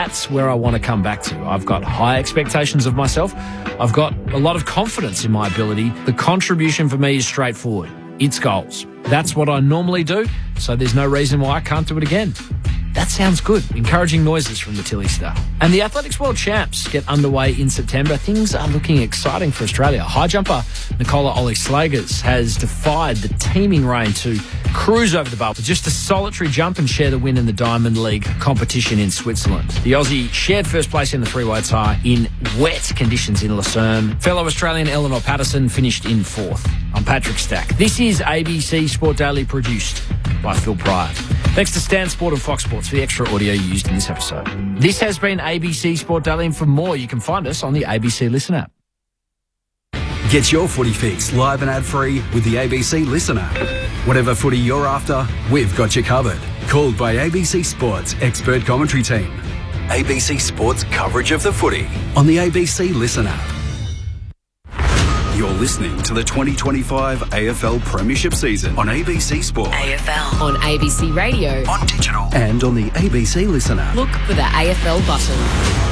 That's where I want to come back to. I've got high expectations of myself. I've got a lot of confidence in my ability. The contribution for me is straightforward. It's goals. That's what I normally do, so there's no reason why I can't do it again. That sounds good. Encouraging noises from the Tilly Star. And the Athletics World Champs get underway in September. Things are looking exciting for Australia. High jumper Nicola Oli-Slagers has defied the teeming rain to cruise over the bar with just a solitary jump and share the win in the Diamond League competition in Switzerland. The Aussie shared first place in the three-way tie in wet conditions in Lucerne. Fellow Australian Eleanor Patterson finished in fourth. I'm Patrick Stack. This is ABC Sport Daily, produced by Phil Pryor. Thanks to Stan Sport and Fox Sports for the extra audio used in this episode. This has been ABC Sport Daily, and for more, you can find us on the ABC Listen app. Get your footy fix live and ad-free with the ABC Listen app. Whatever footy you're after, we've got you covered. Called by ABC Sports expert commentary team. ABC Sports coverage of the footy on the ABC Listen app. You're listening to the 2025 AFL Premiership season on ABC Sport. AFL. On ABC Radio. On digital. And on the ABC Listen app. Look for the AFL button.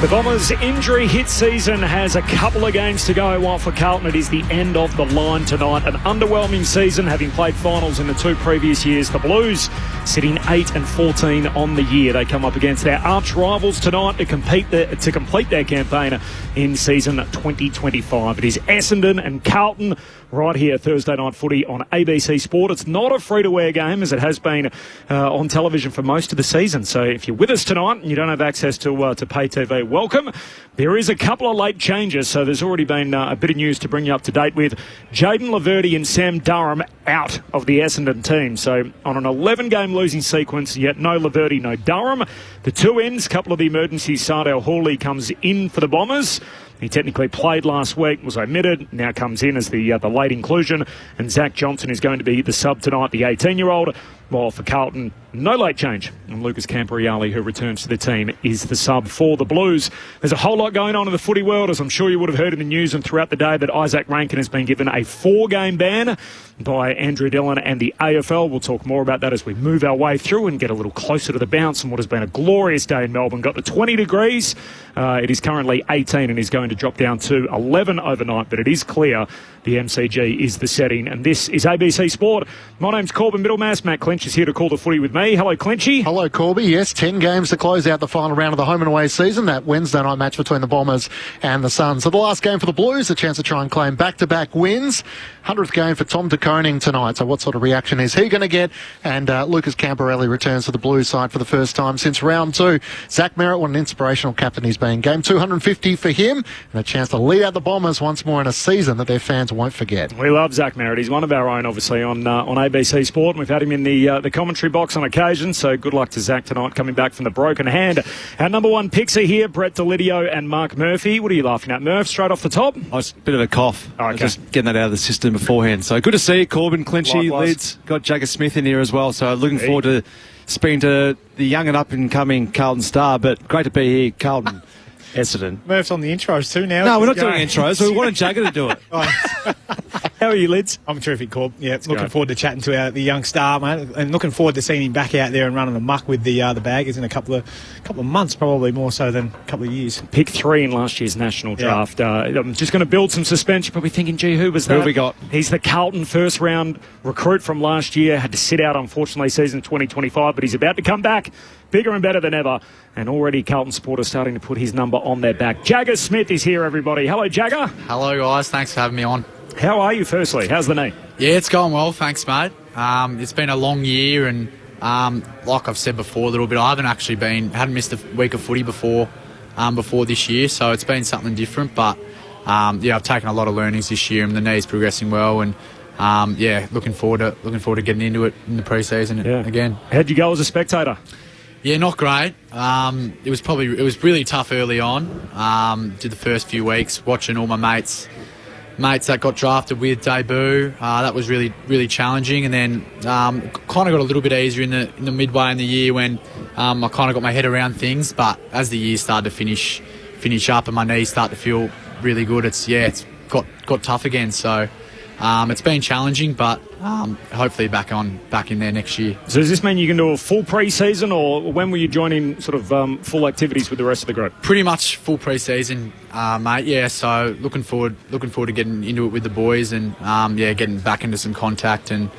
The Bombers' injury hit season has a couple of games to go, while for Carlton it is the end of the line tonight. An underwhelming season, having played finals in the two previous years. The Blues sitting 8-14 on the year. They come up against their arch rivals tonight to complete their campaign in season 2025. It is Essendon and Carlton right here, Thursday night footy on ABC Sport. It's not a free-to-air game, as it has been on television for most of the season. So if you're with us tonight and you don't have access to pay TV, welcome. There is a couple of late changes, so there's already been a bit of news to bring you up to date with. Jayden Laverde and Sam Durham out of the Essendon team. So on an 11-game losing sequence, yet no Laverde, no Durham. The two ends, couple of the emergencies. Sardell Hawley comes in for the Bombers. He technically played last week, was omitted, now comes in as the late inclusion. And Zach Johnson is going to be the sub tonight, the 18-year-old. While for Carlton, no late change. And Lucas Camporeale, who returns to the team, is the sub for the Blues. There's a whole lot going on in the footy world, as I'm sure you would have heard in the news and throughout the day, that Isaac Rankin has been given a 4-game ban by Andrew Dillon and the AFL. We'll talk more about that as we move our way through and get a little closer to the bounce on what has been a glorious day in Melbourne. Got to 20 degrees. It is currently 18 and is going to drop down to 11 overnight, but it is clear the MCG is the setting. And this is ABC Sport. My name's Corbin Middlemass. Matt Clinch is here to call the footy with me. Hello, Clinchy. Hello, Corby. Yes, 10 games to close out the final round of the home and away season. That Wednesday night match between the Bombers and the Suns. So the last game for the Blues, a chance to try and claim back-to-back wins. 100th game for Tom de Koning tonight. So what sort of reaction is he going to get? And Lucas Camporeale returns to the Blues side for the first time since round 2. Zach Merritt, what an inspirational captain he's been. Game 250 for him, and a chance to lead out the Bombers once more in a season that their fans won't forget. We love Zach Merritt. He's one of our own, obviously, on ABC Sport, and we've had him in the commentary box on occasion. So good luck to Zach tonight, coming back from the broken hand. Our number one picks are here, Brett DeLidio and Mark Murphy. What are you laughing at, Murph? Straight off the top? Oh, it's a bit of a cough. Oh, okay. Just getting that out of the system beforehand. So good to see you, Corbin, Clinchy, Lids. Got Jagger Smith in here as well. So looking forward to speaking to the young and up-and-coming Carlton star. But great to be here, Carlton. Essendon. Murph's on the intros too now. No, we're not doing intros. We wanted Jagger to do it. How are you, Lids? I'm terrific, Corb. Yeah, looking forward to chatting to the young star, mate, and looking forward to seeing him back out there and running the muck with the baggers in a couple of months, probably more so than a couple of years. Pick 3 in last year's national draft. I'm just going to build some suspense. You're probably thinking, gee, who was that? Who have we got? He's the Carlton first-round recruit from last year. Had to sit out, unfortunately, season 2025, but he's about to come back. Bigger and better than ever. And already Carlton supporters starting to put his number on their back. Jagger Smith is here, everybody. Hello, Jagger. Hello, guys. Thanks for having me on. How are you, firstly? How's the knee? Yeah, it's going well. Thanks, mate. It's been a long year, and like I've said before a little bit, I hadn't missed a week of footy before this year, so it's been something different. But I've taken a lot of learnings this year, and the knee's progressing well, and looking forward to getting into it in the pre-season again. How'd you go as a spectator? Yeah, not great. It was really tough early on. Did the first few weeks watching all my mates that got drafted with debut. That was really, really challenging. And then kind of got a little bit easier in the midway in the year when I kind of got my head around things. But as the year started to finish up and my knees start to feel really good, it's got tough again. So it's been challenging, but hopefully back in there next year. So does this mean you can do a full pre-season, or when will you join in sort of full activities with the rest of the group? Pretty much full pre-season, mate. Yeah, so looking forward to getting into it with the boys and getting back into some contact and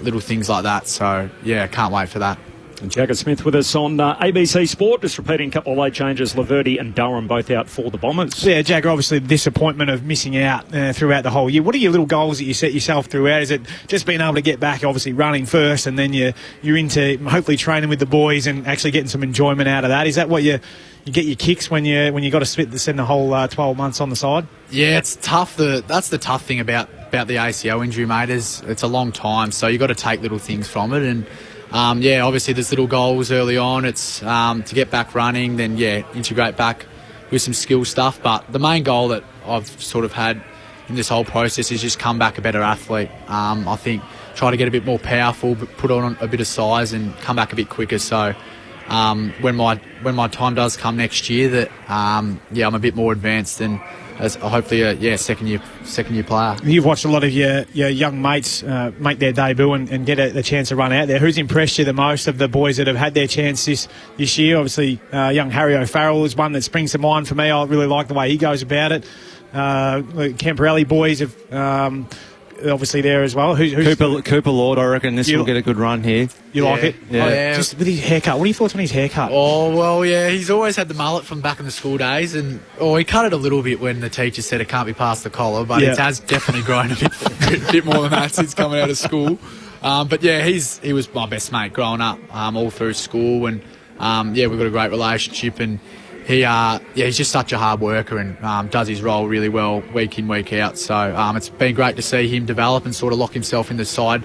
little things like that. So yeah, can't wait for that. And Jagger Smith with us on ABC Sport, just repeating a couple of late changes. Laverty and Durham both out for the Bombers. Yeah, Jagger, obviously the disappointment of missing out throughout the whole year. What are your little goals that you set yourself throughout? Is it just being able to get back, obviously running first, and then you're into hopefully training with the boys and actually getting some enjoyment out of that? Is that what you get your kicks when you got to spend the whole 12 months on the side? Yeah, it's tough. That's the tough thing about the ACL injury, mate, is it's a long time, so you got to take little things from it. And obviously there's little goals early on. It's to get back running, then integrate back with some skill stuff. But the main goal that I've sort of had in this whole process is just come back a better athlete. I think try to get a bit more powerful, but put on a bit of size and come back a bit quicker. So when my time does come next year, that I'm a bit more advanced and as hopefully a second year player. You've watched a lot of your young mates make their debut and get a chance to run out there. Who's impressed you the most of the boys that have had their chance this year? Obviously, young Harry O'Farrell is one that springs to mind for me. I really like the way he goes about it. Camporelli boys have obviously there as well. Cooper Lord, I reckon this will get a good run here. You like it? Yeah. Oh, yeah. Just with his haircut. What are your thoughts on his haircut? Oh, well, yeah, he's always had the mullet from back in the school days, and he cut it a little bit when the teacher said it can't be past the collar, but it has definitely grown a bit more than that since coming out of school. But yeah, he was my best mate growing up, all through school, and we've got a great relationship, and he's just such a hard worker and does his role really well week in, week out. So it's been great to see him develop and sort of lock himself in the side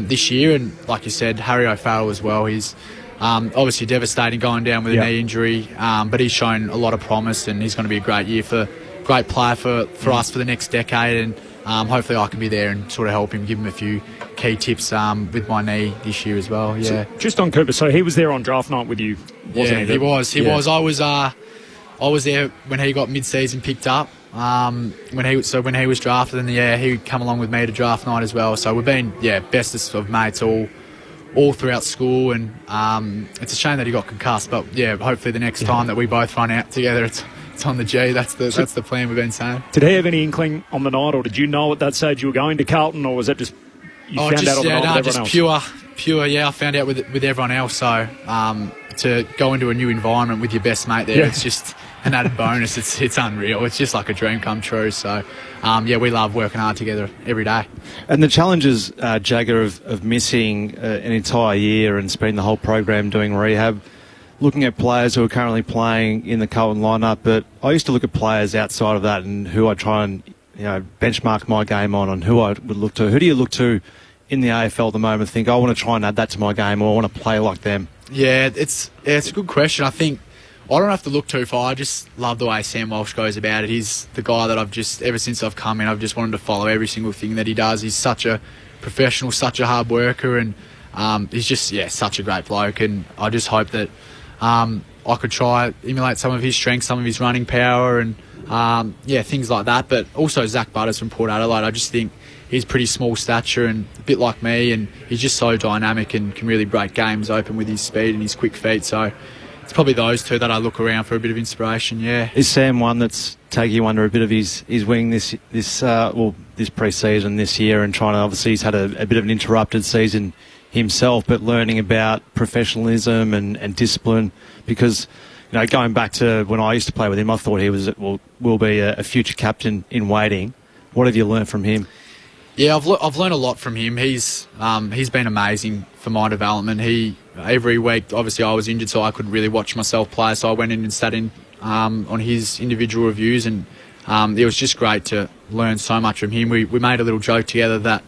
this year. And like you said, Harry O'Farrell as well. He's obviously devastating going down with a knee injury, but he's shown a lot of promise, and he's going to be a great player for us for the next decade. And hopefully I can be there and sort of help him, give him a few key tips with my knee this year as well. Yeah. So just on Cooper, so he was there on draft night with you, wasn't he? He was. I was there when he got mid-season picked up. When he was drafted, and he come along with me to draft night as well. So we've been bestest of mates all throughout school, and it's a shame that he got concussed. But hopefully the next time that we both run out together, it's on the G. That's the plan we've been saying. Did he have any inkling on the night, or did you know at that stage you were going to Carlton, or was that just you found out on the night with everyone else? Pure. Yeah, I found out with everyone else. So to go into a new environment with your best mate there, it's just an added bonus. It's unreal. It's just like a dream come true. So we love working hard together every day. And the challenges, Jagger, of missing an entire year and spending the whole program doing rehab. Looking at players who are currently playing in the Carlton lineup, but I used to look at players outside of that and who I try and benchmark my game on and who I would look to. Who do you look to in the AFL at the moment? Think I want to try and add that to my game, or I want to play like them? Yeah, it's a good question. I think I don't have to look too far. I just love the way Sam Walsh goes about it. He's the guy that ever since I've come in, I've just wanted to follow every single thing that he does. He's such a professional, such a hard worker, and he's just such a great bloke. And I just hope that I could try emulate some of his strengths, some of his running power, and things like that. But also Zach Butters from Port Adelaide, I just think he's pretty small stature and a bit like me, and he's just so dynamic and can really break games open with his speed and his quick feet. So it's probably those two that I look around for a bit of inspiration. Yeah. Is Sam one that's taking you under a bit of his wing this pre-season this year, and trying to, obviously he's had a bit of an interrupted season himself, but learning about professionalism and discipline, because going back to when I used to play with him, I thought he will be a future captain in waiting. What have you learned from him? Yeah, I've learned a lot from him. He's been amazing for my development. Every week, obviously I was injured, so I couldn't really watch myself play, so I went in and sat in on his individual reviews, and it was just great to learn so much from him. We made a little joke together that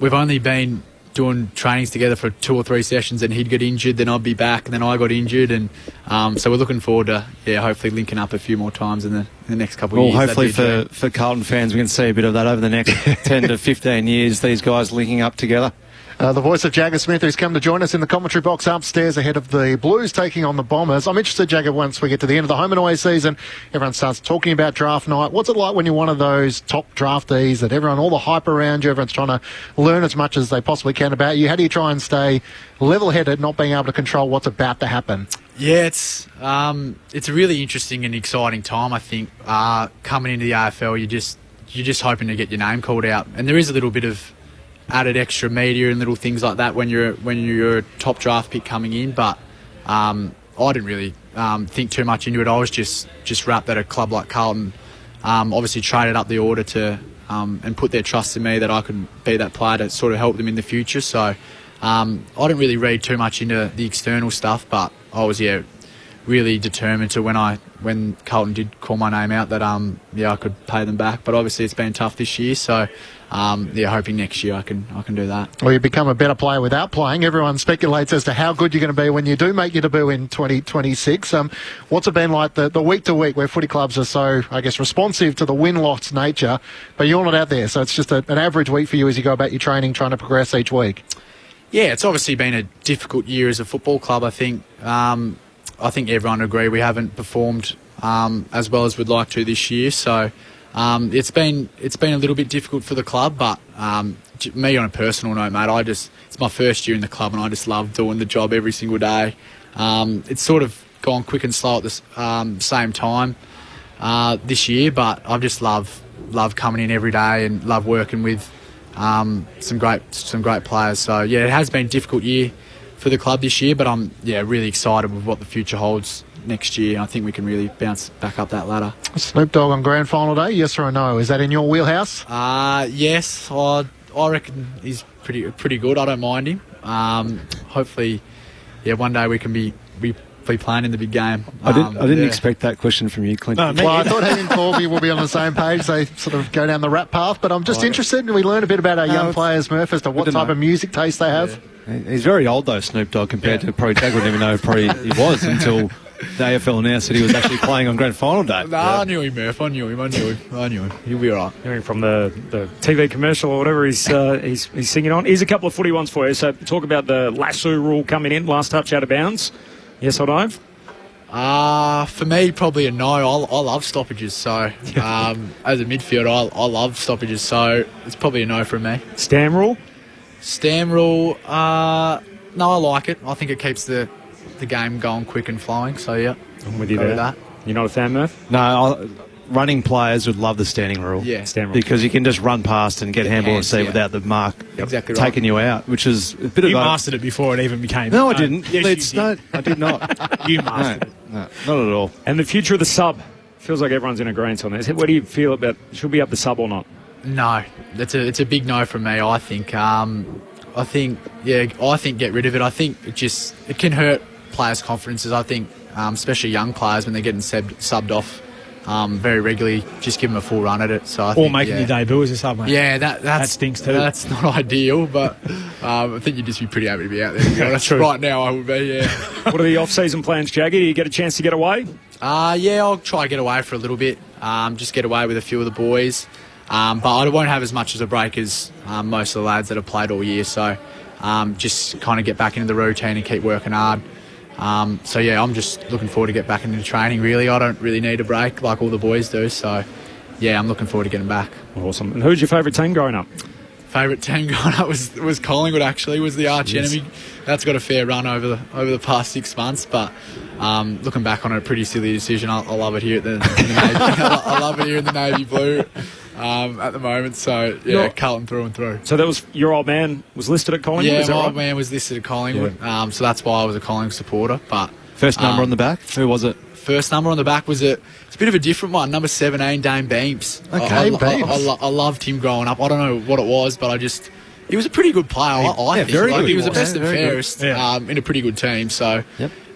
we've only been doing trainings together for 2 or 3 sessions, and he'd get injured, then I'd be back, and then I got injured, and so we're looking forward to hopefully linking up a few more times in the next couple of years. Well, hopefully for Carlton fans, we can see a bit of that over the next 10 to 15 years, these guys linking up together. The voice of Jagger Smith, who's come to join us in the commentary box upstairs ahead of the Blues taking on the Bombers. I'm interested, Jagger, once we get to the end of the home and away season, everyone starts talking about draft night. What's it like when you're one of those top draftees that all the hype around you, everyone's trying to learn as much as they possibly can about you? How do you try and stay level-headed, not being able to control what's about to happen? Yeah, it's a really interesting and exciting time, I think. Coming into the AFL, you're just hoping to get your name called out, and there is a little bit of added extra media and little things like that when you're a top draft pick coming in. But I didn't really think too much into it. I was just wrapped that a club like Carlton obviously traded up the order to and put their trust in me that I could be that player to sort of help them in the future. So I didn't really read too much into the external stuff, but I was really determined to when Carlton did call my name out that I could pay them back. But obviously it's been tough this year, so hoping next year I can do that. Well, you become a better player without playing. Everyone speculates as to how good you're going to be when you do make your debut in 2026. What's it been like the week to week where footy clubs are so, I guess, responsive to the win-loss nature, but you're not out there, so it's just an average week for you as you go about your training, trying to progress each week? Yeah, it's obviously been a difficult year as a football club, I think. I think everyone agree we haven't performed as well as we'd like to this year. So it's been a little bit difficult for the club. But me on a personal note, mate, it's my first year in the club and I just love doing the job every single day. It's sort of gone quick and slow at the same time this year, but I just love coming in every day and love working with some great players. So yeah, it has been a difficult year for the club this year, but I'm really excited with what the future holds next year. I think we can really bounce back up that ladder. Snoop Dogg on grand final day, yes or no? Is that in your wheelhouse? Yes, I reckon he's pretty good. I don't mind him. Hopefully, one day we can be playing in the big game. I didn't expect that question from you, Clint. Well, I thought he and Corby will be on the same page. They sort of go down the rap path, but I'm just interested, and we learn a bit about our young players, Murph, as to what type of music taste they have. Yeah. He's very old, though, Snoop Dogg, compared to probably Jack. Wouldn't even know probably he was until the AFL announced that he was actually playing on grand final day. I knew him, Murph. I knew him. He'll be all right. Hearing from the TV commercial or whatever he's singing on. Here's a couple of footy ones for you. So talk about the lasso rule coming in, last touch out of bounds. Yes or no? For me, probably a no. I love stoppages, so as a midfielder, I love stoppages, so it's probably a no from me. Stam rule? Stam rule, no, I like it. I think it keeps the game going quick and flowing, so yeah. I'm with you there. That. You're not a fan, Murph? No, running players would love the standing rule. Yeah. Stam rule. Because you can just run past and get handball and see without the mark exactly taking you out, which is a bit of You mastered it before it even became... No, I didn't. Yes, you did. No, I did not. You mastered it. No, not at all. And the future of the sub. Feels like everyone's in agreement on this. What do you feel about, should we up the sub or not? No, it's a big no from me, I think. I think get rid of it. I think it can hurt players' confidences. I think, especially young players, when they're getting subbed off very regularly, just give them a full run at it. So I think, making your debut as a sub, mate. Yeah, that stinks too. That's not ideal, but I think you'd just be pretty happy to be out there. To be honest. Right now, I would be. Yeah. What are the off-season plans, Jaggy? Do you get a chance to get away? I'll try to get away for a little bit. Just get away with a few of the boys. But I won't have as much as a break as most of the lads that have played all year. So just kind of get back into the routine and keep working hard. I'm just looking forward to get back into training, really. I don't really need a break like all the boys do. So, I'm looking forward to getting back. Awesome. And who's your favourite team growing up? Favourite team growing up was Collingwood, actually, was the arch enemy. That's got a fair run over the past 6 months, but looking back on it, a pretty silly decision. I love it here in the Navy. I love it here in the Navy blue at the moment. So Carlton through and through. So that was your old man was listed at Collingwood. Yeah, is that my right? old man was listed at Collingwood. So that's why I was a Collingwood supporter. But first number on the back, who was it? First number on the back it's a bit of a different one. Number 17, Dane Beams. Okay, Beams. I loved him growing up. I don't know what it was, but he was a pretty good player. I think. very good. He was the best Yeah, and very fairest in a pretty good team. So,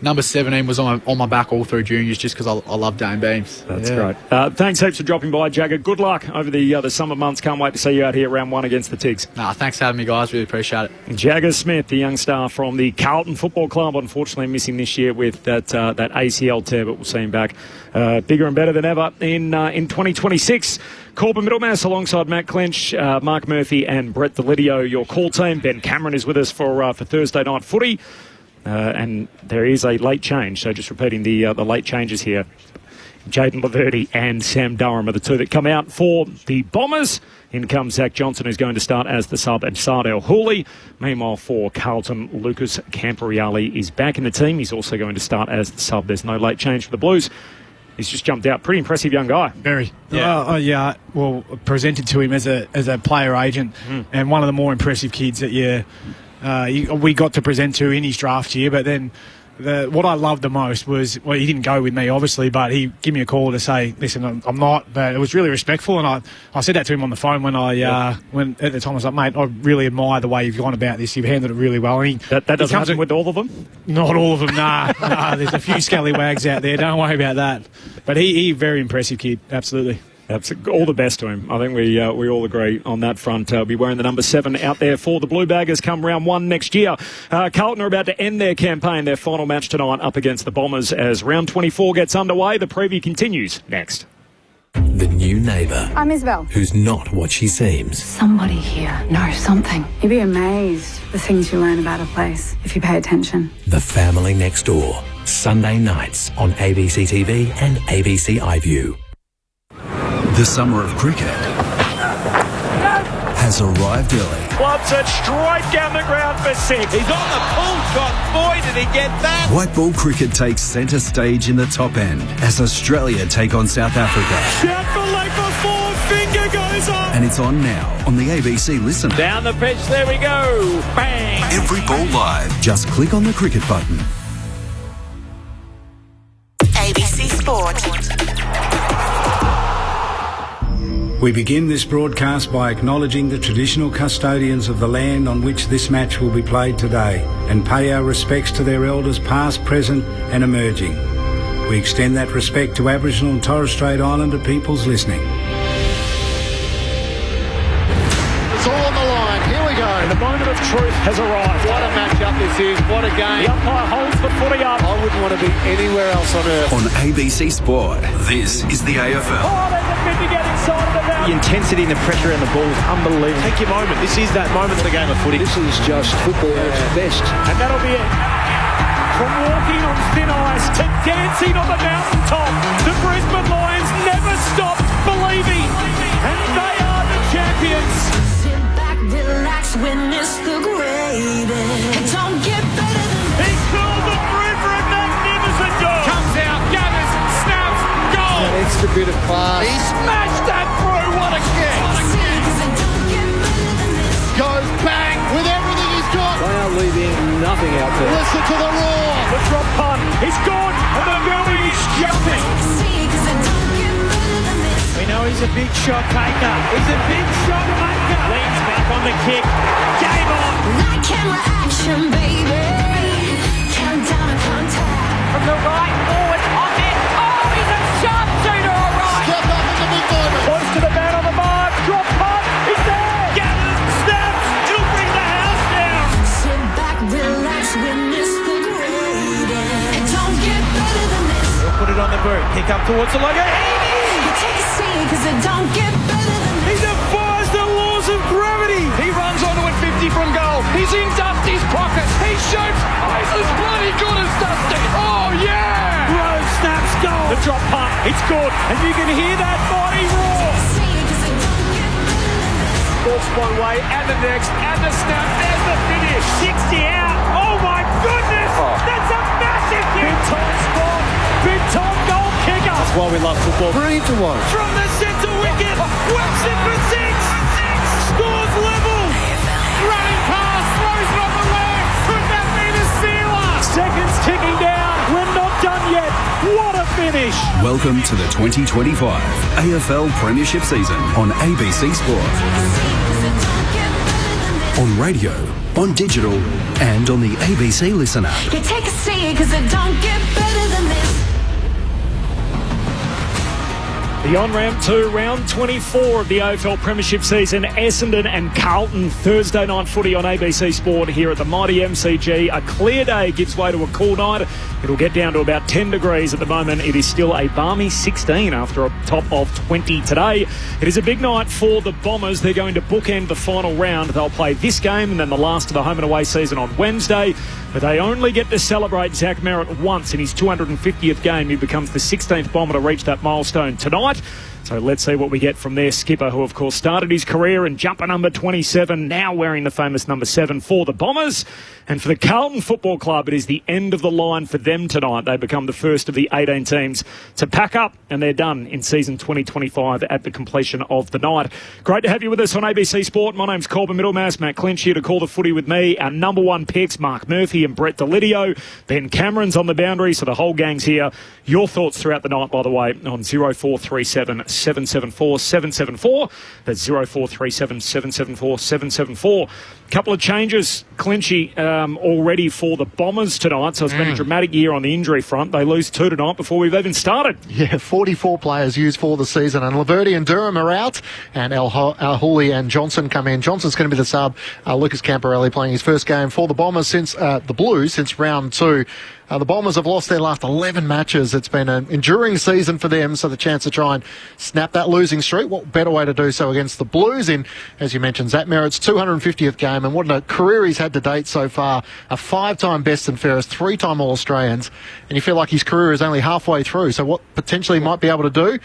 number 17 was on my back all through juniors just because I love Dane Beams. That's great. Thanks heaps for dropping by, Jagger. Good luck over the summer months. Can't wait to see you out here round 1 against the Tigs. Thanks for having me, guys. Really appreciate it. Jagger Smith, the young star from the Carlton Football Club, unfortunately missing this year with that ACL tear, but we'll see him back bigger and better than ever in 2026. Corbin Middlemass alongside Matt Clinch, Mark Murphy and Brett Delidio, your call team. Ben Cameron is with us for Thursday night footy. And there is a late change, so just repeating the late changes here. Jaden Laverty and Sam Durham are the two that come out for the Bombers. In comes Zach Johnson, who's going to start as the sub, and Sardell Hooley. Meanwhile, for Carlton, Lucas Camporiali is back in the team. He's also going to start as the sub. There's no late change for the Blues. He's just jumped out. Pretty impressive young guy. Very. Yeah. Well, presented to him as a player agent, and one of the more impressive kids that we got to present to in his draft year. But then what I loved the most was, well, he didn't go with me, obviously, but he gave me a call to say, listen, I'm not. But it was really respectful, and I said that to him on the phone when when at the time I was like, mate, I really admire the way you've gone about this. You've handled it really well. And that doesn't happen with all of them? Not all of them, nah. There's a few scallywags out there. Don't worry about that. But he very impressive kid, absolutely. All the best to him. I think we all agree on that front. Be wearing the number 7 out there for the Blue Baggers come round 1 next year. Carlton are about to end their campaign, their final match tonight up against the Bombers as round 24 gets underway. The preview continues next. The new neighbour. I'm Isabel. Who's not what she seems. Somebody here knows something. You'd be amazed the things you learn about a place if you pay attention. The Family Next Door. Sunday nights on ABC TV and ABC iView. The summer of cricket has arrived early. Clubs it straight down the ground for 6. He's on the pull shot. Boy, did he get that! White ball cricket takes centre stage in the top end as Australia take on South Africa. Shout for leg for 4, finger goes up. And it's on now on the ABC Listener. Down the pitch, there we go. Bang! Every ball live. Just click on the cricket button. ABC Sport. We begin this broadcast by acknowledging the traditional custodians of the land on which this match will be played today and pay our respects to their elders past, present and emerging. We extend that respect to Aboriginal and Torres Strait Islander peoples listening. It's all on the line. Here we go. And the moment of truth has arrived. What a match-up this is. What a game. The umpire holds the footy up. I wouldn't want to be anywhere else on earth. On ABC Sport, this is the AFL. Oh, there's a bit to get inside of the boundary. The intensity and the pressure in the ball is unbelievable. Take your moment. This is that moment in the game of footy. This is just football at its best. And that'll be it. From walking on thin ice to dancing on the mountaintop, the Brisbane Lions never stopped believing. And they are the champions. Sit back, relax, witness the greatest. Don't get better than He called the through for a magnificent goal. Comes out, gathers, snaps, goal. An extra bit of class. He smashed that through. What a kick. Goes bang with everything he's got. They are leaving nothing out there. Listen to the roar. The drop punt. He's gone. And the building is jumping. We know he's a big shot taker. He's a big shot maker. Leans back on the kick. Game on. Night camera action, baby. Countdown to contact. From the right forward, off it. Oh, he's a sharpshooter, all right. Step up in the big moment. Close to the man on the mark. Drop punt. He's there. Gathers, snaps. It'll bring the house down. Sit back, relax, witness the greatest. And don't get better than this. He'll put it on the boot. Kick up towards the logo. You take a seat, cause it don't get better than He this. defies the laws of gravity. He runs onto it 50 from goal. He's in Dusty's pocket. He shoots. Oh, he's as bloody good as Dusty. Oh, yeah. Rose snaps goal. The drop punt. It's good. And you can hear that body roar. Ball's one way and the next and the snap. There's the finish. 60 out. Oh my goodness. That's a massive kick. Big time spot. Big time goal kicker. That's why we love football. Brilliant to watch. From the centre wicket. Whacks it for 6. Scores level. Running past. Throws it on the left. Could that be the sealer? Seconds ticking down. We're not done yet. What a finish. Welcome to the 2025 AFL Premiership season on ABC Sport. on radio, on digital, and on the ABC Listen app. You take a seat because it don't get better than this. The on-ramp to round 24 of the AFL Premiership season, Essendon and Carlton, Thursday night footy on ABC Sport here at the mighty MCG. A clear day gives way to a cool night. It'll get down to about 10 degrees at the moment. It is still a balmy 16 after a top of 20 today. It is a big night for the Bombers. They're going to bookend the final round. They'll play this game and then the last of the home and away season on Wednesday. But they only get to celebrate Zach Merritt once in his 250th game. He becomes the 16th Bomber to reach that milestone tonight. So let's see what we get from their skipper, who of course started his career in jumper number 27, now wearing the famous number 7 for the Bombers. And for the Carlton Football Club, it is the end of the line for them tonight. They become the first of the 18 teams to pack up, and they're done in season 2025 at the completion of the night. Great to have you with us on ABC Sport. My name's Corbin Middlemass. Matt Clinch here to call the footy with me. Our number one picks, Mark Murphy and Brett Delidio. Ben Cameron's on the boundary, so the whole gang's here. Your thoughts throughout the night, by the way, on 0437 774 774. That's 0437 774 774. Couple of changes, Clinchy, already for the Bombers tonight. So it's been a dramatic year on the injury front. They lose 2 tonight before we've even started. Yeah, 44 players used for the season. And Laverty and Durham are out. And Hooley and Johnson come in. Johnson's going to be the sub. Lucas Camporelli playing his first game for the Bombers since the Blues since round 2. The Bombers have lost their last 11 matches. It's been an enduring season for them, so the chance to try and snap that losing streak. What better way to do so against the Blues in, as you mentioned, Zach Merritt's 250th game, and what a career he's had to date so far. A 5-time best and fairest, 3-time All-Australians, and you feel like his career is only halfway through. So what potentially he might be able to do?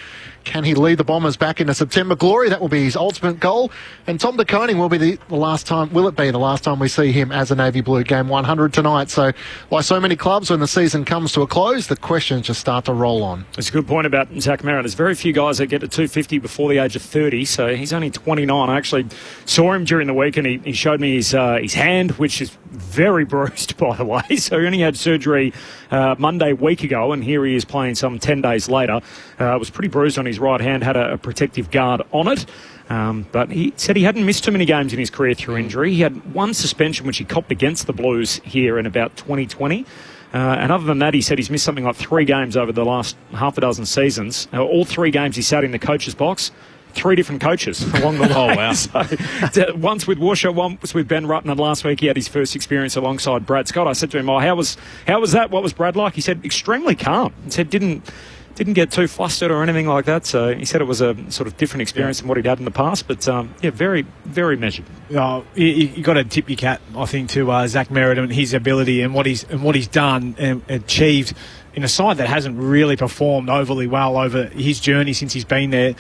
Can he lead the Bombers back into September glory? That will be his ultimate goal. And Tom de Koning will be the last time. Will it be the last time we see him as a Navy Blue? Game 100 tonight. So, like so many clubs, when the season comes to a close, the questions just start to roll on. That's a good point about Zach Merritt. There's very few guys that get to 250 before the age of 30. So he's only 29. I actually saw him during the week, and he showed me his hand, which is very bruised, by the way. So he only had surgery Monday week ago, and here he is playing some 10 days later. It was pretty bruised on his right hand, had a protective guard on it. But he said he hadn't missed too many games in his career through injury. He had one suspension, which he copped against the Blues here in about 2020. And other than that, he said he's missed something like 3 games over the last half a dozen seasons. All 3 games he sat in the coach's box. 3 different coaches along the way. Oh, wow. So, once with Woosher, once with Ben Rutten, and last week he had his first experience alongside Brad Scott. I said to him, how was that? What was Brad like? He said, extremely calm. He said, didn't get too flustered or anything like that. So he said it was a sort of different experience than what he'd had in the past. But, very, very measured. You got to tip your cap, I think, to Zach Merritt and his ability and what he's done and achieved in a side that hasn't really performed overly well over his journey since he's been there.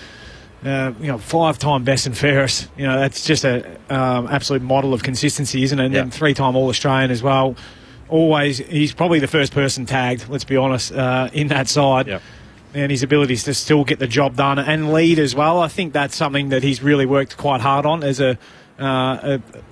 5-time best and fairest. That's just a absolute model of consistency, isn't it? And then 3-time All-Australian as well. Always, he's probably the first person tagged, let's be honest, in that side. Yep. And his abilities to still get the job done and lead as well. I think that's something that he's really worked quite hard on as a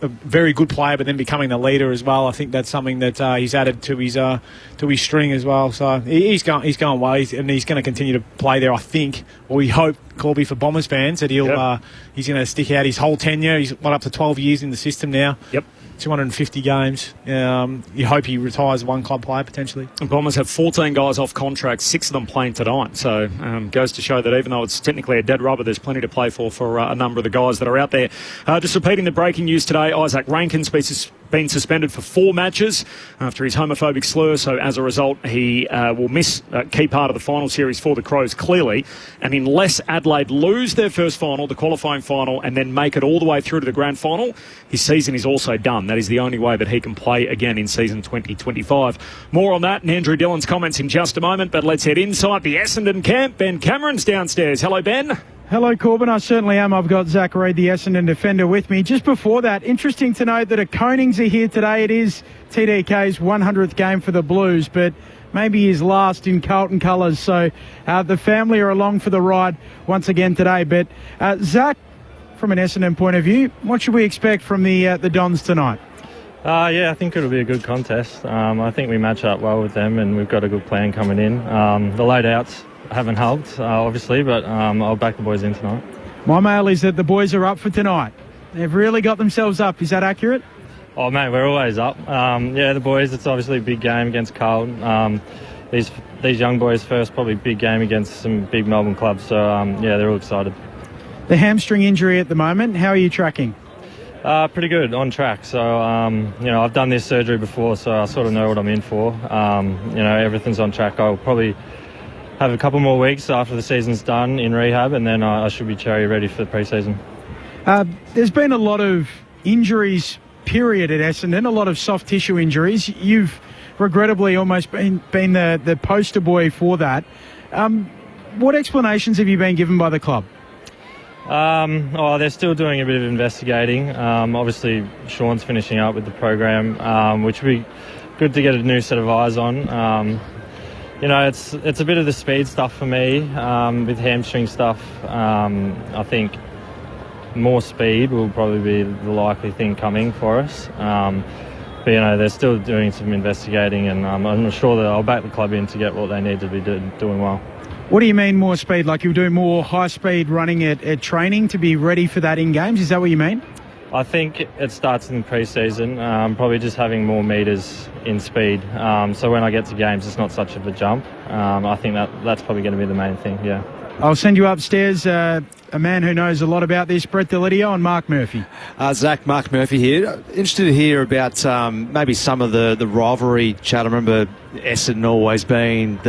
very good player, but then becoming the leader as well. I think that's something that he's added to his string as well. So he's going well, and he's going to continue to play there. I think, or we hope, Corby, for Bombers fans, that he's going to stick out his whole tenure. He's up to 12 years in the system now. Yep. 250 games. You hope he retires one club player potentially. The Bombers have 14 guys off contract, 6 of them playing tonight. So goes to show that even though it's technically a dead rubber, there's plenty to play for a number of the guys that are out there. Just repeating the breaking news today, Isaac Rankin's been suspended for 4 matches after his homophobic slur. So as a result, he will miss a key part of the final series for the Crows, clearly. And unless Adelaide lose their first final, the qualifying final, and then make it all the way through to the grand final, his season is also done. That is the only way that he can play again in season 2025. More on that and Andrew Dillon's comments in just a moment, but let's head inside the Essendon camp. Ben Cameron's downstairs. Hello, Ben. Hello, Corbin. I certainly am. I've got Zach Reid, the Essendon defender, with me. Just before that, interesting to note that a Konings are here today. It is TDK's 100th game for the Blues, but maybe his last in Carlton colours. So the family are along for the ride once again today. But Zach, from an Essendon point of view, what should we expect from the Dons tonight? I think it'll be a good contest. I think we match up well with them, and we've got a good plan coming in. The loadouts haven't helped, obviously, but I'll back the boys in tonight. My mail is that the boys are up for tonight. They've really got themselves up. Is that accurate? Oh, mate, we're always up. The boys, it's obviously a big game against Carlton. These young boys' first probably big game against some big Melbourne clubs. So, they're all excited. The hamstring injury at the moment, how are you tracking? Pretty good, on track. So, I've done this surgery before, so I sort of know what I'm in for. Everything's on track. I'll probably have a couple more weeks after the season's done in rehab, and then I should be cherry ready for the pre-season. There's been a lot of injuries, period, at Essendon, a lot of soft tissue injuries. You've regrettably almost been the poster boy for that. What explanations have you been given by the club? They're still doing a bit of investigating. Obviously, Sean's finishing up with the program, which would be good to get a new set of eyes on. It's a bit of the speed stuff for me with hamstring stuff. I think more speed will probably be the likely thing coming for us. But they're still doing some investigating, and I'm sure that I'll back the club in to get what they need to be doing well. What do you mean more speed? Like you'll do more high-speed running at training to be ready for that in games? Is that what you mean? I think it starts in pre-season, probably just having more metres in speed. So when I get to games, it's not such of a jump. I think that's probably going to be the main thing, yeah. I'll send you upstairs a man who knows a lot about this, Brett Delidio and Mark Murphy. Zach, Mark Murphy here. Interested to hear about maybe some of the rivalry chat. I remember Essendon always being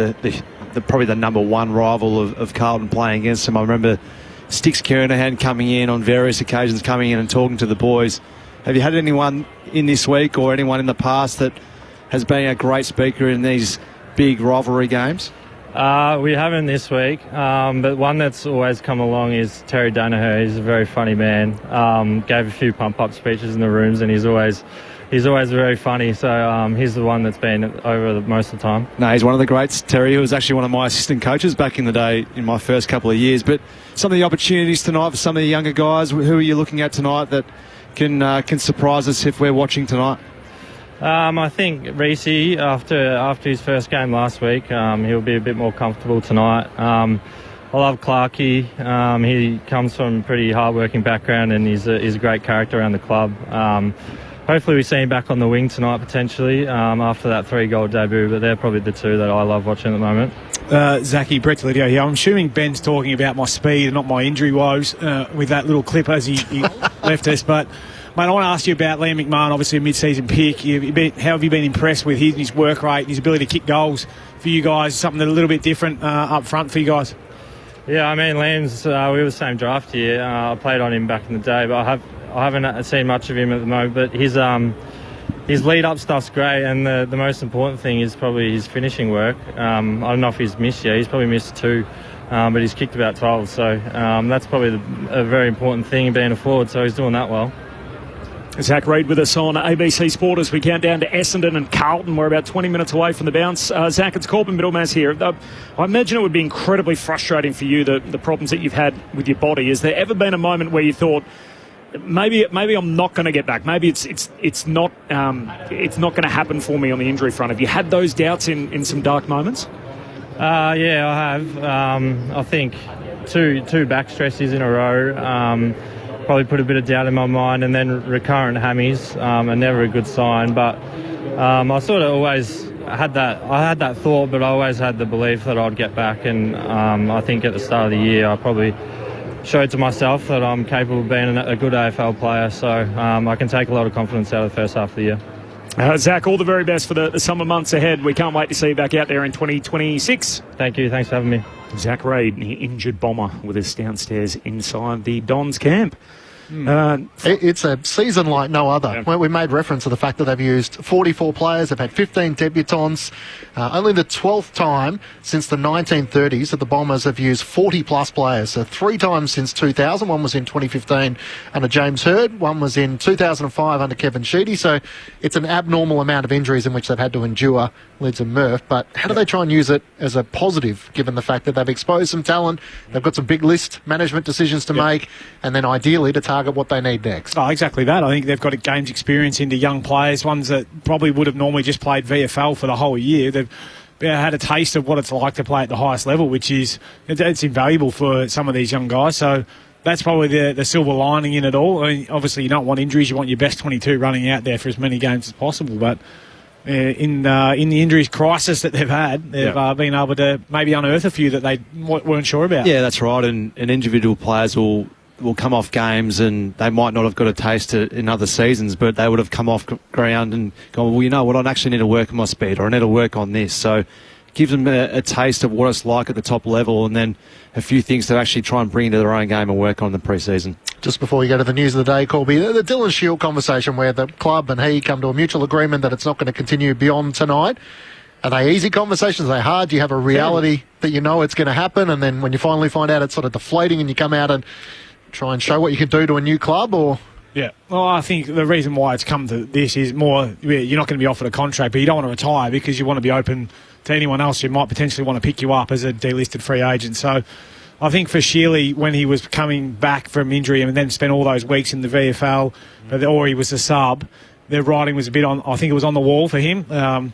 probably the number one rival of Carlton playing against them. I remember Sticks Kernahan coming in on various occasions, coming in and talking to the boys. Have you had anyone in this week or anyone in the past that has been a great speaker in these big rivalry games? We haven't this week, but one that's always come along is Terry Danaher. He's a very funny man. Gave a few pump-up speeches in the rooms, and he's always very funny. So he's the one that's been over most of the time. No, he's one of the greats. Terry, who was actually one of my assistant coaches back in the day in my first couple of years. But some of the opportunities tonight for some of the younger guys, who are you looking at tonight that can surprise us if we're watching tonight? I think Reece, after his first game last week, he'll be a bit more comfortable tonight. I love Clarkey. He comes from a pretty hard-working background, and he's a great character around the club. Hopefully we see him back on the wing tonight, potentially, after that 3-goal debut, but they're probably the two that I love watching at the moment. Zachy, Brett Delidio here. I'm assuming Ben's talking about my speed and not my injury woes with that little clip as he left us, but... Mate, I want to ask you about Liam McMahon, obviously a mid-season pick. How have you been impressed with his work rate and his ability to kick goals for you guys? Something that's a little bit different up front for you guys? Yeah, I mean, Liam's, we were the same draft year. I played on him back in the day, but I haven't seen much of him at the moment. But his lead-up stuff's great, and the most important thing is probably his finishing work. I don't know if he's missed yet. He's probably missed 2, but he's kicked about 12. So that's probably a very important thing, being a forward, so he's doing that well. Zach Reid with us on ABC Sport as we count down to Essendon and Carlton. We're about 20 minutes away from the bounce. Zach, it's Corbin Middlemaz here. I imagine it would be incredibly frustrating for you, the problems that you've had with your body. Has there ever been a moment where you thought, maybe I'm not going to get back? Maybe it's not going to happen for me on the injury front. Have you had those doubts in some dark moments? Yeah, I have. I think two back stresses in a row. Probably put a bit of doubt in my mind, and then recurrent hammies are never a good sign. But I sort of always had that. I had that thought, but I always had the belief that I'd get back. And I think at the start of the year, I probably showed to myself that I'm capable of being a good AFL player. So I can take a lot of confidence out of the first half of the year. Zach, all the very best for the summer months ahead. We can't wait to see you back out there in 2026. Thank you. Thanks for having me. Zach Reid, the injured bomber, with us downstairs inside the Dons camp. It's a season like no other. Yeah. We made reference to the fact that they've used 44 players, they've had 15 debutants. Only the 12th time since the 1930s that the Bombers have used 40-plus players. So 3 times since 2000. One was in 2015 under James Hird. One was in 2005 under Kevin Sheedy. So it's an abnormal amount of injuries in which they've had to endure, Lids and Murph. But how do they try and use it as a positive, given the fact that they've exposed some talent, they've got some big list management decisions to make, and then ideally to target what they need next? Oh, exactly that. I think they've got a games experience into young players, ones that probably would have normally just played VFL for the whole year. They've had a taste of what it's like to play at the highest level, which is it's invaluable for some of these young guys. So that's probably the silver lining in it all. I mean, obviously, you don't want injuries. You want your best 22 running out there for as many games as possible. But in the injuries crisis that they've had, they've been able to maybe unearth a few that they weren't sure about. Yeah, that's right. And individual players will come off games and they might not have got a taste in other seasons, but they would have come off ground and gone, well, you know what, I actually need to work on my speed, or I need to work on this. So gives them a taste of what it's like at the top level, and then a few things to actually try and bring into their own game and work on in the pre-season. Just before we go to the news of the day, Corby, the Dylan Shield conversation where the club and he come to a mutual agreement that it's not going to continue beyond tonight. Are they easy conversations? Are they hard? Do you have a reality that you know it's going to happen, and then when you finally find out it's sort of deflating and you come out and try and show what you can do to a new club, or...? Yeah, well, I think the reason why it's come to this is more, you're not going to be offered a contract, but you don't want to retire because you want to be open to anyone else who might potentially want to pick you up as a delisted free agent. So I think for Shealy, when he was coming back from injury and then spent all those weeks in the VFL, or he was a sub, the writing was a bit on, I think it was on the wall for him.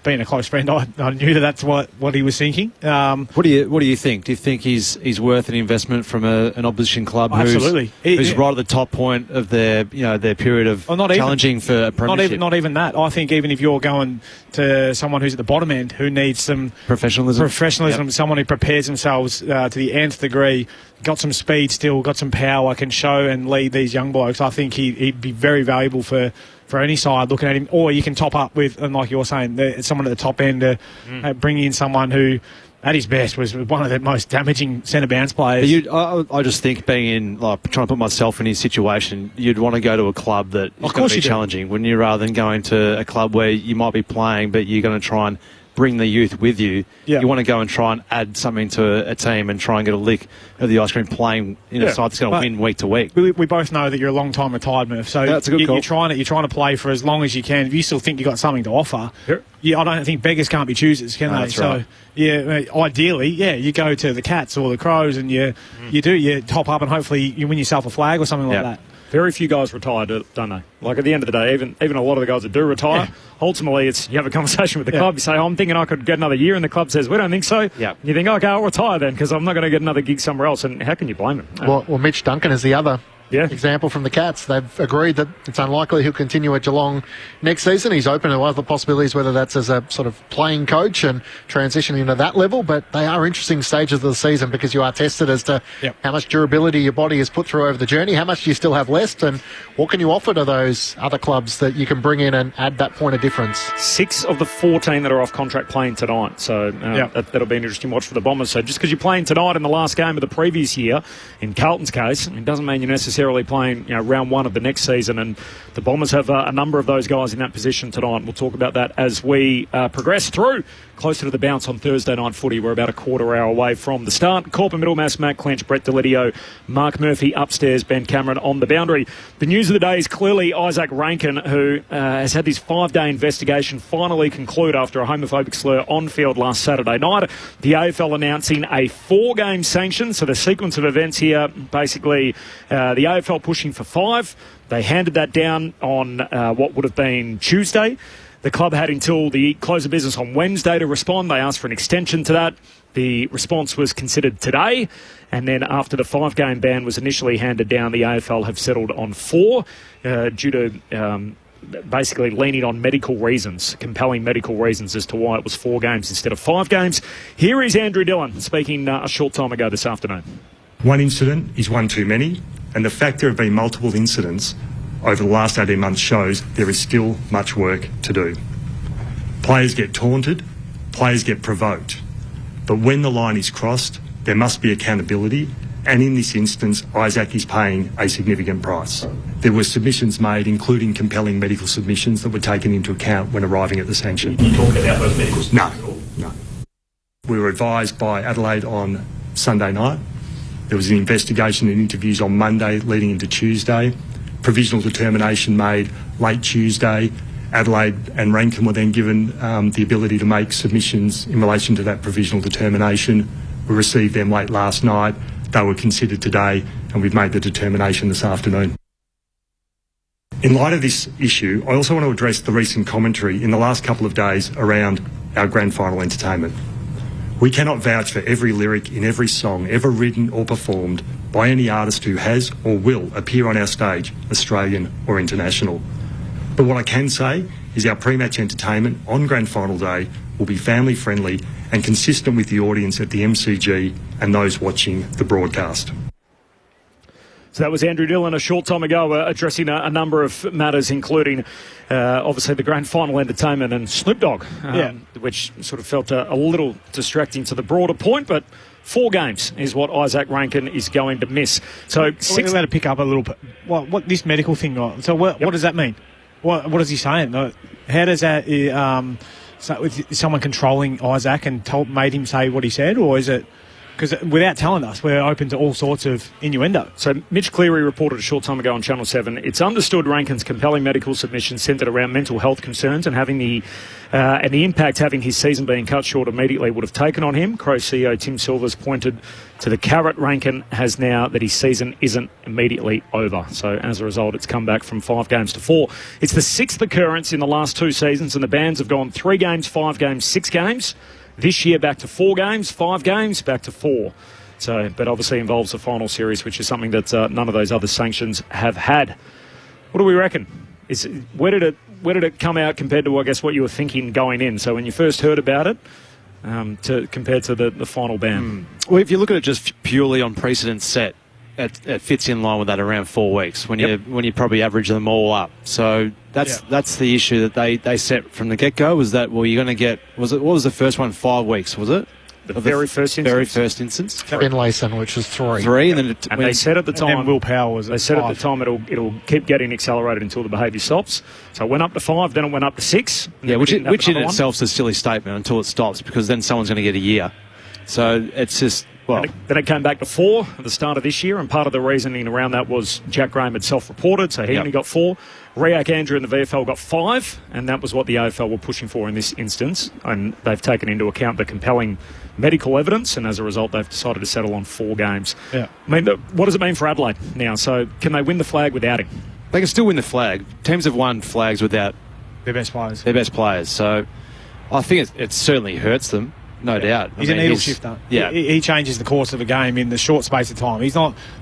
Being a close friend, I knew that's what he was thinking. What do you think? Do you think he's worth an investment from an opposition club absolutely. who's right at the top point of their period of challenging for a premiership? Not even that. I think even if you're going to someone who's at the bottom end who needs some professionalism, someone who prepares themselves to the nth degree, got some speed still, got some power, can show and lead these young blokes, I think he'd be very valuable for any side looking at him. Or you can top up with, and like you're saying, someone at the top end to bring in someone who, at his best, was one of the most damaging centre bounce players. I just think being in, like, trying to put myself in his situation, you'd want to go to a club that is going to be challenging, wouldn't you, rather than going to a club where you might be playing but you're going to try and bring the youth with you. Yeah. You want to go and try and add something to a team and try and get a lick of the ice cream playing in a side that's going to win week to week. We both know that you're a long time retired, Murph. So that's a good call. You're trying to play for as long as you can. If you still think you've got something to offer, I don't think beggars can't be choosers, can they? That's right. So ideally, you go to the Cats or the Crows and you top up and hopefully you win yourself a flag or something like that. Very few guys retire, don't they? Like, at the end of the day, even a lot of the guys that do retire, ultimately, it's you have a conversation with the club. You say, I'm thinking I could get another year, and the club says, we don't think so. Yeah. You think, okay, I'll retire then, because I'm not going to get another gig somewhere else. And how can you blame him? Well, Mitch Duncan is the other example from the Cats. They've agreed that it's unlikely he'll continue at Geelong next season. He's open to other possibilities, whether that's as a sort of playing coach and transitioning into that level, but they are interesting stages of the season because you are tested as to how much durability your body has put through over the journey, how much do you still have left, and what can you offer to those other clubs that you can bring in and add that point of difference. 6 of the 14 that are off contract playing tonight, so that'll be an interesting watch for the Bombers. So just because you're playing tonight in the last game of the previous year, in Carlton's case, it doesn't mean you're necessarily playing round 1 of the next season, and the Bombers have a number of those guys in that position tonight. We'll talk about that as we progress through closer to the bounce on Thursday night footy. We're about a quarter hour away from the start. Corporate Middlemass, Matt Clench, Brett Delidio, Mark Murphy upstairs, Ben Cameron on the boundary. The news of the day is clearly Isaac Rankin, who has had this 5-day investigation finally conclude after a homophobic slur on field last Saturday night. The AFL announcing a 4-game sanction. So the sequence of events here, basically the AFL pushing for 5. They handed that down on what would have been Tuesday. The club had until the close of business on Wednesday to respond. They asked for an extension to that. The response was considered today. And then after the 5-game ban was initially handed down, the AFL have settled on 4 due to basically leaning on medical reasons, compelling medical reasons as to why it was 4 games instead of 5 games. Here is Andrew Dillon speaking a short time ago this afternoon. One incident is one too many, and the fact there have been multiple incidents over the last 18 months shows there is still much work to do. Players get taunted, players get provoked, but when the line is crossed, there must be accountability, and in this instance, Isaac is paying a significant price. There were submissions made, including compelling medical submissions, that were taken into account when arriving at the sanction. You talk about those medical submissions? No. We were advised by Adelaide on Sunday night. There was an investigation and interviews on Monday leading into Tuesday. Provisional determination made late Tuesday. Adelaide and Rankin were then given the ability to make submissions in relation to that provisional determination. We received them late last night. They were considered today, and we've made the determination this afternoon. In light of this issue, I also want to address the recent commentary in the last couple of days around our grand final entertainment. We cannot vouch for every lyric in every song ever written or performed by any artist who has or will appear on our stage, Australian or international. But what I can say is our pre-match entertainment on Grand Final Day will be family friendly and consistent with the audience at the MCG and those watching the broadcast. So that was Andrew Dillon a short time ago addressing a number of matters, including obviously the grand final entertainment and Snoop Dogg, which sort of felt a little distracting to the broader point, but 4 games is what Isaac Rankin is going to miss. So we're allowed to pick up a little bit. What this medical thing, so what does that mean? What is he saying? How does that... is someone controlling Isaac and made him say what he said, or is it... Because without telling us, we're open to all sorts of innuendo. So Mitch Cleary reported a short time ago on Channel 7, it's understood Rankin's compelling medical submission centred around mental health concerns and having the impact having his season being cut short immediately would have taken on him. Crow CEO Tim Silvers pointed to the carrot Rankin has now that his season isn't immediately over. So as a result, it's come back from 5 games to 4. It's the 6th occurrence in the last 2 seasons, and the Bands have gone 3 games, 5 games, 6 games. This year back to 4 games, 5 games, back to 4. So, but obviously involves the final series, which is something that none of those other sanctions have had. What do we reckon? Where did it come out compared to, I guess, what you were thinking going in? So when you first heard about it, compared to the final ban? Well, if you look at it just purely on precedent set, it fits in line with that around 4 weeks when you probably average them all up. So that's the issue that they set from the get-go, was that, well, you're going to get, what was the first one, 5 weeks, was it? The very first instance. Finlayson, which is 3. 3, and then they said at the time, and Will Powell was. They said 5. At the time it'll keep getting accelerated until the behaviour stops. So it went up to 5, then it went up to 6. Yeah, which in itself is a silly statement until it stops, because then someone's going to get a year. So it's just. Well, then it came back to 4 at the start of this year, and part of the reasoning around that was Jack Graham had self-reported, so he only got 4. Riak Andrew and the VFL got 5, and that was what the AFL were pushing for in this instance, and they've taken into account the compelling medical evidence, and as a result they've decided to settle on 4 games. Yeah. I mean, what does it mean for Adelaide now? So can they win the flag without him? They can still win the flag. Teams have won flags without their best players. So I think it certainly hurts them. No doubt. He's a needle shifter. Yeah. He changes the course of a game in the short space of time.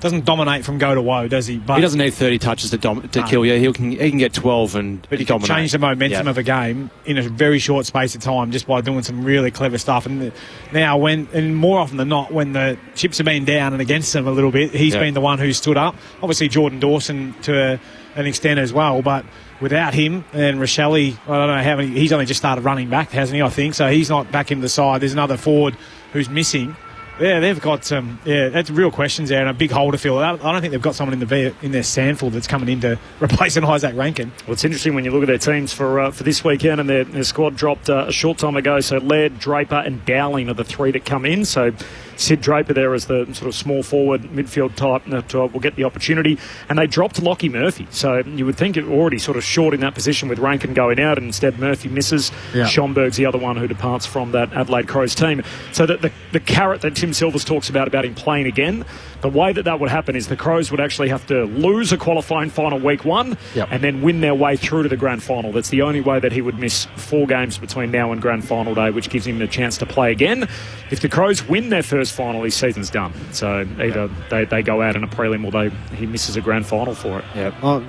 Doesn't dominate from go to woe, does he? But he doesn't need 30 touches to kill you. He can get 12 and he can change the momentum of a game in a very short space of time just by doing some really clever stuff. And now, and more often than not, when the chips have been down and against him a little bit, he's been the one who's stood up. Obviously, Jordan Dawson to an extent as well, but without him and Rochelle, I don't know how many. He's only just started running back, hasn't he? I think so. He's not back in the side. There's another forward who's missing. Yeah, they've got some. That's real questions there and a big hole to fill. I don't think they've got someone in their Sandford that's coming in to replace an Isaac Rankin. Well, it's interesting when you look at their teams for this weekend, and their squad dropped a short time ago. So Laird, Draper, and Dowling are the 3 that come in. So Sid Draper there as the sort of small forward midfield type that will get the opportunity, and they dropped Lockie Murphy. So you would think it already sort of short in that position with Rankin going out, and instead Murphy misses. Yeah. Schomburg's the other one who departs from that Adelaide Crows team. So that the carrot that Tim Silvers talks about him playing again, the way that would happen is the Crows would actually have to lose a qualifying final week 1 and then win their way through to the grand final. That's the only way that he would miss 4 games between now and grand final day, which gives him the chance to play again. If the Crows win their first final, his season's done. So either they go out in a prelim or he misses a grand final for it. Yeah. Well,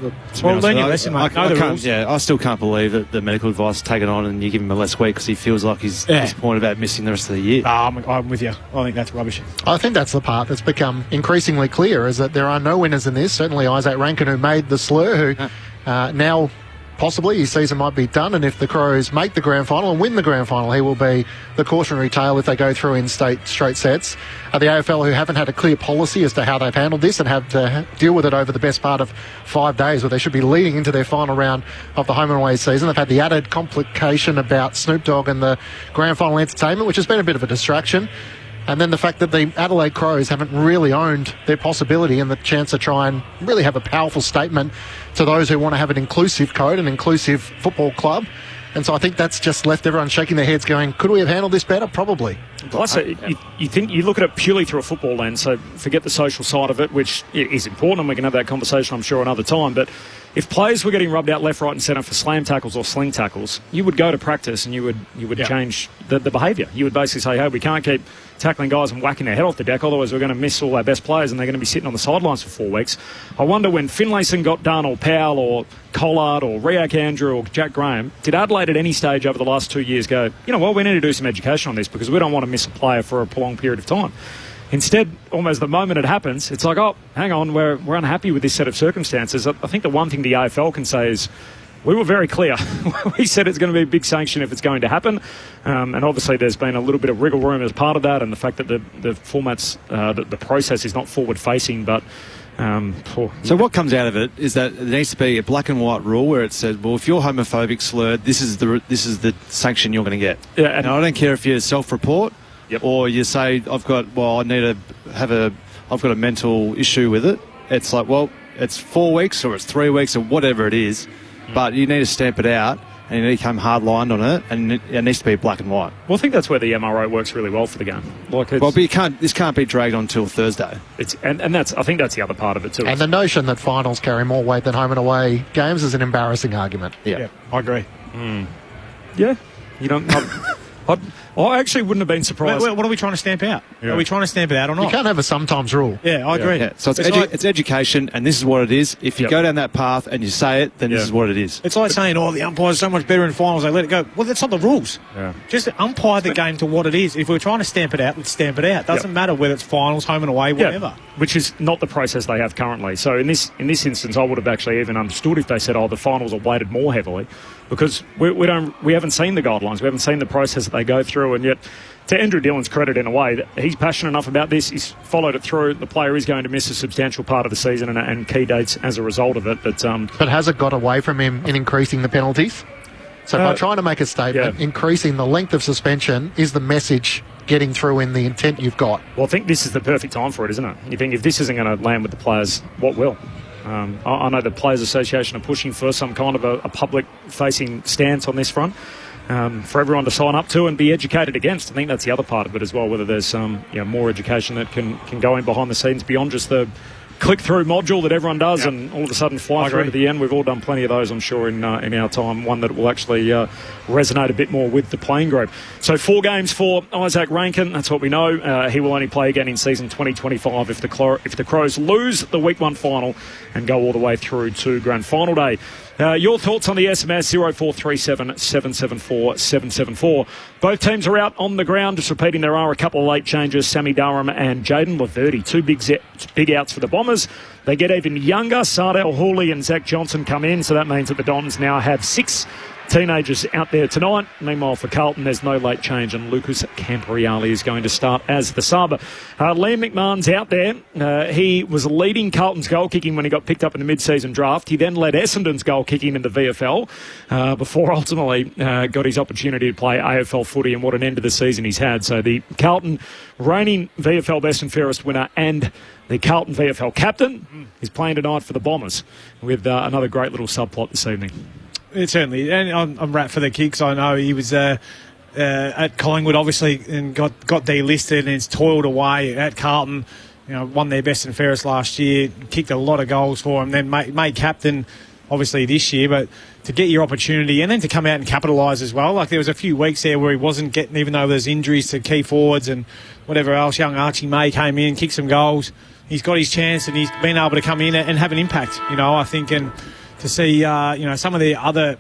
learn your lesson, mate. I still can't believe that the medical advice is taken on and you give him a less week because he feels like he's disappointed about missing the rest of the year. I'm with you. I think that's rubbish. I think that's the part that's become increasingly clear, is that there are no winners in this. Certainly Isaac Rankin, who made the slur, who now possibly his season might be done, and if the Crows make the grand final and win the grand final, he will be the cautionary tale if they go through in straight sets. The AFL, who haven't had a clear policy as to how they've handled this and have to deal with it over the best part of 5 days, where they should be leading into their final round of the home and away season. They've had the added complication about Snoop Dogg and the grand final entertainment, which has been a bit of a distraction. And then the fact that the Adelaide Crows haven't really owned their possibility and the chance to try and really have a powerful statement to those who want to have an inclusive code, an inclusive football club. And so I think that's just left everyone shaking their heads going, could we have handled this better? Probably. Plus, you think you look at it purely through a football lens, so forget the social side of it, which is important, and we can have that conversation, I'm sure, another time. But if players were getting rubbed out left, right and centre for slam tackles or sling tackles, you would go to practice and you would change the behaviour. You would basically say, hey, we can't keep tackling guys and whacking their head off the deck. Otherwise, we're going to miss all our best players and they're going to be sitting on the sidelines for 4 weeks. I wonder when Finlayson got done, or Powell, or Collard, or Riak Andrew, or Jack Graham, did Adelaide at any stage over the last 2 years go, you know what, we need to do some education on this because we don't want to miss a player for a prolonged period of time? Instead, almost the moment it happens, it's like, oh, hang on, we're unhappy with this set of circumstances. I think the one thing the AFL can say is, we were very clear. We said it's going to be a big sanction if it's going to happen. And obviously there's been a little bit of wriggle room as part of that, and the fact that the formats, the process is not forward-facing, but... So what comes out of it is that there needs to be a black and white rule where it says, well, if you're homophobic, slurred, this is the sanction you're going to get. Yeah, and I don't care if you self-report or you say, I've got a mental issue with it. It's like, well, it's 4 weeks or it's 3 weeks or whatever it is. But you need to stamp it out and you need to come hard-lined on it, and it needs to be black and white. Well, I think that's where the MRO works really well for the game. But this can't be dragged on until Thursday. I think that's the other part of it too. And the notion that finals carry more weight than home and away games is an embarrassing argument. Yeah, I agree. Yeah, you don't... I actually wouldn't have been surprised. What are we trying to stamp out? Yeah. Are we trying to stamp it out or not? You can't have a sometimes rule. Yeah, I agree. Yeah. So it's education, and this is what it is. If you go down that path and you say it, then this is what it is. It's like saying, the umpire's so much better in finals, they let it go. Well, that's not the rules. Yeah. Just umpire the game to what it is. If we're trying to stamp it out, let's stamp it out. Doesn't matter whether it's finals, home and away, whatever. Which is not the process they have currently. So in this instance, I would have actually even understood if they said, the finals are weighted more heavily, because we haven't seen the guidelines, we haven't seen the process that they go through, and yet, to Andrew Dillon's credit in a way, he's passionate enough about this, he's followed it through. The player is going to miss a substantial part of the season and key dates as a result of it. But has it got away from him in increasing the penalties? So by trying to make a statement, increasing the length of suspension is the message getting through in the intent you've got. Well, I think this is the perfect time for it, isn't it? You think if this isn't going to land with the players, what will? I know the Players Association are pushing for some kind of a public-facing stance on this front. For everyone to sign up to and be educated against. I think that's the other part of it as well, whether there's more education that can go in behind the scenes beyond just the click-through module that everyone does and all of a sudden fly through to the end. We've all done plenty of those, I'm sure, in our time. One that will actually resonate a bit more with the playing group. So 4 games for Isaac Rankin. That's what we know. He will only play again in season 2025 if the Crows lose the Week 1 final and go all the way through to Grand Final Day. Your thoughts on the SMS 0437 774 774. Both teams are out on the ground. Just repeating, there are a couple of late changes. Sammy Durham and Jaden Laverty, 2 big outs for the Bombers. They get even younger. Sardell Hooley and Zach Johnson come in, so that means that the Dons now have 6 teenagers out there tonight. Meanwhile, for Carlton, there's no late change, and Lucas Campriali is going to start as the sub. Liam McMahon's out there. He was leading Carlton's goal kicking when he got picked up in the mid-season draft. He then led Essendon's goal kicking in the VFL before ultimately got his opportunity to play AFL footy, and what an end to the season he's had. So the Carlton reigning VFL Best and Fairest winner and the Carlton VFL captain is playing tonight for the Bombers with another great little subplot this evening. Certainly, and I'm wrapped for the kicks. I know he was at Collingwood, obviously, and got delisted and has toiled away at Carlton. Won their Best and Fairest last year, kicked a lot of goals for him, then made captain, obviously, this year. But to get your opportunity and then to come out and capitalise as well. Like, there was a few weeks there where he wasn't getting, even though there's injuries to key forwards and whatever else. Young Archie May came in, kicked some goals. He's got his chance and he's been able to come in and have an impact, I think. And to see, some of the other,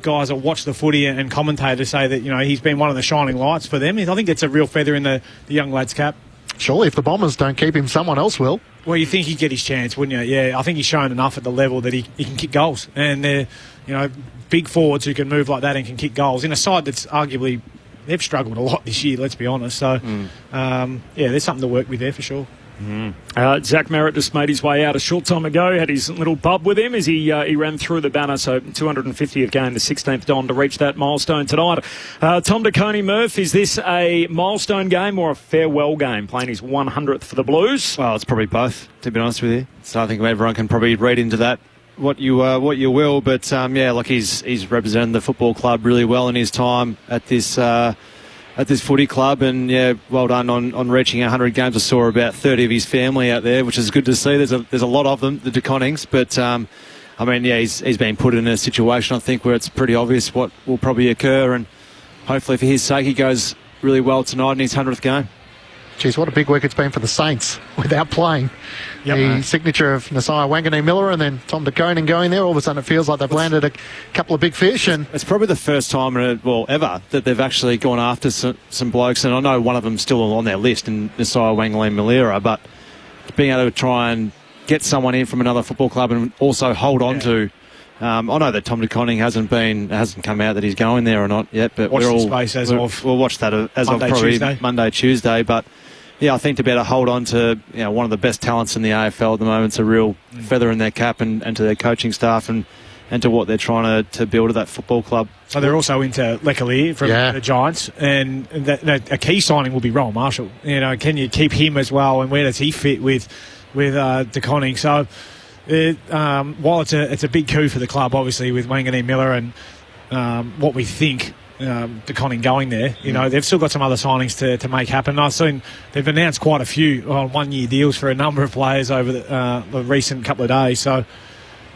guys that watch the footy and commentators say that, he's been one of the shining lights for them. I think it's a real feather in the young lad's cap. Surely if the Bombers don't keep him, someone else will. Well, you think he'd get his chance, wouldn't you? Yeah, I think he's shown enough at the level that he can kick goals. And they're, big forwards who can move like that and can kick goals in a side that's arguably, they've struggled a lot this year, let's be honest. So, there's something to work with there for sure. Zach Merritt just made his way out a short time ago, had his little pub with him as he ran through the banner. So 250th game, the 16th Don to reach that milestone tonight. Tom DeConey, Murph, is this a milestone game or a farewell game, playing his 100th for the Blues? Well, it's probably both, to be honest with you. So I think everyone can probably read into that what you will. But he's represented the football club really well in his time at this footy club, and well done on reaching 100 games. I saw about 30 of his family out there, which is good to see. There's a lot of them, the DeConnings, but he's been put in a situation, I think, where it's pretty obvious what will probably occur, and hopefully for his sake he goes really well tonight in his 100th game. Geez, what a big week it's been for the Saints without playing. The signature of Nasiah Wanganeen-Miller and then Tom de Koning going there. All of a sudden it feels like they've landed a couple of big fish. And it's probably the first time, ever, that they've actually gone after some blokes. And I know one of them's still on their list, in Nasiah Wanganeen-Miller, but being able to try and get someone in from another football club and also hold on to... I know that Tom de Koning hasn't come out that he's going there or not yet, but we'll watch that as Monday, of probably Tuesday. Monday, Tuesday. But yeah, I think to be able to hold on to one of the best talents in the AFL at the moment, it's a real feather in their cap and to their coaching staff and to what they're trying to build at that football club. So they're also into Leclerc from the Giants, and a key signing will be Rowan Marshall. Can you keep him as well, and where does he fit with de Koning? So. While it's a big coup for the club, obviously, with Wanganeen-Miller and what we think de Koning going there, they've still got some other signings to make happen. I've seen they've announced quite a few one-year deals for a number of players over the recent couple of days. So,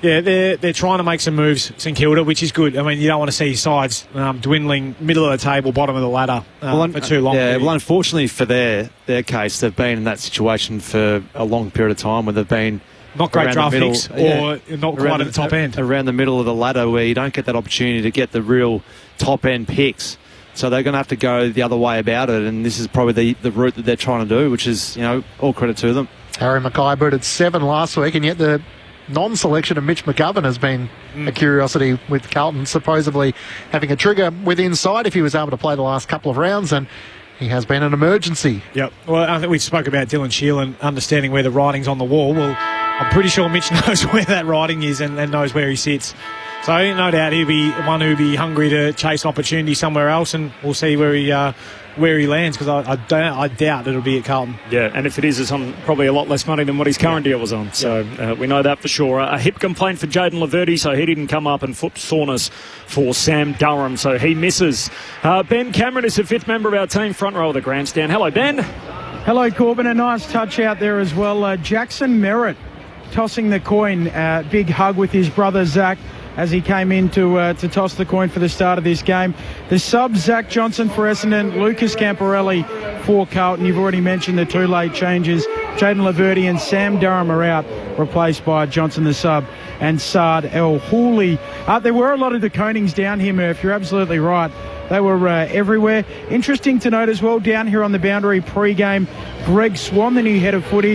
yeah, they're trying to make some moves, St Kilda, which is good. I mean, you don't want to see sides dwindling middle of the table, bottom of the ladder for too long. Yeah, well, unfortunately for their case, they've been in that situation for a long period of time where they've been not great draft picks or not quite at the top end. Around the middle of the ladder where you don't get that opportunity to get the real top-end picks. So they're going to have to go the other way about it, and this is probably the route that they're trying to do, which is, all credit to them. Harry Mackay booted 7 last week, and yet the non-selection of Mitch McGovern has been a curiosity with Carlton, supposedly having a trigger with inside if he was able to play the last couple of rounds, and he has been an emergency. Yep. Well, I think we spoke about Dylan Shield and understanding where the writing's on the wall. Well, I'm pretty sure Mitch knows where that writing is and knows where he sits. So no doubt he'll be one who'll be hungry to chase opportunity somewhere else, and we'll see where he lands, because I doubt it'll be at Carlton. Yeah, and if it is, it's on probably a lot less money than what his current deal was on. So we know that for sure. A hip complaint for Jaden Laverty, so he didn't come up, and foot soreness for Sam Durham, so he misses. Ben Cameron is the 5th member of our team, front row of the grandstand. Hello, Ben. Hello, Corbin. A nice touch out there as well. Jackson Merritt tossing the coin. Big hug with his brother Zach as he came in to toss the coin for the start of this game. The subs, Zach Johnson for Essendon, Lucas Camporelli for Carlton. You've already mentioned the 2 late changes. Jaden Laverty and Sam Durham are out, replaced by Johnson the sub and Saad El Houli. There were a lot of de Konings down here, Murph. You're absolutely right. They were everywhere. Interesting to note as well, down here on the boundary pre-game, Greg Swan, the new head of footy,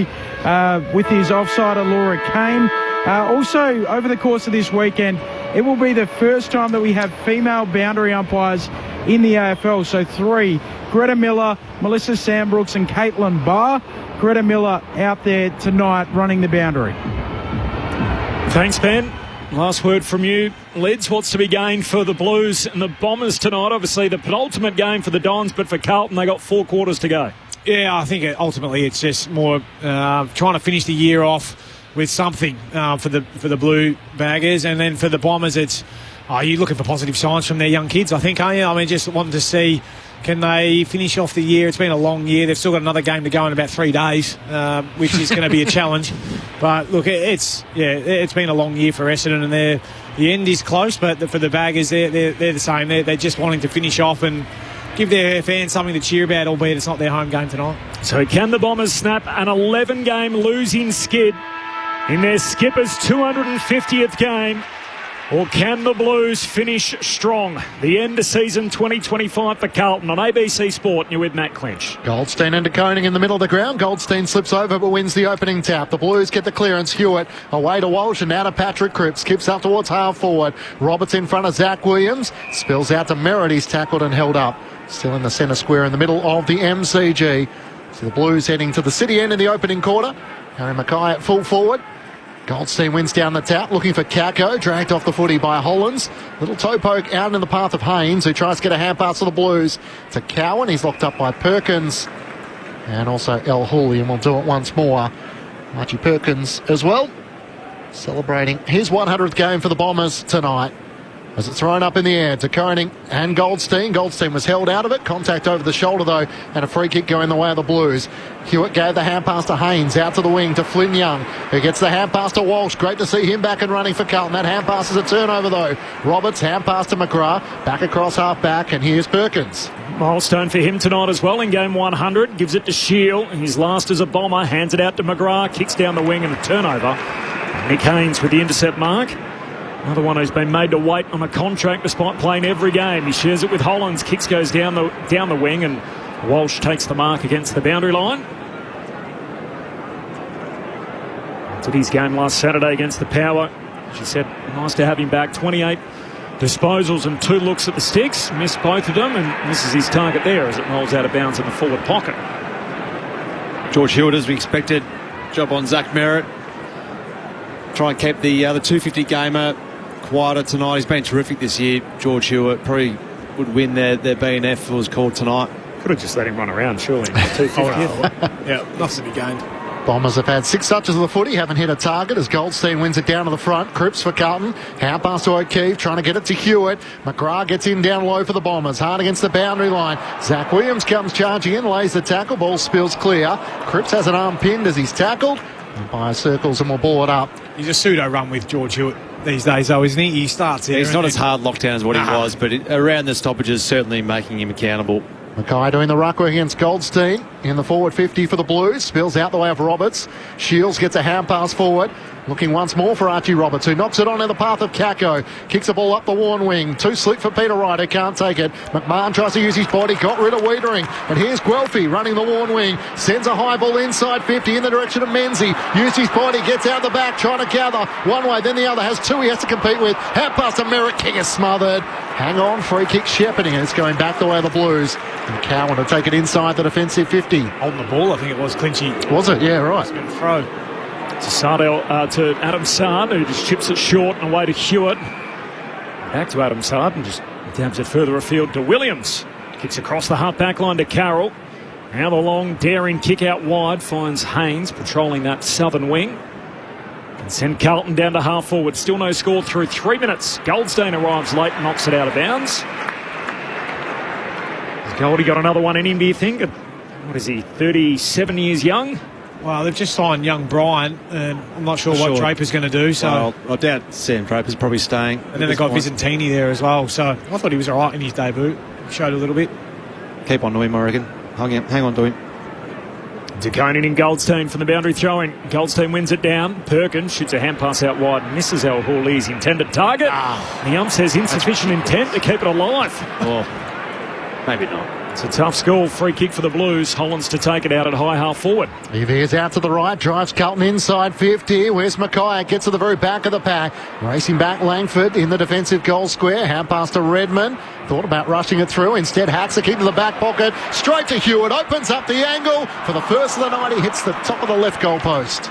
with his offsider Laura Kane. Also, over the course of this weekend, it will be the first time that we have female boundary umpires in the AFL. So 3, Greta Miller, Melissa Sandbrooks and Caitlin Barr. Greta Miller out there tonight running the boundary. Thanks, Ben. Last word from you. Lids, what's to be gained for the Blues and the Bombers tonight? Obviously the penultimate game for the Dons, but for Carlton, they got 4 quarters to go. Yeah, I think ultimately it's just more trying to finish the year off with something for the Blue Baggers, and then for the Bombers, it's you're looking for positive signs from their young kids, I think, aren't you? I mean, just wanting to see, can they finish off the year? It's been a long year. They've still got another game to go in about 3 days, which is going to be a challenge. But look, it's been a long year for Essendon, and the end is close. But for the Baggers, they're the same. They're just wanting to finish off and give their fans something to cheer about, albeit it's not their home game tonight. So can the Bombers snap an 11-game losing skid in their skipper's 250th game, or can the Blues finish strong? The end of season 2025 for Carlton on ABC Sport. You're with Matt Clinch. Goldstein and de Koning in the middle of the ground. Goldstein slips over but wins the opening tap. The Blues get the clearance. Hewitt away to Walsh and now to Patrick Cripps. Skips up towards half forward. Roberts in front of Zach Williams. Spills out to Merritt. He's tackled and held up. Still in the centre square in the middle of the MCG. So the Blues heading to the city end in the opening quarter. Harry Mackay at full forward. Goldstein wins down the tap, looking for Kako, dragged off the footy by Hollands. Little toe poke out in the path of Haynes, who tries to get a hand pass to the Blues. To Cowan, he's locked up by Perkins. And also El Houli, and we'll do it once more. Archie Perkins as well, celebrating his 100th game for the Bombers tonight. As it's thrown up in the air to Koning and Goldstein. Goldstein was held out of it. Contact over the shoulder, though, and a free kick going the way of the Blues. Hewitt gave the hand pass to Haynes, out to the wing to Flynn Young, who gets the hand pass to Walsh. Great to see him back and running for Carlton. That hand pass is a turnover, though. Roberts, hand pass to McGrath, back across half-back, and here's Perkins. Milestone for him tonight as well in game 100. Gives it to Shield. His last as a Bomber. Hands it out to McGrath. Kicks down the wing and a turnover. Nick Haynes with the intercept mark. Another one who's been made to wait on a contract despite playing every game. He shares it with Hollands. Kicks goes down the wing, and Walsh takes the mark against the boundary line. Did his game last Saturday against the Power. She said, nice to have him back. 28 disposals and 2 looks at the sticks. Missed both of them, and this is his target there as it rolls out of bounds in the forward pocket. George Hewitt, as we expected. Job on Zach Merritt. Try and keep the 250 gamer quieter tonight. He's been terrific this year. George Hewitt probably would win their BNF if it was called tonight. Could have just let him run around, surely. 250. Yeah, nothing to be gained. Bombers have had 6 touches of the footy, haven't hit a target as Goldstein wins it down to the front. Cripps for Carlton. Hand pass to O'Keefe, trying to get it to Hewitt. McGrath gets in down low for the Bombers. Hard against the boundary line. Zach Williams comes charging in, lays the tackle. Ball spills clear. Cripps has an arm pinned as he's tackled. Umpire circles and will ball it up. He's a pseudo-run with George Hewitt these days, though, isn't he? He starts there. He's not as hard lockdown as what he was, but around the stoppages, certainly making him accountable. Mackay doing the ruck work against Goldstein in the forward 50 for the Blues. Spills out the way of Roberts. Shields gets a hand pass forward. Looking once more for Archie Roberts, who knocks it on in the path of Kako. Kicks the ball up the worn wing. Too slick for Peter Wright, who can't take it. McMahon tries to use his body. Got rid of Wiedering. And here's Guelphy running the worn wing. Sends a high ball inside 50 in the direction of Menzies. Used his body. Gets out the back. Trying to gather. One way, then the other. Has 2 he has to compete with. Hand pass to Merritt. King is smothered. Hang on. Free kick shepherding. It's going back the way of the Blues. And Cowan to take it inside the defensive 50. On the ball, I think it was Clinchy. Was it? Yeah, right. It's been a throw. To Adam Sard, who just chips it short and away to Hewitt. Back to Adam Sard and just dabs it further afield to Williams. Kicks across the half-back line to Carroll. Now the long, daring kick out wide finds Haynes patrolling that southern wing. And send Carlton down to half-forward. Still no score through 3 minutes. Goldstein arrives late and knocks it out of bounds. Has Goldie got another one in him, do you think? What is he, 37 years young? Well, they've just signed young Brian, and I'm not sure what Draper's going to do. So well, I doubt Sam Draper's probably staying. And then they've got Visentini there as well. So I thought he was all right in his debut. Showed a little bit. Keep on to him, I reckon. Hang on to him. DeConing in Goldstein from the boundary throw-in. Goldstein wins it down. Perkins shoots a hand pass out wide. Misses El Hawley's intended target. The ump says insufficient intent to keep it alive. Well, maybe not. It's a tough score. Free kick for the Blues. Hollands to take it out at high half forward. He veers out to the right, drives Carlton inside 50. Where's Mackay? Gets to the very back of the pack. Racing back Langford in the defensive goal square. Hand pass to Redmond. Thought about rushing it through. Instead, hacks a kick to the back pocket. Straight to Hewitt. Opens up the angle. For the first of the night, he hits the top of the left goal post.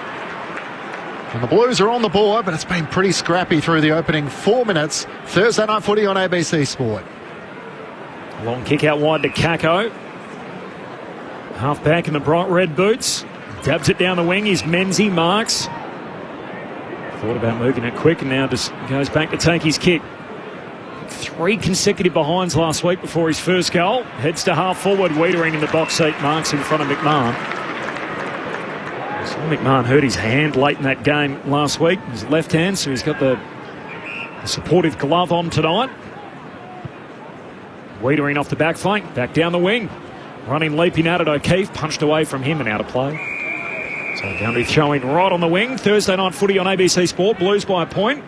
And the Blues are on the board, but it's been pretty scrappy through the opening 4 minutes. Thursday night footy on ABC Sport. Long kick out wide to Kako. Half back in the bright red boots. Dabs it down the wing. He's Menzies. Marks. Thought about moving it quick and now just goes back to take his kick. 3 consecutive behinds last week before his first goal. Heads to half forward. Wiedering in the box seat. Marks in front of McMahon. So McMahon hurt his hand late in that game last week. His left hand, so he's got the supportive glove on tonight. Wiedering off the back flank, back down the wing. Running, leaping out at O'Keefe, punched away from him and out of play. So boundary throwing right on the wing. Thursday night footy on ABC Sport. Blues by a point.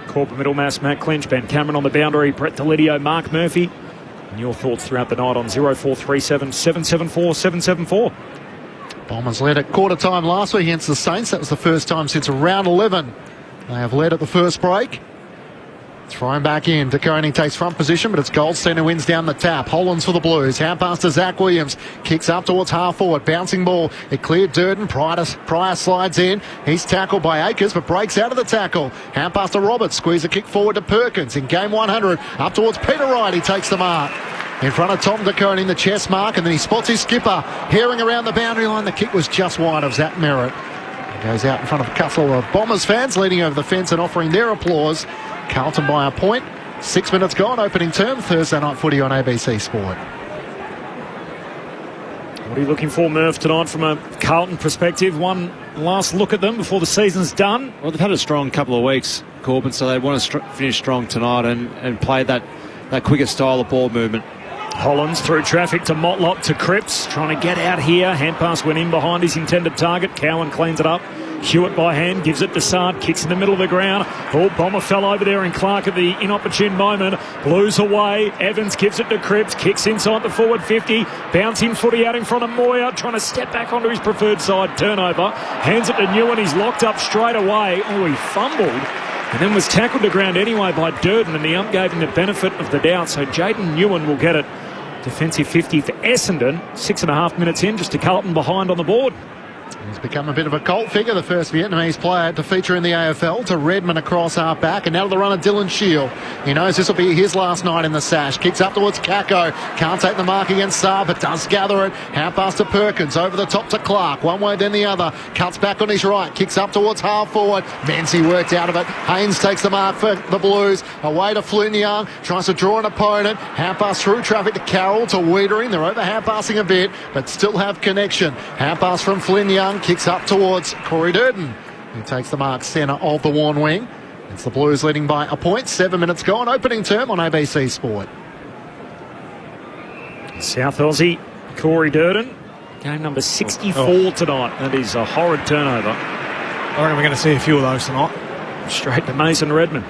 Corporate middle mass, Matt Clinch, Ben Cameron on the boundary, Brett Delidio, Mark Murphy. And your thoughts throughout the night on 0437 774 774. Bombers led at quarter time last week against the Saints. That was the first time since round 11. They have led at the first break. Thrown back in. DeConing takes front position, but it's Goldstein who wins down the tap. Hollands for the Blues. Hand pass to Zach Williams. Kicks up towards half forward. Bouncing ball. It cleared Durden. Pryor slides in. He's tackled by Akers, but breaks out of the tackle. Hand pass to Roberts. Squeeze a kick forward to Perkins. In game 100. Up towards Peter Wright. He takes the mark. In front of Tom DeConing, the chest mark, and then he spots his skipper. Herring around the boundary line. The kick was just wide of Zach Merritt. He goes out in front of a couple of Bombers fans, leaning over the fence and offering their applause. Carlton by a point. 6 minutes gone, opening term, Thursday night footy on ABC Sport. What are you looking for, Murph, tonight from a Carlton perspective? One last look at them before the season's done. Well, they've had a strong couple of weeks, Corbin, so they want to finish strong tonight and play that quicker style of ball movement. Hollands through traffic to Motlop to Cripps, trying to get out here. Hand pass went in behind his intended target. Cowan cleans it up. Hewitt by hand, gives it to Sard, kicks in the middle of the ground. Oh, Bomber fell over there and Clark at the inopportune moment. Blues away. Evans gives it to Cripps, kicks inside the forward 50. Bouncing footy out in front of Moyer, trying to step back onto his preferred side. Turnover. Hands it to Newen. He's locked up straight away. Oh, he fumbled. And then was tackled to ground anyway by Durden, and the ump gave him the benefit of the doubt. So Jaden Newen will get it. Defensive 50 for Essendon. 6.5 minutes in, just a Carlton behind on the board. He's become a bit of a cult figure, the first Vietnamese player to feature in the AFL. To Redmond across half back, and now to the runner Dylan Shield. He knows this will be his last night in the sash. Kicks up towards Kako. Can't take the mark against Saab, but does gather it. Hand pass to Perkins, over the top to Clark. One way then the other. Cuts back on his right. Kicks up towards half forward. Menzie worked out of it. Haynes takes the mark for the Blues. Away to Flynn Young. Tries to draw an opponent. Hand pass through traffic to Carroll, to Wiedering. They're over hand passing a bit, but still have connection. Hand pass from Flynn Young. Kicks up towards Corey Durden, who takes the mark centre of the Warn wing. It's the Blues leading by a point. 7 minutes gone. Opening term on ABC Sport. South Aussie Corey Durden. Game number 64 tonight. That is a horrid turnover. I reckon we're going to see a few of those tonight. Straight to Mason Redmond.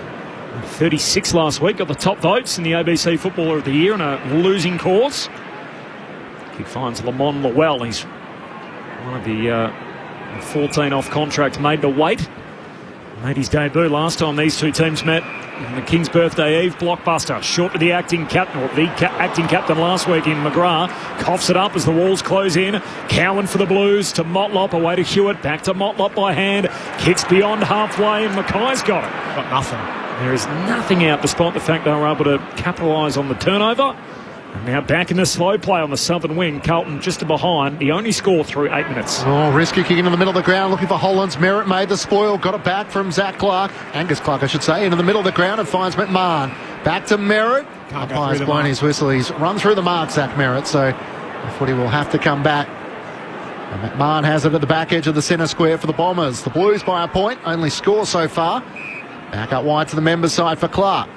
36 last week. Got the top votes in the ABC Footballer of the Year in a losing cause. He finds Lamont Lowell. He's one of the 14 off contract made to wait. Made his debut last time these two teams met on the King's Birthday Eve. Blockbuster. Short to the acting captain, or the acting captain last week in McGrath. Coughs it up as the walls close in. Cowan for the Blues to Motlop. Away to Hewitt. Back to Motlop by hand. Kicks beyond halfway and Mackay's got it. Got nothing. There is nothing out despite the fact they were able to capitalise on the turnover. And now back in the slow play on the southern wing. Carlton just behind. The only score through 8 minutes. Oh, risky kick into the middle of the ground, looking for Hollands. Merritt made the spoil. Got it back from Zach Clark. Angus Clark, I should say. Into the middle of the ground and finds McMahon. Back to Merritt. Umpire's blown his whistle. He's run through the mark, Zach Merritt. So the footy will have to come back. And McMahon has it at the back edge of the centre square for the Bombers. The Blues by a point. Only score so far. Back up wide to the members' side for Clark.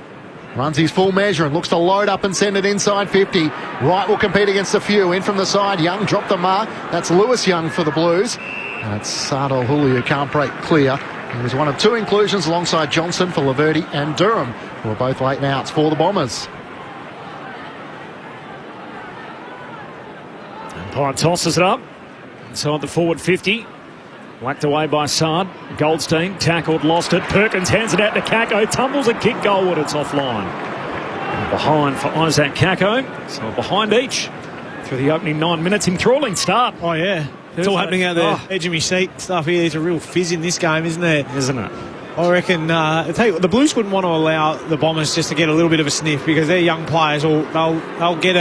Runs his full measure and looks to load up and send it inside 50. Wright will compete against a few. In from the side, Young dropped the mark. That's Lewis Young for the Blues. And it's Sardal Huli who can't break clear. He was one of two inclusions alongside Johnson for Laverty and Durham, who were both late outs for the Bombers. Umpire tosses it up inside the forward 50. Whacked away by Sard. Goldstein tackled, lost it. Perkins hands it out to Kako. Tumbles a kick goalward. It's offline. And behind for Isaac Kako. So behind each through the opening 9 minutes. Enthralling start. Oh, yeah. It's all happening out there. Edge of my seat stuff here. There's a real fizz in this game, isn't there? Isn't it? I reckon I tell you what, the Blues wouldn't want to allow the Bombers just to get a little bit of a sniff, because they're young players. They'll get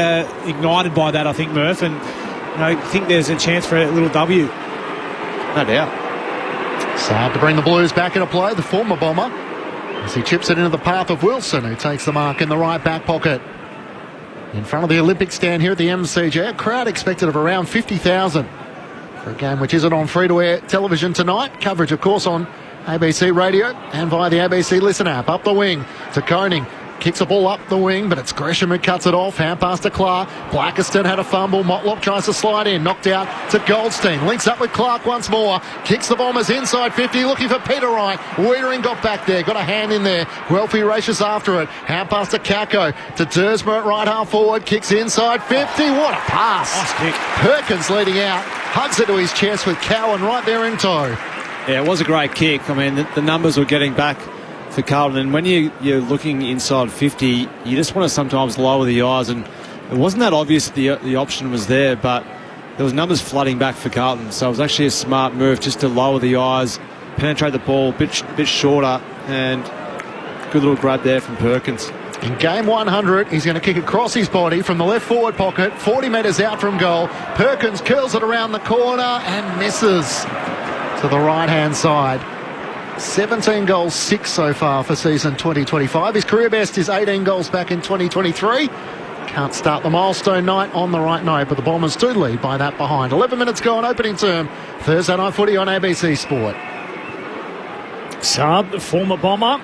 ignited by that, I think, Murph. And I think there's a chance for a little W. No doubt. Sad to bring the Blues back into play, the former Bomber, as he chips it into the path of Wilson, who takes the mark in the right back pocket. In front of the Olympic stand here at the MCG, a crowd expected of around 50,000 for a game which isn't on free-to-air television tonight. Coverage, of course, on ABC Radio and via the ABC Listen app. Up the wing to Koning. Kicks the ball up the wing, but it's Gresham who cuts it off. Hand pass to Clark. Blackiston had a fumble. Motlop tries to slide in. Knocked out to Goldstein. Links up with Clark once more. Kicks the Bombers inside 50. Looking for Peter Wright. Wiedering got back there. Got a hand in there. Guelphy races after it. Hand pass to Kako. To Dersmer at right half forward. Kicks inside 50. What a pass. Nice kick. Perkins leading out. Hugs it to his chest with Cowan right there in tow. Yeah, it was a great kick. I mean, the numbers were getting back for Carlton, and when you're looking inside 50, you just want to sometimes lower the eyes, and it wasn't that obvious the option was there, but there was numbers flooding back for Carlton, so it was actually a smart move just to lower the eyes, penetrate the ball a bit shorter, and good little grab there from Perkins. In game 100, he's going to kick across his body from the left forward pocket, 40 metres out from goal. Perkins curls it around the corner and misses to the right-hand side. 17 goals, 6 so far for season 2025. His career best is 18 goals back in 2023. Can't start the milestone night on the right note, but the Bombers do lead by that behind. 11 minutes gone, opening term. Thursday night footy on ABC Sport. Saab, the former Bomber,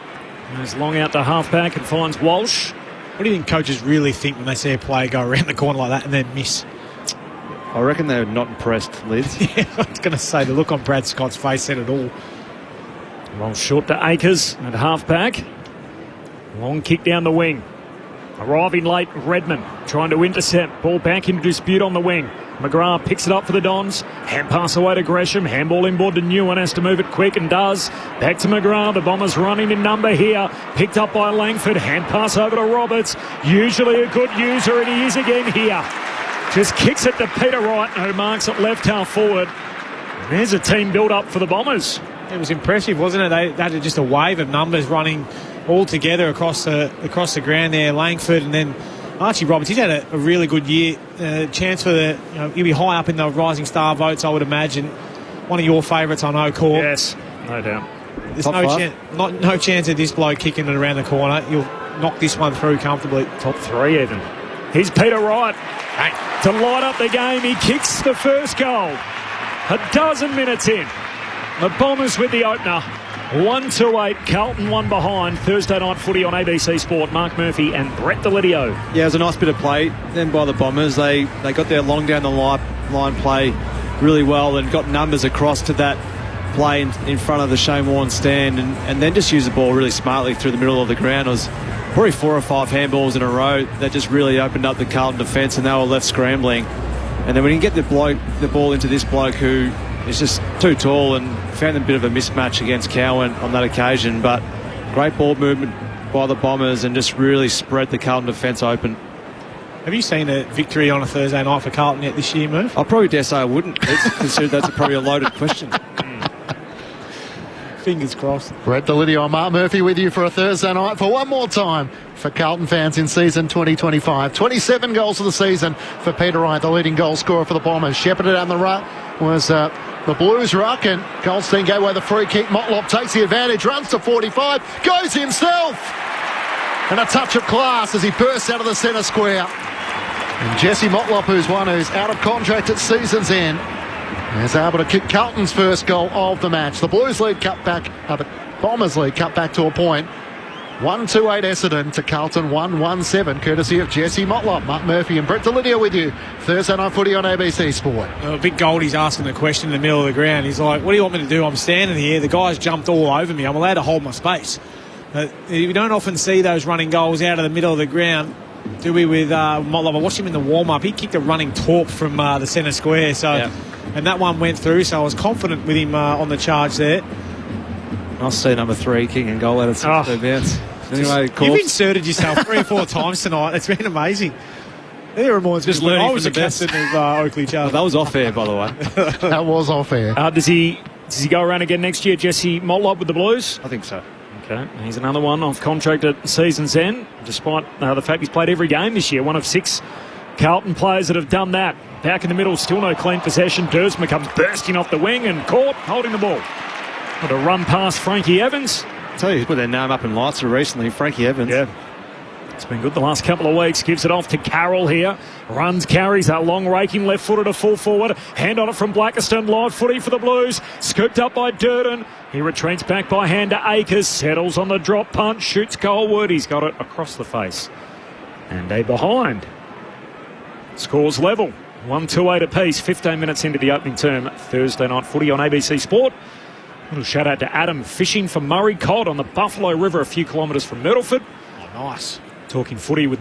goes long out to half-back and finds Walsh. What do you think coaches really think when they see a player go around the corner like that and then miss? I reckon they're not impressed, Liz. Yeah, I was going to say, the look on Brad Scott's face said it all. Well, short to Akers at half-back. Long kick down the wing. Arriving late, Redmond trying to intercept. Ball back into dispute on the wing. McGrath picks it up for the Dons. Hand pass away to Gresham. Handball inboard to Newen. Has to move it quick and does. Back to McGrath. The Bombers running in number here. Picked up by Langford. Hand pass over to Roberts. Usually a good user, and he is again here. Just kicks it to Peter Wright, who marks it left half forward. And there's a team build-up for the Bombers. It was impressive, wasn't it? They had just a wave of numbers running all together across the ground there. Langford and then Archie Roberts. He's had a really good year. Chance for he'll be high up in the Rising Star votes, I would imagine. One of your favourites, I know, Corp. Yes, no doubt. There's no chance of this bloke kicking it around the corner. You'll knock this one through comfortably. Top three even. Here's Peter Wright. To light up the game, he kicks the first goal. A dozen minutes in. The Bombers with the opener. 1-8, Carlton one behind. Thursday night footy on ABC Sport. Mark Murphy and Brett Delidio. Yeah, it was a nice bit of play then by the Bombers. They got their long down the line play really well and got numbers across to that play in front of the Shane Warne stand and then just used the ball really smartly through the middle of the ground. It was probably 4 or 5 handballs in a row that just really opened up the Carlton defence and they were left scrambling. And then when you get the ball into this bloke who is just too tall and found a bit of a mismatch against Cowan on that occasion, but great ball movement by the Bombers and just really spread the Carlton defence open. Have you seen a victory on a Thursday night for Carlton yet this year, Murph? I probably dare say I wouldn't. Consider that's probably a loaded question. Fingers crossed. Brett Delidio and Mark Murphy with you for a Thursday night for one more time for Carlton fans in season 2025. 27 goals for the season for Peter Wright, the leading goal scorer for the Bombers. Shepherded down the ruck was the Blues ruck, and Goldstein gave away the free kick. Motlop takes the advantage, runs to 45, goes himself, and a touch of class as he bursts out of the centre square. And Jesse Motlop, who's out of contract at season's end, is able to kick Carlton's first goal of the match. The Blues lead cut back, the Bombers lead cut back to a point. 1-8 Essendon to Carlton 1-7, courtesy of Jesse Motlop. Mark Murphy and Brett Delidio with you. Thursday night footy on ABC Sport. Big Goldie's asking the question in the middle of the ground. He's like, what do you want me to do? I'm standing here. The guy's jumped all over me. I'm allowed to hold my space. You don't often see those running goals out of the middle of the ground, do we, with Motlop? I watched him in the warm-up. He kicked a running torp from the centre square. And that one went through, so I was confident with him on the charge there. I'll see number 3 kicking goal out of 62 bounce. Anyway, you've inserted yourself 3 or 4 times tonight. It's been amazing. It reminds me. I was the captain of Oakley Chargers. That was off air, by the way. That was off air. Does he go around again next year, Jesse Motlop, with the Blues? I think so. Okay, he's another one off contract at season's end, despite the fact he's played every game this year. One of 6 Carlton players that have done that. Back in the middle, still no clean possession. Dersma comes bursting off the wing and caught, holding the ball. What a run past Frankie Evans. I tell you, he's put their name up in lights recently, Frankie Evans. Yeah. It's been good the last couple of weeks. Gives it off to Carroll here. Runs, carries that long raking left footer to full forward. Hand on it from Blackiston. Live footy for the Blues. Scooped up by Durden. He retreats back by hand to Akers. Settles on the drop punch. Shoots goalward. He's got it across the face. And a behind. Scores level. 1-8 apiece. 15 minutes into the opening term. Thursday night footy on ABC Sport. Little shout out to Adam fishing for Murray Cod on the Buffalo River a few kilometres from Myrtleford. Oh, nice. Talking footy with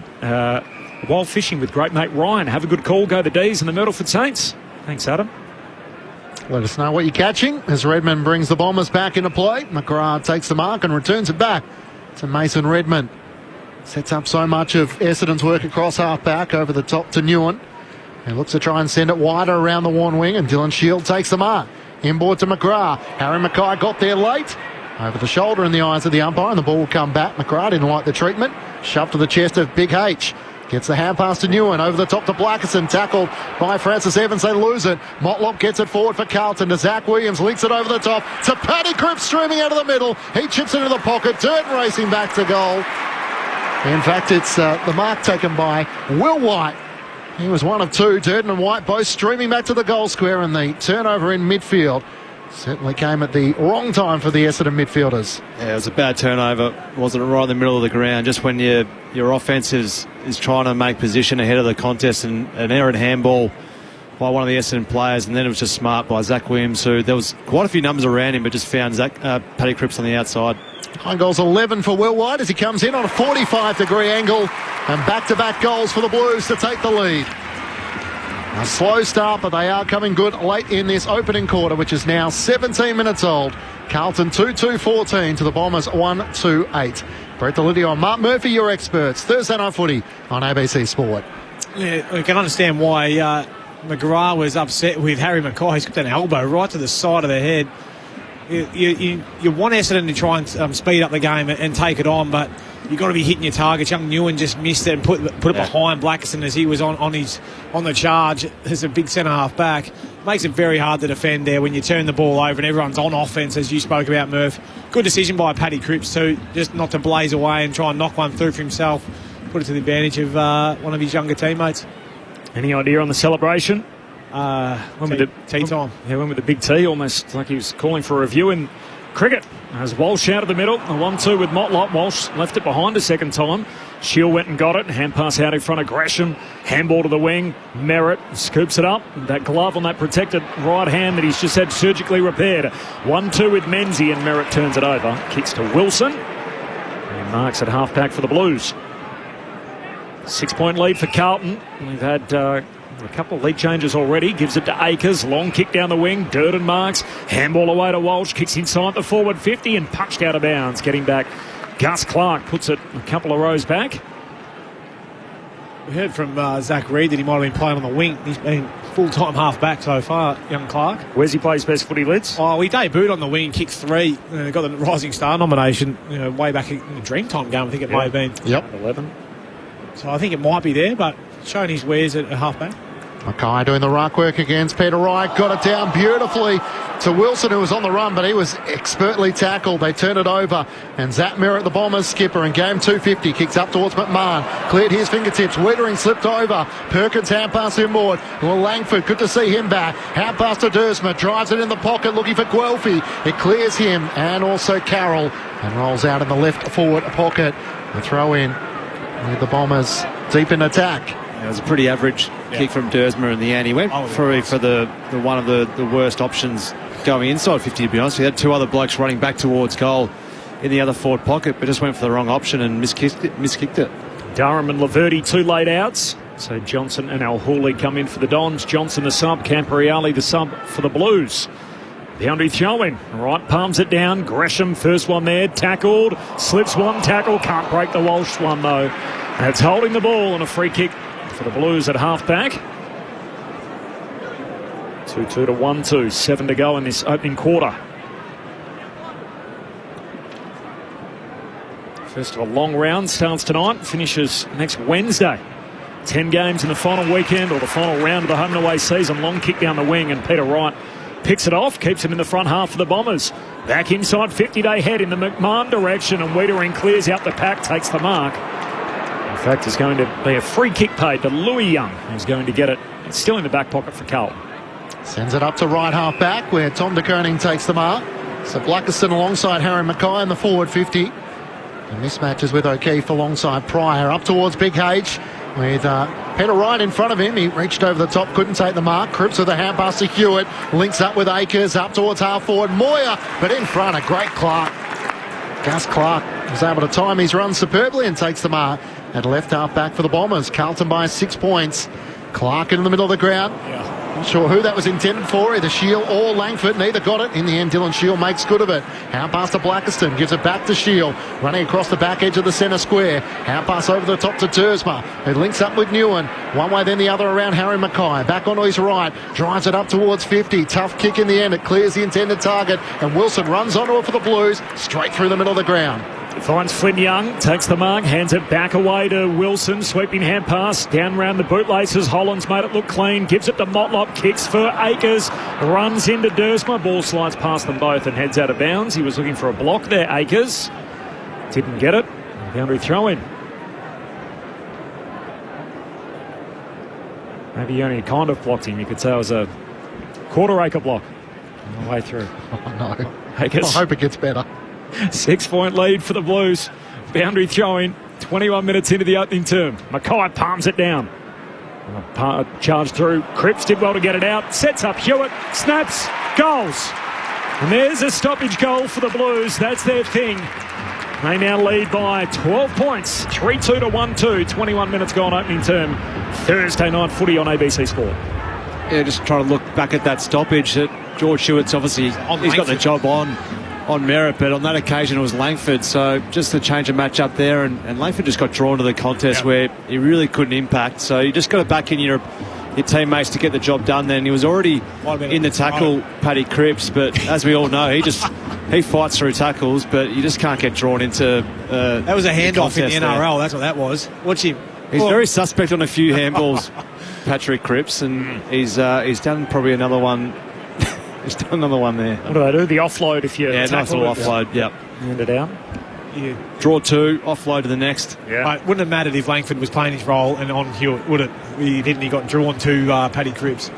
while fishing with great mate Ryan. Have a good call. Go the D's and the Myrtleford Saints. Thanks, Adam. Let us know what you're catching as Redmond brings the Bombers back into play. McGrath takes the mark and returns it back to Mason Redmond. Sets up so much of Essendon's work across half-back over the top to Newen. He looks to try and send it wider around the Warne wing, and Dylan Shield takes the mark. Inboard to McGrath. Harry Mackay got there late. Over the shoulder in the eyes of the umpire, and the ball will come back. McGrath didn't like the treatment. Shoved to the chest of Big H. Gets the hand pass to Newen, over the top to Blackerson, tackled by Francis Evans, they lose it. Motlop gets it forward for Carlton to Zach Williams, links it over the top to Paddy Cripps, streaming out of the middle. He chips into the pocket, Durden racing back to goal. In fact, it's the mark taken by Will White. He was one of two. Durden and White both streaming back to the goal square, and the turnover in midfield certainly came at the wrong time for the Essendon midfielders. Yeah, it was a bad turnover. Wasn't right in the middle of the ground, just when your offense is trying to make position ahead of the contest, and an errant handball by one of the Essendon players, and then it was just smart by Zach Williams, who there was quite a few numbers around him, but just found Paddy Cripps on the outside. High goals 11 for Will White as he comes in on a 45-degree angle, and back-to-back goals for the Blues to take the lead. A slow start, but they are coming good late in this opening quarter, which is now 17 minutes old. Carlton 2-2-14 to the Bombers 1-2-8. Brett Delidio and Mark Murphy, your experts. Thursday Night Footy on ABC Sport. Yeah, we can understand why McGrath was upset with Harry Mackay. He's got an elbow right to the side of the head. You want Essendon to try and speed up the game and take it on, but you've got to be hitting your targets. Young Newen just missed it and put it behind Blackerson as he was on the charge as a big centre-half back. Makes it very hard to defend there when you turn the ball over and everyone's on offence, as you spoke about, Murph. Good decision by Paddy Cripps too, just not to blaze away and try and knock one through for himself. Put it to the advantage of one of his younger teammates. Any idea on the celebration? Tea time. Yeah, went with the big T, almost like he was calling for a review in cricket. As Walsh out of the middle, a 1-2 with Motlop. Walsh left it behind a second time. Shield went and got it. Hand pass out in front of Gresham. Handball to the wing. Merritt scoops it up. That glove on that protected right hand that he's just had surgically repaired. 1-2 with Menzie, and Merritt turns it over. Kicks to Wilson. And marks at half-back for the Blues. 6-point lead for Carlton. We've had a couple of lead changes already. Gives it to Akers. Long kick down the wing. Durden marks. Handball away to Walsh. Kicks inside the forward 50 and punched out of bounds. Getting back. Gus Clark puts it a couple of rows back. We heard from Zach Reid that he might have been playing on the wing. He's been full-time half-back so far, young Clark. Where's he play his best footy, Lids? Oh, he debuted on the wing, kicked 3. Got the Rising Star nomination way back in the Dreamtime game, I think it may have been. Yep. 11. So I think it might be there, but showing his wares at half-back. Mackay doing the ruck work against Peter Wright. Got it down beautifully to Wilson, who was on the run, but he was expertly tackled. They turn it over, and Zach Merritt, the Bombers skipper, in game 250, kicks up towards McMahon. Cleared his fingertips. Wiedering slipped over. Perkins hand pass inboard. Well, Langford, good to see him back. Hand pass to Dersma. Drives it in the pocket, looking for Guelphy. It clears him, and also Carroll, and rolls out in the left forward pocket. The throw in with the Bombers deep in attack. It was a pretty average kick from Dersma in the end. He went for the one of the worst options going inside 50, to be honest. He had 2 other blokes running back towards goal in the other forward pocket, but just went for the wrong option and miskicked it. Durham and Laverty 2 late outs. So Johnson and Al-Hooley come in for the Dons. Johnson the sub, Camporeale the sub for the Blues. Boundary throw-in. Right, palms it down. Gresham, first one there, tackled. Slips one, tackle. Can't break the Walsh one, though. That's holding the ball on a free kick for the Blues at half-back. 2-2 to 1-2. 7 to go in this opening quarter. First of a long round starts tonight, finishes next Wednesday. 10 games in the final weekend or the final round of the home and away season. Long kick down the wing, and Peter Wright picks it off, keeps him in the front half of the Bombers. Back inside 50-day head in the McMahon direction, and Wiedering clears out the pack, takes the mark. In fact, there's going to be a free kick paid to Louis Young, who's going to get it. It's still in the back pocket for Carlton. Sends it up to right half back, where Tom de Koning takes the mark. So Blackerson alongside Harry Mackay in the forward 50. And mismatches with O'Keefe alongside Pryor. Up towards Big H with Peter Wright in front of him. He reached over the top, couldn't take the mark. Cripps with a hand pass to Hewitt. Links up with Akers, up towards half forward. Moyer, but in front, a great Clark. Gus Clark was able to time his run superbly and takes the mark at left half back for the Bombers. Carlton by 6 points. Clark in the middle of the ground. Not sure who that was intended for, either Shield or Langford. Neither got it. In the end, Dylan Shield makes good of it. Hand pass to Blackerston, gives it back to Shield, running across the back edge of the centre square. Hand pass over the top to Dersma, who links up with Newen. One way, then the other around Harry Mackay. Back onto his right, drives it up towards 50. Tough kick in the end. It clears the intended target, and Wilson runs onto it for the Blues, straight through the middle of the ground. Finds Flynn Young, takes the mark, hands it back away to Wilson. Sweeping hand pass, down round the bootlaces. Holland's made it look clean, gives it to Motlop, kicks for Akers, runs into Dersma. Ball slides past them both and heads out of bounds. He was looking for a block there, Akers. Didn't get it. Boundary throw in. Maybe he only kind of blocked him. You could say it was a quarter-acre block on the way through. Oh, no. Akers. I hope it gets better. 6-point lead for the Blues. Boundary throwing. 21 minutes into the opening term. Mackay palms it down. Charge through. Cripps did well to get it out. Sets up Hewitt. Snaps. Goals. And there's a stoppage goal for the Blues. That's their thing. They now lead by 12 points. 3-2 to 1-2. 21 minutes gone opening term. Thursday night footy on ABC Sport. Yeah, just trying to look back at that stoppage. George Hewitt's obviously, he's got the job on merit, but on that occasion it was Langford, so just a change of match up there, and Langford just got drawn to the contest where he really couldn't impact, so you just got to back in your teammates to get the job done then. He was already in the tackle, Paddy Cripps, but as we all know, he fights through tackles, but you just can't get drawn into that was a handoff in the NRL, that's what that was. Watch him. He's very suspect on a few handballs, Patrick Cripps, and he's done probably another one. He's done another one there. What do they do? The offload if you nice little offload, yep. Hand it out. Yeah. Draw two, offload to the next. Yeah. It wouldn't have mattered if Langford was playing his role and on Hewitt, would it? He didn't. He got drawn to Paddy Cripps.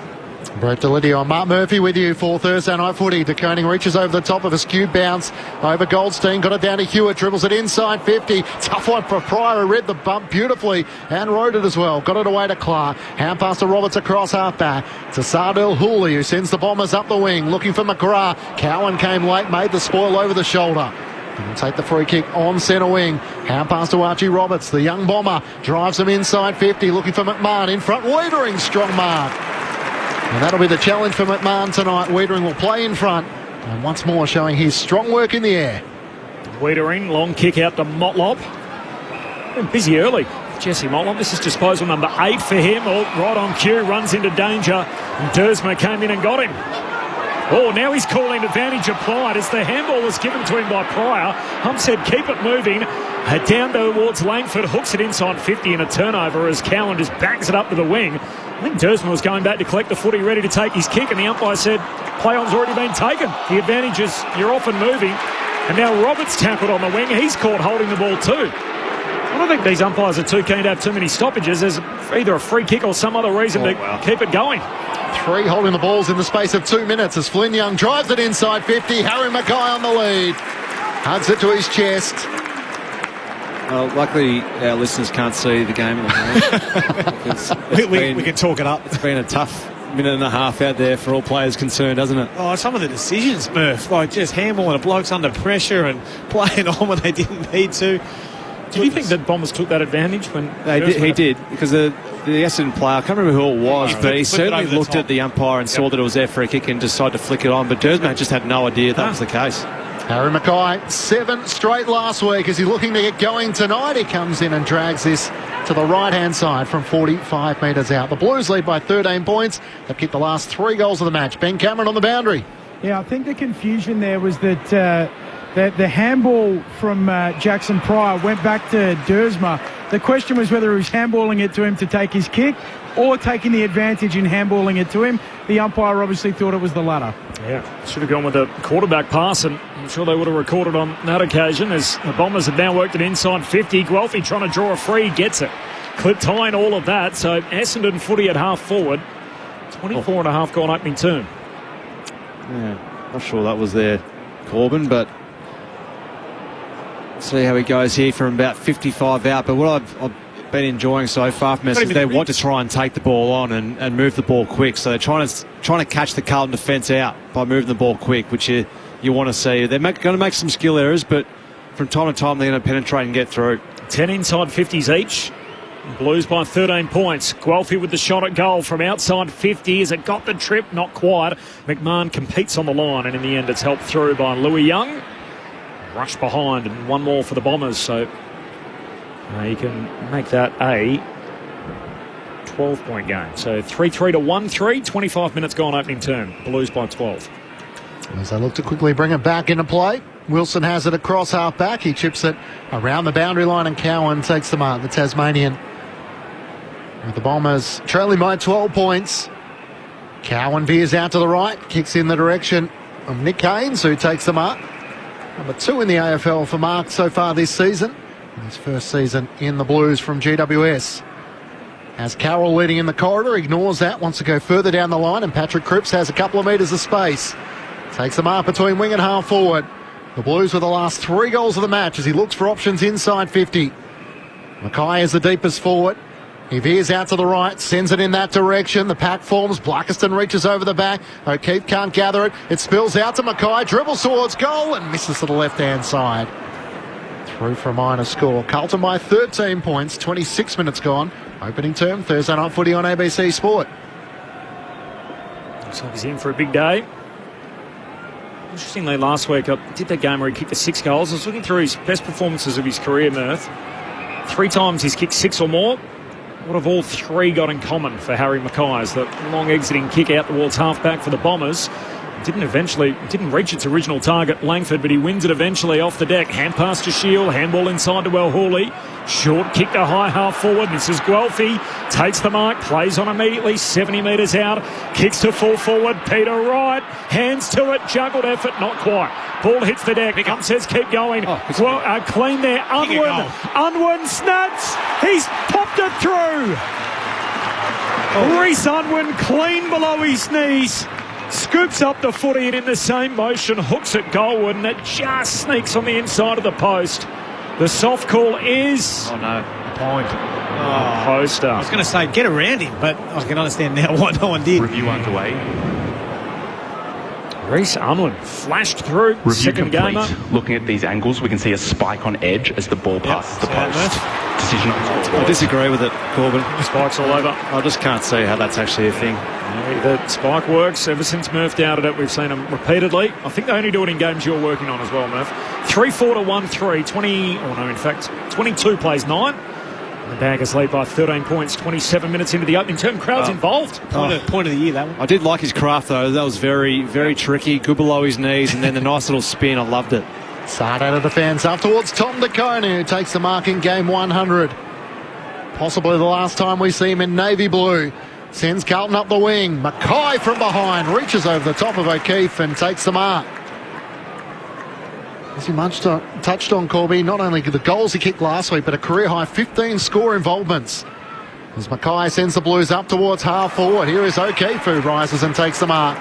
Brett Delidio, Mark Murphy with you for Thursday Night Footy. De Koning reaches over the top of a skewed bounce over Goldstein. Got it down to Hewitt. Dribbles it inside 50. Tough one for Pryor, who read the bump beautifully and rode it as well. Got it away to Clark. Hand pass to Roberts across halfback to Sardell Hooley, who sends the Bombers up the wing. Looking for McGrath. Cowan came late, made the spoil over the shoulder. Didn't take the free kick on centre wing. Hand pass to Archie Roberts. The young Bomber drives him inside 50. Looking for McMahon in front. Wiedering, strong mark. And that'll be the challenge for McMahon tonight. Wiedering will play in front. And once more showing his strong work in the air. Wiedering, long kick out to Motlop. Been busy early. Jesse Motlop, this is disposal number 8 for him. Oh, right on cue, runs into danger. And Dersma came in and got him. Oh, now he's calling advantage applied as the handball was given to him by Pryor. Hump said keep it moving. Down towards Langford, hooks it inside 50 in a turnover as Cowan just bangs it up to the wing. I think Dersma was going back to collect the footy, ready to take his kick, and the umpire said play on's already been taken. The advantage is you're off and moving. And now Roberts tackled on the wing. He's caught holding the ball too. I don't think these umpires are too keen to have too many stoppages. There's either a free kick or some other reason to keep it going. 3 holding the balls in the space of 2 minutes as Flynn Young drives it inside 50. Harry Mackay on the lead. Hugs it to his chest. Well, luckily our listeners can't see the game at the moment. We can talk it up. It's been a tough minute and a half out there for all players concerned, hasn't it? Oh, some of the decisions, Murph, like just handballing the blokes under pressure and playing on when they didn't need to. Do you think that Bombers took that advantage when he did, because the Essendon player, I can't remember who it was, but he certainly looked at the umpire and saw that it was there for a kick and decided to flick it on. But Dersma just had no idea that was the case. Harry Mackay, 7 straight last week. Is he looking to get going tonight? He comes in and drags this to the right-hand side from 45 metres out. The Blues lead by 13 points. They've kicked the last 3 goals of the match. Ben Cameron on the boundary. Yeah, I think the confusion there was that the handball from Jackson Pryor went back to Dersma. The question was whether he was handballing it to him to take his kick or taking the advantage in handballing it to him. The umpire obviously thought it was the latter. Yeah, should have gone with the quarterback pass, and I'm sure they would have recorded on that occasion as the Bombers have now worked it inside 50. Guelphy trying to draw a free, gets it. Clip tying all of that, so Essendon footy at half forward. 24 and a half gone opening term. Yeah, not sure that was there, Corbin, but see how he goes here from about 55 out. But what I've been enjoying so far from this is they want to try and take the ball on and move the ball quick. So they're trying to catch the Carlton defence out by moving the ball quick, which you want to see. They're going to make some skill errors, but from time to time they're going to penetrate and get through. 10 inside 50s each. Blues by 13 points. Guelphy with the shot at goal from outside 50. Has it got the trip? Not quite. McMahon competes on the line, and in the end it's helped through by Louis Young. Rush behind, and one more for the Bombers, so you can make that a 12-point game. So 3-3 to 1-3, 25 minutes gone opening term. Blues by 12. As they look to quickly bring it back into play. Wilson has it across half back. He chips it around the boundary line and Cowan takes the mark, the Tasmanian. With the Bombers trailing by 12 points. Cowan veers out to the right, kicks in the direction of Nick Haynes, who takes the mark. Number 2 in the AFL for Mark so far this season. His first season in the Blues from GWS. As Carroll leading in the corridor, ignores that, wants to go further down the line, and Patrick Cripps has a couple of metres of space. Takes the mark between wing and half forward. The Blues with the last 3 goals of the match as he looks for options inside 50. Mackay is the deepest forward. He veers out to the right, sends it in that direction. The pack forms. Blackiston reaches over the back. O'Keefe can't gather it. It spills out to Mackay. Dribbles towards goal and misses to the left-hand side. Through for a minor score. Carlton by 13 points. 26 minutes gone. Opening term, Thursday Night Footy on ABC Sport. Looks like he's in for a big day. Interestingly, last week I did that game where he kicked the 6 goals. I was looking through his best performances of his career, Murph. 3 times he's kicked 6 or more. What have all 3 got in common for Harry Mackay? Is the long exiting kick out towards half-back for the Bombers. Didn't reach its original target, Langford, but he wins it eventually off the deck. Hand pass to Shield, handball inside to El Hooley. Short kick to high half forward. This is Guelphy. Takes the mark, plays on immediately, 70 metres out. Kicks to full forward, Peter Wright. Hands to it, juggled effort, not quite. Ball hits the deck. Up says keep going. Clean there. Unwin snaps. He's popped it through. Reece Unwin clean below his knees. Scoops up the footy and in the same motion hooks it goalward, and it just sneaks on the inside of the post. The soft call is... Oh, no. Point. Poster. I was going to say, get around him, but I can understand now why no one did. Review underway. Reece Unwin flashed through. Review Second complete. gamer. Looking at these angles, we can see a spike on edge as the ball passes the post. Decision I disagree with it, Corbin. Spikes all over. I just can't see how that's actually a thing. The spike works. Ever since Murph doubted it, we've seen them repeatedly. I think they only do it in games you're working on as well, Murph. 3-4 to 1-3. 22 plays 9. The Baggers lead by 13 points, 27 minutes into the opening term. Crowd's involved. Point of the year, that one. I did like his craft, though. That was very, very tricky. Good below his knees, and then the nice little spin. I loved it. Start out of defence up towards Tom DeConey, who takes the mark in game 100. Possibly the last time we see him in navy blue. Sends Carlton up the wing. Mackay from behind reaches over the top of O'Keefe and takes the mark. As you touched on, Corby, not only the goals he kicked last week, but a career-high 15 score involvements. As Mackay sends the Blues up towards half forward. Here is O'Keefe, who rises and takes the mark.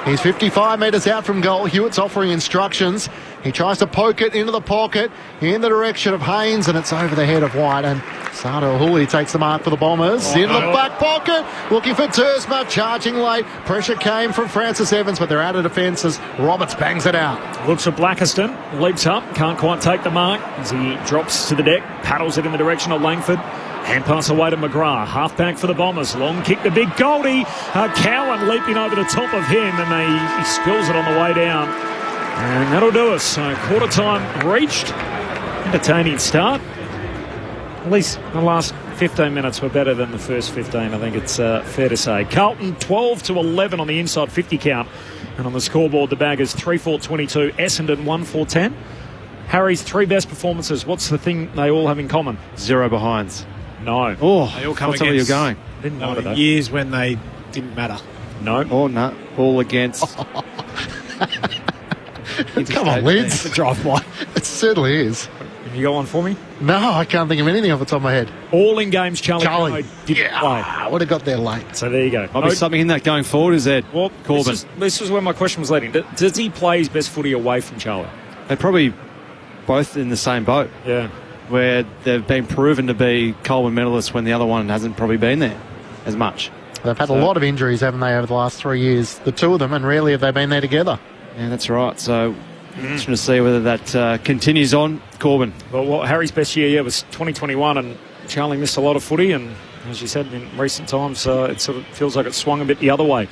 He's 55 metres out from goal. Hewitt's offering instructions. He tries to poke it into the pocket in the direction of Haynes, and it's over the head of White. And Sardo Hooley takes the mark for the Bombers. Into the back pocket, looking for Tersma, charging late. Pressure came from Francis Evans, but they're out of defence as Roberts bangs it out. Looks at Blackiston, leaps up, can't quite take the mark as he drops to the deck, paddles it in the direction of Langford. Hand pass away to McGrath. Half back for the Bombers. Long kick to Big Goldie. Cowan leaping over the top of him, and he spills it on the way down. And that'll do us. So quarter time reached. Entertaining start. At least the last 15 minutes were better than the first 15, I think it's fair to say. Carlton 12 to 11 on the inside 50 count. And on the scoreboard, the Baggers 3-4-22. Essendon 1-4-10. Harry's 3 best performances. What's the thing they all have in common? 0 behinds. No. Oh, they all come that's where you're going. Didn't matter, though. Years when they didn't matter. No. Oh, no. All against. Come on, Lids. It's a drive-by. It certainly is. Can you go on for me? No, I can't think of anything off the top of my head. All in games Charlie didn't play. I would have got there late. So there you go. Might be something in that going forward, is there, well, Corbin? This is where my question was leading. Does he play his best footy away from Charlie? They're probably both in the same boat. Yeah. Where they've been proven to be Coleman medalists when the other one hasn't probably been there as much. They've had a lot of injuries, haven't they, over the last 3 years? The two of them, and rarely have they been there together. Yeah, that's right. So, interesting to see whether that continues on, Corbin. Well, Harry's best year was 2021, and Charlie missed a lot of footy, and as you said, in recent times, it sort of feels like it swung a bit the other way.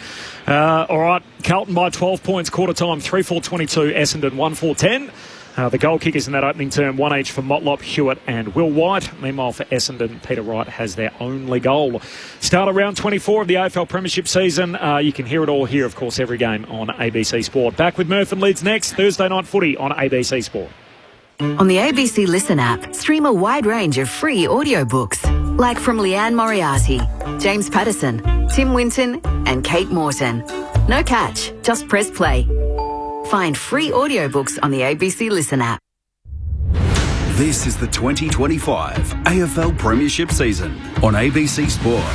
All right, Carlton by 12 points, quarter time, 3-4-22, Essendon 1-4-10. The goal kickers in that opening term, one each for Motlop, Hewitt and Will White. Meanwhile, for Essendon, Peter Wright has their only goal. Start of round 24 of the AFL Premiership season. You can hear it all here, of course, every game on ABC Sport. Back with Murph and Leeds next, Thursday night footy on ABC Sport. On the ABC Listen app, stream a wide range of free audiobooks, like from Leanne Moriarty, James Patterson, Tim Winton and Kate Morton. No catch, just press play. Find free audiobooks on the ABC Listen app. This is the 2025 AFL Premiership season on ABC Sport.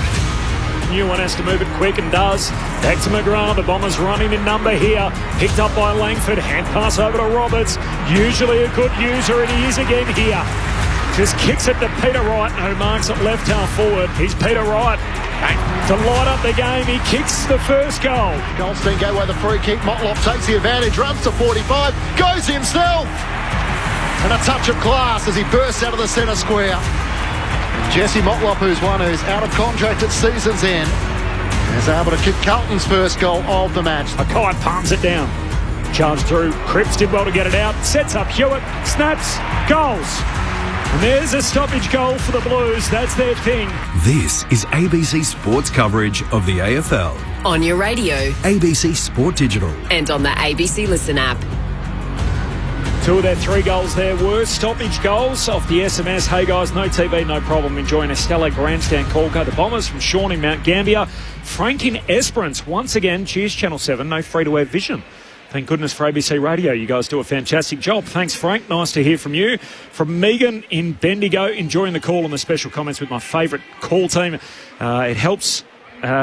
New one has to move it quick and does. Back to McGrath. The Bombers running in number here. Picked up by Langford. Hand pass over to Roberts. Usually a good user, and he is again here. Just kicks it to Peter Wright, who marks it left half forward. He's Peter Wright. To light up the game, he kicks the first goal. Goldstein go with the free kick. Motlop takes the advantage, runs to 45, goes himself. And a touch of class as he bursts out of the centre square. Jesse Motlop, who's out of contract at season's end, is able to kick Carlton's first goal of the match. Mackay palms it down. Charge through. Cripps did well to get it out. Sets up Hewitt. Snaps. Goals. And there's a stoppage goal for the Blues. That's their thing. This is ABC Sports coverage of the AFL. On your radio. ABC Sport Digital. And on the ABC Listen app. Two of their 3 goals there were stoppage goals off the SMS. Hey guys, no TV, no problem. Enjoying a stellar grandstand call. Go the Bombers from Sean in Mount Gambier. Frank in Esperance. Once again, cheers Channel 7. No free-to-air vision. Thank goodness for ABC Radio. You guys do a fantastic job. Thanks, Frank. Nice to hear from you. From Megan in Bendigo, enjoying the call and the special comments with my favourite call team. It helps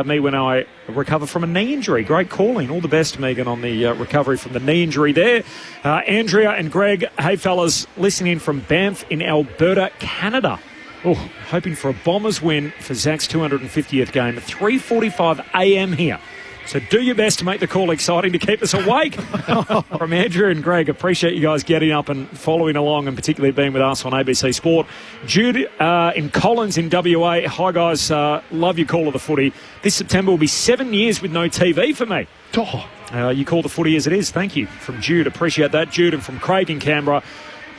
me when I recover from a knee injury. Great calling. All the best, Megan, on the recovery from the knee injury there. Andrea and Greg, hey, fellas, listening from Banff in Alberta, Canada. Oh, hoping for a Bombers win for Zach's 250th game at 3:45 a.m. here. So do your best to make the call exciting to keep us awake. From Andrew and Greg, appreciate you guys getting up and following along, and particularly being with us on ABC Sport. Jude in Collins in WA. Hi, guys. Love your call of the footy. This September will be 7 years with no TV for me. You call the footy as it is. Thank you. From Jude. Appreciate that, Jude. And from Craig in Canberra,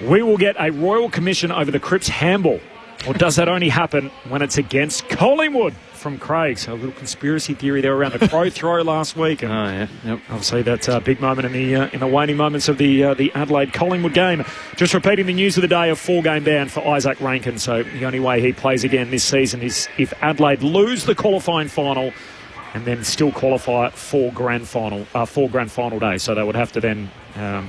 we will get a royal commission over the Cripps handball. Or does that only happen when it's against Collingwood? From Craig. So a little conspiracy theory there around the crow throw last week. And obviously that big moment in the waning moments of the Adelaide Collingwood game. Just repeating the news of the day, a 4-game ban for Isaac Rankin. So the only way he plays again this season is if Adelaide lose the qualifying final and then still qualify for grand final day. So they would have to then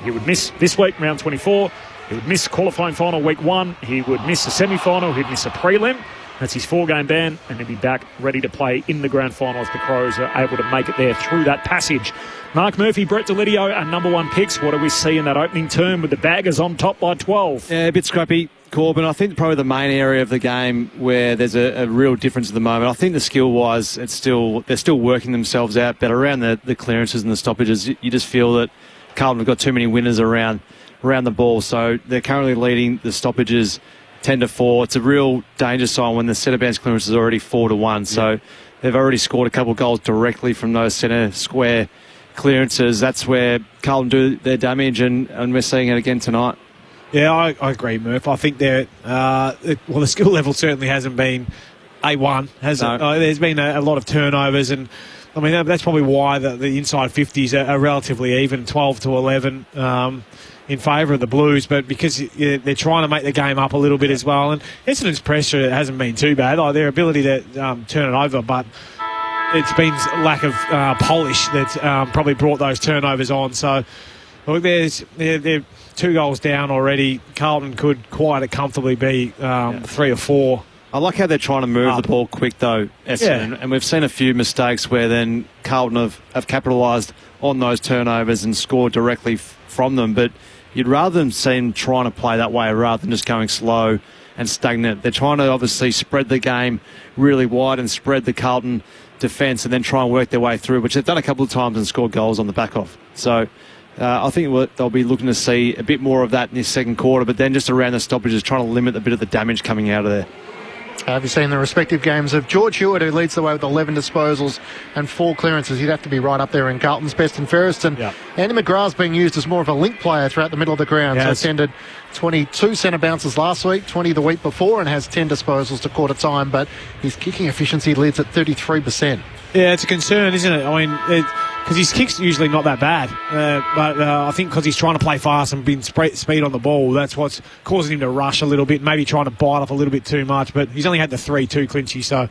he would miss this week, round 24. He would miss qualifying final week 1. He would miss the semi-final. He'd miss a prelim. That's his 4-game ban, and he'll be back ready to play in the grand final if the Crows are able to make it there through that passage. Mark Murphy, Brett Delidio are number 1 picks. What do we see in that opening term with the Baggers on top by 12? Yeah, a bit scrappy, Corbin. I think probably the main area of the game where there's a real difference at the moment. I think the skill-wise, they're still working themselves out, but around the clearances and the stoppages, you just feel that Carlton have got too many winners around the ball. So they're currently leading the stoppages 10-4. It's a real danger sign when the centre bounce clearance is already 4-1. So they've already scored a couple of goals directly from those centre square clearances. That's where Carlton do their damage, and we're seeing it again tonight. Yeah, I agree, Murph. I think the skill level certainly hasn't been A1. There's been a lot of turnovers, and I mean that's probably why the inside 50s are relatively even, 12-11. In favour of the Blues, but because they're trying to make the game up a little bit as well. And Essendon's pressure hasn't been too bad. Their ability to turn it over, but it's been lack of polish that's probably brought those turnovers on. So, look, they're 2 goals down already. Carlton could quite comfortably be 3 or 4. I like how they're trying to move the ball quick, though, Essendon. And we've seen a few mistakes where then Carlton have capitalised on those turnovers and scored directly from them. But you'd rather them see them trying to play that way rather than just going slow and stagnant. They're trying to obviously spread the game really wide and spread the Carlton defence and then try and work their way through, which they've done a couple of times and scored goals on the back of. So I think they'll be looking to see a bit more of that in this second quarter, but then just around the stoppages, trying to limit a bit of the damage coming out of there. Have you seen the respective games of George Hewitt, who leads the way with 11 disposals and 4 clearances? He'd have to be right up there in Carlton's best and fairest. And Andy McGrath's being used as more of a link player throughout the middle of the ground. Yes. So attended 22 centre bounces last week, 20 the week before, and has 10 disposals to quarter time. But his kicking efficiency leads at 33%. Yeah, it's a concern, isn't it? I mean, because his kick's usually not that bad. But I think because he's trying to play fast and being speed on the ball, that's what's causing him to rush a little bit, maybe trying to bite off a little bit too much. But he's only had the 3-2 clinchy, so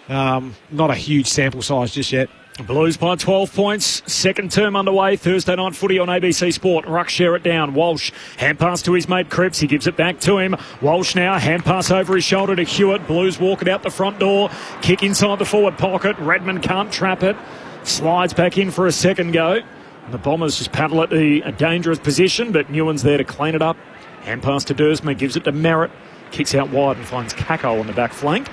not a huge sample size just yet. Blues by 12 points. Second term underway. Thursday night footy on ABC Sport. Ruck share it down. Walsh, hand pass to his mate Cripps. He gives it back to him. Walsh now, hand pass over his shoulder to Hewitt. Blues walk it out the front door. Kick inside the forward pocket. Redmond can't trap it. Slides back in for a second go. The Bombers just paddle at a dangerous position, but Newen's there to clean it up. Hand pass to Dersma, gives it to Merritt. Kicks out wide and finds Kako on the back flank.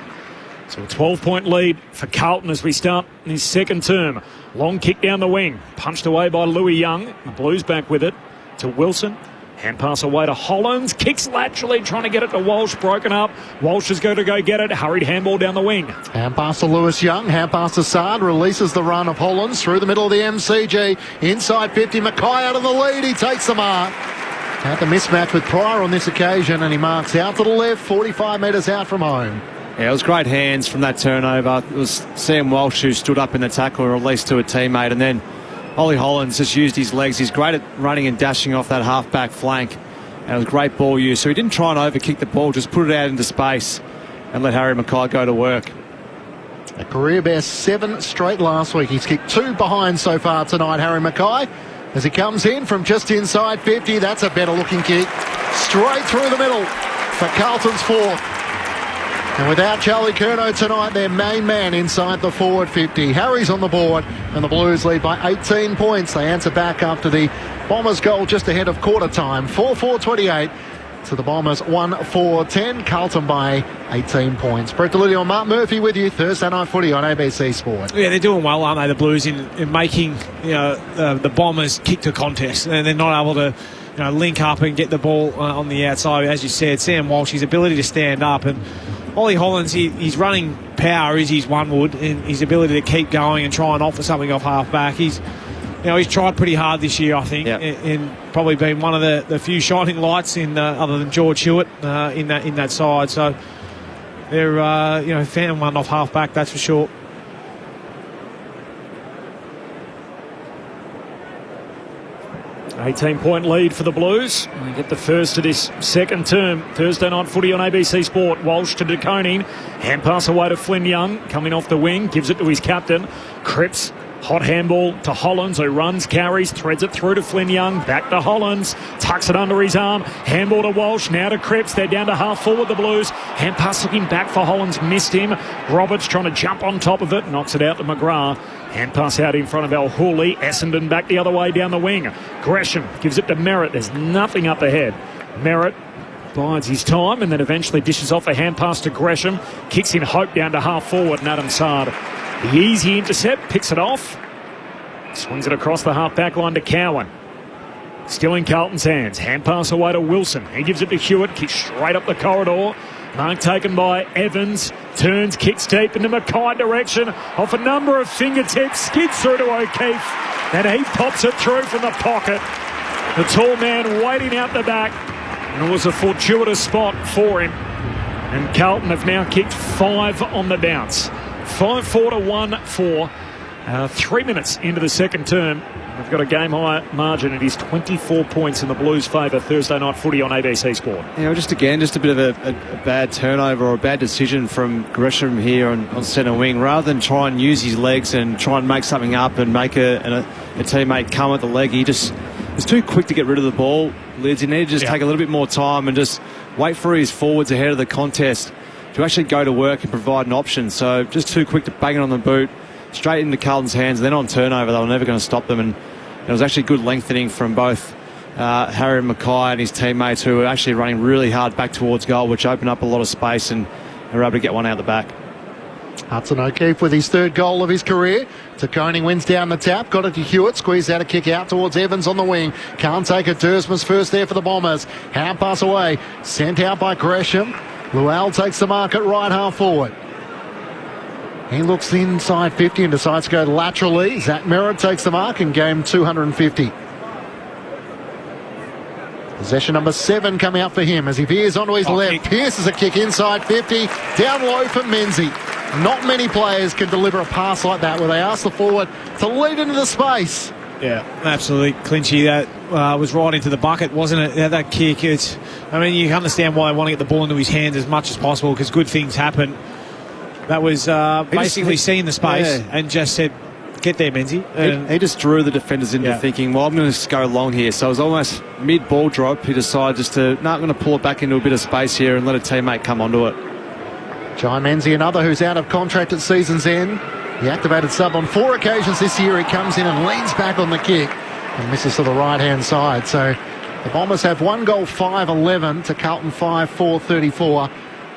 So a 12-point lead for Carlton as we start in his second term. Long kick down the wing. Punched away by Louis Young. The Blues back with it to Wilson. Hand pass away to Hollands. Kicks laterally, trying to get it to Walsh. Broken up. Walsh is going to go get it. Hurried handball down the wing. Hand pass to Lewis Young. Hand pass to Sard. Releases the run of Hollands through the middle of the MCG. Inside 50. Mackay out of the lead. He takes the mark. Had the mismatch with Pryor on this occasion, and he marks out to the left, 45 metres out from home. Yeah, it was great hands from that turnover. It was Sam Walsh who stood up in the tackle and released to a teammate, and then Ollie Hollands just used his legs. He's great at running and dashing off that half-back flank, and it was great ball use. So he didn't try and overkick the ball, just put it out into space and let Harry Mackay go to work. A career best 7 straight last week. He's kicked 2 behind so far tonight, Harry Mackay. As he comes in from just inside 50, that's a better looking kick. Straight through the middle for Carlton's 4th. And without Charlie Curnow tonight, their main man inside the forward 50. Harry's on the board, and the Blues lead by 18 points. They answer back after the Bombers' goal just ahead of quarter time. 4-4-28 to the Bombers 1-4-10. Carlton by 18 points. Brett Delidio and Mark Murphy with you. Thursday night footy on ABC Sport. Yeah, they're doing well, aren't they, the Blues, in making the Bombers kick to contest, and they're not able to link up and get the ball on the outside. As you said, Sam Walsh, his ability to stand up, and Ollie Hollands, his running power is his one wood, and his ability to keep going and try and offer something off half back. He's tried pretty hard this year, I think, and probably been one of the few shining lights in other than George Hewitt in that side. So they're found one off half back, that's for sure. $18-point lead for the Blues. They get the first of this second term. Thursday night footy on ABC Sport. Walsh to De Koning. Hand pass away to Flynn Young. Coming off the wing. Gives it to his captain. Cripps. Hot handball to Hollands, who runs, carries, threads it through to Flynn Young. Back to Hollands. Tucks it under his arm. Handball to Walsh. Now to Cripps. They're down to half forward, the Blues. Hand pass looking back for Hollands. Missed him. Roberts trying to jump on top of it. Knocks it out to McGrath. Hand pass out in front of El Hooley. Essendon back the other way down the wing. Gresham gives it to Merritt. There's nothing up ahead. Merritt bides his time and then eventually dishes off a hand pass to Gresham. Kicks in Hope down to half forward, and Adam Sard. The easy intercept, picks it off. Swings it across the half-back line to Cowan. Still in Carlton's hands. Hand pass away to Wilson. He gives it to Hewitt. Kicks straight up the corridor. Mark taken by Evans. Turns, kicks deep into Mackay direction. Off a number of fingertips. Skids through to O'Keefe. And he pops it through from the pocket. The tall man waiting out the back. And it was a fortuitous spot for him. And Carlton have now kicked 5 on the bounce. 5-4 to 1-4. 3 minutes into the second term. They've got a game-high margin. It is 24 points in the Blues' favour. Thursday night footy on ABC Sport. Yeah, just a bit of a bad turnover or a bad decision from Gresham here on centre wing. Rather than try and use his legs and try and make something up and make a teammate come at the leg, he just was too quick to get rid of the ball. Lids, he needed to just take a little bit more time and just wait for his forwards ahead of the contest to actually go to work and provide an option. So just too quick to bang it on the boot. Straight into Carlton's hands, and then on turnover they were never going to stop them, and it was actually good lengthening from both Harry Mackay and his teammates, who were actually running really hard back towards goal, which opened up a lot of space, and they were able to get one out the back. Hudson O'Keefe with his 3rd goal of his career. De Koning wins down the tap, got it to Hewitt, squeezed out a kick out towards Evans on the wing. Can't take it, Dersma's first there for the Bombers. Hand pass away, sent out by Gresham. Lual takes the mark at right half forward. He looks inside 50 and decides to go laterally. Zach Merritt takes the mark in game 250. Possession number 7 coming out for him as he veers onto his left. Pierces a kick inside 50. Down low for Menzies. Not many players can deliver a pass like that where they ask the forward to lead into the space. Yeah, absolutely. Clinchy, that was right into the bucket, wasn't it? That kick, you can understand why they want to get the ball into his hands as much as possible because good things happen. That was basically seeing the space and just said, get there, Menzies. He just drew the defenders into thinking, well, I'm going to just go long here. So it was almost mid-ball drop. He decided just to, I'm going to pull it back into a bit of space here and let a teammate come onto it. Jai Menzies, another who's out of contract at season's end. The activated sub on 4 occasions this year. He comes in and leans back on the kick and misses to the right-hand side. So the Bombers have 1 goal, 5-11 to Carlton 5-4-34.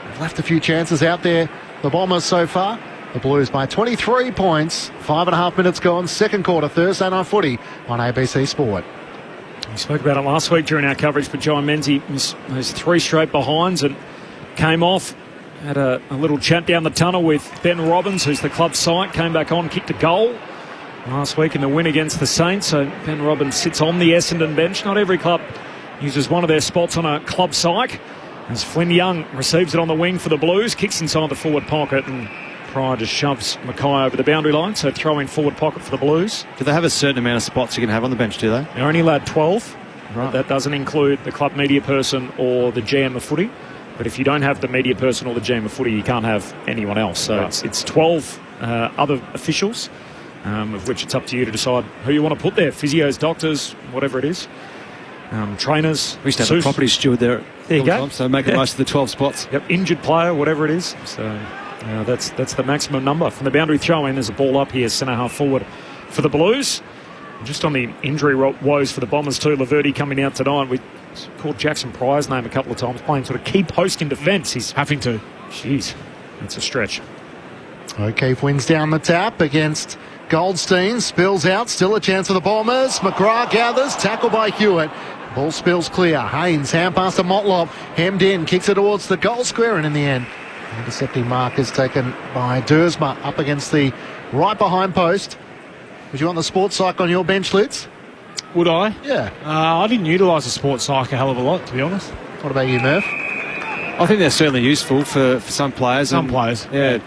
They've left a few chances out there, the Bombers so far. The Blues by 23 points, 5.5 minutes gone, second quarter, Thursday night footy on ABC Sport. We spoke about it last week during our coverage, but Jai Menzies, those 3 straight behinds and came off. Had a little chat down the tunnel with Ben Robbins, who's the club psych, came back on, kicked a goal last week in the win against the Saints. So Ben Robbins sits on the Essendon bench. Not every club uses one of their spots on a club psych. As Flynn Young receives it on the wing for the Blues, kicks inside the forward pocket and Pryor just shoves Mackay over the boundary line. So throw in forward pocket for the Blues. Do they have a certain amount of spots you can have on the bench, do they? They're only allowed 12. Right. That doesn't include the club media person or the GM of footy. But if you don't have the media person or the GM of footy, you can't have anyone else. So it's 12 other officials, of which it's up to you to decide who you want to put there. Physios, doctors, whatever it is. Trainers. We used to have a property steward there. There you go. So make the most of the 12 spots. Yep, injured player, whatever it is. So that's the maximum number. From the boundary throw-in, there's a ball up here, centre half forward for the Blues. Just on the injury woes for the Bombers too, Laverty coming out tonight. We called Jackson Pryor's name a couple of times, playing sort of key post in defence. He's having to. Jeez, that's a stretch. O'Keefe wins down the tap against Goldstein. Spills out, still a chance for the Bombers. McGrath gathers, tackle by Hewitt. Ball spills clear. Haynes, hand pass to Motlop. Hemmed in, kicks it towards the goal square, and in the end, intercepting mark is taken by Duursma up against the right behind post. Would you want the sports psych on your bench, Lids? Would I? Yeah. I didn't utilise the sports psych a hell of a lot, to be honest. What about you, Murph? I think they're certainly useful for some players. Yeah.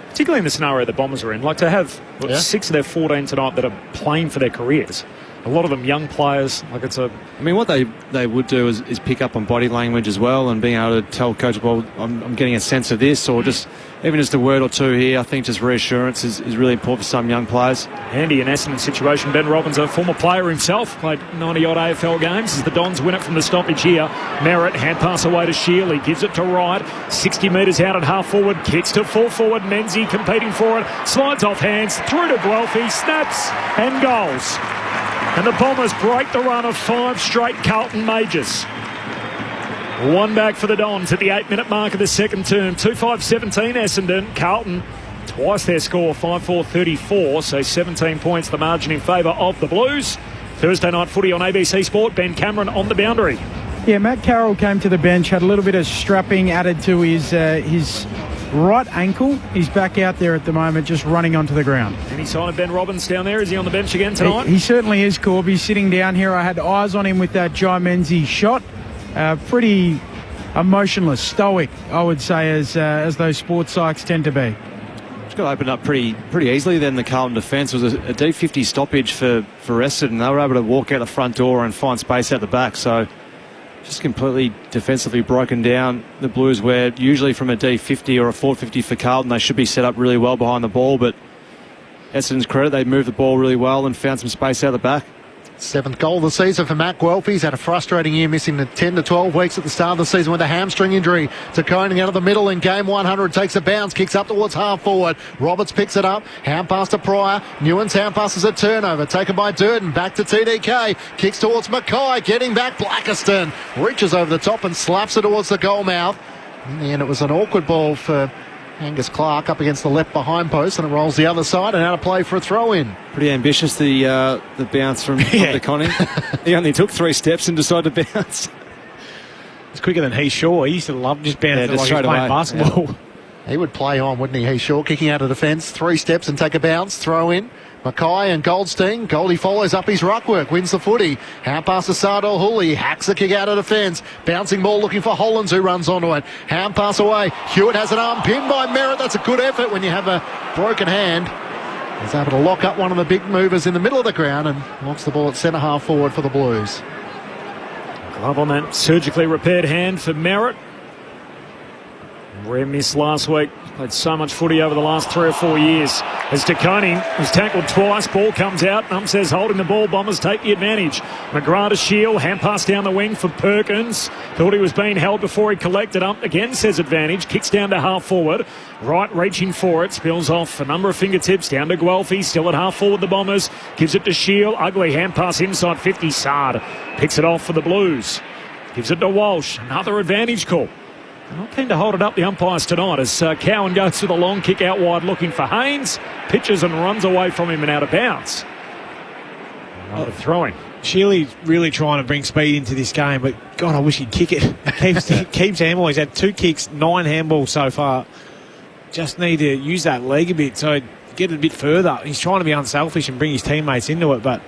Particularly in the scenario the Bombers are in. Like to have 6 of their 14 tonight that are playing for their careers. A lot of them young players. Like it's a. I mean, what they would do is pick up on body language as well and being able to tell coach, well, I'm getting a sense of this, or just even just a word or two here. I think just reassurance is really important for some young players. Handy in Essendon situation. Ben Robbins, a former player himself, played 90-odd AFL games as the Dons win it from the stoppage here. Merritt, hand pass away to Shealy, gives it to Wright, 60 metres out at half forward, kicks to full forward, Menzies competing for it, slides off hands, through to Guelphy, snaps and goals. And the Bombers break the run of 5 straight Carlton majors. 1 back for the Dons at the 8-minute mark of the second term. 2-5-17 Essendon. Carlton, twice their score, 5-4-34. So 17 points the margin in favour of the Blues. Thursday night footy on ABC Sport. Ben Cameron on the boundary. Yeah, Matt Carroll came to the bench, had a little bit of strapping added to his right ankle. He's back out there at the moment, just running onto the ground. Any sign of Ben Robbins down there? Is he on the bench again tonight? He certainly is, Corby. Sitting down here, I had eyes on him with that Jai Menzies shot. Pretty emotionless, stoic, I would say, as those sports psychs tend to be. It's got to open up pretty easily then, the Carlton defence. It was a D50 stoppage for Essendon. They were able to walk out the front door and find space out the back. So just completely defensively broken down. The Blues, where usually from a D50 or a 450 for Carlton, they should be set up really well behind the ball. But Essendon's credit, they moved the ball really well and found some space out the back. 7th goal of the season for Matt Guelphy. He's had a frustrating year, missing the 10 to 12 weeks at the start of the season with a hamstring injury. To Koning out of the middle in game 100, takes a bounce, kicks up towards half forward. Roberts picks it up, hand pass to Pryor. Newen's hand pass is a turnover, taken by Durden. Back to TDK, kicks towards Mackay, getting back. Blackiston reaches over the top and slaps it towards the goal mouth. In the end, it was an awkward ball for Angus Clark up against the left behind post, and it rolls the other side and out of play for a throw-in. Pretty ambitious, the bounce from De Koning. He only took 3 steps and decided to bounce. He's quicker than Heath Shaw. He used to love just bouncing like he was playing basketball. Yeah. He would play on, wouldn't he? Heath Shaw kicking out of defence, 3 steps and take a bounce, throw in. Mackay and Goldstein. Goldie follows up his ruck work, wins the footy. Hand pass to Sardal Hooley, hacks the kick out of defence. Bouncing ball looking for Hollands, who runs onto it. Hand pass away. Hewitt has an arm pinned by Merritt. That's a good effort when you have a broken hand. He's able to lock up one of the big movers in the middle of the ground and locks the ball at centre half forward for the Blues. Glove on that surgically repaired hand for Merritt. Rare miss last week. Played so much footy over the last 3 or 4 years. As De Koning was tackled twice, ball comes out. Ump says holding the ball, Bombers take the advantage. McGrath to Shield, hand pass down the wing for Perkins. Thought he was being held before he collected. Ump again says advantage, kicks down to half forward. Right reaching for it, spills off a number of fingertips down to Guelphy, still at half forward the Bombers. Gives it to Shield, ugly hand pass inside 50. Sard picks it off for the Blues. Gives it to Walsh, another advantage call. Not keen to hold it up, the umpires tonight, as Cowan goes to the long kick out wide looking for Haynes. Pitches and runs away from him and out of bounds. Another throwing. Shealy's really trying to bring speed into this game, but God, I wish he'd kick it. Keeps handball. He's had 2 kicks, 9 handballs so far. Just need to use that leg a bit, so get it a bit further. He's trying to be unselfish and bring his teammates into it, but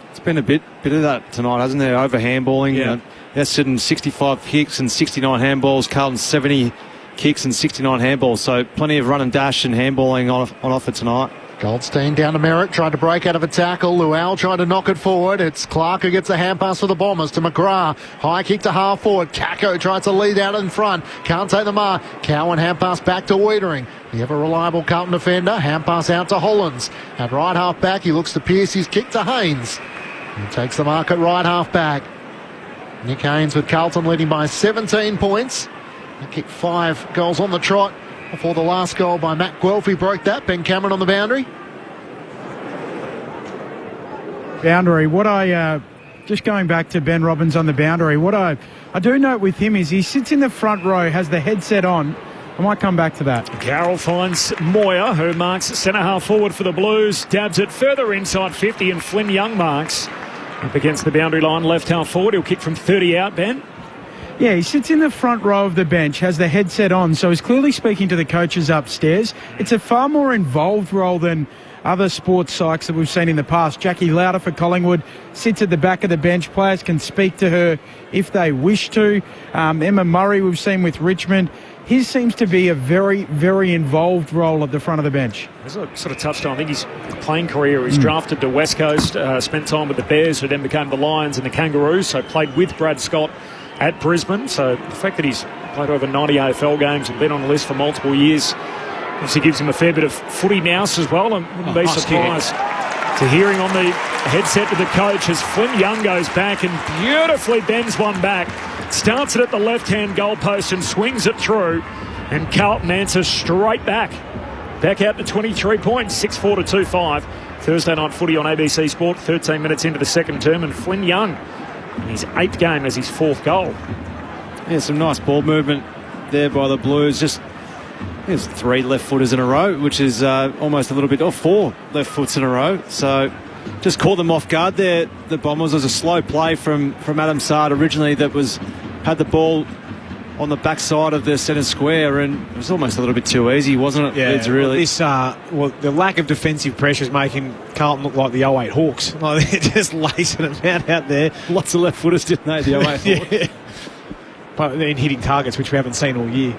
it's been a bit of that tonight, hasn't there? Over handballing. Yeah. Essendon 65 kicks and 69 handballs. Carlton 70 kicks and 69 handballs. So plenty of run and dash and handballing on offer tonight. Goldstein down to Merritt, tried to break out of a tackle. Luau trying to knock it forward. It's Clark who gets a hand pass for the Bombers to McGrath. High kick to half forward. Kako tries to lead out in front. Can't take the mark. Cowan hand pass back to Wiedering. The ever-reliable Carlton defender. Hand pass out to Hollands. At right half back, he looks to pierce his kick to Haynes. He takes the mark at right half back. Nick Haynes with Carlton leading by 17 points. He kicked 5 goals on the trot before the last goal by Matt Guelphy broke that. Ben Cameron on the boundary. Just going back to Ben Robbins on the boundary, what I do note with him is he sits in the front row, has the headset on. I might come back to that. Carroll finds Moyer, who marks centre half forward for the Blues. Dabs it further inside 50, and Flynn Young marks up against the boundary line, left half forward. He'll kick from 30 out, Ben. Yeah, he sits in the front row of the bench, has the headset on, so he's clearly speaking to the coaches upstairs. It's a far more involved role than other sports psychs that we've seen in the past. Jackie Lauder for Collingwood sits at the back of the bench. Players can speak to her if they wish to. Emma Murray we've seen with Richmond. His seems to be a very, very involved role at the front of the bench. As I sort of touched on, I think his playing career, he's drafted to West Coast, spent time with the Bears, who then became the Lions and the Kangaroos, so played with Brad Scott at Brisbane. So the fact that he's played over 90 AFL games and been on the list for multiple years obviously gives him a fair bit of footy nous as well. I wouldn't be surprised to hearing on the headset to the coach as Flynn Young goes back and beautifully bends one back. Starts it at the left-hand goalpost and swings it through. And Carlton answers straight back. Back out to 23 points, 6-4 to 2-5. Thursday night footy on ABC Sport, 13 minutes into the second term. And Flynn Young, in his 8th game, as his 4th goal. Yeah, some nice ball movement there by the Blues. Just there's 3 left footers in a row, which is almost a little bit off 4 left foots in a row. So just caught them off guard there, the Bombers. It was a slow play from Adam Sard originally that had the ball on the backside of the centre square, and it was almost a little bit too easy, wasn't it? Yeah, it's really the lack of defensive pressure is making Carlton look like the 08 Hawks. Like they're just lacing it out there. Lots of left footers, didn't they? The 08 Hawks. Yeah. But they're hitting targets, which we haven't seen all year.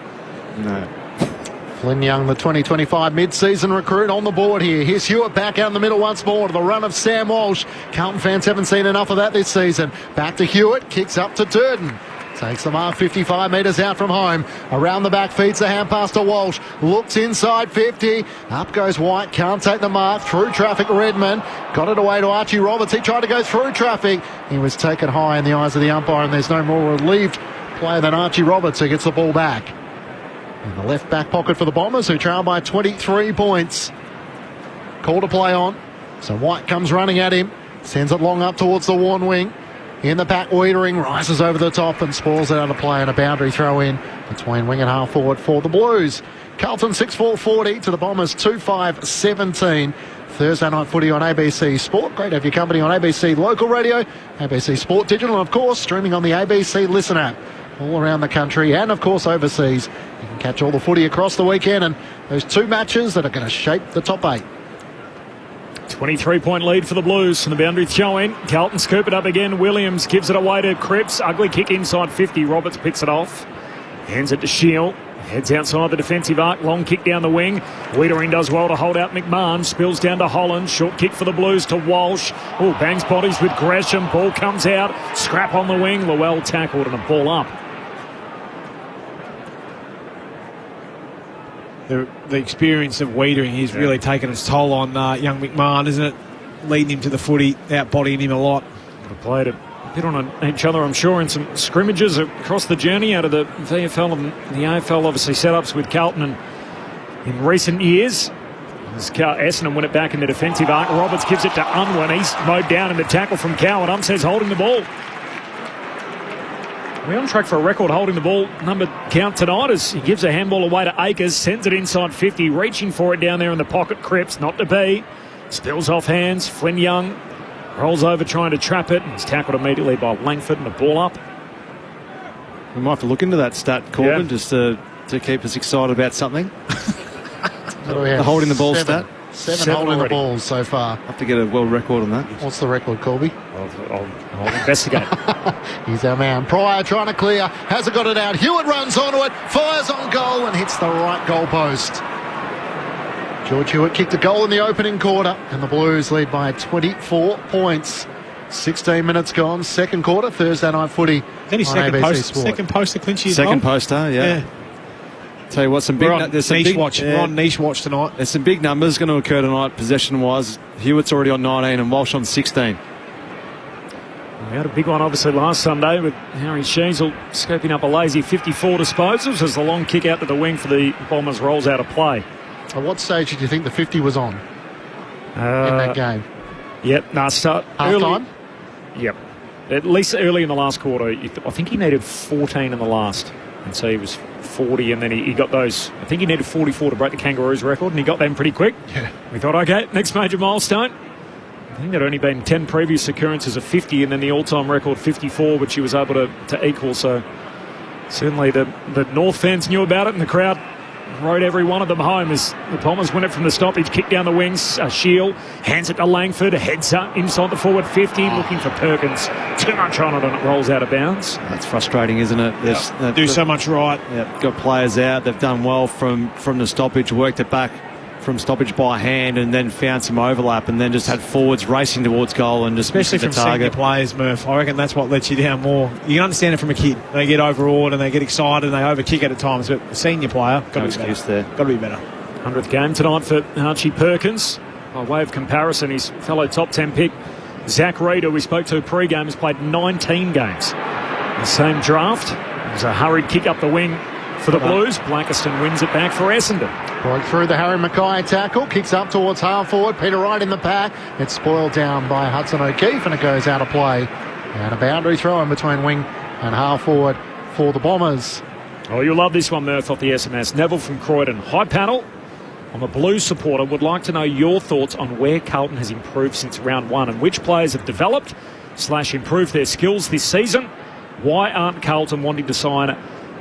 No. Flynn Young, the 2025 mid-season recruit, on the board here. Here's Hewitt back out in the middle once more to the run of Sam Walsh. Carlton fans haven't seen enough of that this season. Back to Hewitt, kicks up to Durden. Takes the mark 55 metres out from home. Around the back, feeds the hand pass to Walsh. Looks inside 50. Up goes White, can't take the mark. Through traffic, Redmond. Got it away to Archie Roberts. He tried to go through traffic. He was taken high in the eyes of the umpire, and there's no more relieved player than Archie Roberts who gets the ball back. In the left back pocket for the Bombers, who trail by 23 points. Call to play on. So White comes running at him. Sends it long up towards the Warn wing. In the back, Wiedering rises over the top and spoils it out of play, and a boundary throw in between wing and half forward for the Blues. Carlton 6-4-40 to the Bombers 2-5-17. Thursday night footy on ABC Sport. Great to have your company on ABC Local Radio, ABC Sport Digital, and of course streaming on the ABC Listen app. all around the country and, of course, overseas. You can catch all the footy across the weekend and those 2 matches that are going to shape the top 8. 23-point lead for the Blues from the boundary throw-in. Carlton scoop it up again. Williams gives it away to Cripps. Ugly kick inside 50. Roberts picks it off. Hands it to Shield. Heads outside the defensive arc. Long kick down the wing. Wiedering does well to hold out McMahon. Spills down to Holland. Short kick for the Blues to Walsh. Oh, bangs bodies with Gresham. Ball comes out. Scrap on the wing. Llewell tackled and a ball up. The experience of Wiedering, he's really taken its toll on young McMahon, isn't it? Leading him to the footy, outbodying him a lot. Played a bit on each other, I'm sure, in some scrimmages across the journey out of the VFL and the AFL, obviously setups with Carlton and in recent years. As Essendon win it back in the defensive arc. Roberts gives it to Unwin. He's mowed down in the tackle from Cowan. Says holding the ball. We're on track for a record holding the ball number count tonight as he gives a handball away to Akers, sends it inside 50, reaching for it down there in the pocket. Cripps, not to be. Spills off hands. Flynn Young rolls over trying to trap it. He's tackled immediately by Langford and the ball up. We might have to look into that stat, Corbin, just to keep us excited about something. The holding the ball stat. Seven holding already. The balls so far. Have to get a world record on that. What's the record, Colby? I'll investigate. He's our man. Pryor trying to clear. Hasn't got it out. Hewitt runs onto it. Fires on goal and hits the right goal post. George Hewitt kicked a goal in the opening quarter and the Blues lead by 24 points. 16 minutes gone. Second quarter, Thursday night footy. Then his second post to clinch his second goal. Poster, yeah. Tell you what, there's some big watch. We're on niche watch tonight. There's some big numbers going to occur tonight, possession-wise. Hewitt's already on 19 and Walsh on 16. We had a big one, obviously, last Sunday with Harry Sheasel scoping up a lazy 54 disposals as the long kick out to the wing for the Bombers rolls out of play. At what stage did you think the 50 was on in that game? Yep, start half-time? Yep. At least early in the last quarter. I think he needed 14 in the last. And so he was 40, and then he got those. I think he needed 44 to break the Kangaroos record, and he got them pretty quick. Yeah. We thought, okay, next major milestone. I think there'd only been 10 previous occurrences of 50, and then the all-time record 54, which he was able to equal. So certainly the North fans knew about it, and the crowd rode every one of them home as the Bombers win it from the stoppage. Kick down the wings. Shield hands it to Langford. Heads up inside the forward 50, looking for Perkins. Too much on it, and it rolls out of bounds. That's frustrating, isn't it? Do so much right. Yeah, got players out. They've done well from the stoppage, worked it back from stoppage by hand, and then found some overlap, and then just had forwards racing towards goal and just especially from senior players, Murph. I reckon that's what lets you down more. You can understand it from a kid. They get overawed and they get excited and they overkick it at times, but a senior player, got to be better. 100th game tonight for Archie Perkins. By way of comparison, his fellow top 10 pick, Zach Reed, who we spoke to pre-game, has played 19 games. The same draft. There's a hurried kick up the wing for the Blues. Blackiston wins it back for Essendon. Broke through the Harry Mackay tackle, kicks up towards half forward. Peter Wright in the pack. It's spoiled down by Hudson O'Keefe and it goes out of play. And a boundary throw in between wing and half forward for the Bombers. Oh, you'll love this one, Murph, off the SMS. Neville from Croydon. Hi, panel. I'm a Blues supporter. Would like to know your thoughts on where Carlton has improved since round one and which players have developed / improved their skills this season. Why aren't Carlton wanting to sign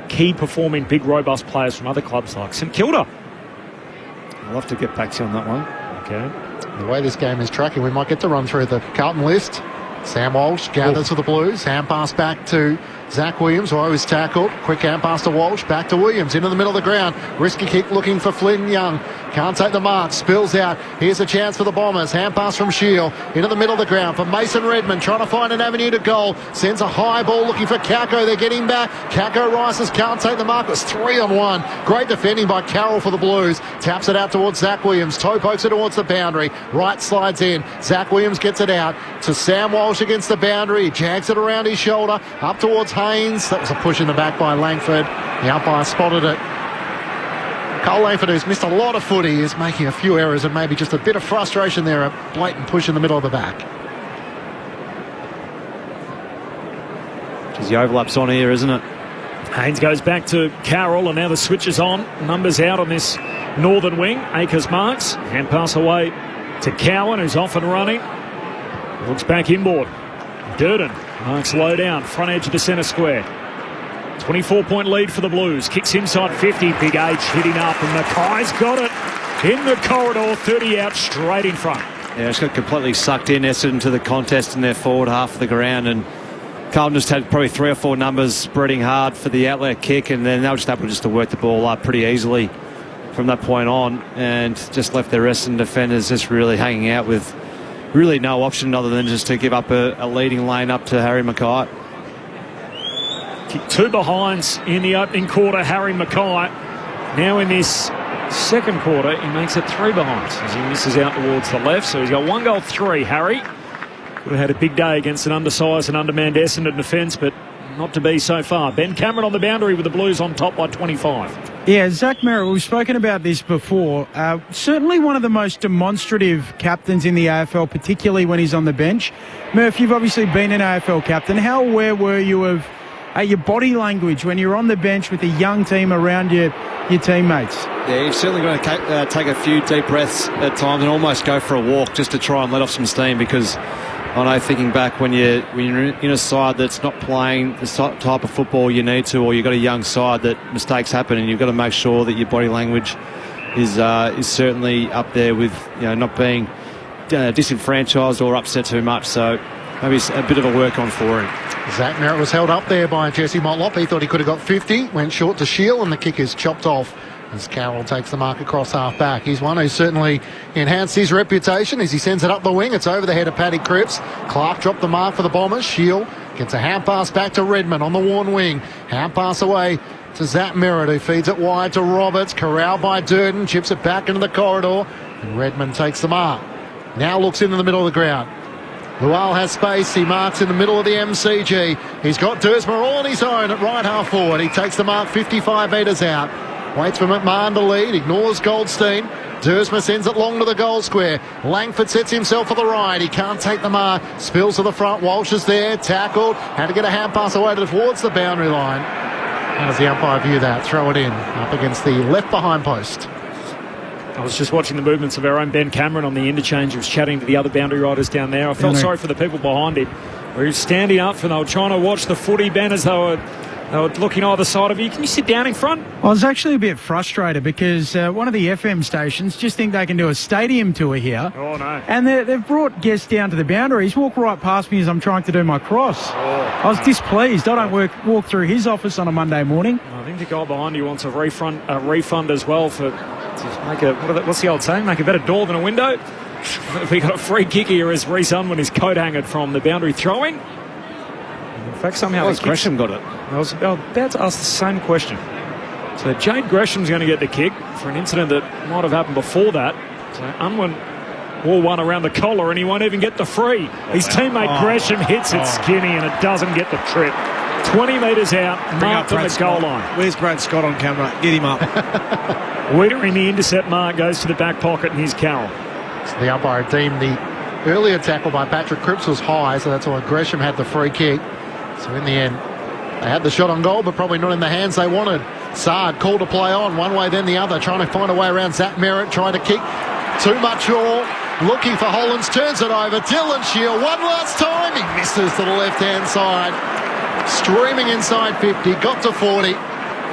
key performing big robust players from other clubs like St Kilda? I'll have to get back to you on that one. Okay. The way this game is tracking, we might get to run through the Carlton list. Sam Walsh gathers for the Blues. Hand pass back to Zach Williams, who always tackled. Quick hand pass to Walsh, back to Williams, into the middle of the ground. Risky kick looking for Flynn Young. Can't take the mark, spills out. Here's a chance for the Bombers. Hand pass from Shield, into the middle of the ground for Mason Redmond, trying to find an avenue to goal. Sends a high ball looking for Kako. They're getting back. Kako Rices can't take the mark. It's 3-on-1. Great defending by Carroll for the Blues. Taps it out towards Zach Williams. Toe pokes it towards the boundary. Right slides in. Zach Williams gets it out to Sam Walsh against the boundary. He jags it around his shoulder. Up towards Haynes. That was a push in the back by Langford. The umpire spotted it. Cole Langford, who's missed a lot of footy, is making a few errors and maybe just a bit of frustration there. A blatant push in the middle of the back. Geez, the overlap's on here, isn't it? Haynes goes back to Carroll, and now the switch is on. Numbers out on this northern wing. Akers marks. Hand pass away to Cowan, who's off and running. Looks back inboard. Durden marks low down, front edge of the centre square. 24-point lead for the Blues. Kicks inside 50. Big H hitting up, and Mackay's got it in the corridor. 30 out, straight in front. Yeah, it's got completely sucked in Essendon to the contest in their forward half of the ground, and Carlton just had probably 3 or 4 numbers spreading hard for the outlet kick, and then they were just able just to work the ball up pretty easily from that point on, and just left their Essendon defenders just really hanging out with really no option other than just to give up a leading lane up to Harry Mackay. Kick 2 behinds in the opening quarter, Harry Mackay. Now in this second quarter, he makes it 3 behinds as he misses out towards the left. So he's got 1 goal, 3. Harry could have had a big day against an undersized and undermanned Essendon defence, but not to be so far. Ben Cameron on the boundary with the Blues on top by 25. Yeah, Zach Merritt, we've spoken about this before. Certainly one of the most demonstrative captains in the AFL, particularly when he's on the bench. Murph, you've obviously been an AFL captain. How aware were you of your body language when you're on the bench with a young team around your teammates? Yeah, you've certainly got to take a few deep breaths at times and almost go for a walk just to try and let off some steam, because I know, thinking back, when you're in a side that's not playing the type of football you need to, or you've got a young side that mistakes happen, and you've got to make sure that your body language is certainly up there with, not being disenfranchised or upset too much. So maybe it's a bit of a work on for him. Zach Merritt was held up there by Jesse Motlop. He thought he could have got 50, went short to Shield, and the kick is chopped off as Carroll takes the mark across half back. He's one who's certainly enhanced his reputation as he sends it up the wing. It's over the head of Paddy Cripps. Clark dropped the mark for the Bombers. Shield gets a hand pass back to Redmond on the worn wing. Hand pass away to Zach Merritt, who feeds it wide to Roberts. Corralled by Durden, chips it back into the corridor, and Redmond takes the mark. Now looks into the middle of the ground. Lual has space. He marks in the middle of the MCG. He's got Dersma all on his own at right half forward. He takes the mark 55 metres out. Waits for McMahon to lead. Ignores Goldstein. Dersma sends it long to the goal square. Langford sets himself for the right. He can't take the mark. Spills to the front. Walsh is there. Tackled. Had to get a hand pass away towards the boundary line. How does the umpire view that? Throw it in. Up against the left behind post. I was just watching the movements of our own Ben Cameron on the interchange. He was chatting to the other boundary riders down there. I felt sorry for the people behind him. He was standing up and they were trying to watch the footy, Ben, as they were looking either side of you. Can you sit down in front? I was actually a bit frustrated because one of the FM stations just think they can do a stadium tour here. Oh, no. And they've brought guests down to the boundaries, walk right past me as I'm trying to do my cross. I was displeased. I don't walk through his office on a Monday morning. I think the guy behind you wants a refund as well for... what's the old saying? Make a better door than a window. We got a free kick here as Reece Unwin is coat hangered from the boundary throwing. In fact, somehow Gresham got it. I was about to ask the same question. So Jade Gresham's going to get the kick for an incident that might have happened before that. So Unwin wore one around the collar and he won't even get the free. His teammate Gresham hits it skinny and it doesn't get the trip. 20 metres out, marked on the goal line. Where's Brad Scott on camera? Get him up. Weeder in the intercept mark, goes to the back pocket, and here's Carroll. So the umpire deemed the earlier tackle by Patrick Cripps was high, so that's why Gresham had the free kick. So in the end, they had the shot on goal, but probably not in the hands they wanted. Saad called to play on, one way then the other, trying to find a way around Zach Merritt, trying to kick too much all. Looking for Hollands, turns it over. Dylan Shield, one last time. He misses to the left-hand side. Streaming inside 50, got to 40.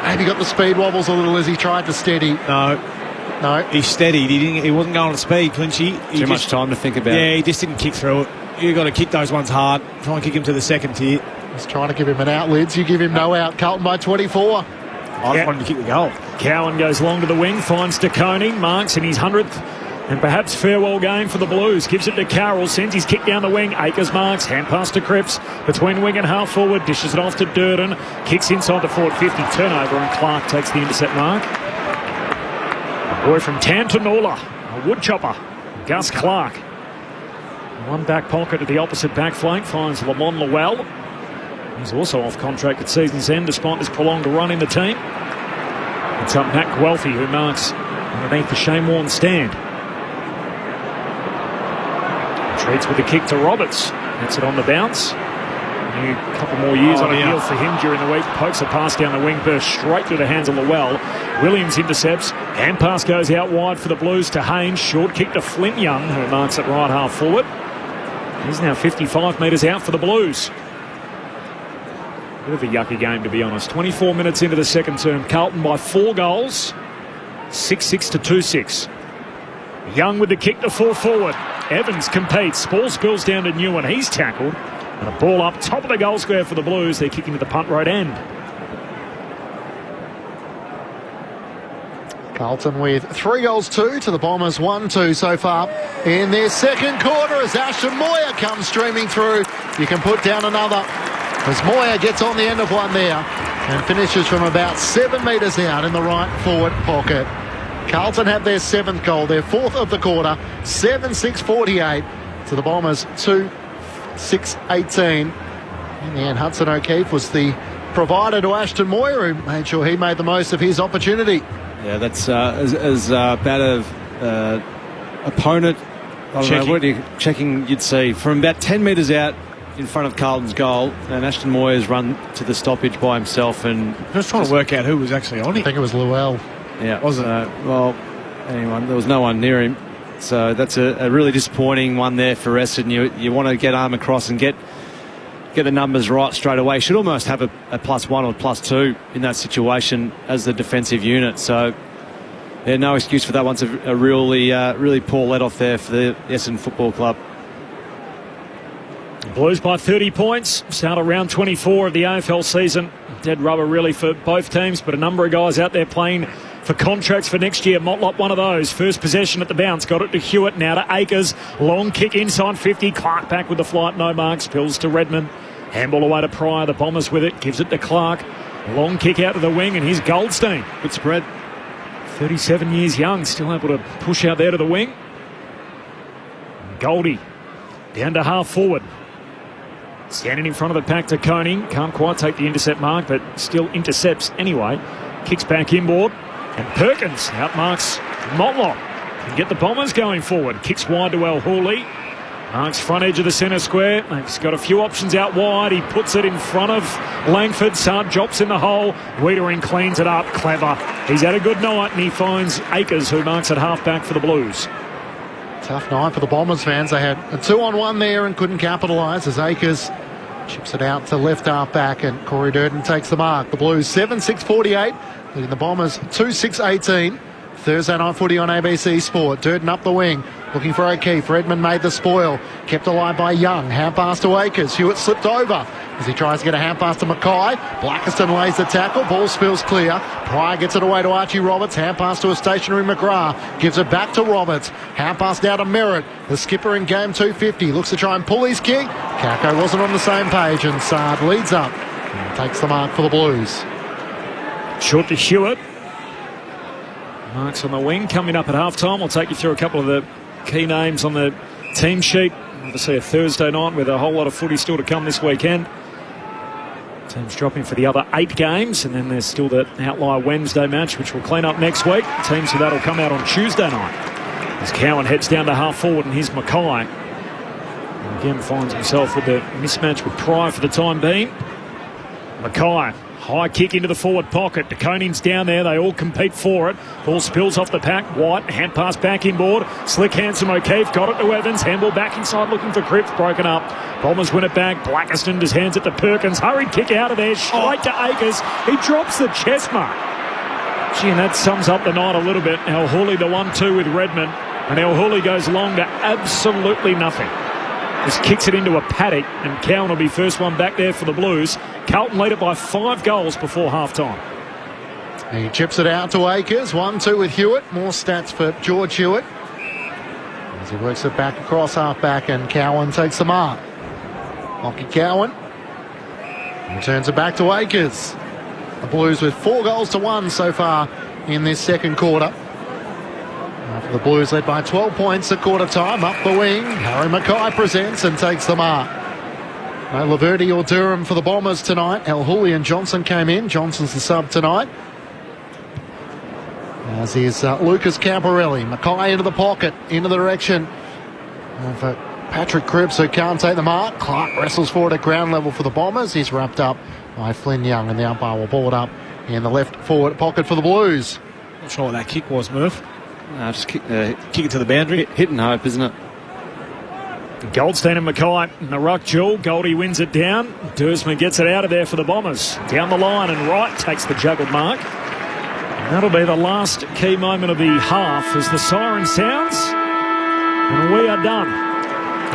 Maybe got the speed wobbles a little as he tried to steady. No, he steadied. He wasn't going to speed, Clinchy. Too much time to think about. Yeah, he just didn't kick through it. You got to kick those ones hard. Try and kick him to the second tier. He's trying to give him an out, Lids. You give him no out. Carlton by 24. I just wanted to kick the goal. Cowan goes long to the wing, finds De Koning, marks in his 100th and perhaps farewell game for the Blues. Gives it to Carroll, sends his kick down the wing. Akers marks, hand pass to Cripps between wing and half forward, dishes it off to Durden, kicks inside the forward 50, turnover, and Clark takes the intercept mark. A boy from Tantanoola, a wood chopper, Gus Clark. One back pocket at the opposite back flank finds Lamont Lowell. He's also off contract at season's end despite this prolonged run in the team. It's up Matt Guelphy, who marks underneath the Shane Warne stand. Treats with a kick to Roberts. That's it on the bounce. A couple more years on a deal for him during the week. Pokes a pass down the wing, bursts straight through the hands of Lowell. Williams intercepts. Hand pass goes out wide for the Blues to Haynes. Short kick to Flynn Young, who marks it right half forward. He's now 55 metres out for the Blues. Bit of a yucky game, to be honest. 24 minutes into the second term. Carlton by 4 goals. 6-6 to 2-6. Young with the kick to fall forward. Evans competes. Ball spills down to Newen. He's tackled. And a ball up top of the goal square for the Blues. They're kicking to the punt road end. Carlton with 3 goals, 2 to the Bombers, 1-2 so far in their second quarter as Ashton Moyer comes streaming through. You can put down another as Moyer gets on the end of one there and finishes from about 7 metres out in the right forward pocket. Carlton have their 7th goal, their 4th of the quarter, 7-6-48 to the Bombers, 2-6-18. In the end, Hudson O'Keefe was the provider to Ashton Moyer, who made sure he made the most of his opportunity. Yeah, that's as bad of opponent. I don't know, what are you checking? You'd see from about 10 metres out in front of Carlton's goal, and Ashton Moyer's run to the stoppage by himself. And just trying to work out who was actually on him. I think it was Llewell. Yeah, was it? Well, anyone, there was no one near him. So that's a really disappointing one there for Essendon. You want to get arm across and get the numbers right straight away. Should almost have a +1 or +2 in that situation as the defensive unit. So yeah, no excuse for that one. It's a really poor let off there for the Essendon Football Club. Blues by 30 points. Start of round 24 of the AFL season. Dead rubber really for both teams, but a number of guys out there playing for contracts for next year. Motlop, one of those. First possession at the bounce. Got it to Hewitt, now to Akers. Long kick inside 50. Clark back with the flight, no marks. Spills to Redmond. Handball away to Pryor. The Bombers with it. Gives it to Clark. Long kick out to the wing, and here's Goldstein. Good spread. 37 years young. Still able to push out there to the wing. Goldie down to half forward. Standing in front of the pack to Koning. Can't quite take the intercept mark, but still intercepts anyway. Kicks back inboard. And Perkins outmarks Motlop. Can get the Bombers going forward. Kicks wide to El Hooley. Marks front edge of the centre square. He's got a few options out wide. He puts it in front of Langford. Sard drops in the hole. Wiedering cleans it up. Clever. He's had a good night, and he finds Akers, who marks at half-back for the Blues. Tough night for the Bombers fans. They had a 2-on-1 there and couldn't capitalise as Akers chips it out to left half-back, and Corey Durden takes the mark. The Blues 7-6-48, leading the Bombers 2-6-18. Thursday night footy on ABC Sport. Durden up the wing, looking for O'Keefe. Redmond made the spoil, kept alive by Young. Hand pass to Akers. Hewitt slipped over as he tries to get a hand pass to Mackay. Blackiston lays the tackle. Ball spills clear. Pryor gets it away to Archie Roberts. Hand pass to a stationary McGrath. Gives it back to Roberts. Hand pass now to Merritt. The skipper in game 250. Looks to try and pull his kick. Kako wasn't on the same page, and Sard leads up and takes the mark for the Blues. Short to Hewitt. Marks on the wing coming up at half-time. I'll take you through a couple of the key names on the team sheet. Obviously a Thursday night with a whole lot of footy still to come this weekend. Teams dropping for the other 8 games, and then there's still the outlier Wednesday match, which we'll clean up next week. Teams for that will come out on Tuesday night. As Cowan heads down to half-forward, and here's Mackay. And again finds himself with the mismatch with Pryor for the time being. Mackay. High kick into the forward pocket. DeConing's down there. They all compete for it. Ball spills off the pack. White, hand pass back inboard. Slick handsome O'Keefe. Got it to Evans. Handball back inside looking for Cripps. Broken up. Bombers win it back. Blackiston just hands it to Perkins. Hurried kick out of there. Straight to Akers. He drops the chest mark. Gee, and that sums up the night a little bit. El Hooley the 1-2 with Redmond. And El Hooley goes long to absolutely nothing. Just kicks it into a paddock, and Cowan will be first one back there for the Blues. Carlton lead it by 5 goals before half-time. He chips it out to Akers. 1-2 with Hewitt. More stats for George Hewitt as he works it back across half-back, and Cowan takes the mark. Lockie Cowan returns it back to Akers. The Blues with 4 goals to 1 so far in this second quarter. The Blues led by 12 points at quarter time. Up the wing, Harry Mackay presents and takes the mark. No Laverty or Durham for the Bombers tonight. El Hooley and Johnson came in. Johnson's the sub tonight. As is Lucas Camporelli. Mackay into the pocket, into the direction of Patrick Cripps, who can't take the mark. Clark wrestles forward at ground level for the Bombers. He's wrapped up by Flynn Young, and the umpire will ball it up in the left forward pocket for the Blues. Not sure what that kick was, Murph. Just kick it to the boundary. Hit and hope, isn't it? Goldstein and Mackay in the ruck duel. Goldie wins it down. Duursma gets it out of there for the Bombers. Down the line, and Wright takes the juggled mark. And that'll be the last key moment of the half as the siren sounds. And we are done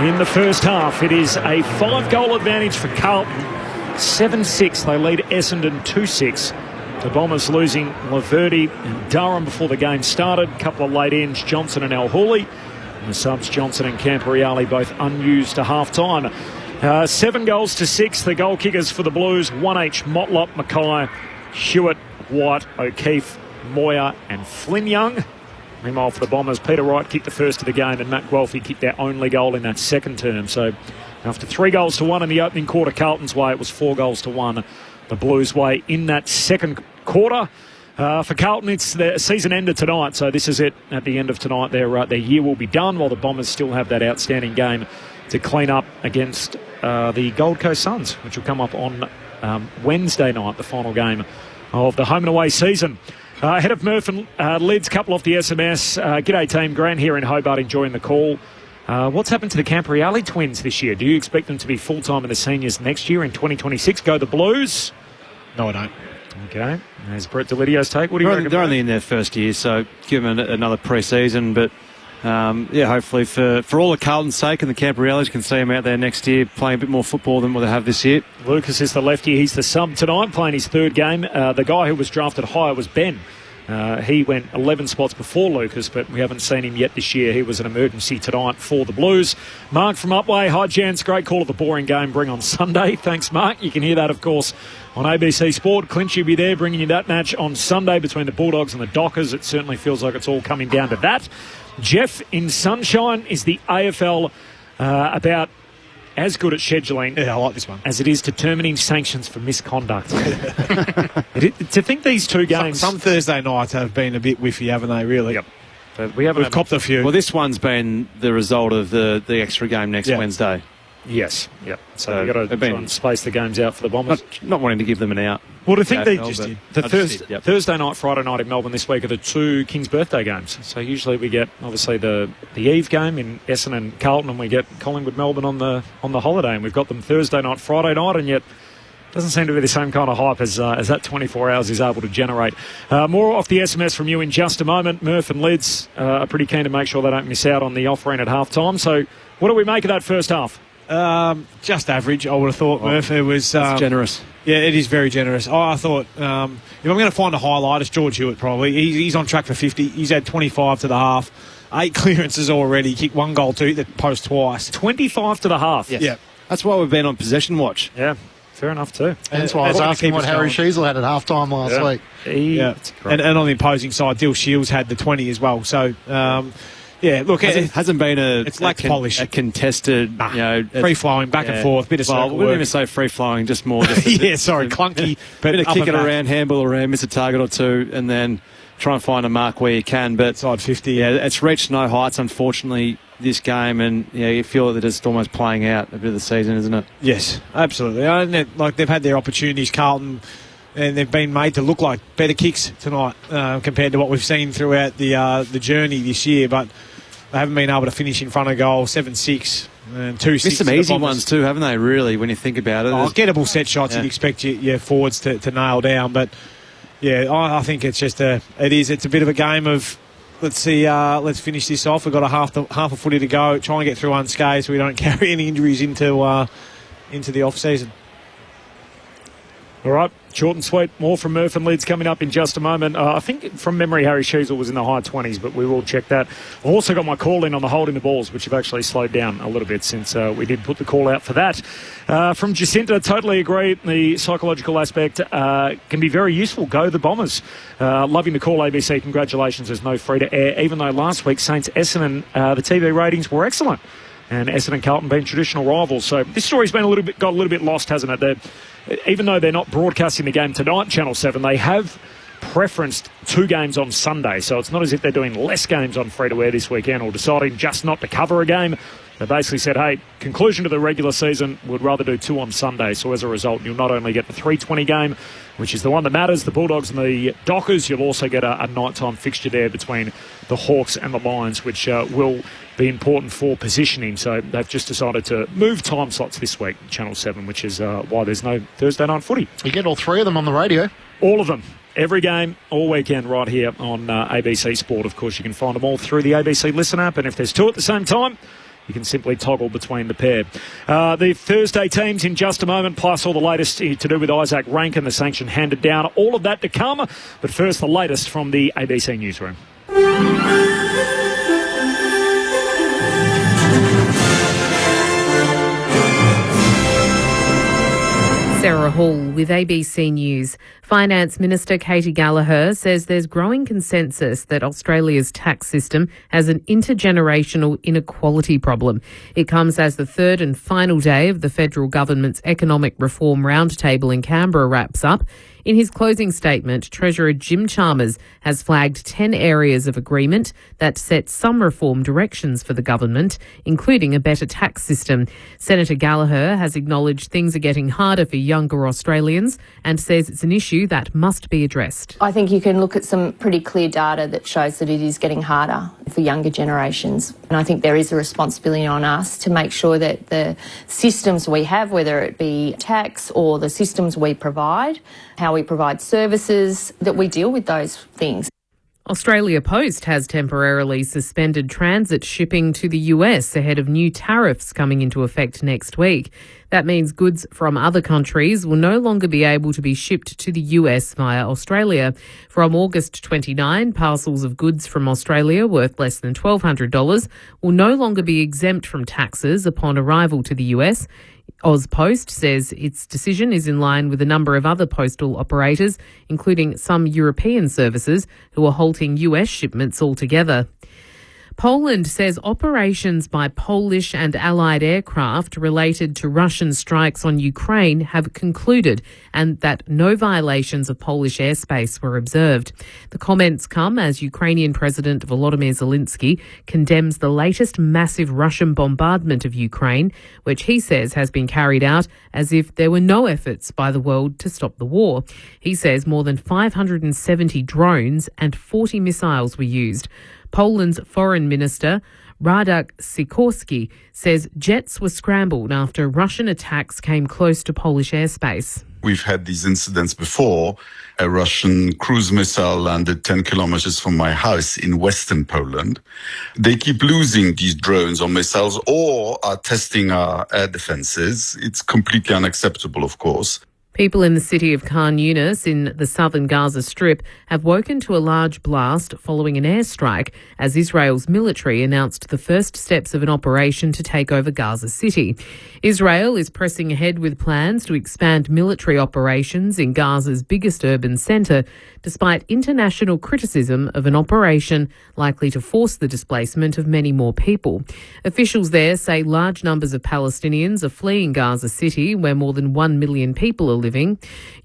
in the first half. It is a 5-goal advantage for Carlton. 7-6. They lead Essendon 2-6. The Bombers losing Laverty and Durham before the game started. A couple of late ends, Johnson and El Hooley. And the subs, Johnson and Camporeale, both unused to half-time. 7-6. The goal kickers for the Blues, 1 each. Motlop, Mackay, Hewitt, White, O'Keefe, Moyer and Flynn Young. Meanwhile, for the Bombers, Peter Wright kicked the first of the game and Matt Guelphy kicked their only goal in that second term. So after 3-1 in the opening quarter, Carlton's way, it was 4-1 the Blues' way in that second quarter. For Carlton, it's the season ender tonight, so this is it. At the end of tonight, their year will be done, while the Bombers still have that outstanding game to clean up against the Gold Coast Suns, which will come up on Wednesday night, the final game of the home and away season. Head of Murph and Lids, couple off the SMS. G'day team, Grant here in Hobart enjoying the call. What's happened to the Camporeale twins this year? Do you expect them to be full-time in the seniors next year in 2026? Go the Blues? No, I don't. Okay. There's Brett Delidio's take. What do you reckon? They're only in their first year, so give them another pre-season. But, hopefully for all of Carlton's sake and the Camporeales can see them out there next year playing a bit more football than what they have this year. Lucas is the lefty. He's the sub tonight, playing his third game. The guy who was drafted higher was Ben. He went 11 spots before Lucas, but we haven't seen him yet this year. He was an emergency tonight for the Blues. Mark from Upway. Hi, Jans. Great call of the boring game. Bring on Sunday. Thanks, Mark. You can hear that, of course, on ABC Sport. Clinchy will be there bringing you that match on Sunday between the Bulldogs and the Dockers. It certainly feels like it's all coming down to that. Jeff in Sunshine, is the AFL about as good at scheduling I like this one. as it is determining sanctions for misconduct? To think these two games... Some Thursday nights have been a bit whiffy, haven't they, really? Yep. But we've copped a few. Well, this one's been the result of the extra game next Wednesday. Yes, yep. So you've got to try and space the games out for the Bombers. Not wanting to give them an out. Well, to think Thursday night, Friday night in Melbourne this week are the two King's birthday games. So usually we get, obviously, the Eve game in Essendon and Carlton, and we get Collingwood Melbourne on the holiday. And we've got them Thursday night, Friday night, and yet doesn't seem to be the same kind of hype as that 24 hours is able to generate. More off the SMS from you in just a moment. Murph and Lids are pretty keen to make sure they don't miss out on the offering at half-time. So what do we make of that first half? Just average, I would have thought, Murph. It was generous. Yeah, it is very generous. I thought if I'm going to find a highlight, it's George Hewitt probably. He's on track for 50. He's had 25 to the half. 8 clearances already. Kicked 1 goal to the post twice. 25 to the half. Yes. Yeah. That's why we've been on possession watch. Yeah. Fair enough too. That's why I was asking what Harry Sheasel had at half-time last week. And on the opposing side, Dill Shields had the 20 as well. So, look, it hasn't been it's lacked polish. A contested, free-flowing, back and forth, bit of circle we wouldn't even say free-flowing, just more. Clunky. Bit of kick it around, handball around, miss a target or two, and then try and find a mark where you can. But side 50. Yeah, it's reached no heights, unfortunately, this game, and you feel that it's almost playing out a bit of the season, isn't it? Yes, absolutely. They've had their opportunities, Carlton, and they've been made to look like better kicks tonight compared to what we've seen throughout the journey this year, but they haven't been able to finish in front of goal. 7-6 and 2-6. Missed some easy ones too, haven't they, really, when you think about it? Gettable set shots you'd expect your forwards to nail down, but I think it's just it's a bit of a game of let's finish this off. We've got half a footy to go, try and get through unscathed so we don't carry any injuries into the off-season. All right, short and sweet. More from Murph and Lids coming up in just a moment. I think from memory, Harry Sheasel was in the high 20s, but we will check that. I've also got my call in on the holding the balls, which have actually slowed down a little bit since we did put the call out for that. From Jacinta, totally agree. The psychological aspect can be very useful. Go the Bombers. Loving the call, ABC. Congratulations. There's no free to air, even though last week Saints Essendon, the TV ratings were excellent. And Essendon and Carlton being traditional rivals. So this story's been got a little bit lost, hasn't it? Even though they're not broadcasting the game tonight, Channel 7, they have preferenced 2 games on Sunday. So it's not as if they're doing less games on free-to-air this weekend or deciding just not to cover a game. They basically said, hey, conclusion to the regular season, would rather do 2 on Sunday. So as a result, you'll not only get the 3:20 game, which is the one that matters, the Bulldogs and the Dockers, you'll also get a nighttime fixture there between the Hawks and the Lions, which will be important for positioning. So they've just decided to move time slots this week, Channel 7, which is why there's no Thursday night footy. You get all 3 of them on the radio. All of them. Every game, all weekend, right here on ABC Sport. Of course, you can find them all through the ABC Listen app, and if there's 2 at the same time, you can simply toggle between the pair. The Thursday teams in just a moment, plus all the latest to do with Isaac Rankin, the sanction handed down. All of that to come. But first, the latest from the ABC Newsroom. Sarah Hall with ABC News. Finance Minister Katie Gallagher says there's growing consensus that Australia's tax system has an intergenerational inequality problem. It comes as the third and final day of the federal government's economic reform roundtable in Canberra wraps up. In his closing statement, Treasurer Jim Chalmers has flagged 10 areas of agreement that set some reform directions for the government, including a better tax system. Senator Gallagher has acknowledged things are getting harder for younger Australians and says it's an issue that must be addressed. I think you can look at some pretty clear data that shows that it is getting harder for younger generations. And I think there is a responsibility on us to make sure that the systems we have, whether it be tax or the systems we provide, how we provide services, that we deal with those things. Australia Post has temporarily suspended transit shipping to the US ahead of new tariffs coming into effect next week. That means goods from other countries will no longer be able to be shipped to the US via Australia. From August 29, parcels of goods from Australia worth less than $1,200 will no longer be exempt from taxes upon arrival to the US. AusPost says its decision is in line with a number of other postal operators, including some European services, who are halting US shipments altogether. Poland says operations by Polish and Allied aircraft related to Russian strikes on Ukraine have concluded and that no violations of Polish airspace were observed. The comments come as Ukrainian President Volodymyr Zelensky condemns the latest massive Russian bombardment of Ukraine, which he says has been carried out as if there were no efforts by the world to stop the war. He says more than 570 drones and 40 missiles were used. Poland's Foreign Minister, Radek Sikorski, says jets were scrambled after Russian attacks came close to Polish airspace. We've had these incidents before. A Russian cruise missile landed 10 kilometers from my house in western Poland. They keep losing these drones or missiles or are testing our air defenses. It's completely unacceptable, of course. People in the city of Khan Yunis in the southern Gaza Strip have woken to a large blast following an airstrike as Israel's military announced the first steps of an operation to take over Gaza City. Israel is pressing ahead with plans to expand military operations in Gaza's biggest urban centre, despite international criticism of an operation likely to force the displacement of many more people. Officials there say large numbers of Palestinians are fleeing Gaza City, where more than 1 million people are living.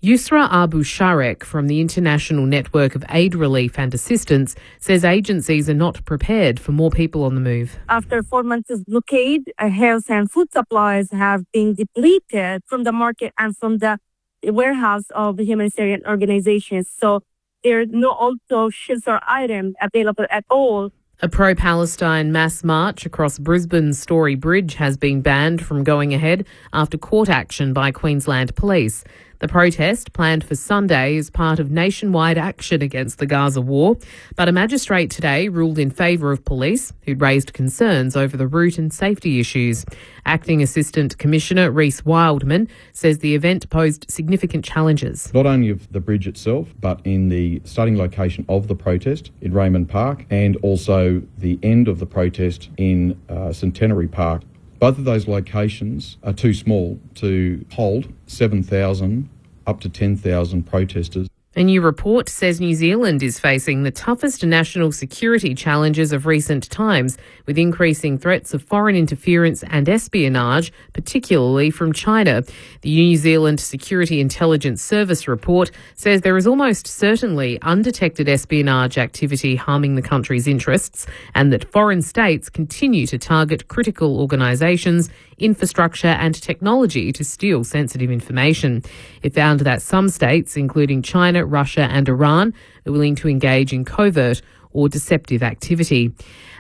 Yusra Abu Sharek from the International Network of Aid Relief and Assistance says agencies are not prepared for more people on the move. After 4 months of blockade, health and food supplies have been depleted from the market and from the warehouse of the humanitarian organizations. So there are no also shelter items available at all. A pro-Palestine mass march across Brisbane's Story Bridge has been banned from going ahead after court action by Queensland Police. The protest, planned for Sunday, is part of nationwide action against the Gaza war, but a magistrate today ruled in favour of police, who'd raised concerns over the route and safety issues. Acting Assistant Commissioner Reece Wildman says the event posed significant challenges. Not only of the bridge itself, but in the starting location of the protest in Raymond Park and also the end of the protest in Centenary Park. Both of those locations are too small to hold 7,000 up to 10,000 protesters. A new report says New Zealand is facing the toughest national security challenges of recent times, with increasing threats of foreign interference and espionage, particularly from China. The New Zealand Security Intelligence Service report says there is almost certainly undetected espionage activity harming the country's interests, and that foreign states continue to target critical organisations, infrastructure and technology to steal sensitive information. It found that some states, including China, Russia and Iran, are willing to engage in covert or deceptive activity.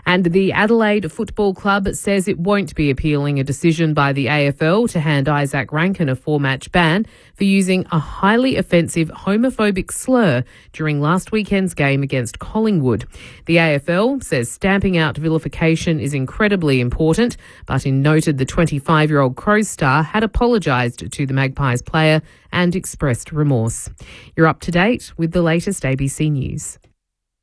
And the Adelaide Football Club says it won't be appealing a decision by the AFL to hand Isaac Rankin a 4-match ban for using a highly offensive homophobic slur during last weekend's game against Collingwood. The AFL says stamping out vilification is incredibly important, but it noted the 25-year-old Crows star had apologised to the Magpies player and expressed remorse. You're up to date with the latest ABC News.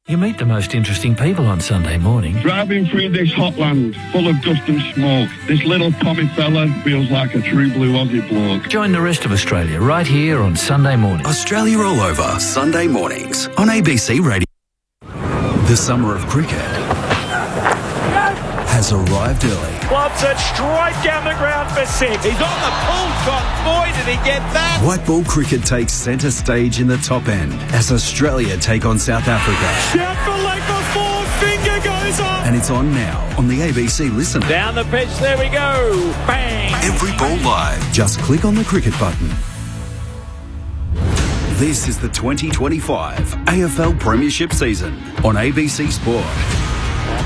You meet the most interesting people on Sunday morning. Driving through this hot land full of dust and smoke, this little Tommy fella feels like a true blue Aussie bloke. Join the rest of Australia right here on Sunday morning. Australia all over, Sunday mornings on ABC Radio. The summer of cricket has arrived early. Clubs it straight down the ground for 6. He's on the pull shot. Boy, did he get that. White ball cricket takes centre stage in the top end as Australia take on South Africa. Shout for leg before, finger goes up. And it's on now on the ABC Listen. Down the pitch, there we go. Bang. Every ball live. Just click on the cricket button. This is the 2025 AFL Premiership season on ABC Sport.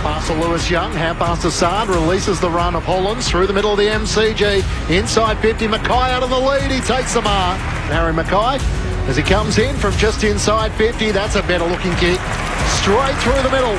Pass to Lewis Young, hand pass to Sard, releases the run of Hollands through the middle of the MCG. Inside 50, Mackay out of the lead, he takes the mark. Harry Mackay, as he comes in from just inside 50, that's a better looking kick. Straight through the middle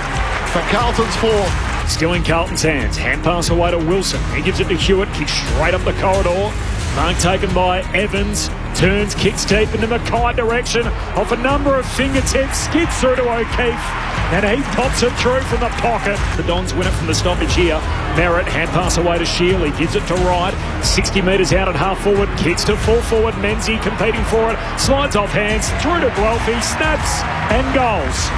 for Carlton's fourth. Still in Carlton's hands, hand pass away to Wilson. He gives it to Hewitt, kicks straight up the corridor. Mark taken by Evans, turns, kicks deep in the Mackay direction, off a number of fingertips, skids through to O'Keefe, and he pops it through from the pocket. The Dons win it from the stoppage here. Merritt, hand pass away to Shealy, gives it to Wright, 60 metres out at half forward, kicks to full forward, Menzies competing for it, slides off hands, through to Guelphy, snaps, and goals.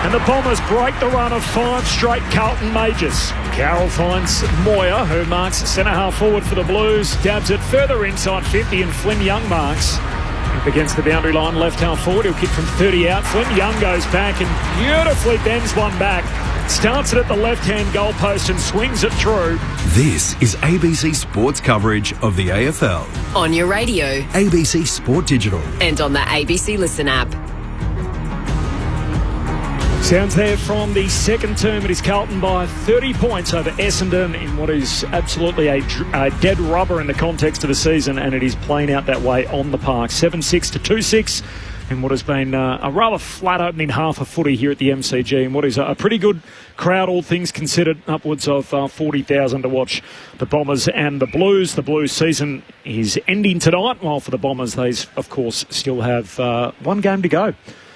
And the Bombers break the run of 5 straight Carlton majors. Carroll finds Moyer, who marks centre-half forward for the Blues, dabs it further inside 50, and Flynn Young marks up against the boundary line, left-half forward. He'll kick from 30 out. Flynn Young goes back and beautifully bends one back. Starts it at the left-hand goalpost and swings it through. This is ABC Sports coverage of the AFL. On your radio. ABC Sport Digital. And on the ABC Listen app. Sounds there from the second term. It is Carlton by 30 points over Essendon in what is absolutely a dead rubber in the context of the season, and it is playing out that way on the park. 7-6 to 2-6 in what has been a rather flat opening half of footy here at the MCG, and what is a pretty good crowd, all things considered, upwards of 40,000 to watch the Bombers and the Blues. The Blues season is ending tonight, while for the Bombers, they, of course, still have one game to go.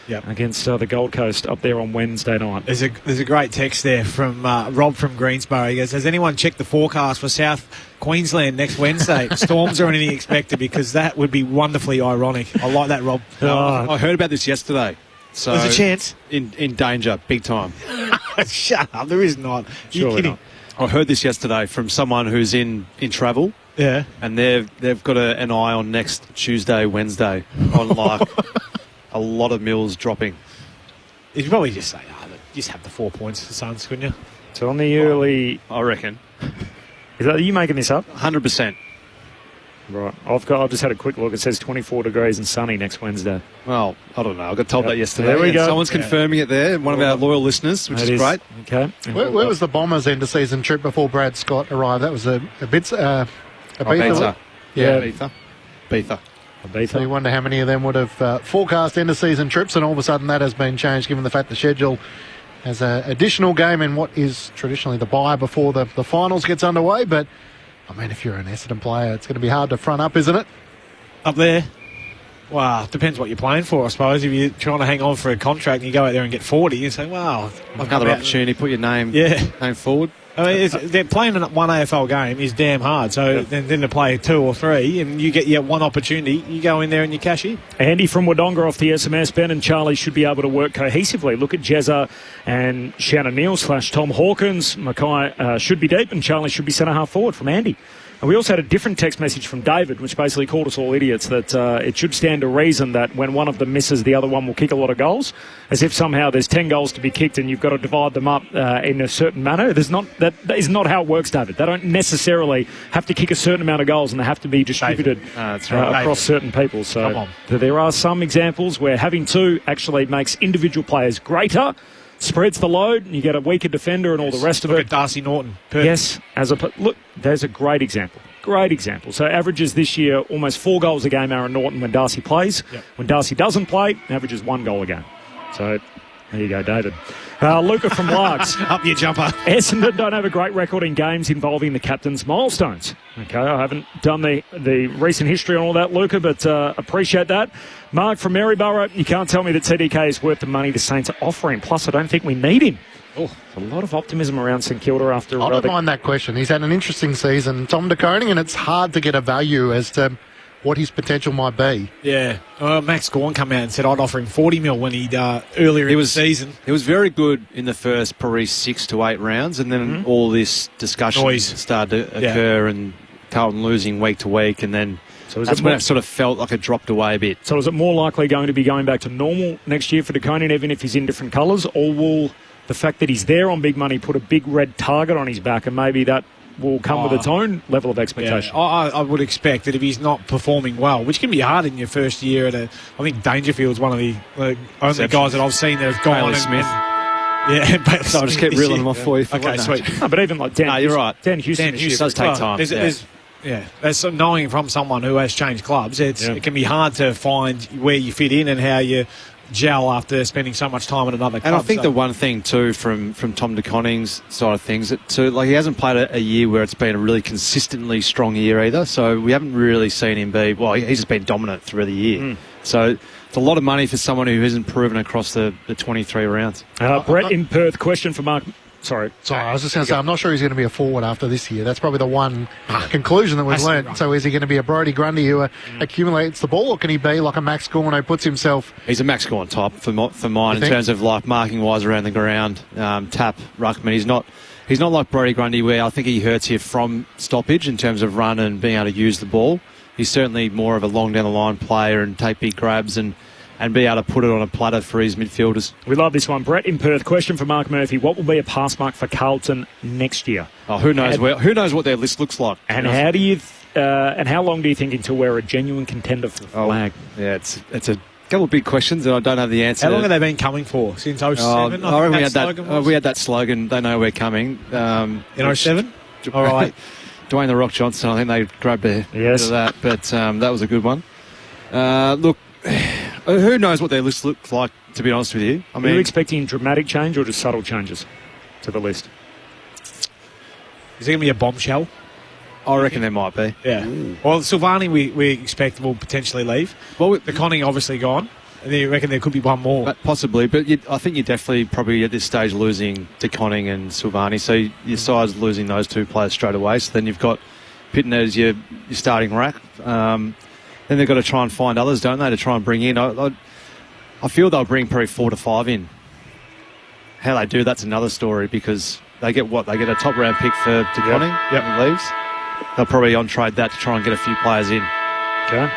Yep. Against the Gold Coast up there on Wednesday night. There's a great text there from Rob from Greensboro. He goes, has anyone checked the forecast for South Queensland next Wednesday? Storms or anything expected? Because that would be wonderfully ironic. I like that, Rob. I heard about this yesterday. So there's a chance? In danger, big time. Shut up, there is not. You're kidding. Not. I heard this yesterday from someone who's in travel. Yeah. And they've got an eye on next Tuesday, Wednesday on like... a lot of mills dropping. You could probably just say, just have the 4 points for Suns, couldn't you? So on the early... I reckon. Are you making this up? 100%. Right. I've just had a quick look. It says 24 degrees and sunny next Wednesday. Well, I don't know. I got told that yesterday. There we go. Someone's confirming it there. One of our loyal listeners, which is great. Okay. Where was the Bombers' end-of-season trip before Brad Scott arrived? That was a bit... Ibiza. Yeah. Ibiza. So you wonder how many of them would have forecast end-of-season trips, and all of a sudden that has been changed given the fact the schedule has an additional game in what is traditionally the bye before the finals gets underway. But, I mean, if you're an Essendon player, it's going to be hard to front up, isn't it? Up there? Well, it depends what you're playing for, I suppose. If you're trying to hang on for a contract and you go out there and get 40, you say, wow. Another opportunity, put your name forward. I mean, they're playing one AFL game is damn hard. So then to play 2 or 3 and you get one opportunity, you go in there and you cash in. Andy from Wodonga off the SMS. Ben and Charlie should be able to work cohesively. Look at Jezza and Shannon Neal / Tom Hawkins. Mackay should be deep and Charlie should be centre half forward from Andy. And we also had a different text message from David, which basically called us all idiots, that it should stand to reason that when one of them misses, the other one will kick a lot of goals, as if somehow there's 10 goals to be kicked and you've got to divide them up in a certain manner. That is not how it works, David. They don't necessarily have to kick a certain amount of goals and they have to be distributed across certain people. So there are some examples where having 2 actually makes individual players greater, spreads the load, and you get a weaker defender and all the rest of it. Look at Darcy Norton. Yes, look, there's a great example. Great example. So averages this year almost 4 goals a game, Aaron Norton, when Darcy plays. Yep. When Darcy doesn't play, averages 1 goal a game. So there you go, David. Luca from Largs. Up your jumper. Essendon don't have a great record in games involving the captain's milestones. Okay, I haven't done the recent history on all that, Luca, but appreciate that. Mark from Maryborough, you can't tell me that TDK is worth the money the Saints are offering. Plus, I don't think we need him. Oh, a lot of optimism around St Kilda after... I don't mind that question. He's had an interesting season, Tom De Koning, and it's hard to get a value as to what his potential might be. Yeah. Max Gawn came out and said I'd offer him 40 mil when he'd earlier in the season. It was very good in the first probably 6 to 8 rounds, and then all this discussion started to occur and Carlton losing week to week, and then that's when it sort of felt like it dropped away a bit. So is it more likely going to be going back to normal next year for De Koning, even if he's in different colours, or will the fact that he's there on big money put a big red target on his back, and maybe that will come with its own level of expectation? Yeah. I would expect that if he's not performing well, which can be hard in your first year I think Dangerfield's one of the only guys that I've seen that have gone Smith. So I'll just keep reeling them off for you. Okay, sweet. No, but even like Dan, you're right. Dan Houston does take time. That's knowing from someone who has changed clubs. It can be hard to find where you fit in and how you gel after spending so much time at another club. And I think the one thing too from Tom De Koning's side of things, he hasn't played a year where it's been a really consistently strong year either. So we haven't really seen him he's just been dominant through the year. So it's a lot of money for someone who hasn't proven across the 23 rounds. Brett in Perth, question for Mark. Sorry, I was just going to say, I'm not sure he's going to be a forward after this year. That's probably the one conclusion that we've learned. So is he going to be a Brodie Grundy who accumulates the ball, or can he be like a Max Gawn who puts himself... He's a Max Gawn type for mine in terms of marking-wise around the ground, tap, ruckman. He's not like Brodie Grundy where I think he hurts you from stoppage in terms of run and being able to use the ball. He's certainly more of a long-down-the-line player and take big grabs and be able to put it on a platter for his midfielders. We love this one. Brett in Perth, question for Mark Murphy. What will be a pass mark for Carlton next year? Oh, who knows what their list looks like. And how do you and how long do you think until we're a genuine contender for the flag? Yeah, it's a couple of big questions and I don't have the answer. How long have they been coming for? Since 07? I reckon we had that slogan, they know we're coming. In 07? All right. Dwayne The Rock Johnson, I think they grabbed a bit of that, but that was a good one. Look, who knows what their list looks like, to be honest with you. Are you expecting dramatic change or just subtle changes to the list? Is there going to be a bombshell? I reckon there might be. Yeah. Ooh. Well, Silvani we expect will potentially leave. Well, the Conning obviously gone. And you reckon there could be one more? Possibly, but I think you're definitely probably at this stage losing De Koning and Silvani. So your side's losing those 2 players straight away. So then you've got Pitton as your starting rack. Then they've got to try and find others, don't they, to try and bring in. I feel they'll bring probably 4 to 5 in. How they do, that's another story because they get They get a top round pick for De Koning when he leaves. They'll probably on-trade that to try and get a few players in. Okay.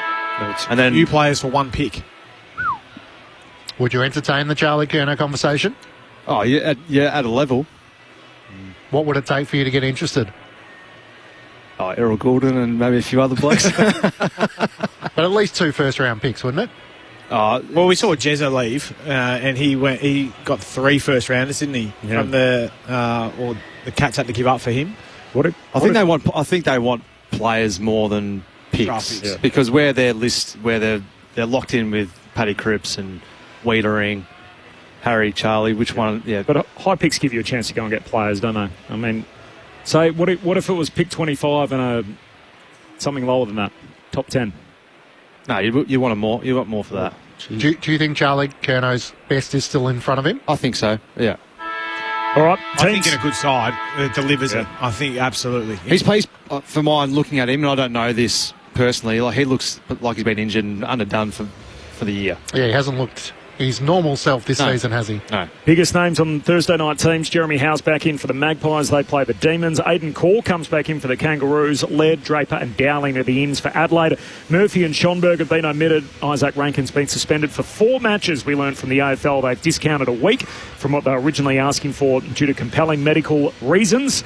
And then few players for 1 pick. Would you entertain the Charlie Curnow conversation? Oh, yeah, at a level. What would it take for you to get interested? Oh, Errol Goulden and maybe a few other blokes. But at least 2 first-round picks, wouldn't it? Well, we saw Jezza leave, and he got 3 first-rounders, didn't he? Yeah. From the Cats had to give up for him. I think they want players more than picks, because where they're locked in with Paddy Cripps and Wiedering, Harry, Charlie, which one? Yeah, but high picks give you a chance to go and get players, don't they? I mean, say what if it was pick 25 and something lower than that, top 10? No, you want more. You want more for that. Do you think Charlie Curnow's best is still in front of him? I think so. Yeah. All right, I think in a good side that delivers it. I think absolutely. He's placed, for mine, looking at him, and I don't know this personally, like he looks like he's been injured and underdone for the year. Yeah, he hasn't looked his normal self this season, has he? No. Biggest names on Thursday night teams. Jeremy Howe's back in for the Magpies. They play the Demons. Aidan Corr comes back in for the Kangaroos. Laird, Draper and Dowling are the ins for Adelaide. Murphy and Schonberg have been omitted. Isaac Rankin's been suspended for 4 matches. We learned from the AFL they've discounted a week from what they were originally asking for due to compelling medical reasons,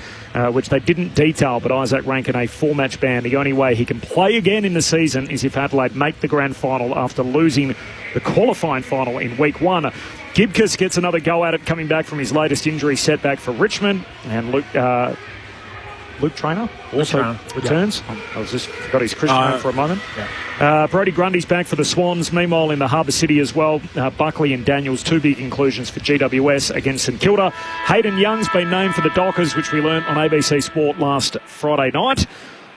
which they didn't detail. But Isaac Rankin, a 4-match ban. The only way he can play again in the season is if Adelaide make the grand final after losing the qualifying final in week 1. Gibcus gets another go at it, coming back from his latest injury setback for Richmond. And Luke Traynor also returns. Yeah. I was just got his Christian name for a moment. Yeah. Brody Grundy's back for the Swans. Meanwhile, in the Harbour City as well, Buckley and Daniels, 2 big inclusions for GWS against St Kilda. Hayden Young's been named for the Dockers, which we learnt on ABC Sport last Friday night.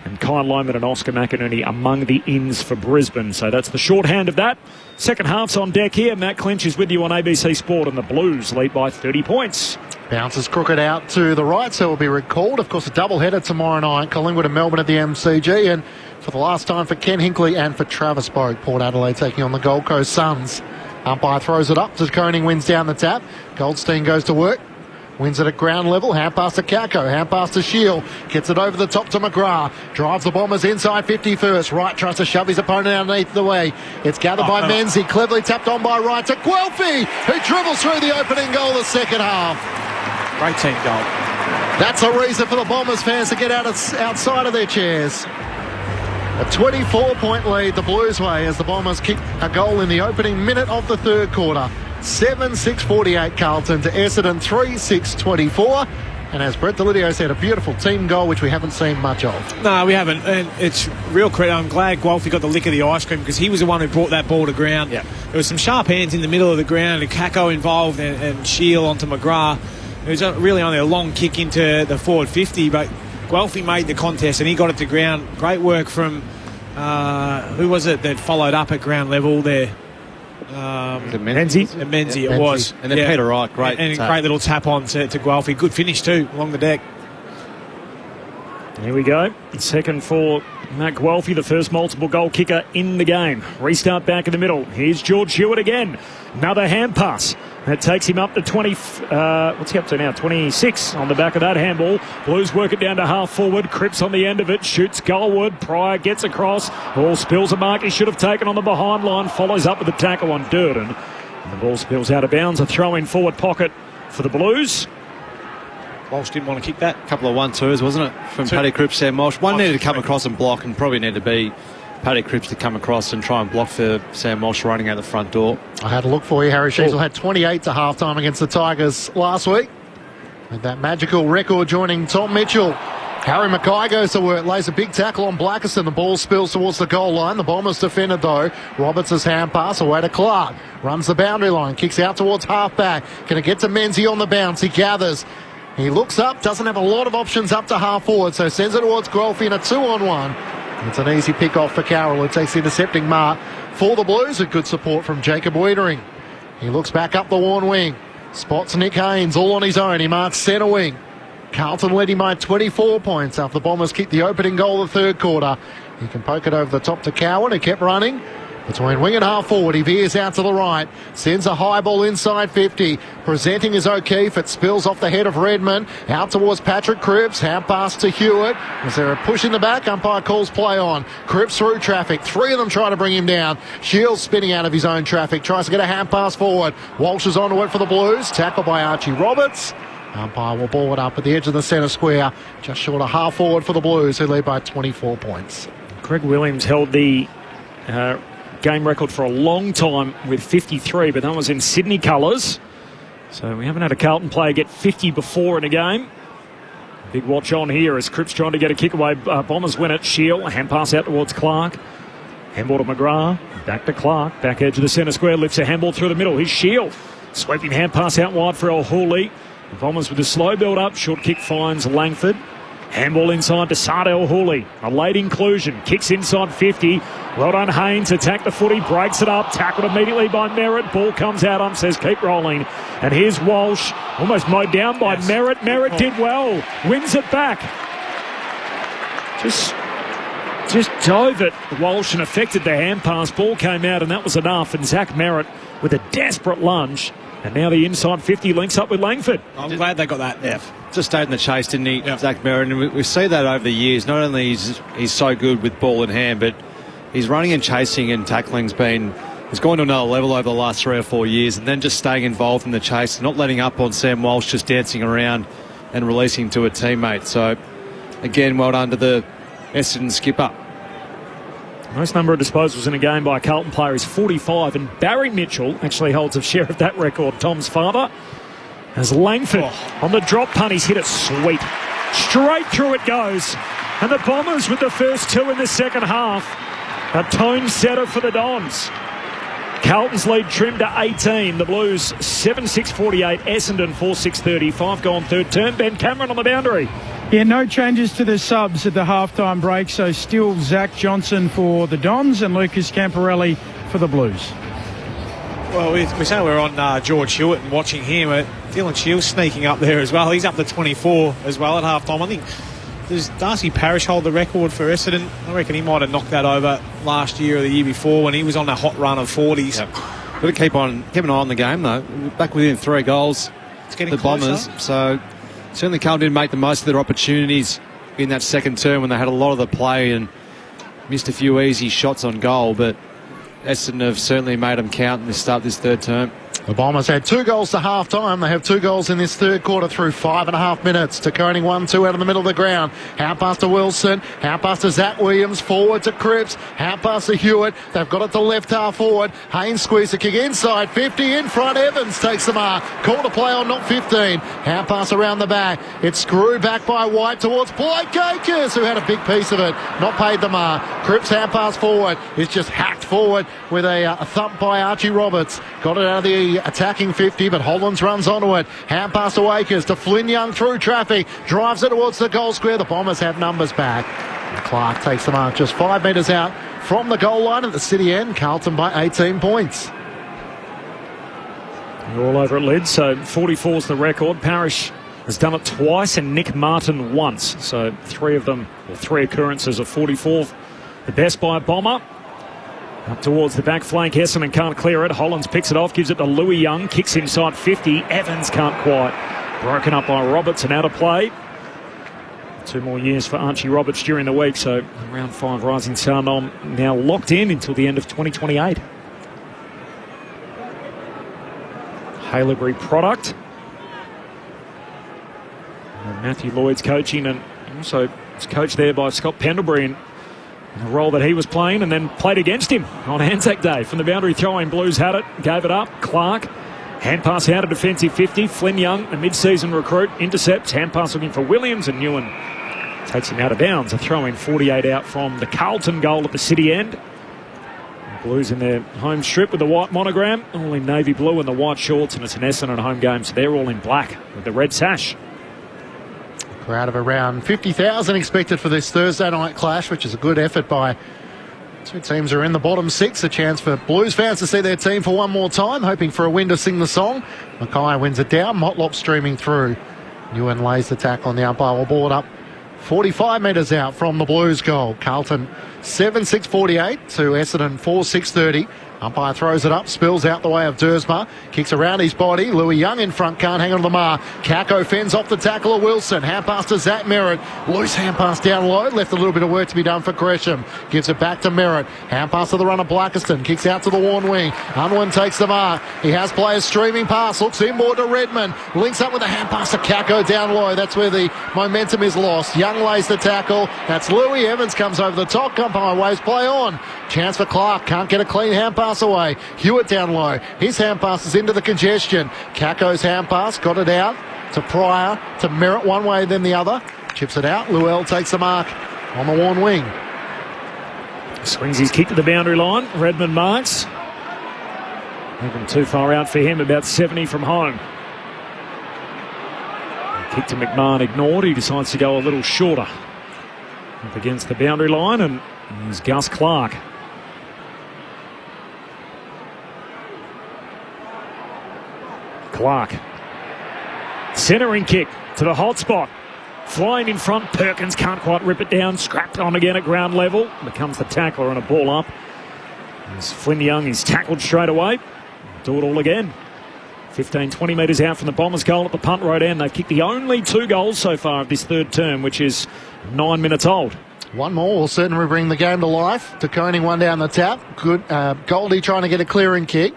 And Kyle Loman and Oscar McInerney among the ins for Brisbane. So that's the shorthand of that. Second half's on deck here. Matt Clinch is with you on ABC Sport, and the Blues lead by 30 points. Bounces crooked out to the right, so will be recalled. Of course, a doubleheader tomorrow night. Collingwood and Melbourne at the MCG. And for the last time for Ken Hinkley and for Travis Boak, Port Adelaide taking on the Gold Coast Suns. Umpire throws it up. Koning wins down the tap. Goldstein goes to work. Wins it at ground level. Hand pass to Kako. Hand pass to Shield. Gets it over the top to McGrath. Drives the Bombers inside 50 first. Wright tries to shove his opponent underneath the way. It's gathered by Menzie. Cleverly tapped on by Wright to Guelphy, who dribbles through the opening goal the second half. Great team goal. That's a reason for the Bombers fans to get outside of their chairs. A 24-point lead the Blues way as the Bombers kick a goal in the opening minute of the third quarter. 7-6-48 Carlton to Essendon 3-6-24. And as Brett Delidio said, a beautiful team goal, which we haven't seen much of. No, we haven't. And it's real credit. I'm glad Guelphy got the lick of the ice cream because he was the one who brought that ball to ground. Yeah. There was some sharp hands in the middle of the ground, and Kako involved and Shield onto McGrath. It was really only a long kick into the forward 50, but Guelphy made the contest and he got it to ground. Great work from, who was it that followed up at ground level there? Menzie, it was. And then Peter Wright, great. And great little tap on to Guelphy. Good finish too, along the deck. Here we go. Second for Matt Guelphy, the first multiple goal kicker in the game. Restart back in the middle. Here's George Hewitt again. Another hand pass. That takes him up to 20. What's he up to now? 26 on the back of that handball. Blues work it down to half forward. Cripps on the end of it. Shoots goalward. Pryor gets across. Ball spills a mark he should have taken on the behind line. Follows up with a tackle on Durden. And the ball spills out of bounds. A throw in forward pocket for the Blues. Walsh didn't want to kick that. A couple of 1-2s, wasn't it? From Paddy Cripps, Sam Walsh. One needed to come across and block, and probably needed to be Paddy Cripps to come across and try and block for Sam Walsh running out the front door. I had a look for you. Harry Sheasel had 28 to half-time against the Tigers last week. With that magical record joining Tom Mitchell. Harry Mackay goes to work, lays a big tackle on Blackerson. The ball spills towards the goal line. The Bombers defended though. Roberts' hand pass away to Clark. Runs the boundary line, kicks out towards half-back. Can it get to Menzie on the bounce? He gathers. He looks up, doesn't have a lot of options up to half-forward, so sends it towards Guelphy in a 2-on-1. It's an easy pick-off for Carroll, who takes the intercepting mark for the Blues, with good support from Jacob Wiedering. He looks back up the worn wing, spots Nick Haynes all on his own. He marks centre wing. Carlton leading by 24 points after the Bombers kicked the opening goal of the third quarter. He can poke it over the top to Cowan, who kept running. Between wing and half forward, he veers out to the right, sends a high ball inside 50, presenting as O'Keefe. It spills off the head of Redmond, out towards Patrick Cripps, hand pass to Hewitt. Was there a push in the back? Umpire calls play on. Cripps through traffic, 3 of them try to bring him down. Shields spinning out of his own traffic, tries to get a hand pass forward. Walsh is onto it for the Blues, tackled by Archie Roberts. Umpire will ball it up at the edge of the centre square, just short of half forward for the Blues, who lead by 24 points. Greg Williams held the game record for a long time with 53, but that was in Sydney colours. So we haven't had a Carlton player get 50 before in a game. Big watch on here as Cripps trying to get a kick away. Bombers win it. Shield, hand pass out towards Clark. Handball to McGrath. Back to Clark. Back edge of the centre square. Lifts a handball through the middle. Here's Shield. Sweeping hand pass out wide for O'Hooley. The Bombers with a slow build up. Short kick finds Langford. Handball inside to Sade O'Hooley. A late inclusion. Kicks inside 50. Well done, Haynes. Attacked the footy, breaks it up, tackled immediately by Merritt. Ball comes out, says keep rolling. And here's Walsh, almost mowed down by Merritt. Merritt did well, wins it back. Just dove at Walsh and affected the hand pass. Ball came out and that was enough. And Zach Merritt with a desperate lunge. And now the inside 50 links up with Langford. I'm glad they got that. Yeah, just stayed in the chase, didn't he, Zach Merritt? And we see that over the years. Not only is he's so good with ball in hand, but his running and chasing and tackling's has gone to another level over the last 3 or 4 years, and then just staying involved in the chase and not letting up on Sam Walsh, just dancing around and releasing to a teammate. So, again, well done to the Essendon skipper. Most number of disposals in a game by a Carlton player is 45, and Barry Mitchell actually holds a share of that record. Tom's father, as Langford on the drop punt, he's hit it sweet. Straight through it goes. And the Bombers with the first 2 in the second half. A tone setter for the Dons. Carlton's lead trimmed to 18. The Blues 7-6-48. Essendon 4-6-30. 5 gone third term. Ben Cameron on the boundary. Yeah, no changes to the subs at the halftime break, so still Zach Johnson for the Dons and Lucas Camporelli for the Blues. Well, we say we're on George Hewitt and watching him. Dylan Shields sneaking up there as well. He's up to 24 as well at halftime. I think does Darcy Parish hold the record for Essendon? I reckon he might have knocked that over last year or the year before when he was on a hot run of 40s. Yep. Got to keep an eye on the game though. Back within 3 goals, it's getting the closer. Bombers. So certainly Carlton didn't make the most of their opportunities in that second term when they had a lot of the play and missed a few easy shots on goal. But Essendon have certainly made them count in the start of this third term. The Bombers had 2 goals to half-time. They have 2 goals in this third quarter through 5.5 minutes. To Koenig 1-2 out of the middle of the ground. Out pass to Wilson. Out pass to Zach Williams. Forward to Cripps. Out pass to Hewitt. They've got it to left half forward. Haynes squeezes the kick inside. 50 in front. Evans takes the mark. Call to play on, not 15. Out pass around the back. It's screwed back by White towards Blake Akers, who had a big piece of it. Not paid the mark. Cripps out pass forward. It's just hacked forward with a thump by Archie Roberts. Got it out of the attacking 50, but Hollands runs onto it. Hand pass to Akers, to Flynn Young through traffic, drives it towards the goal square. The Bombers have numbers back. And Clark takes the mark just 5 metres out from the goal line at the city end. Carlton by 18 points. You're all over it, Lid. So 44's the record. Parish has done it twice and Nick Martin once. So 3 of them, or 3 occurrences of 44. The best by a Bomber. Up towards the back flank, Essendon can't clear it. Hollands picks it off, gives it to Louis Young, kicks inside 50. Evans can't quite. Broken up by Roberts and out of play. 2 more years for Archie Roberts during the week, so round 5 Rising Star nom now locked in until the end of 2028. Haileybury product. And Matthew Lloyd's coaching, and also was coached there by Scott Pendlebury in the role that he was playing, and then played against him on Anzac Day. From the boundary throw-in, Blues had it, gave it up. Clark, hand pass out of defensive 50. Flynn Young, a mid-season recruit, intercepts. Hand pass looking for Williams, and Newen takes him out of bounds. A throw-in 48 out from the Carlton goal at the city end. Blues in their home strip with the white monogram, all in navy blue and the white shorts, and it's an Essendon home game, so they're all in black with the red sash. Crowd of around 50,000 expected for this Thursday night clash, which is a good effort by 2 teams who are in the bottom 6. A chance for Blues fans to see their team for one more time, hoping for a win to sing the song. Mackay wins it down. Motlop streaming through. Newen lays the tackle, and the umpire will ball it up 45 metres out from the Blues goal. Carlton 7-6-48 to Essendon 4-6-30. Umpire throws it up, spills out the way of Dersma, kicks around his body. Louis Young in front, can't hang on to the mark. Kako fends off the tackle of Wilson. Hand pass to Zach Merritt. Loose hand pass down low. Left a little bit of work to be done for Gresham. Gives it back to Merritt. Hand pass to the runner Blackiston. Kicks out to the Warren wing. Unwin takes the mark. He has players streaming past. Looks inboard to Redmond. Links up with a hand pass to Kako down low. That's where the momentum is lost. Young lays the tackle. That's Louis. Evans comes over the top. Umpire waves play on. Chance for Clark. Can't get a clean hand pass away. Hewitt down low. His hand pass is into the congestion. Kako's hand pass got it out to Pryor, to Merritt one way then the other. Chips it out. Llewell takes the mark on the Warren wing. Swings his kick to the boundary line. Redmond marks. Even too far out for him, about 70 from home. Kick to McMahon ignored. He decides to go a little shorter up against the boundary line, and here's Gus Clark. Clark. Centering kick to the hot spot. Flying in front, Perkins can't quite rip it down. Scrapped on again at ground level. Becomes the tackler and a ball up. As Flynn Young is tackled straight away. Do it all again. 15, 20 metres out from the Bombers' goal at the punt road end. They've kicked the only 2 goals so far of this third term, which is 9 minutes old. One more will certainly bring the game to life. De Koning one down the tap. Good. Goldie trying to get a clearing kick.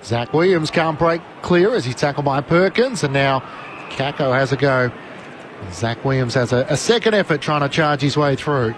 Zach Williams can't break clear as he's tackled by Perkins. And now Kako has a go. Zach Williams has a second effort trying to charge his way through.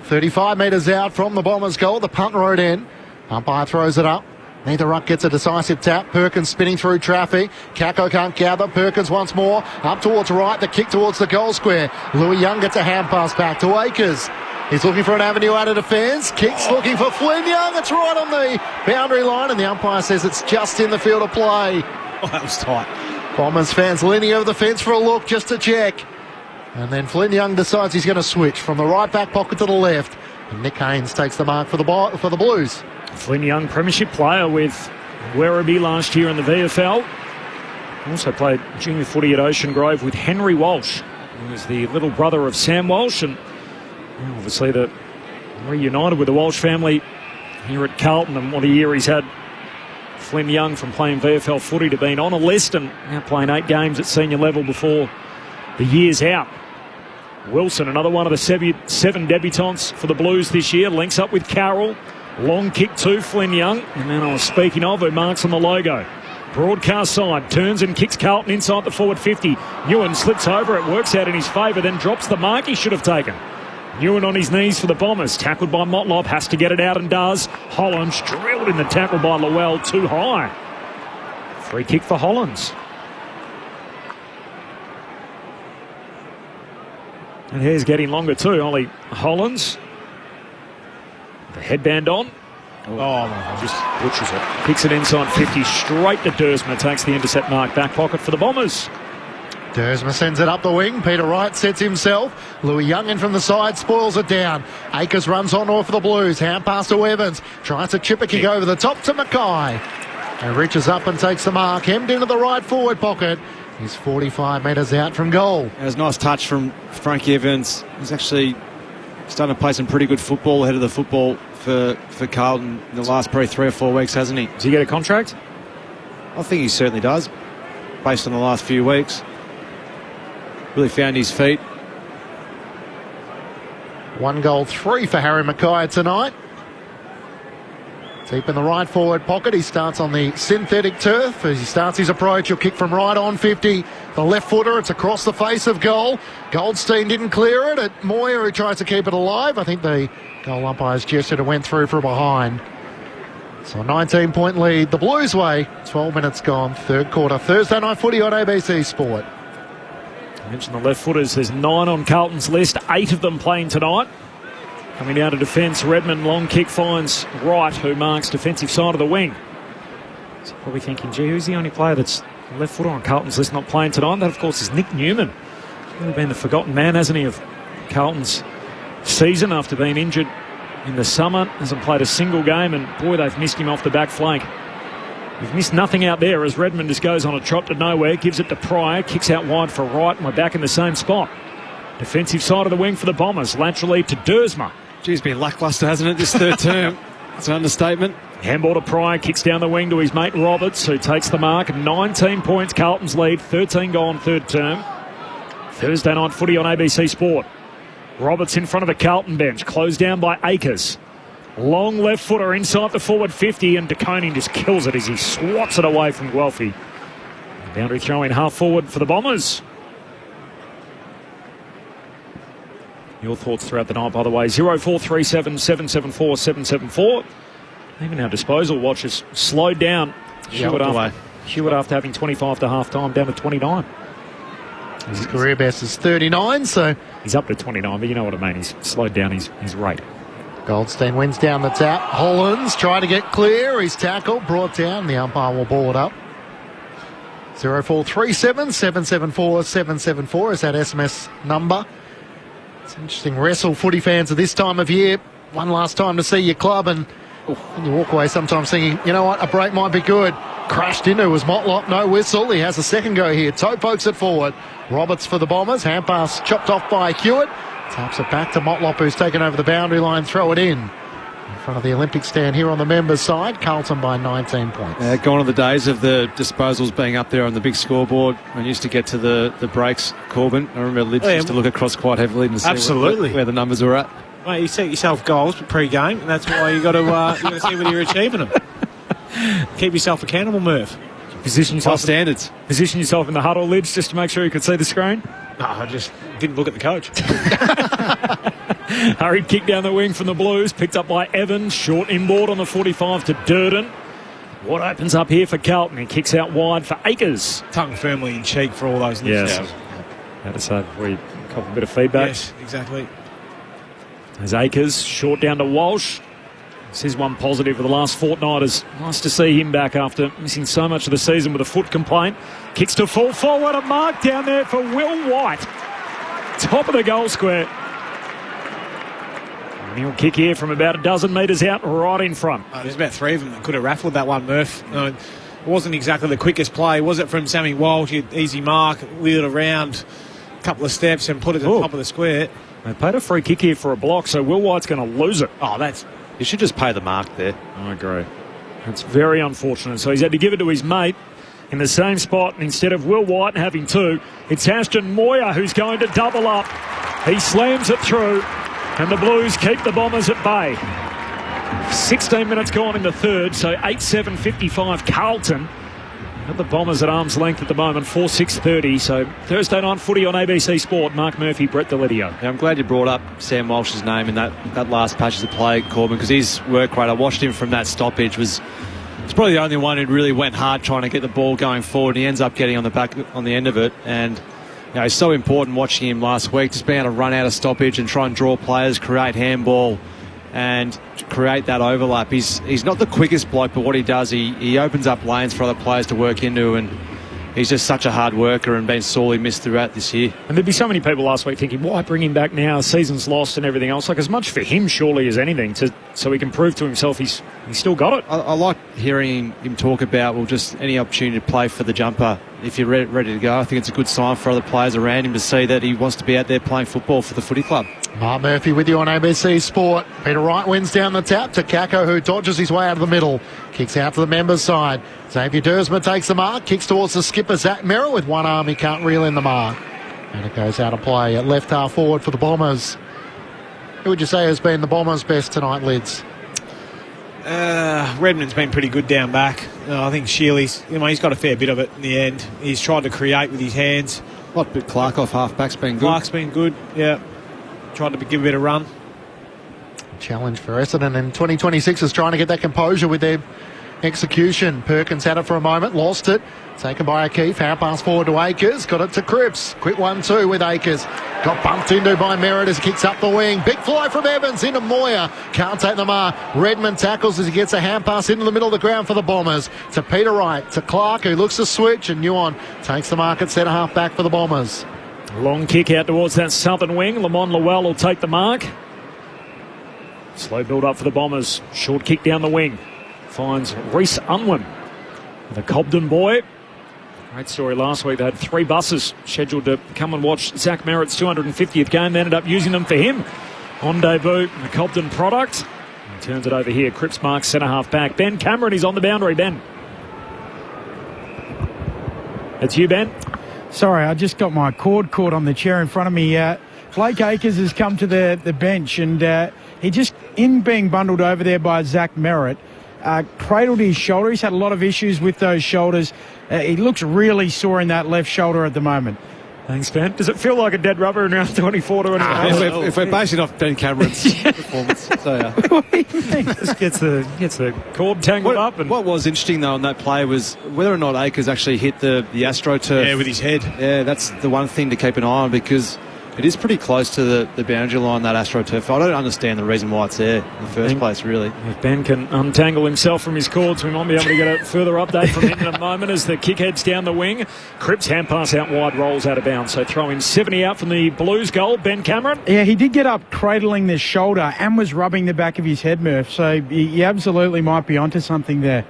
35 metres out from the Bombers' goal, the punt road end. Umpire throws it up. Neither ruck gets a decisive tap. Perkins spinning through traffic. Kako can't gather. Perkins once more. Up towards right. The kick towards the goal square. Louis Young gets a hand pass back to Akers. He's looking for an avenue out of defence. Kicks looking for Flynn Young. It's right on the boundary line and the umpire says it's just in the field of play. Oh, that was tight. Bombers fans leaning over the fence for a look just to check. And then Flynn Young decides he's going to switch from the right back pocket to the left. And Nick Haynes takes the mark for the Blues. Flynn Young, premiership player with Werribee last year in the VFL. Also played junior footy at Ocean Grove with Henry Walsh, who was the little brother of Sam Walsh. And obviously they're reunited with the Walsh family here at Carlton. And what a year he's had. Flynn Young, from playing VFL footy to being on a list and now playing 8 games at senior level before the year's out. Wilson, another one of the 7 debutants for the Blues this year, links up with Carroll. Long kick to Flynn Young. And then I was speaking of, who marks on the logo. Broadcast side, turns and kicks Carlton inside the forward 50. Ewan slips over, it works out in his favour, then drops the mark he should have taken. Ewan on his knees for the Bombers, tackled by Motlop, has to get it out and does. Hollands drilled in the tackle by Llewell, too high. Free kick for Hollands. And hair's getting longer too, Ollie Hollands. The headband on. Oh, my God. Just butchers it. Kicks it inside 50, straight to Dersma. Takes the intercept mark, back pocket for the Bombers. Dersma sends it up the wing. Peter Wright sets himself. Louis Young in from the side, spoils it down. Akers runs on for the Blues. Hand pass to Evans. Tries to chip a kick over the top to Mackay. And reaches up and takes the mark. Hemmed into the right forward pocket. He's 45 metres out from goal. It was a nice touch from Frankie Evans. He's actually starting to play some pretty good football ahead of the football for Carlton in the last probably 3 or 4 weeks, hasn't he? Does he get a contract? I think he certainly does, based on the last few weeks. Really found his feet. 1 goal, 3 for Harry Mackay tonight. Deep in the right forward pocket. He starts on the synthetic turf. As he starts his approach, he'll kick from right on 50. The left footer, it's across the face of goal. Goldstein didn't clear it. At Moyer, who tries to keep it alive. I think the goal umpire's gestured and went through from behind. So a 19-point lead. The Blues way. 12 minutes gone. Third quarter. Thursday night footy on ABC Sport. I mentioned the left footers. There's 9 on Carlton's list. 8 of them playing tonight. Coming down to defence, Redmond, long kick finds Wright, who marks defensive side of the wing. So probably thinking, gee, who's the only player that's left footer on Carlton's list not playing tonight? That, of course, is Nick Newman. Really been the forgotten man, hasn't he, of Carlton's season after being injured in the summer. Hasn't played a single game, and boy, they've missed him off the back flank. We've missed nothing out there as Redmond just goes on a trot to nowhere, gives it to Pryor, kicks out wide for Wright, and we're back in the same spot. Defensive side of the wing for the Bombers, laterally to Dersma. Geez, been lacklustre, hasn't it, this third term? It's an understatement. Handball to Pryor, kicks down the wing to his mate Roberts, who takes the mark. 19 points, Carlton's lead, 13 gone third term. Thursday night footy on ABC Sport. Roberts in front of the Carlton bench, closed down by Akers. Long left footer inside the forward 50, and De Koning just kills it as he swats it away from Guelphy. Boundary throw in half forward for the Bombers. Your thoughts throughout the night, by the way. 0437 774 774. Even our disposal watch has slowed down. Hewitt after having 25 to half time, down to 29. His career best is 39, so he's up to 29, but you know what I mean. He's slowed down his rate. Goldstein wins down the tap. Hollands trying to get clear. He's tackled, brought down. The umpire will ball it up. 0437 774 774 is that SMS number. It's interesting. Wrestle footy fans at this time of year. One last time to see your club, and you walk away sometimes thinking, you know what, a break might be good. crashed into was Motlop. No whistle. He has a second go here. Toe pokes it forward. Roberts for the Bombers. Hand pass chopped off by Hewitt. Taps it back to Motlop, who's taken over the boundary line. Throw it in front of the Olympic stand here on the members' side. Carlton by 19 points. Gone are the days of the disposals being up there on the big scoreboard. When you used to get to the breaks, Corbin. I remember Lids used to look across quite heavily to see where the numbers were at. Mate, you set yourself goals pre-game, and that's why you got to see whether you're achieving them. Keep yourself accountable, Murph. Position yourself. High standards. Position yourself in the huddle, Lids, just to make sure you could see the screen. No, I just didn't look at the coach. Hurried kick down the wing from the Blues, picked up by Evans, short inboard on the 45 to Durden. What opens up here for Carlton? He kicks out wide for Akers. Tongue firmly in cheek for all those listeners. Yes. Had to say before you cop a bit of feedback. Yes, exactly. There's Akers, short down to Walsh. This is one positive for the last fortnight. It's nice to see him back after missing so much of the season with a foot complaint. Kicks to full forward, a mark down there for Will White. Top of the goal square. And he'll kick here from about a dozen metres out, right in front. There's about three of them that could have raffled that one, Murph. It wasn't exactly the quickest play, was it, from Sammy Walsh? Easy mark, wheeled around a couple of steps and put it at the top of the square. They paid a free kick here for a block, so Will White's going to lose it. You should just pay the mark there. I agree. That's very unfortunate. So he's had to give it to his mate in the same spot. And instead of Will White having two, it's Ashton Moyer who's going to double up. He slams it through, and the Blues keep the Bombers at bay. 16 minutes gone in the third, so 8-7-55 Carlton. Got the Bombers at arm's length at the moment, 4-6-30. So Thursday night footy on ABC Sport. Mark Murphy, Brett Delidio. Yeah, I'm glad you brought up Sam Walsh's name in that last passage of play, Corbin, because his work rate, I watched him from that stoppage, was probably the only one who really went hard trying to get the ball going forward. He ends up getting on the end of it, and it's so important watching him last week, just being able to run out of stoppage and try and draw players, create handball, and create that overlap. He's not the quickest bloke, but what he does, he opens up lanes for other players to work into, and he's just such a hard worker and been sorely missed throughout this year. And there'd be so many people last week thinking, why bring him back now? Season's lost and everything else. Like, as much for him, surely, as anything, so he can prove to himself he's still got it. I like hearing him talk about, just any opportunity to play for the jumper. If you're ready to go, I think it's a good sign for other players around him to see that he wants to be out there playing football for the footy club. Mark Murphy with you on ABC Sport. Peter Wright wins down the tap to Kako, who dodges his way out of the middle. Kicks out to the members' side. Xavier Dersma takes the mark. Kicks towards the skipper, Zach Merritt, with one arm. He can't reel in the mark. And it goes out of play at left half forward for the Bombers. Who would you say has been the Bombers' best tonight, Lids? Redmond's been pretty good down back. I think Shealy's, he's got a fair bit of it in the end. He's tried to create with his hands. Clark off half-back's been good. Clark's been good, yeah. Tried to give a bit of run. Challenge for Essendon in 2026 is trying to get that composure with their execution. Perkins had it for a moment, lost it. Taken by O'Keefe, hand pass forward to Akers, got it to Cripps. Quick 1-2 with Akers. Got bumped into by Merritt as he kicks up the wing. Big fly from Evans into Moyer. Can't take the mark. Redmond tackles as he gets a hand pass into the middle of the ground for the Bombers. To Peter Wright, to Clark, who looks to switch, and Nguyen takes the mark at centre half back for the Bombers. Long kick out towards that southern wing. Lamont Lowell will take the mark. Slow build up for the Bombers. Short kick down the wing. Finds Reece Unwin, the Cobden boy. Great story last week. They had 3 buses scheduled to come and watch Zach Merritt's 250th game. They ended up using them for him on debut. The Cobden product. He turns it over here. Cripps marks centre half back. Ben Cameron is on the boundary. Ben. It's you, Ben. Sorry, I just got my cord caught on the chair in front of me. Blake Akers has come to the bench, and he just, in being bundled over there by Zach Merritt, cradled his shoulder. He's had a lot of issues with those shoulders. He looks really sore in that left shoulder at the moment. Thanks, Ben. Does it feel like a dead rubber in round 24 to anyone? If we're basing it off Ben Cameron's performance. So, what do you mean? Just gets the cord tangled up. And what was interesting, though, on that play was whether or not Akers actually hit the AstroTurf. Yeah, with his head. Yeah, that's the one thing to keep an eye on, because it is pretty close to the boundary line, that AstroTurf. I don't understand the reason why it's there in the first place, really. If Ben can untangle himself from his cords, we might be able to get a further update from him in a moment as the kick heads down the wing. Cripps hand pass out wide, rolls out of bounds. So throw in 70 out from the Blues goal. Ben Cameron. Yeah, he did get up cradling the shoulder and was rubbing the back of his head, Murph. So he absolutely might be onto something there.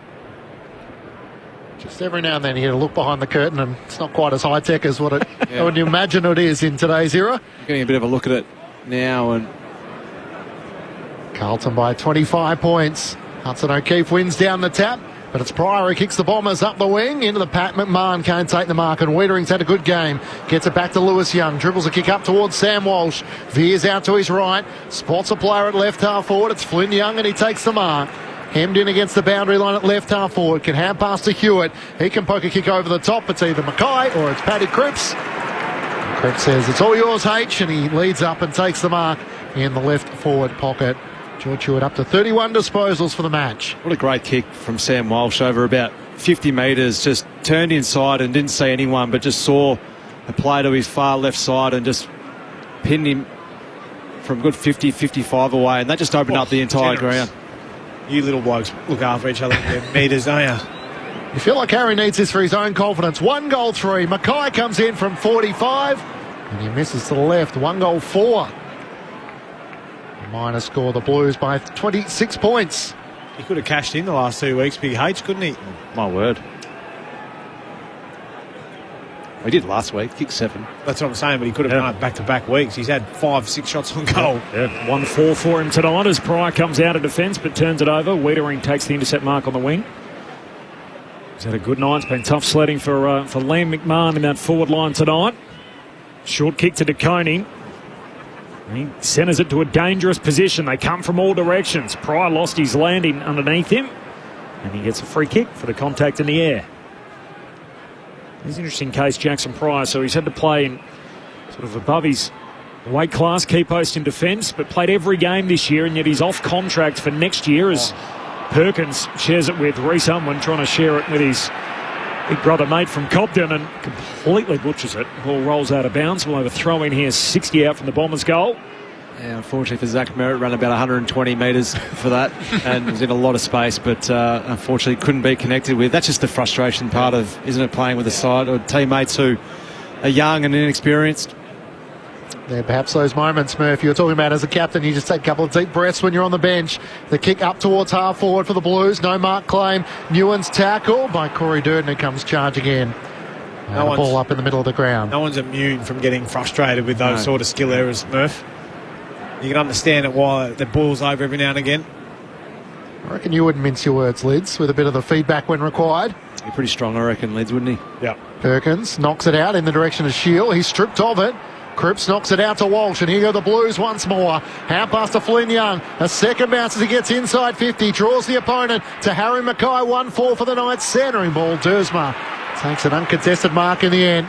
Just every now and then you get a look behind the curtain, and it's not quite as high-tech as what would you imagine it is in today's era. I'm getting a bit of a look at it now. And Carlton by 25 points. Hudson O'Keefe wins down the tap, but it's Pryor who kicks the Bombers up the wing into the pack. McMahon can't take the mark, and Wiedering's had a good game. Gets it back to Lewis Young. Dribbles a kick up towards Sam Walsh. Veers out to his right. Spots a player at left half forward. It's Flynn Young, and he takes the mark. Hemmed in against the boundary line at left half forward. Can hand pass to Hewitt. He can poke a kick over the top. It's either Mackay or it's Paddy Cripps. Cripps says, it's all yours, H, and he leads up and takes the mark in the left forward pocket. George Hewitt up to 31 disposals for the match. What a great kick from Sam Walsh over about 50 metres. Just turned inside and didn't see anyone, but just saw a player to his far left side and just pinned him from a good 50, 55 away, and that just opened up the entire ground. You little blokes look after each other with their metres, don't you? You feel like Harry needs this for his own confidence. 1 goal 3. Mackay comes in from 45, and he misses to the left. 1 goal 4. Minor score the Blues by 26 points. He could have cashed in the last 2 weeks, Big H, couldn't he? My word. We did last week, kicked 7. That's what I'm saying, but he could have done it back-to-back weeks. He's had 5-6 shots on goal. 1-4 for him tonight as Pryor comes out of defence but turns it over. Wiedering takes the intercept mark on the wing. He's had a good night. It's been tough sledding for Liam McMahon in that forward line tonight. Short kick to De Koning. He centres it to a dangerous position. They come from all directions. Pryor lost his landing underneath him, and he gets a free kick for the contact in the air. It's an interesting case, Jackson Pryor. So he's had to play in sort of above his weight class, key post in defence, but played every game this year, and yet he's off contract for next year as Perkins shares it with Reece Unwin, trying to share it with his big brother mate from Cobden, and completely butchers it. Ball rolls out of bounds. We'll have a throw in here, 60 out from the Bombers' goal. Yeah, unfortunately for Zach Merritt, ran about 120 metres for that and was in a lot of space, but unfortunately couldn't be connected with. That's just the frustration part of, isn't it, playing with a side or teammates who are young and inexperienced. Yeah, perhaps those moments, Murph, you were talking about as a captain, you just take a couple of deep breaths when you're on the bench. The kick up towards half forward for the Blues. No mark claim. Newen's tackle by Corey Durden, who comes charging in. The ball up in the middle of the ground. No one's immune from getting frustrated with those sort of skill errors, Murph. You can understand it why the ball's over every now and again. I reckon you wouldn't mince your words, Lids, with a bit of the feedback when required. He's pretty strong, I reckon, Lids, wouldn't he? Yeah. Perkins knocks it out in the direction of Shield. He's stripped of it. Cripps knocks it out to Walsh, and here go the Blues once more. Hand pass to Flynn Young. A second bounce as he gets inside 50. Draws the opponent to Harry Mackay. 1-4 for the night. Centering ball. Dersma takes an uncontested mark in the end.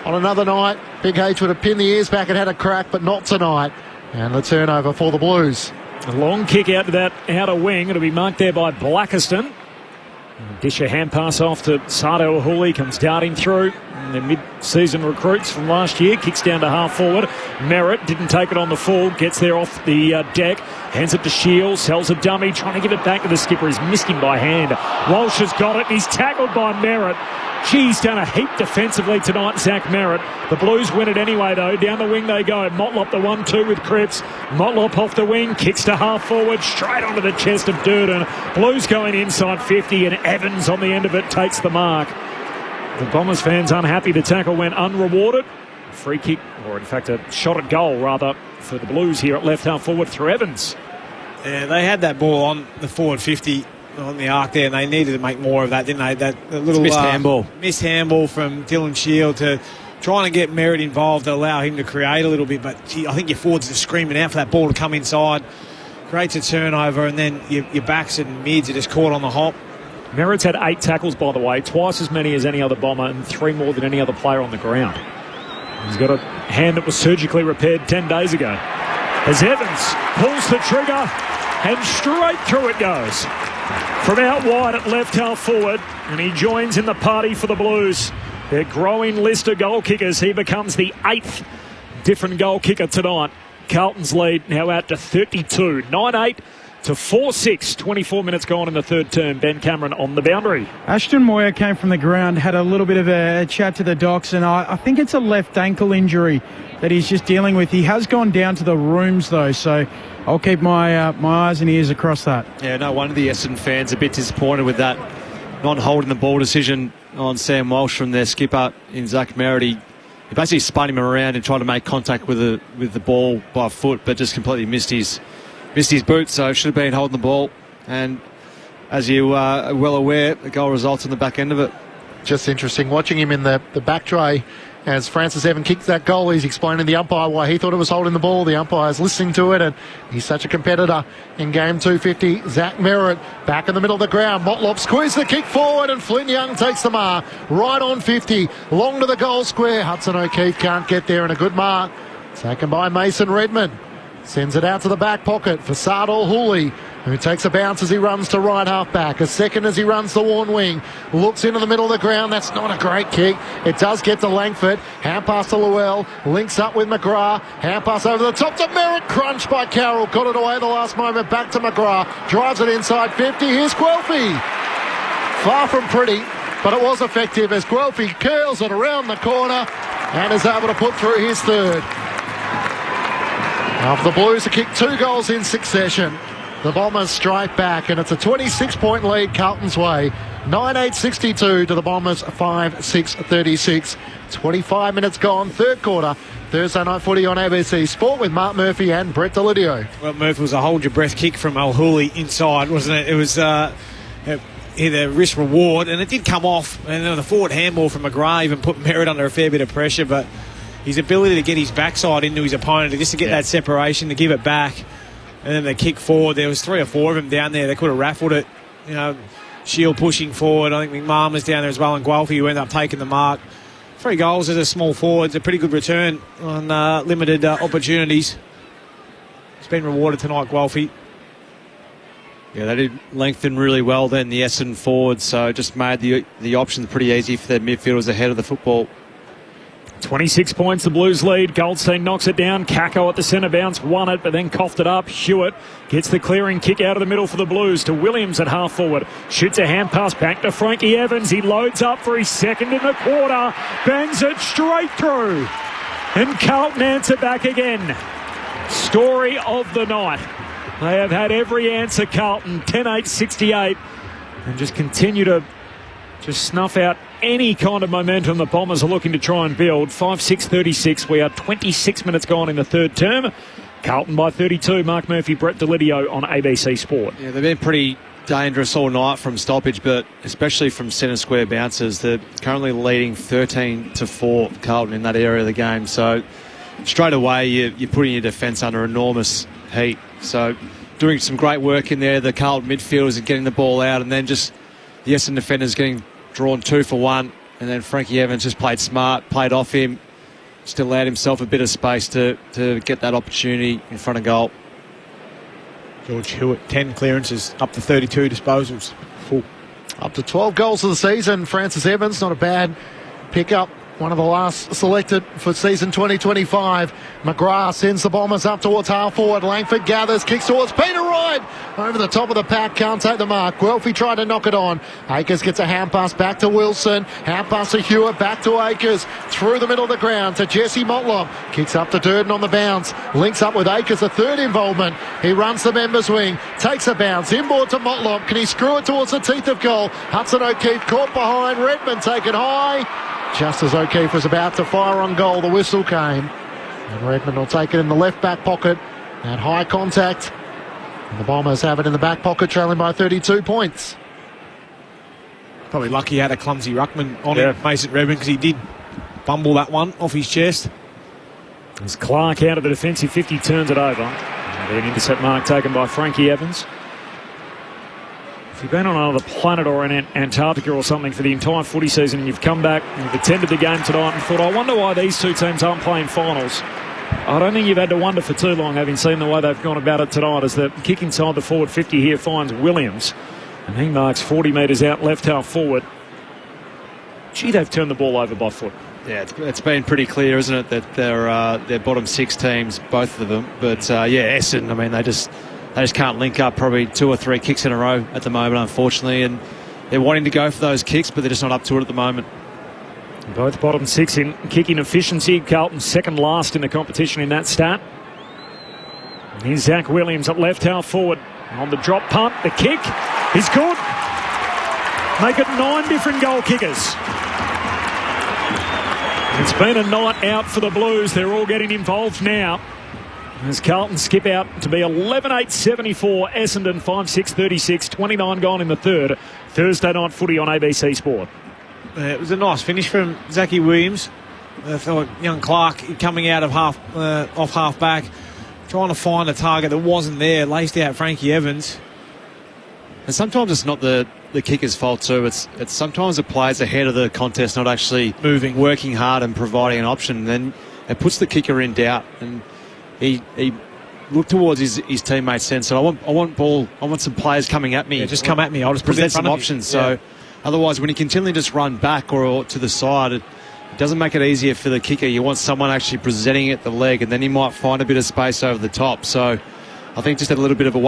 On another night, Big H would have pinned the ears back and had a crack, but not tonight. And the turnover for the Blues. A long kick out to that outer wing. It'll be marked there by Blackiston. Dish a hand pass off to Sardo Ahuli. Comes darting through. And the mid-season recruits from last year. Kicks down to half forward. Merritt didn't take it on the full. Gets there off the deck. Hands it to Shields. Sells a dummy. Trying to give it back to the skipper. He's missed him by hand. Walsh has got it. He's tackled by Merritt. He's done a heap defensively tonight, Zach Merritt. The Blues win it anyway, though. Down the wing they go. Motlop the 1-2 with Cripps. Motlop off the wing. Kicks to half forward. Straight onto the chest of Durden. Blues going inside 50, and Evans on the end of it takes the mark. The Bombers fans unhappy. The tackle went unrewarded. A free kick, or in fact a shot at goal, rather, for the Blues here at left half forward through Evans. Yeah, they had that ball on the forward 50 on the arc there, and they needed to make more of that, didn't they? That little missed handball. Missed handball from Dylan Shield to trying to get Merritt involved to allow him to create a little bit. But I think your forwards are screaming out for that ball to come inside. Creates a turnover, and then your backs and mids are just caught on the hop. Merritt's had 8 tackles, by the way, twice as many as any other Bomber and 3 more than any other player on the ground. He's got a hand that was surgically repaired 10 days ago. As Evans pulls the trigger, and straight through it goes. From out wide at left half forward, and he joins in the party for the Blues. Their growing list of goal kickers. He becomes the 8th different goal kicker tonight. Carlton's lead now out to 32. 9-8 to 4-6. 24 minutes gone in the third term. Ben Cameron on the boundary. Ashton Moyer came from the ground, had a little bit of a chat to the docs, and I think it's a left ankle injury that he's just dealing with. He has gone down to the rooms, though, so I'll keep my eyes and ears across that. Yeah, no wonder the Essendon fans are a bit disappointed with that non-holding the ball decision on Sam Walsh from their skipper in Zach Merritt. He basically spun him around and tried to make contact with the ball by foot, but just completely missed his boot, so should have been holding the ball. And as you are well aware, the goal results on the back end of it. Just interesting watching him in the back tray as Francis Evan kicks that goal. He's explaining to the umpire why he thought it was holding the ball. The umpire's listening to it, and he's such a competitor in game 250. Zach Merritt back in the middle of the ground. Motlop squeezes the kick forward, and Flynn Young takes the mark right on 50, long to the goal square. Hudson O'Keefe can't get there, and a good mark taken by Mason Redmond. Sends it out to the back pocket for Sardal Hooley, who takes a bounce as he runs to right half back. A second as he runs the worn wing. Looks into the middle of the ground. That's not a great kick. It does get to Langford. Hand pass to Llewell. Links up with McGrath. Hand pass over the top to Merritt. Crunch by Carroll. Got it away at the last moment. Back to McGrath. Drives it inside 50. Here's Guelphy. Far from pretty, but it was effective as Guelphy curls it around the corner and is able to put through his third. After the Blues have kicked 2 goals in succession, the Bombers strike back, and it's a 26-point lead Carlton's way. 9-8-62 to the Bombers, 5-6-36. 25 minutes gone, third quarter. Thursday night footy on ABC Sport with Mark Murphy and Brett Delidio. Well, Murphy was a hold-your-breath kick from Al-Hooley inside, wasn't it? It was the risk reward, and it did come off. And then the forward handball from McGrath even put Merritt under a fair bit of pressure, but his ability to get his backside into his opponent, just to get that separation, to give it back, and then the kick forward. There was 3 or 4 of them down there. They could have raffled it. You know, Shield pushing forward. I think McMahon was down there as well, and Guelphy, who ended up taking the mark. 3 goals as a small forward. It's a pretty good return on limited opportunities. It's been rewarded tonight, Guelphy. Yeah, they did lengthen really well then, the Essendon forwards, so it just made the options pretty easy for their midfielders ahead of the football. 26 points, the Blues lead. Goldstein knocks it down. Kako at the centre bounce, won it, but then coughed it up. Hewitt gets the clearing kick out of the middle for the Blues to Williams at half forward. Shoots a hand pass back to Frankie Evans. He loads up for his second in the quarter. Bangs it straight through. And Carlton answer back again. Story of the night. They have had every answer, Carlton. 10-8-68. And just continue to just snuff out any kind of momentum the Bombers are looking to try and build. 5-6-36. We are 26 minutes gone in the third term. Carlton by 32. Mark Murphy, Brett Delidio on ABC Sport. Yeah, they've been pretty dangerous all night from stoppage, but especially from centre square bounces. They're currently leading 13-4 Carlton in that area of the game. So straight away you're putting your defence under enormous heat. So doing some great work in there. The Carlton midfielders are getting the ball out, and then just the Essendon defenders getting drawn 2 for 1, and then Frankie Evans just played smart, played off him, just allowed himself a bit of space to get that opportunity in front of goal. George Hewitt, 10 clearances, up to 32 disposals. Full. Up to 12 goals of the season. Francis Evans, not a bad pickup. One of the last selected for season 2025. McGrath sends the Bombers up towards half forward. Langford gathers, kicks towards Peter Wright. Over the top of the pack, can't take the mark. Guelphy tried to knock it on. Akers gets a hand pass back to Wilson. Hand pass to Hewitt, back to Akers. Through the middle of the ground to Jesse Motlop. Kicks up to Durden on the bounce. Links up with Akers, a third involvement. He runs the members wing. Takes a bounce. Inboard to Motlop. Can he screw it towards the teeth of goal? Hudson O'Keefe caught behind. Redmond taken high. Just as O'Keefe was about to fire on goal, the whistle came. And Redmond will take it in the left back pocket. At high contact. And the Bombers have it in the back pocket, trailing by 32 points. Probably lucky he had a clumsy ruckman on him, Mason Redmond, because he did bumble that one off his chest. As Clark out of the defensive 50 turns it over. And an intercept mark taken by Frankie Evans. If you've been on another planet or in Antarctica or something for the entire footy season and you've come back and you've attended the game tonight and thought, I wonder why these two teams aren't playing finals, I don't think you've had to wonder for too long, having seen the way they've gone about it tonight, as the kick inside the forward 50 here finds Williams. And he marks 40 metres out left half forward. Gee, they've turned the ball over by foot. Yeah, it's been pretty clear, isn't it, that they're bottom 6 teams, both of them. But, Essendon, I mean, they just can't link up probably 2 or 3 kicks in a row at the moment, unfortunately. And they're wanting to go for those kicks, but they're just not up to it at the moment. Both bottom 6 in kicking efficiency. Carlton second last in the competition in that stat. And here's Zach Williams at left half forward. On the drop punt, the kick is good. make it 9 different goal kickers. It's been a night out for the Blues. They're all getting involved now. As Carlton skip out to be 11-8-74, Essendon 5-6-36, 29 gone in the third. Thursday night footy on ABC Sport. It was a nice finish from Zachy Williams. I felt like young Clark coming out of off half back, trying to find a target that wasn't there, laced out Frankie Evans. And sometimes it's not the kicker's fault too. It's sometimes the players ahead of the contest not actually moving, working hard and providing an option. And then it puts the kicker in doubt. And he looked towards his teammates then. So I want some players coming at me. Yeah, just come at me. I'll just present some options. So otherwise, when you continually just run back or to the side, it doesn't make it easier for the kicker. You want someone actually presenting at the leg, and then he might find a bit of space over the top. So I think just a little bit of a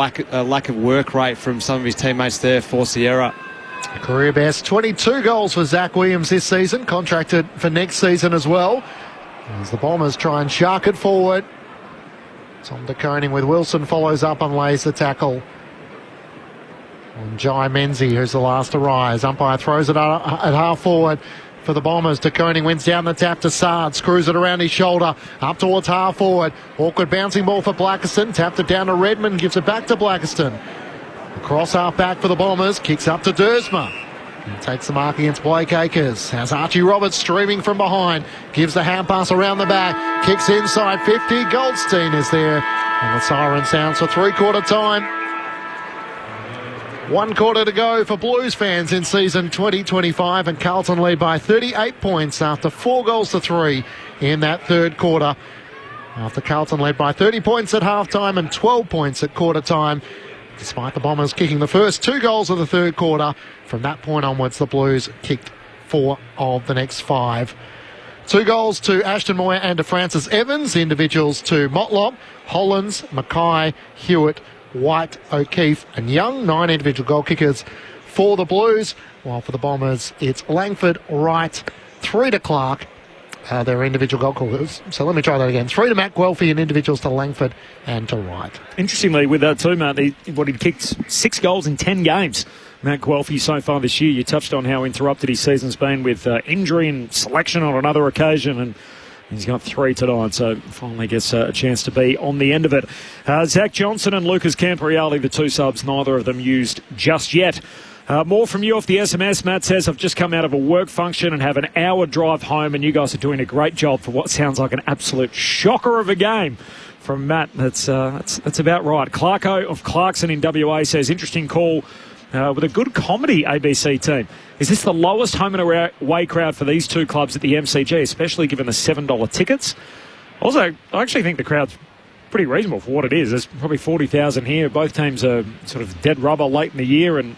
lack of work rate from some of his teammates there forced the error. Career best 22 goals for Zach Williams this season, contracted for next season as well. As the Bombers try and shark it forward. Tom De Koning with Wilson follows up and lays the tackle on Jai Menzie, who's the last to rise. Umpire throws it at half forward for the Bombers. De Koning wins down the tap to Sard, screws it around his shoulder, up towards half forward. Awkward bouncing ball for Blackiston, tapped it down to Redmond, gives it back to Blackiston. Across half back for the Bombers, kicks up to Dersma. He takes the mark against Blake Acres. Has Archie Roberts streaming from behind, gives the hand pass around the back, kicks inside 50. Goldstein is there, and the siren sounds for three-quarter time. 1 quarter to go for Blues fans in season 2025, and Carlton lead by 38 points after 4 goals to 3 in that third quarter. After Carlton led by 30 points at halftime and 12 points at quarter time, despite the Bombers kicking the first 2 goals of the third quarter. From that point onwards, the Blues kicked 4 of the next 5. 2 goals to Ashton Moyer and to Francis Evans, individuals to Motlop, Hollands, Mackay, Hewitt, White, O'Keefe and Young. 9 individual goal kickers for the Blues, while for the Bombers it's Langford, Wright, 3 to Clark, their individual goal kickers. So let me try that again. 3 to Matt Guelphy and individuals to Langford and to Wright. Interestingly, with that too, Matt, he'd kicked 6 goals in 10 games. Matt Guelphy so far this year. You touched on how interrupted his season's been with injury and selection on another occasion, and he's got 3 tonight, so finally gets a chance to be on the end of it. Zach Johnson and Lucas Campriali, the 2 subs, neither of them used just yet. More from you off the SMS. Matt says, I've just come out of a work function and have an hour drive home, and you guys are doing a great job for what sounds like an absolute shocker of a game. From Matt, that's about right. Clarko of Clarkson in WA says, interesting call with a good comedy ABC team. Is this the lowest home and away crowd for these 2 clubs at the MCG, especially given the $7 tickets? Also, I actually think the crowd's pretty reasonable for what it is. There's probably 40,000 here. Both teams are sort of dead rubber late in the year and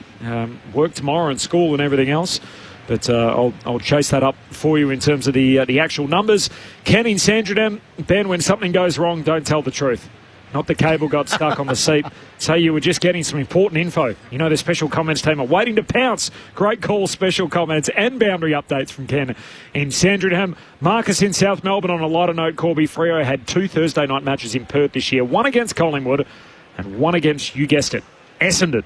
work tomorrow and school and everything else. But I'll chase that up for you in terms of the actual numbers. Ken in Sandringham, Ben, when something goes wrong, don't tell the truth. Not the cable got stuck on the seat. Say you were just getting some important info. You know the special comments team are waiting to pounce. Great call, special comments and boundary updates from Ken in Sandringham. Marcus in South Melbourne on a lighter note. Corby Freo had 2 Thursday night matches in Perth this year. 1 against Collingwood and 1 against, you guessed it, Essendon.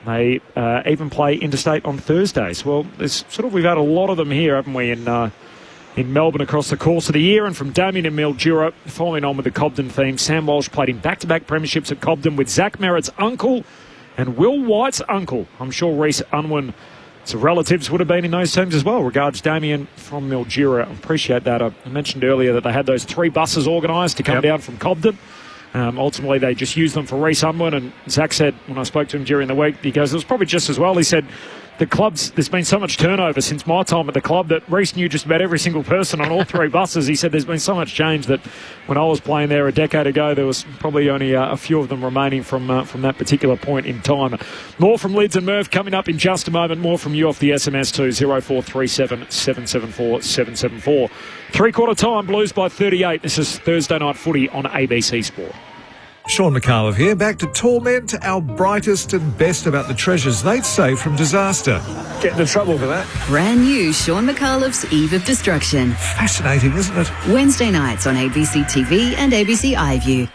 They even play interstate on Thursdays. Well, we've had a lot of them here, haven't we, in Melbourne across the course of the year. And from Damien and Mildura, following on with the Cobden theme, Sam Walsh played in back-to-back premierships at Cobden with Zach Merritt's uncle and Will White's uncle. I'm sure Reece Unwin's relatives would have been in those teams as well. Regards, Damien from Mildura. I appreciate that. I mentioned earlier that they had those 3 buses organised to come down from Cobden. Ultimately, they just used them for Reece Unwin, and Zach said, when I spoke to him during the week, he goes, it was probably just as well. He said, there's been so much turnover since my time at the club that Reece knew just about every single person on all 3 buses. He said there's been so much change that when I was playing there a decade ago, there was probably only a few of them remaining from that particular point in time. More from Lids and Murph coming up in just a moment. More from you off the SMS too, 0437 774 774. 3/4 time, Blues by 38. This is Thursday Night Footy on ABC Sport. Sean McAuliffe here, back to torment our brightest and best about the treasures they'd save from disaster. Get into trouble for that. Brand new Sean McAuliffe's Eve of Destruction. Fascinating, isn't it? Wednesday nights on ABC TV and ABC iView.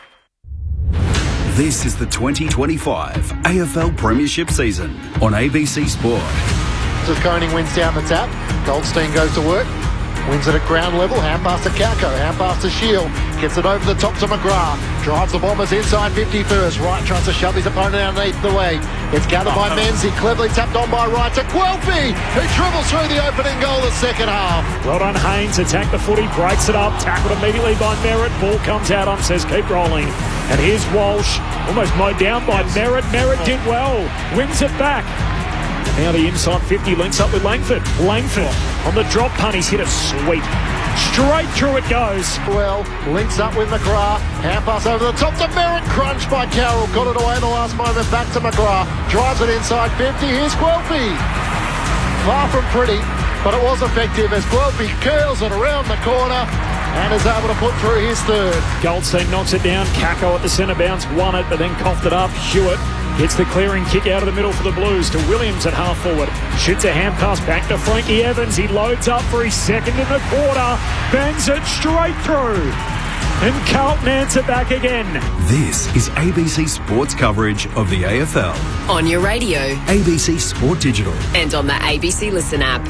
This is the 2025 AFL Premiership season on ABC Sport. as Koning wins down the tap. Goldstein goes to work. Wins it at ground level, hand pass to Kako, hand pass to Shield, gets it over the top to McGrath, drives the Bombers inside 50 first, Wright tries to shove his opponent underneath the leg, it's gathered by Menzies, cleverly tapped on by Wright to Guelphy, who dribbles through the opening goal the second half. Well done, Haynes, attack the footy, breaks it up, tackled immediately by Merritt, ball comes out, says keep rolling, and here's Walsh, almost mowed down by Merritt did well, wins it back. Now the inside 50 links up with Langford. Langford on the drop punt, he's hit it sweet. Straight through it goes. Well, links up with McGrath. Hand pass over the top to Merritt. Crunched by Carroll. Got it away in the last moment. Back to McGrath. Drives it inside 50. Here's Guelphy. Far from pretty, but it was effective as Guelphy curls it around the corner and is able to put through his third. Goldstein knocks it down. Kako at the centre bounce. Won it, but then coughed it up. Hewitt gets the clearing kick out of the middle for the Blues to Williams at half forward. Shoots a hand pass back to Frankie Evans. He loads up for his second in the quarter. Bangs it straight through. And Carlton answer back again. This is ABC Sports coverage of the AFL. On your radio. ABC Sport Digital. And on the ABC Listen app.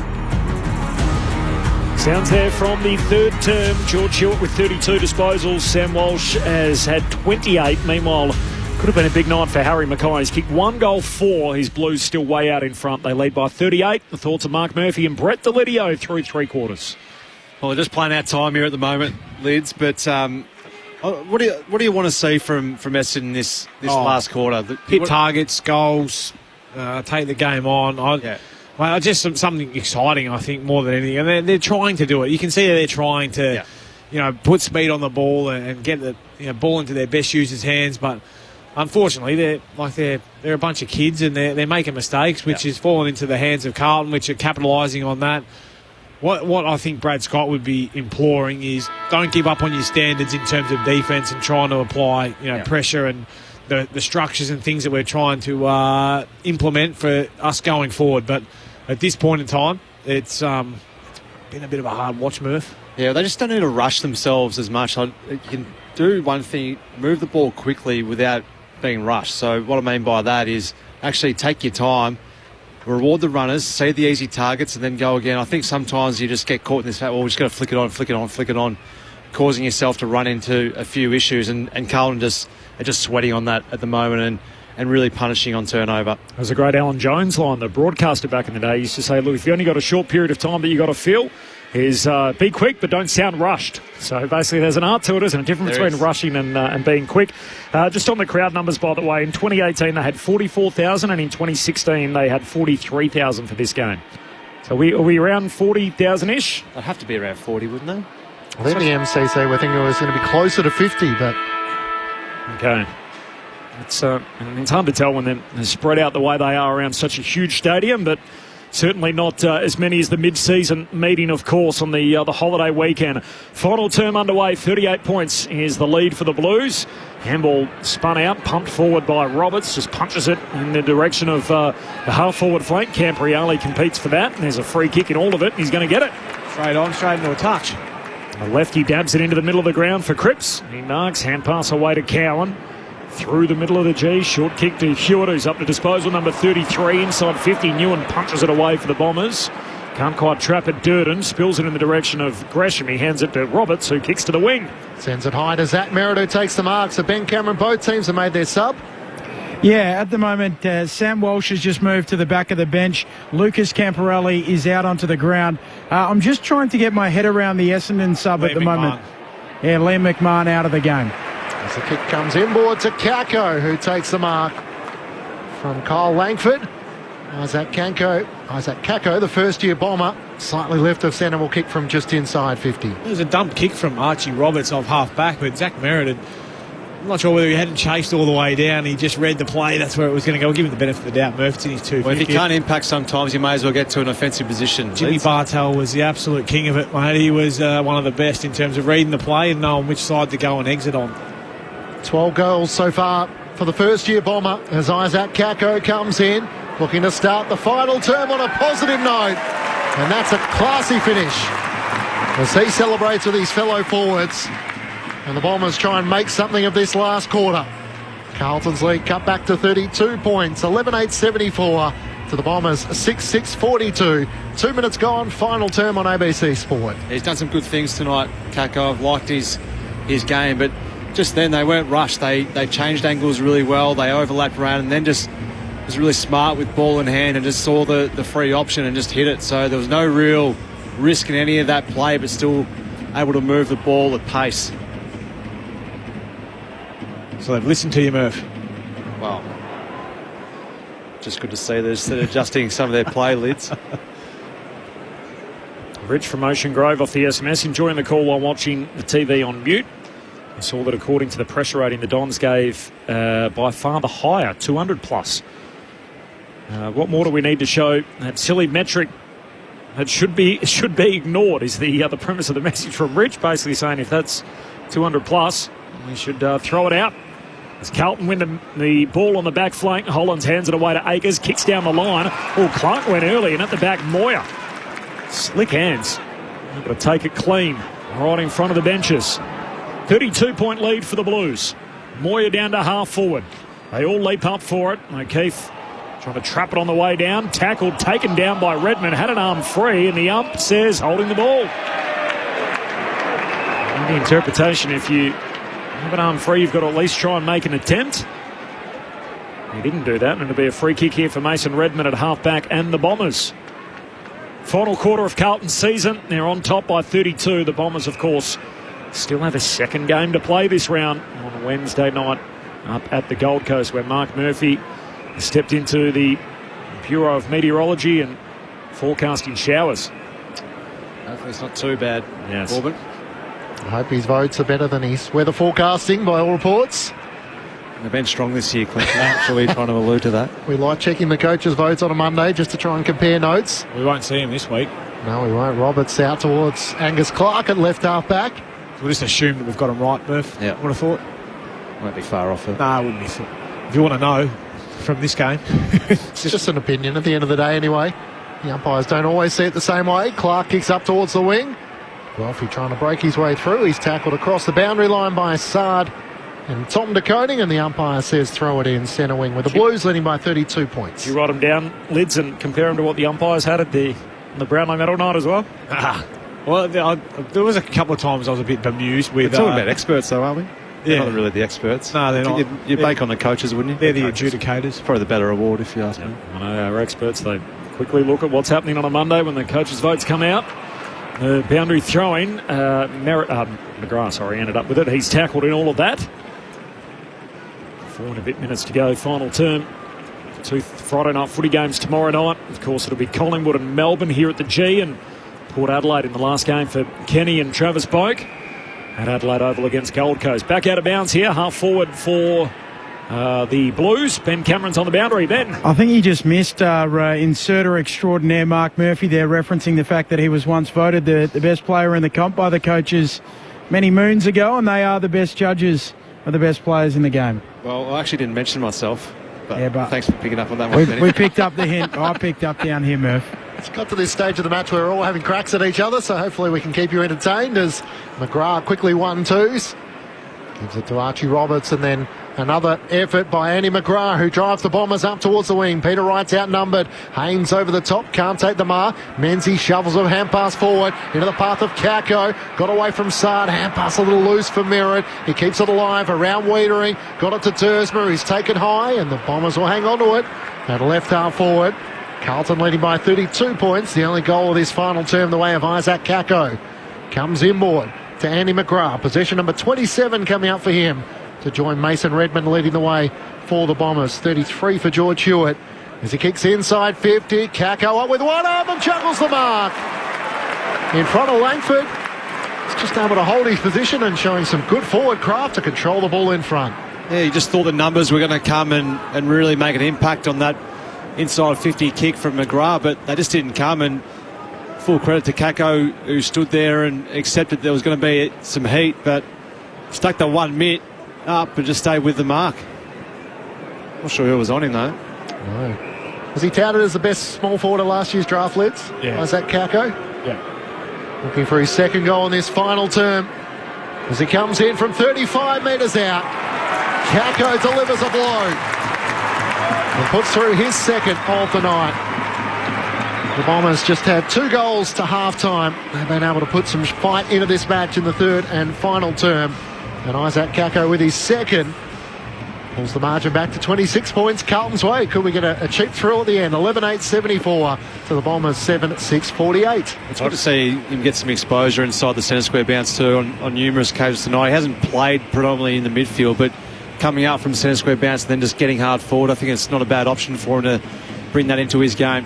Sounds there from the third term. George Hewitt with 32 disposals. Sam Walsh has had 28. Meanwhile, could have been a big night for Harry Mackay. He's kicked 1 goal, 4. His Blues still way out in front. They lead by 38. The thoughts of Mark Murphy and Brett Delidio through three quarters. Well, we're just playing our time here at the moment, Lids. But what do you want to see from Essendon this last quarter? Hit targets, goals, take the game on. Well, just something exciting, I think, more than anything. And they're trying to do it. You can see that they're trying to, put speed on the ball and get the ball into their best users' hands. But unfortunately, they're a bunch of kids and they're making mistakes, which is falling into the hands of Carlton, which are capitalising on that. What I think Brad Scott would be imploring is don't give up on your standards in terms of defence and trying to apply pressure and the structures and things that we're trying to implement for us going forward. But at this point in time, it's been a bit of a hard watch, Murph. Yeah, they just don't need to rush themselves as much. You can do one thing, move the ball quickly without being rushed. So what I mean by that is actually take your time, reward the runners, see the easy targets, and then go again. I think sometimes you just get caught in this fact, we're just going to flick it on, causing yourself to run into a few issues. And Carlton are just sweating on that at the moment and really punishing on turnover. There's a great Alan Jones line, the broadcaster back in the day used to say, look, if you only got a short period of time that you got to fill, is be quick but don't sound rushed. So basically there's an art to it, isn't it? A difference between rushing and being quick. Just on the crowd numbers, by the way, in 2018 they had 44,000 and in 2016 they had 43,000 for this game. So are we around 40,000-ish? They'd have to be around 40, wouldn't they? I think the MCC were thinking it was going to be closer to 50, but... Okay. It's hard to tell when they're spread out the way they are around such a huge stadium, but certainly not as many as the mid-season meeting, of course, on the holiday weekend. Final term underway, 38 points is the lead for the Blues. Handball spun out, pumped forward by Roberts, just punches it in the direction of the half-forward flank. Campriali competes for that, and there's a free kick in all of it, and he's going to get it. Straight into a touch. A lefty dabs it into the middle of the ground for Cripps. He narks, hand pass away to Cowan. Through the middle of the G, short kick to Hewitt, who's up to disposal, number 33, inside 50. Newen punches it away for the Bombers. Can't quite trap it. Durden spills it in the direction of Gresham. He hands it to Roberts, who kicks to the wing. Sends it high to Zach Merritt, who takes the mark. So Ben Cameron, both teams have made their sub. Yeah, at the moment, Sam Walsh has just moved to the back of the bench. Lucas Camporelli is out onto the ground. I'm just trying to get my head around the Essendon sub at the moment. Yeah, Liam McMahon out of the game. As the kick comes inboard to Kako, who takes the mark from Kyle Langford. Isaac Kako, the first-year Bomber, slightly left of centre, will kick from just inside 50. It was a dump kick from Archie Roberts off half-back, but Zach Merritt, I'm not sure whether he hadn't chased all the way down. He just read the play. That's where it was going to go. I'll give him the benefit of the doubt. Murphy's in his 250. Well, if you can't impact sometimes, you may as well get to an offensive position. Jimmy Bartel was the absolute king of it, mate. He was one of the best in terms of reading the play and knowing which side to go and exit on. 12 goals so far for the first-year Bomber as Isaac Kako comes in, looking to start the final term on a positive note. And that's a classy finish as he celebrates with his fellow forwards. And the Bombers try and make something of this last quarter. Carlton's lead cut back to 32 points, 11-8-74. to the Bombers 6-6-42. 2 minutes gone, final term on ABC Sport. He's done some good things tonight, Kako. I've liked his game, but just then they weren't rushed. They changed angles really well. They overlapped around and then just was really smart with ball in hand and just saw the free option and just hit it. So there was no real risk in any of that play, but still able to move the ball at pace. So they've listened to you, Murph. Well, just good to see they're adjusting some of their play lids. Rich from Ocean Grove off the SMS, enjoying the call while watching the TV on mute. I saw that according to the pressure rating, the Dons gave by far the higher 200 plus. What more do we need to show? That silly metric that should be ignored is the premise of the message from Rich, basically saying if that's 200 plus, we should throw it out. As Carlton win the ball on the back flank, Hollands hands it away to Akers, kicks down the line. Oh, Clark went early, and at the back, Moyer. Slick hands. Able to take it clean, right in front of the benches. 32-point lead for the Blues. Moyer down to half forward. They all leap up for it. O'Keefe trying to trap it on the way down. Tackled, taken down by Redmond. Had an arm free, and the ump says holding the ball. In the interpretation, if you have an arm free, you've got to at least try and make an attempt. He didn't do that, and it'll be a free kick here for Mason Redmond at half-back and the Bombers. Final quarter of Carlton's season. They're on top by 32. The Bombers, of course, still have a second game to play this round on Wednesday night up at the Gold Coast, where Mark Murphy stepped into the Bureau of Meteorology and forecasting showers. Hopefully it's not too bad, yes. Corbin. I hope his votes are better than his weather forecasting by all reports. They've been strong this year, Clint. Actually trying to allude to that. We like checking the coaches' votes on a Monday just to try and compare notes. We won't see him this week. No, we won't. Roberts out towards Angus Clark at left half back. We'll just assume that we've got him right, Murph. Yeah. Would have thought. Won't be far off it. Nah, wouldn't be. If you want to know from this game. It's just an opinion at the end of the day anyway. The umpires don't always see it the same way. Clark kicks up towards the wing. Guelphy trying to break his way through. He's tackled across the boundary line by Sard and Tom de Koning, and the umpire says throw it in centre wing with the Blues leading by 32 points. You write them down, Lids, and compare them to what the umpires had at the Brownlow medal night as well? Well, there was a couple of times I was a bit bemused with... We're talking about experts though, aren't we? Yeah. They're not really the experts. No, they're not. You'd bake on the coaches, wouldn't you? They're the adjudicators. Probably the better award, if you ask me. I know our experts, they quickly look at what's happening on a Monday when the coaches' votes come out. The boundary throwing, McGrath, ended up with it. He's tackled in all of that. 4 and a bit minutes to go, final term. 2 Friday night footy games tomorrow night. Of course, it'll be Collingwood and Melbourne here at the G, and Port Adelaide in the last game for Kenny and Travis Boak at Adelaide Oval against Gold Coast. Back out of bounds here, half forward for the Blues. Ben Cameron's on the boundary. Ben. I think he just missed inserter extraordinaire Mark Murphy there, referencing the fact that he was once voted the best player in the comp by the coaches many moons ago, and they are the best judges of the best players in the game. Well, I actually didn't mention myself, but thanks for picking up on that one. We picked up the hint. I picked up down here, Murph. It's got to this stage of the match where we're all having cracks at each other, so hopefully we can keep you entertained as McGrath quickly 1-2s. Gives it to Archie Roberts, and then another effort by Andy McGrath, who drives the Bombers up towards the wing. Peter Wright's outnumbered. Haynes over the top, can't take the mark. Menzies shovels a hand pass forward into the path of Kako. Got away from Sard. Hand pass a little loose for Merritt. He keeps it alive around Wiedering. Got it to Tersmer. He's taken high, and the Bombers will hang on to it. At left half forward. Carlton leading by 32 points. The only goal of this final term the way of Isaac Kako. Comes inboard to Andy McGrath. Possession number 27 coming out for him to join Mason Redmond leading the way for the Bombers. 33 for George Hewitt as he kicks inside 50. Kako up with one arm and juggles the mark. In front of Langford. He's just able to hold his position and showing some good forward craft to control the ball in front. Yeah, you just thought the numbers were going to come and really make an impact on that inside 50 kick from McGrath, but they just didn't come, and full credit to Kako, who stood there and accepted there was going to be some heat, but stuck the 1 mitt up and just stayed with the mark. Not sure who was on him though. No. Was he touted as the best small forward of last year's draft, Lids? Yeah. Isaac Kako? Yeah. Looking for his second goal in this final term as he comes in from 35 metres out. Kako delivers a blow. and puts through his second of the night. The Bombers just had 2 goals to half-time. They've been able to put some fight into this match in the third and final term. And Isaac Kako with his second pulls the margin back to 26 points Carlton's way. Could we get a cheap thrill at the end? 11-8-74 to the Bombers, 7-6-48. It's good to see him get some exposure inside the centre square bounce too on numerous occasions tonight. He hasn't played predominantly in the midfield, but coming out from centre square bounce and then just getting hard forward, I think it's not a bad option for him to bring that into his game.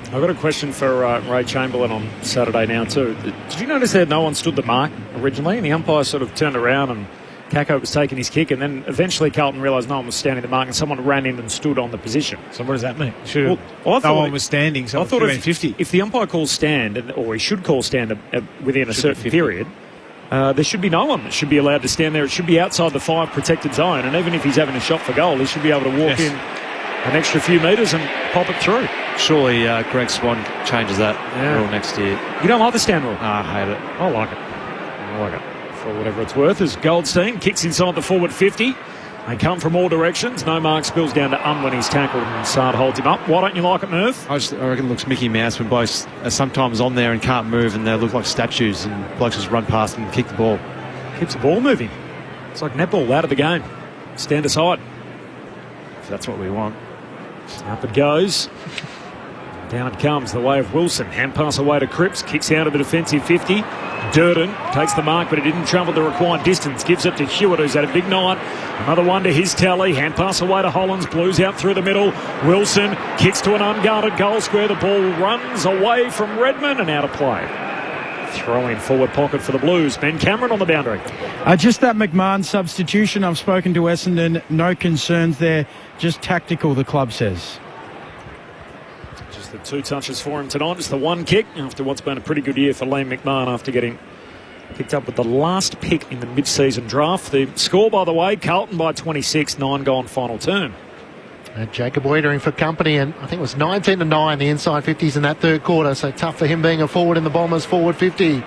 I've got a question for Ray Chamberlain on Saturday now too. Did you notice that no one stood the mark originally, and the umpire sort of turned around and Kako was taking his kick, and then eventually Carlton realised no one was standing the mark and someone ran in and stood on the position. So what does that mean? No one was standing, so I thought if the umpire calls stand, or he should call stand within a certain period, there should be no one that should be allowed to stand there. It should be outside the 5 protected zone, and even if he's having a shot for goal, he should be able to walk in an extra few metres and pop it through. Surely Greg Swan changes that rule next year. You don't like the stand rule? I hate it. I like it. For whatever it's worth, as Goldstein kicks inside the forward 50. They come from all directions. No mark, spills down to when he's tackled, and Sard holds him up. Why don't you like it, Murph? I reckon it looks Mickey Mouse when blokes are sometimes on there and can't move, and they look like statues, and blokes just run past and kick the ball. Keeps the ball moving. It's like netball, out of the game. Stand aside. If that's what we want. Up it goes. Down it comes, the way of Wilson. Hand pass away to Cripps, kicks out of the defensive 50. Durden takes the mark, but he didn't travel the required distance. Gives it to Hewitt, who's had a big night. Another one to his tally. Hand pass away to Hollands. Blues out through the middle. Wilson kicks to an unguarded goal square. The ball runs away from Redmond and out of play. Throw in forward pocket for the Blues. Ben Cameron on the boundary. Just that McMahon substitution. I've spoken to Essendon. No concerns there. Just tactical, the club says. Just the 2 touches for him tonight. Just the 1 kick after what's been a pretty good year for Liam McMahon after getting picked up with the last pick in the mid-season draft. The score, by the way, Carlton by 26, 9-goal final term. Jacob Wiedering for company, and I think it was 19-9, the inside 50s in that third quarter, so tough for him being a forward in the Bombers forward 50.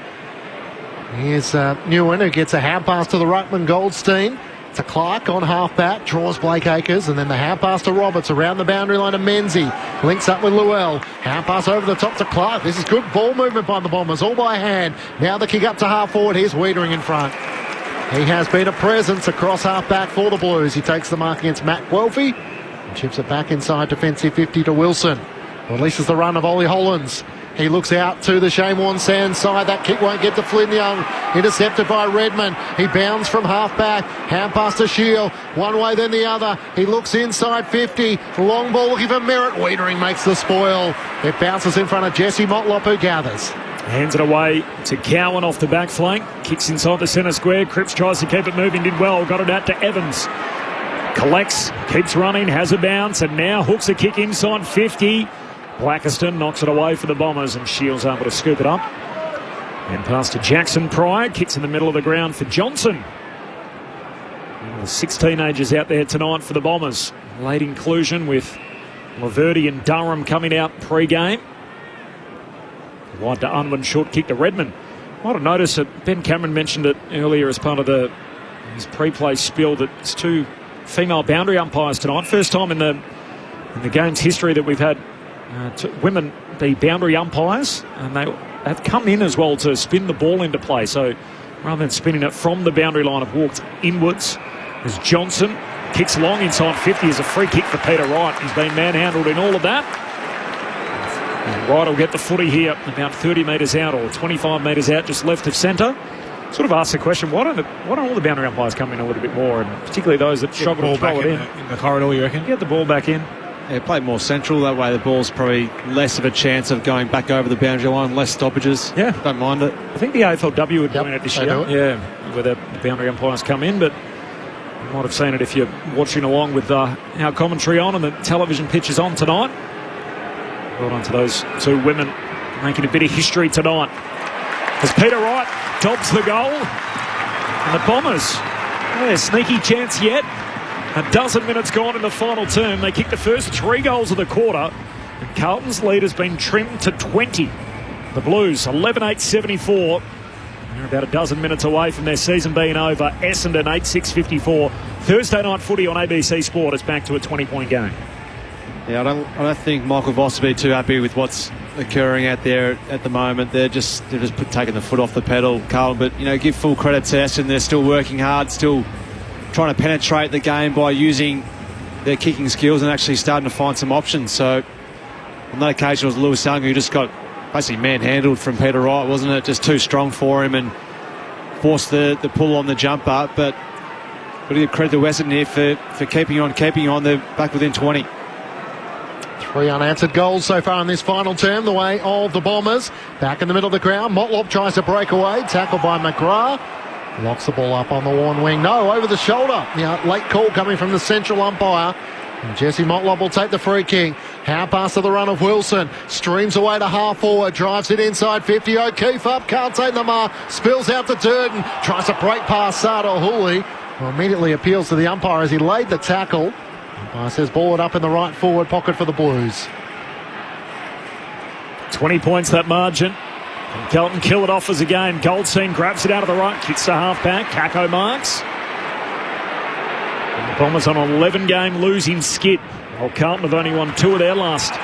Here's Nguyen, who gets a hand pass to the ruckman Goldstein. To Clark on half-back, draws Blake Acres, and then the hand pass to Roberts around the boundary line to Menzie. Links up with Llewell. Hand pass over the top to Clark. This is good ball movement by the Bombers, all by hand. Now the kick up to half-forward. Here's Wiedering in front. He has been a presence across half-back for the Blues. He takes the mark against Matt Guelphy and chips it back inside defensive 50 to Wilson. Releases the run of Ollie Hollands. He looks out to the Shane Warne Sands side. That kick won't get to Flynn Young. Intercepted by Redmond. He bounds from half-back. Hand pass to Shield. One way then the other. He looks inside 50. Long ball looking for Merritt. Wiedering makes the spoil. It bounces in front of Jesse Motlop, who gathers. Hands it away to Cowan off the back flank. Kicks inside the centre square. Cripps tries to keep it moving. Did well. Got it out to Evans. Collects. Keeps running. Has a bounce. And now hooks a kick inside 50. Blackiston knocks it away for the Bombers, and Shields able to scoop it up. And pass to Jackson Pryor. Kicks in the middle of the ground for Johnson. And the 6 teenagers out there tonight for the Bombers. Late inclusion with Laverty and Durham coming out pre-game. Wide to Unwin, short kick to Redmond. Might have noticed that Ben Cameron mentioned it earlier as part of his pre-play spiel that it's 2 female boundary umpires tonight. First time in the game's history that we've had women be boundary umpires, and they have come in as well to spin the ball into play. So rather than spinning it from the boundary line, have walked inwards. As Johnson kicks long inside 50 as a free kick for Peter Wright. He's been manhandled in all of that. And Wright will get the footy here about 30 metres out or 25 metres out, just left of centre. Sort of ask the question, why don't all the boundary umpires come in a little bit more, and particularly those that struggle to throw it in the corridor, you reckon? Get the ball back in. Yeah, play more central. That way the ball's probably less of a chance of going back over the boundary line, less stoppages. Yeah. Don't mind it. I think the AFLW are doing it this year. Yeah, where the boundary umpires come in, but you might have seen it if you're watching along with our commentary on and the television pitch is on tonight. Well done to those 2 women making a bit of history tonight. As Peter Wright dobs the goal, and the Bombers, sneaky chance yet. A dozen minutes gone in the final term. They kicked the first 3 goals of the quarter. And Carlton's lead has been trimmed to 20. The Blues, 11-8-74. They're about a dozen minutes away from their season being over. Essendon, 8-6-54. Thursday night footy on ABC Sport is back to a 20-point game. Yeah, I don't think Michael Voss will be too happy with what's occurring out there at the moment. They're just taking the foot off the pedal, Carl. But give full credit to Essendon. They're still working hard, still trying to penetrate the game by using their kicking skills and actually starting to find some options. So on that occasion, it was Lewis Young who just got basically manhandled from Peter Wright, wasn't it? Just too strong for him and forced the pull on the jumper. But got to give credit to Essendon here for keeping on. They're back within 20. 3 unanswered goals so far in this final term, the way of the Bombers. Back in the middle of the ground, Motlop tries to break away, tackled by McGrath. Locks the ball up on the worn wing. No, over the shoulder. Late call coming from the central umpire. And Jesse Motlop will take the free kick. Hand pass to the run of Wilson. Streams away to half forward. Drives it inside 50. O'Keefe up. Can't take the mark. Spills out to Durden. Tries to break past Sardo Hooley. Immediately appeals to the umpire as he laid the tackle. Umpire says ball it up in the right forward pocket for the Blues. 20 points that margin. And Carlton kill it off as a game. Goldstein grabs it out of the right, kicks to half back. Kako marks. And the Bombers on an 11-game losing skid. Well, Carlton have only won 2 of their last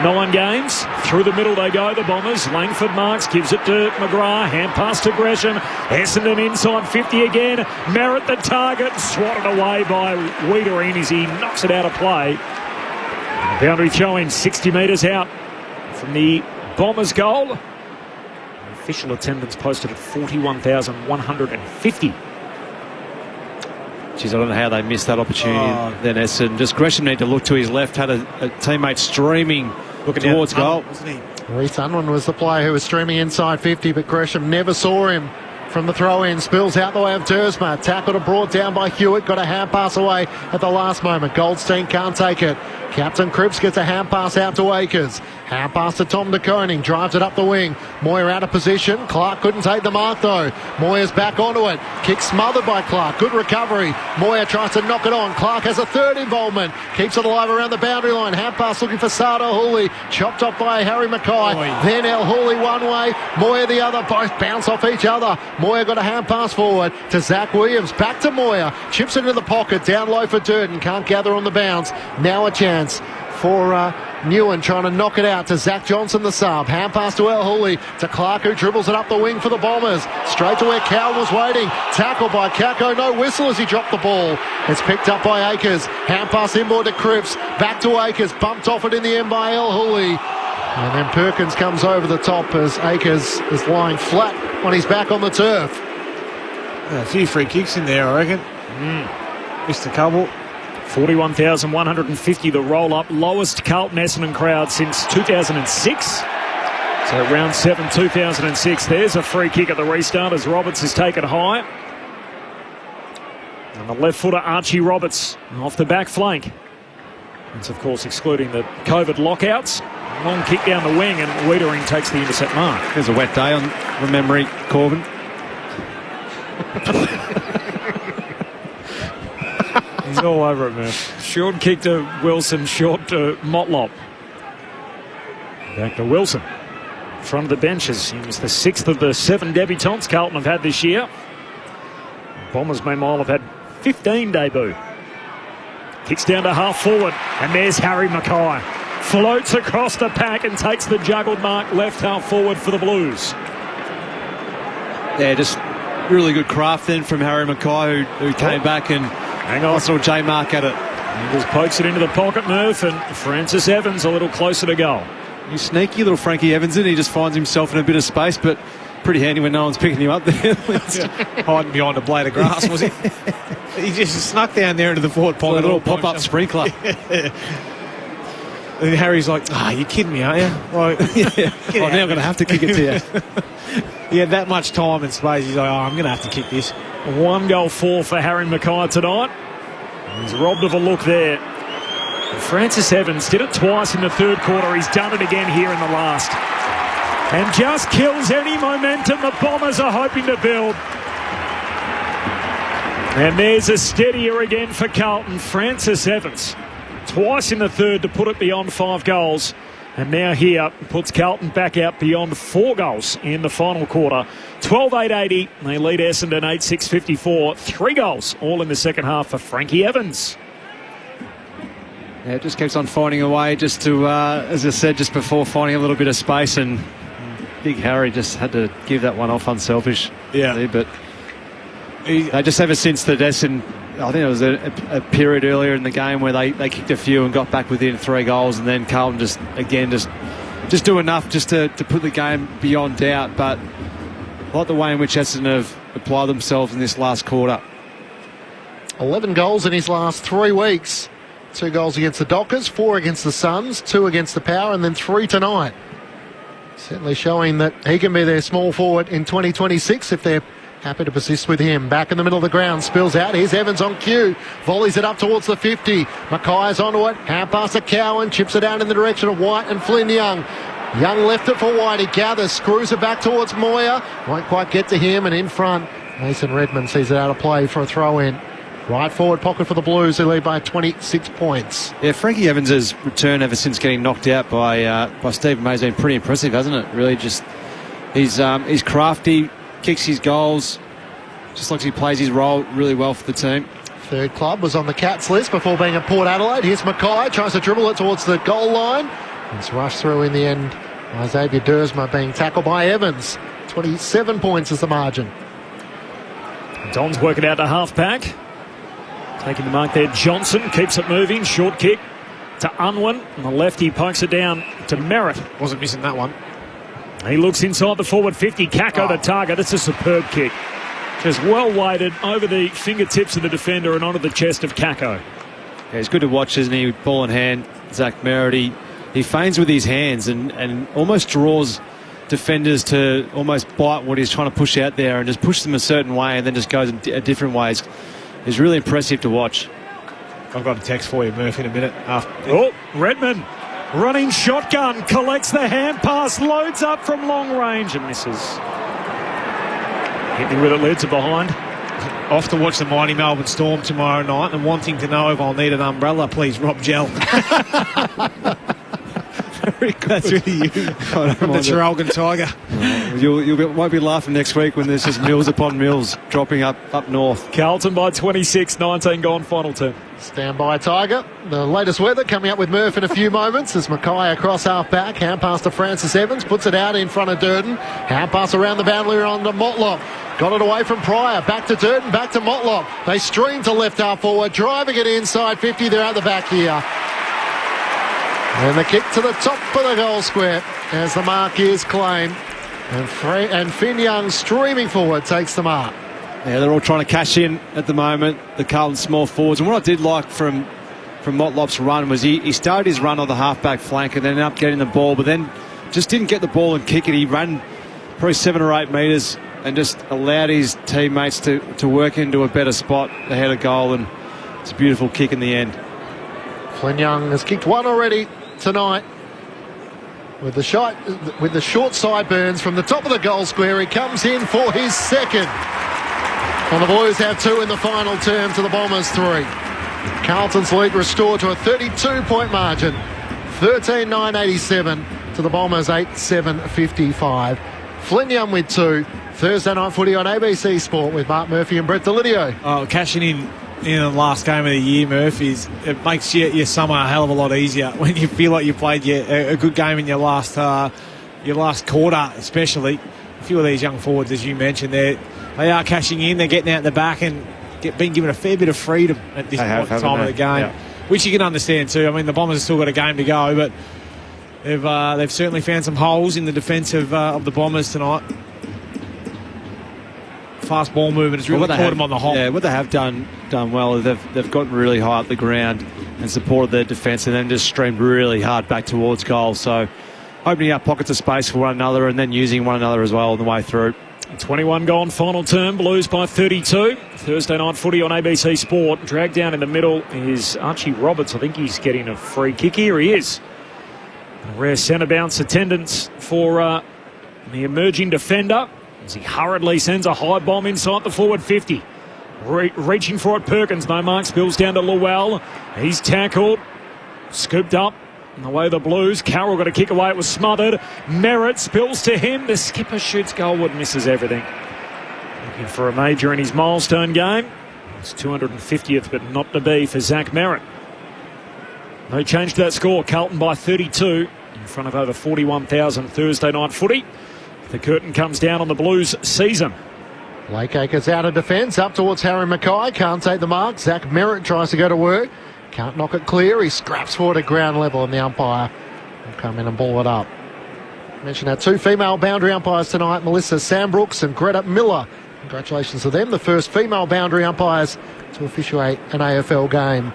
9 games. Through the middle they go, the Bombers. Langford marks, gives it to McGrath. Hand pass to Gresham. Essendon inside 50 again. Merritt the target. Swatted away by Wiedering as he knocks it out of play. Boundary throw in 60 metres out from the Bombers' goal. Official attendance posted at 41,150. Geez, I don't know how they missed that opportunity then, Essendon. Just Gresham need to look to his left, had a teammate streaming towards goal. Wasn't he? Reece Unwin was the player who was streaming inside 50, but Gresham never saw him from the throw-in. Spills out the way of Dersma. Tackled and brought down by Hewitt. Got a hand pass away at the last moment. Goldstein can't take it. Captain Cripps gets a hand pass out to Akers. Hand pass to Tom de Koning. Drives it up the wing. Moyer out of position. Clark couldn't take the mark though. Moyer's back onto it. Kick smothered by Clark. Good recovery. Moyer tries to knock it on. Clark has a third involvement. Keeps it alive around the boundary line. Hand pass looking for Sardo Hooley. Chopped off by Harry Mackay. Then El Hooley one way. Moyer the other. Both bounce off each other. Moyer got a hand pass forward to Zach Williams. Back to Moyer. Chips it into the pocket. Down low for Durden. Can't gather on the bounce. Now a chance for Newen trying to knock it out to Zach Johnson, the sub. Hand pass to El Hooley to Clark, who dribbles it up the wing for the Bombers. Straight to where Cowan was waiting. Tackled by Kako. No whistle as he dropped the ball. It's picked up by Akers. Hand pass inboard to Cripps. Back to Akers. Bumped off it in the end by El Hooley. And then Perkins comes over the top as Akers is lying flat on his back on the turf. A few free kicks in there, I reckon. Missed a couple. 41,150, the roll-up. Lowest Carlton Essendon crowd since 2006. So round 7, 2006. There's a free kick at the restart as Roberts is taken high. And the left footer, Archie Roberts, off the back flank. That's, of course, excluding the COVID lockouts. Long kick down the wing, and Wiedering takes the intercept mark. There's a wet day on the memory, Corbin. He's all over it, man. Short kick to Wilson, short to Motlop. Back to Wilson. Front of the benches. He was the 6th of the 7 debutants Carlton have had this year. Bombers, meanwhile, have had 15 debut. Kicks down to half forward, and there's Harry Mackay. Floats across the pack and takes the juggled mark left half forward for the Blues. Yeah, just really good craft then from Harry Mackay, who came back and I saw J Mark at it. He just pokes it into the pocket, Murph, and Francis Evans a little closer to goal. You sneaky little Frankie Evans in. He just finds himself in a bit of space, but pretty handy when no one's picking him up there. Hiding behind a blade of grass, was he? He just snuck down there into the forward pocket. A little pop-up sprinkler. And Harry's like, you're kidding me, aren't you? Like, now I'm going to have to kick it to you. He had that much time and space. He's like, I'm going to have to kick this. 1 goal 4 for Harry Mackay tonight. He's robbed of a look there. Francis Evans did it twice in the third quarter. He's done it again here in the last. And just kills any momentum the Bombers are hoping to build. And there's a steadier again for Carlton. Francis Evans. Twice in the third to put it beyond 5 goals. And now here puts Carlton back out beyond 4 goals in the final quarter. 12-8-80. They lead Essendon 8-6-54. 3 goals all in the second half for Frankie Evans. Yeah, it just keeps on finding a way just to, as I said just before, finding a little bit of space, and Big Harry just had to give that one off unselfish. Yeah. But just ever since the Essendon, I think it was a period earlier in the game where they kicked a few and got back within 3 goals, and then Carlton just do enough just to put the game beyond doubt. But I like the way in which Essendon have applied themselves in this last quarter. 11 goals in his last 3 weeks. 2 goals against the Dockers, 4 against the Suns, 2 against the Power, and then 3 tonight. Certainly showing that he can be their small forward in 2026 if they're happy to persist with him. Back in the middle of the ground, spills out. Here's Evans on cue. Volleys it up towards the 50. Mackay's onto it. Hand pass to Cowan. Chips it down in the direction of White and Flynn Young. Young left it for White. He gathers, screws it back towards Moyer. Won't quite get to him, and in front, Mason Redmond sees it out of play for a throw-in. Right forward pocket for the Blues, who lead by 26 points. Yeah, Frankie Evans' return ever since getting knocked out by Stephen May has been pretty impressive, hasn't it? Really, just he's crafty, kicks his goals, just like he plays his role really well for the team. Third club was on the Cats list before being at Port Adelaide. Here's Mackay, tries to dribble it towards the goal line. It's rushed through in the end by Xavier Dersma, being tackled by Evans. 27 points is the margin. Don's working out to half-back. Taking the mark there, Johnson keeps it moving. Short kick to Unwin. On the left, he pokes it down to Merritt. Wasn't missing that one. He looks inside the forward 50. Kako the target. It's a superb kick. Just well weighted over the fingertips of the defender and onto the chest of Kako. Yeah, it's good to watch, isn't he? Ball in hand, Zach Merritt. He feigns with his hands and almost draws defenders to almost bite what he's trying to push out there and just push them a certain way and then just goes a different ways. It's really impressive to watch. I've got a text for you, Murph, in a minute. Redmond running shotgun, collects the hand pass, loads up from long range and misses. Hit me with it, leads it behind. Off to watch the mighty Melbourne Storm tomorrow night and wanting to know if I'll need an umbrella, please, Rob Gell. Very good. That's really you. From the Traralgon Tiger. You won't be laughing next week when there's just mills upon mills dropping up north. Carlton by 26, 19 gone, final turn. Stand by, Tiger. The latest weather coming up with Murph in a few moments as Mackay across half-back. Hand pass to Francis Evans, puts it out in front of Durden. Hand pass around the boundary on to Motlop. Got it away from Pryor. Back to Durden, back to Motlop. They stream to left half forward, driving it inside 50. They're out the back here. And the kick to the top of the goal square as the mark is claimed. And Finn Young streaming forward takes the mark. Yeah, they're all trying to cash in at the moment, the Carlton small forwards. And what I did like from Motlop's run was he started his run on the half-back flank and then ended up getting the ball, but then just didn't get the ball and kick it. He ran probably 7 or 8 metres and just allowed his teammates to work into a better spot ahead of goal, and it's a beautiful kick in the end. Flynn Young has kicked 1 already tonight. With the short sideburns from the top of the goal square, he comes in for his second. And the Blues have 2 in the final term to the Bombers 3. Carlton's lead restored to a 32-point margin. 13-9-87 to the Bombers 8-7-55. Flynn Young with 2. Thursday night footy on ABC Sport with Mark Murphy and Brett Delidio. Oh, cashing in the last game of the year, Murph, it makes your summer a hell of a lot easier when you feel like you played a good game in your last quarter, especially. A few of these young forwards, as you mentioned, they are cashing in. They're getting out the back and being given a fair bit of freedom at this point in time of the game, which you can understand too. I mean, the Bombers have still got a game to go, but they've certainly found some holes in the defence of the Bombers tonight. Fast ball movement has really caught them on the hop. Yeah, what they have done well is they've gotten really high up the ground and supported their defence and then just streamed really hard back towards goal. So opening up pockets of space for one another and then using one another as well on the way through. 21 gone, final term, Blues by 32. Thursday night footy on ABC Sport. Dragged down in the middle is Archie Roberts. I think he's getting a free kick. Here he is. A rare centre bounce attendance for the emerging defender as he hurriedly sends a high bomb inside the forward 50. Reaching for it, Perkins. No mark, spills down to Llewell. He's tackled, scooped up. And away the Blues. Carroll got a kick away. It was smothered. Merritt spills to him. The skipper shoots goalward, misses everything. Looking for a major in his milestone game. It's 250th, but not to be for Zach Merritt. No change to that score. Carlton by 32 in front of over 41,000 Thursday night footy. The curtain comes down on the Blues season. Lakeacres out of defence, up towards Harry Mackay, can't take the mark. Zach Merritt tries to go to work, can't knock it clear. He scraps forward at ground level, and the umpire will come in and ball it up. Mentioned our two female boundary umpires tonight, Melissa Sambrooks and Greta Miller. Congratulations to them, the first female boundary umpires to officiate an AFL game.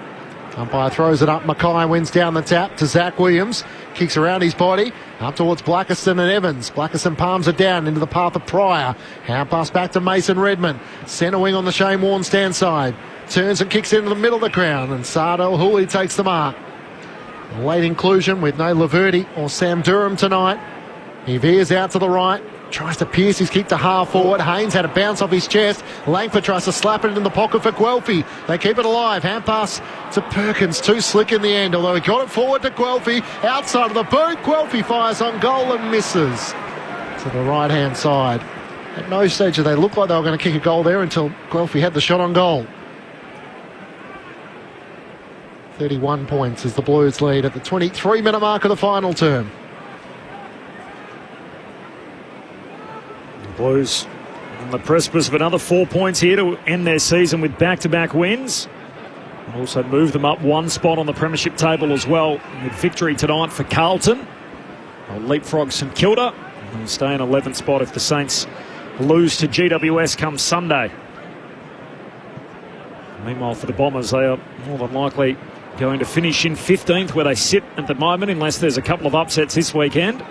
Umpire throws it up, Mackay wins down the tap to Zach Williams, kicks around his body, up towards Blackiston and Evans. Blackiston palms it down into the path of Pryor. Hand pass back to Mason Redmond. Centre wing on the Shane Warne stand side. Turns and kicks into the middle of the ground, and Sardell Hooley takes the mark. A late inclusion with no Laverty or Sam Durham tonight. He veers out to the right, tries to pierce his kick to half forward. Haynes had a bounce off his chest. Langford tries to slap it in the pocket for Guelphy. They keep it alive. Hand pass to Perkins. Too slick in the end, although he got it forward to Guelphy. Outside of the boot, Guelphy fires on goal and misses to the right-hand side. At no stage did they look like they were going to kick a goal there until Guelphy had the shot on goal. 31 points as the Blues lead at the 23-minute mark of the final term. Blues on the precipice of another 4 points here to end their season with back-to-back wins. And also move them up one spot on the premiership table as well with victory tonight for Carlton. They'll leapfrog St Kilda and stay in 11th spot if the Saints lose to GWS come Sunday. Meanwhile, for the Bombers, they are more than likely going to finish in 15th where they sit at the moment, unless there's a couple of upsets this weekend.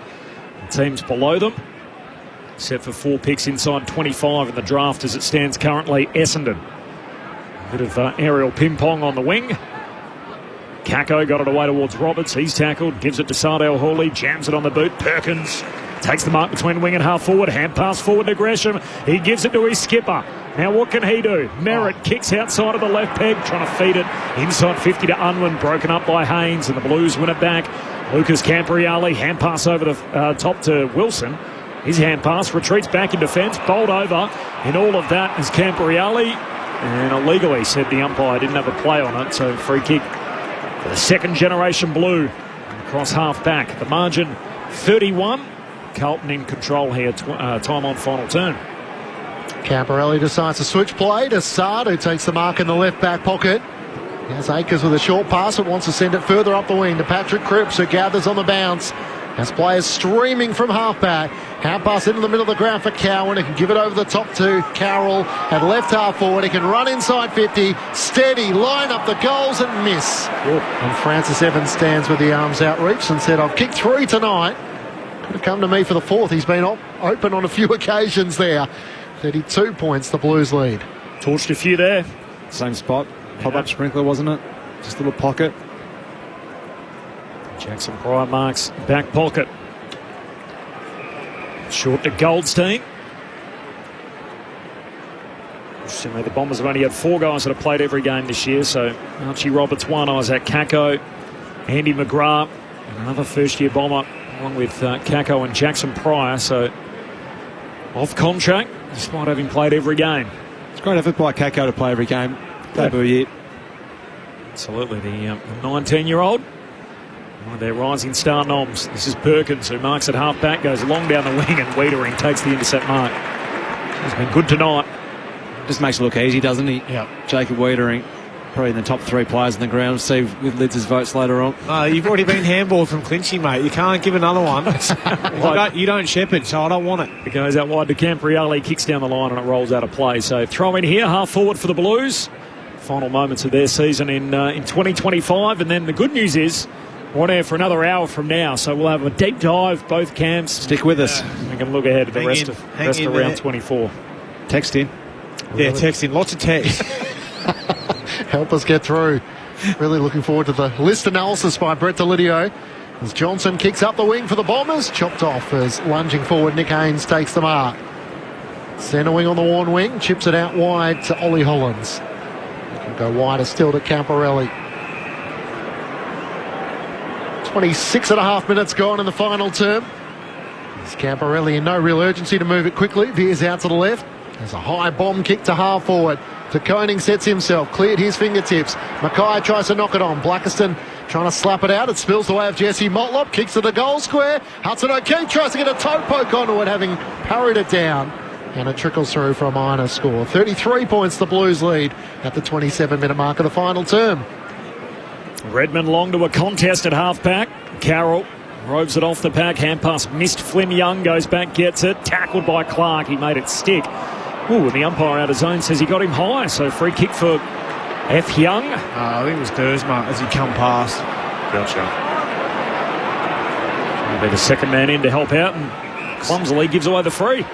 The teams below them, except for 4 picks inside 25 in the draft as it stands currently, Essendon. A bit of aerial ping-pong on the wing. Kako got it away towards Roberts. He's tackled, gives it to Sardell Hawley, jams it on the boot. Perkins takes the mark between wing and half forward. Hand pass forward to Gresham. He gives it to his skipper. Now what can he do? Merritt kicks outside of the left peg, trying to feed it inside 50 to Unwin. Broken up by Haynes, and the Blues win it back. Lucas Campriali, hand pass over the top to Wilson. His hand pass retreats back in defence, bowled over in all of that is Campriali, and illegally said the umpire didn't have a play on it, so free kick for the second generation Blue across half back. The margin 31, Carlton in control here, time on final turn. Camparelli decides to switch play to Sard, who takes the mark in the left back pocket. Here's Akers with a short pass, but wants to send it further up the wing to Patrick Cripps, who gathers on the bounce. As players streaming from half-back. Hand pass into the middle of the ground for Cowan. He can give it over the top to Carroll at left half forward. He can run inside 50. Steady, line up the goals and miss. And Francis Evans stands with the arms outreached and said, I've kicked 3 tonight. Could have come to me for the 4th. He's been open on a few occasions there. 32 points, the Blues lead. Torched a few there. Same spot. Pop-up sprinkler, wasn't it? Just a little pocket. Jackson Pryor marks back pocket. Short to Goldstein. Interestingly, the Bombers have only had 4 guys that have played every game this year. So Archie Roberts 1, Isaac Kako, Andy McGrath, another first-year Bomber, along with Kako and Jackson Pryor. So off contract, despite having played every game. It's a great effort by Kako to play every game. Debut year. Absolutely, the 19-year-old. One of their rising star noms. This is Perkins, who marks at half-back, goes long down the wing, and Wiedering takes the intercept mark. He's been good tonight. Just makes it look easy, doesn't he? Yeah. Jacob Wiedering, probably in the top 3 players in the ground. We'll see with Lids' votes later on. You've already been handballed from Clinchy, mate. You can't give another one. You don't shepherd, so I don't want it. It goes out wide to Campriali, kicks down the line, and it rolls out of play. So throw in here, half forward for the Blues. Final moments of their season in 2025. And then the good news is, we're on air for another hour from now, so we'll have a deep dive, both camps. Stick with us. We can look ahead at the rest of round 24. Text in. Yeah, text in. Lots of text. Help us get through. Really looking forward to the list analysis by Brett Delidio. As Johnson kicks up the wing for the Bombers, chopped off as lunging forward Nick Haynes takes the mark. Centre wing on the Warne wing, chips it out wide to Ollie Hollands. He can go wider still to Camparelli. 26.5 minutes gone in the final term. It's Camparelli in no real urgency to move it quickly. Veers out to the left. There's a high bomb kick to half forward. De Koning sets himself, cleared his fingertips. Mackay tries to knock it on. Blackiston trying to slap it out. It spills the way of Jesse Motlop, kicks to the goal square. Hudson O'Keefe tries to get a toe poke onto it, having parried it down. And it trickles through for a minor score. 33 points the Blues lead at the 27-minute mark of the final term. Redmond long to a contest at half-back. Carroll roves it off the pack. Hand pass missed. Flynn Young goes back, gets it. Tackled by Clark. He made it stick. Ooh, and the umpire out of zone says he got him high. So free kick for F. Young. I think it was Dersma as he come past. Gotcha. He'll be the second man in to help out, and clumsily gives away the free.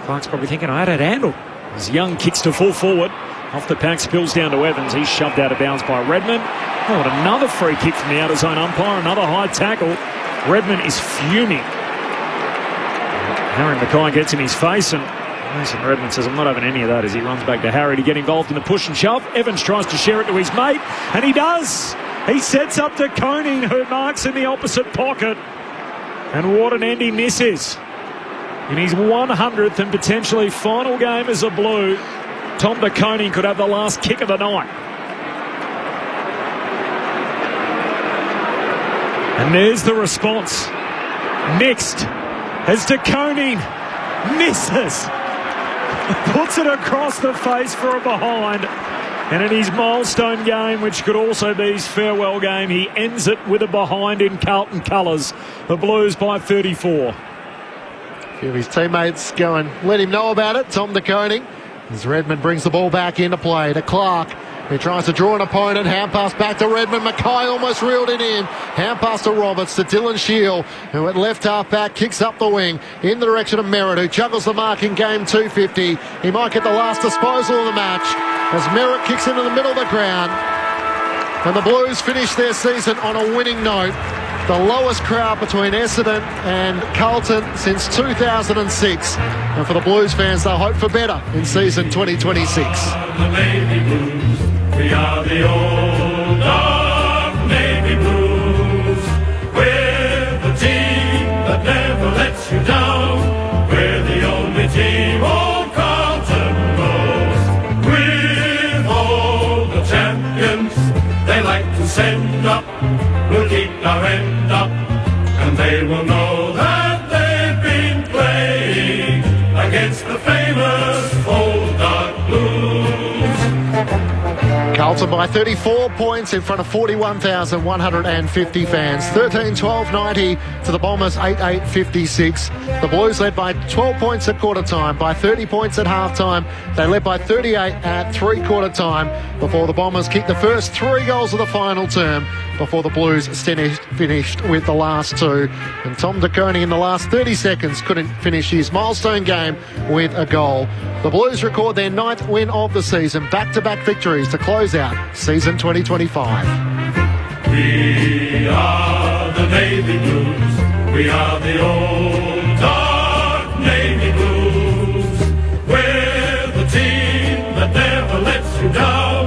Clark's probably thinking, I had it handled. As Young kicks to full forward. Off the pack, spills down to Evans. He's shoved out of bounds by Redmond. Oh, and another free kick from the out-of-zone umpire. Another high tackle. Redmond is fuming. Harry Mackay gets in his face, and Mason Redmond says, I'm not having any of that, as he runs back to Harry to get involved in the push and shove. Evans tries to share it to his mate, and he does. He sets up to Koning, who marks in the opposite pocket. And what an ending this is. In his 100th and potentially final game as a Blue, Tom De Koning could have the last kick of the night. And there's the response. Next, as De Koning misses. Puts it across the face for a behind. And in his milestone game, which could also be his farewell game, he ends it with a behind in Carlton colours. The Blues by 34. A few of his teammates go and let him know about it. Tom De Koning, as Redmond brings the ball back into play to Clark, who tries to draw an opponent. Hand pass back to Redmond. Mackay almost reeled it in. Hand pass to Roberts, to Dylan Shield, who at left half back kicks up the wing in the direction of Merritt, who juggles the mark in game 250. He might get the last disposal of the match as Merritt kicks into the middle of the ground. And the Blues finish their season on a winning note. The lowest crowd between Essendon and Carlton since 2006. And for the Blues fans, they'll hope for better in season 2026. The Navy Blues, we are the old dark Navy Blues. We're the team that never lets you down. We're the only team old Carlton knows. With all the champions they like to send up, we'll keep our end up, and they will know that they've been playing against the famous old dark Blues. Carlton by 34 points in front of 41,150 fans. 13-12-90 to the Bombers, 8-8-56. The Blues led by 12 points at quarter time, by 30 points at half time. They led by 38 at three-quarter time before the Bombers kicked the first 3 goals of the final term before the Blues finished with the last 2. And Tom De Koning in the last 30 seconds couldn't finish his milestone game with a goal. The Blues record their 9th win of the season, back-to-back victories to close out season 2025. We are the Navy Blues. We are the old dark Navy Blues. We're the team that never lets you down.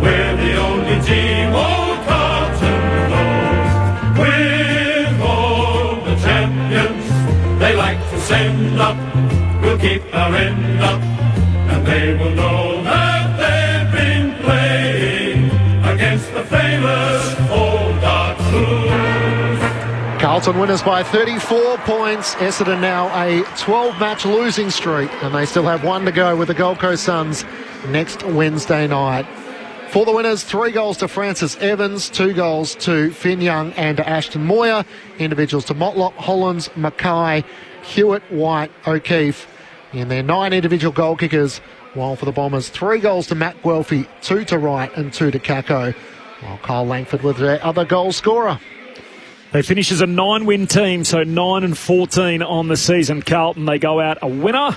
We're the only team old Carlton knows. With all the champions they like to send up, we'll keep our end up, and they will know that they've been playing against the famous old dark Blues. Carlton winners by 34 points. Essendon now a 12-match losing streak, and they still have 1 to go with the Gold Coast Suns next Wednesday night. For the winners, 3 goals to Francis Evans, 2 goals to Finn Young and to Ashton Moyer. Individuals to Motlop, Hollands, Mackay, Hewitt, White, O'Keefe in their 9 individual goal kickers. While for the Bombers, 3 goals to Matt Guelphy, 2 to Wright and 2 to Kako. While Kyle Langford was their other goal scorer. They finish as a 9-win team, so 9-14 on the season. Carlton, they go out a winner.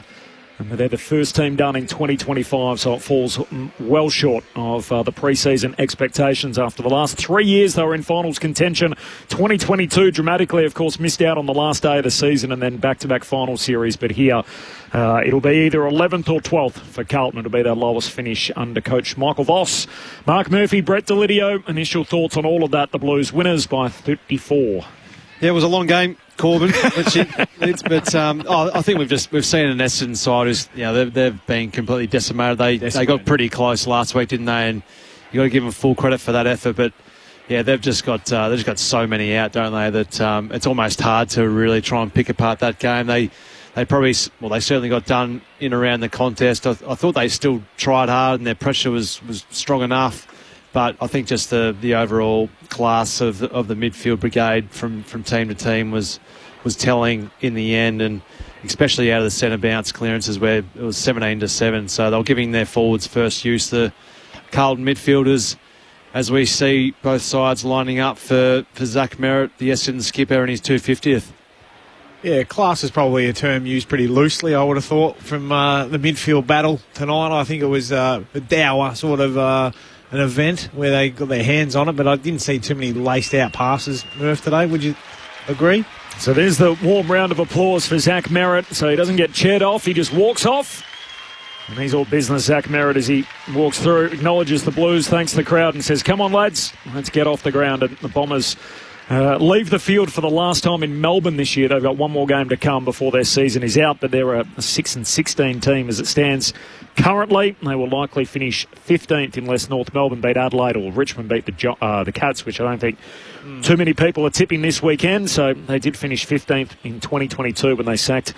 And they're the first team done in 2025, so it falls well short of the pre-season expectations. After the last 3 years, they were in finals contention. 2022 dramatically, of course, missed out on the last day of the season and then back-to-back final series. But here, it'll be either 11th or 12th for Carlton. It'll be their lowest finish under coach Michael Voss. Mark Murphy, Brett Delidio, initial thoughts on all of that. The Blues winners by 34. Yeah, it was a long game, Corbin. but I think we've seen an Essendon side who's, they've been completely decimated. They got pretty close last week, didn't they? And you got to give them full credit for that effort. But Yeah, they've just got so many out, don't they? That it's almost hard to really try and pick apart that game. They certainly got done in around the contest. I thought they still tried hard and their pressure was strong enough. But I think just the overall class of the midfield brigade from team to team was telling in the end, and especially out of the centre bounce clearances where it was 17-7. So they were giving their forwards first use. The Carlton midfielders, as we see both sides lining up for Zach Merritt, the Essendon skipper, in his 250th. Yeah, class is probably a term used pretty loosely, I would have thought, from the midfield battle tonight. I think it was a dour sort of an event where they got their hands on it, but I didn't see too many laced-out passes, Murph, today. Would you agree? So there's the warm round of applause for Zach Merritt. So he doesn't get cheered off, he just walks off. And he's all business, Zach Merritt, as he walks through, acknowledges the Blues, thanks the crowd, and says, "Come on, lads, let's get off the ground." And the Bombers leave the field for the last time in Melbourne this year. They've got one more game to come before their season is out, but they're a 6-16 team as it stands currently. They will likely finish 15th unless North Melbourne beat Adelaide or Richmond beat the Cats, which I don't think too many people are tipping this weekend. So they did finish 15th in 2022 when they sacked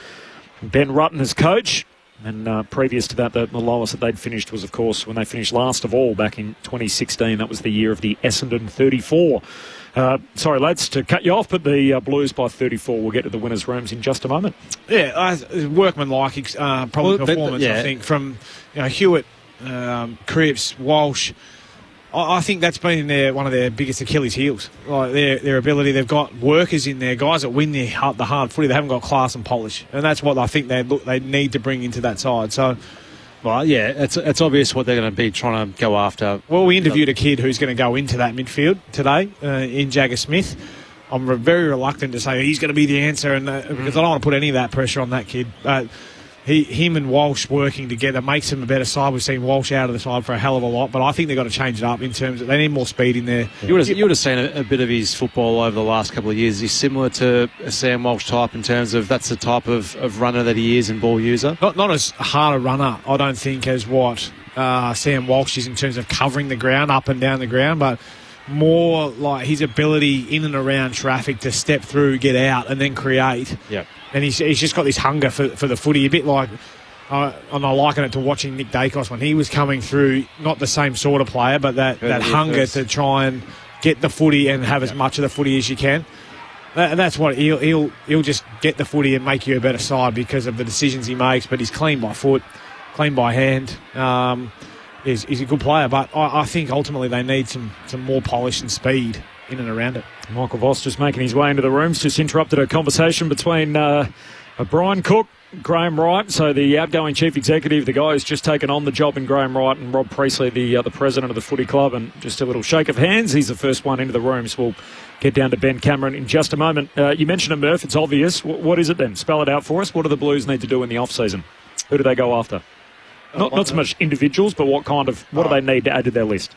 Ben Rutten as coach. And previous to that, the lowest that they'd finished was, of course, when they finished last of all back in 2016. That was the year of the Essendon 34. Sorry, lads, to cut you off, but the Blues by 34. We'll get to the winners' rooms in just a moment. Yeah, workmanlike probably performance, I think, from Hewitt, Cripps, Walsh. I think that's been one of their biggest Achilles' heels. Like their ability, they've got workers in there, guys that win the hard footy. They haven't got class and polish, and that's what I think they need to bring into that side. So, well, yeah, it's obvious what they're going to be trying to go after. Well, we interviewed a kid who's going to go into that midfield today in Jagger Smith. I'm very reluctant to say he's going to be the answer, and because I don't want to put any of that pressure on that kid. Him and Walsh working together makes him a better side. We've seen Walsh out of the side for a hell of a lot, but I think they've got to change it up in terms of they need more speed in there. You would have seen a bit of his football over the last couple of years. He's similar to a Sam Walsh type in terms of that's the type of runner that he is and ball user. Not as hard a runner, I don't think, as what Sam Walsh is in terms of covering the ground, up and down the ground, but more like his ability in and around traffic to step through, get out, and then create. Yeah. And he's just got this hunger for the footy, a bit like, and I liken it to watching Nick Dacos when he was coming through, not the same sort of player, but that hunger to try and get the footy and have as much of the footy as you can. That's what he'll just get the footy and make you a better side because of the decisions he makes, but he's clean by foot, clean by hand. He's a good player, but I think ultimately they need some more polish and speed in and around it. Michael Voss just making his way into the rooms, just interrupted a conversation between Brian Cook, Graham Wright, so the outgoing chief executive, the guy who's just taken on the job in Graham Wright, and Rob Priestley, the president of the footy club, and just a little shake of hands. He's the first one into the rooms. We'll get down to Ben Cameron in just a moment. You mentioned it, Murph. It's obvious. What is it then? Spell it out for us. What do the Blues need to do in the off-season? Who do they go after? Not so much individuals, but what do they need to add to their list?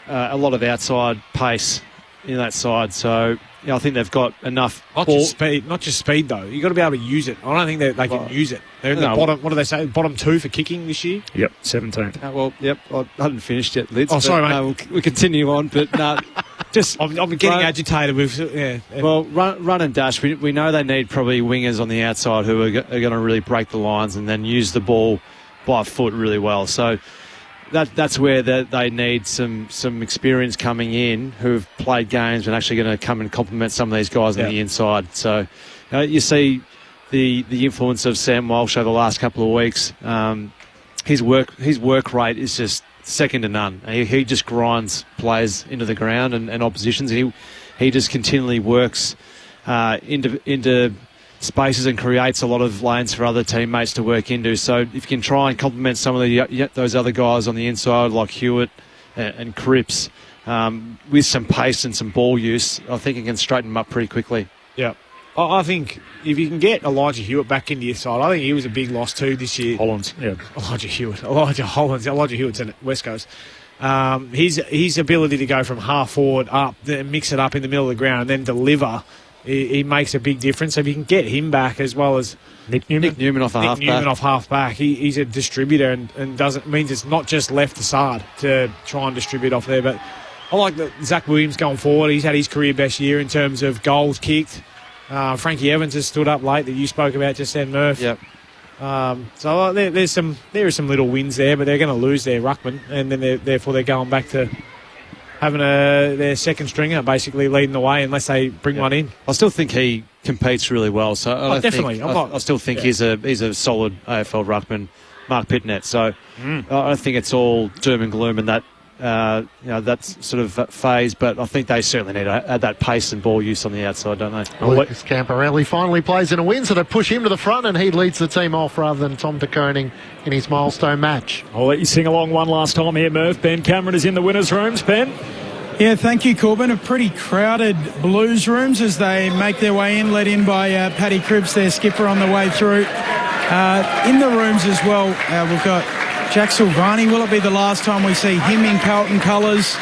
A lot of outside pace in that side, so I think they've got enough. Not just speed though. You've got to be able to use it. I don't think they can use it. They're in the bottom. What do they say? Bottom 2 for kicking this year. Yep, 17th. Well, yep. I hadn't finished yet, Lids. Oh, sorry, mate. We'll continue on, but no. Just I'm getting agitated with. Yeah. Well, run and dash. We know they need probably wingers on the outside who are going to really break the lines and then use the ball by foot really well. So that's where they need some experience coming in who've played games and actually going to come and complement some of these guys on the inside. So you see the influence of Sam Walsh over the last couple of weeks. His work rate is just second to none. He just grinds players into the ground and oppositions. He just continually works into spaces and creates a lot of lanes for other teammates to work into. So if you can try and complement some of those other guys on the inside like Hewitt and Cripps with some pace and some ball use, I think it can straighten them up pretty quickly. Yeah. I think if you can get Elijah Hewitt back into your side, I think he was a big loss too this year. Hollands, yeah. Elijah Hewitt's in West Coast. His ability to go from half forward up, then mix it up in the middle of the ground and then deliver, he makes a big difference. So if you can get him back as well as Nick Newman off half back, he's a distributor and means it's not just left the side to try and distribute off there, but I like that Zach Williams going forward. He's had his career best year in terms of goals kicked. Frankie Evans has stood up late that you spoke about just then, Murph. Yep. So there are some little wins there, but they're going to lose their ruckman, and then therefore they're going back to having their second stringer basically leading the way unless they bring one in. I still think he competes really well. So definitely. I still think he's a solid AFL ruckman, Mark Pitnet. So I think it's all doom and gloom in that that sort of phase, but I think they certainly need to add that pace and ball use on the outside, don't they? Lucas Camporelli finally plays in a win, so they push him to the front and he leads the team off rather than Tom de Koning in his milestone match. I'll let you sing along one last time here, Murph. Ben Cameron is in the winners' rooms. Ben? Yeah, thank you, Corbin. A pretty crowded Blues rooms as they make their way in, led in by Paddy Cripps, their skipper, on the way through. In the rooms as well, we've got Jack Silvani. Will it be the last time we see him in Carlton colours?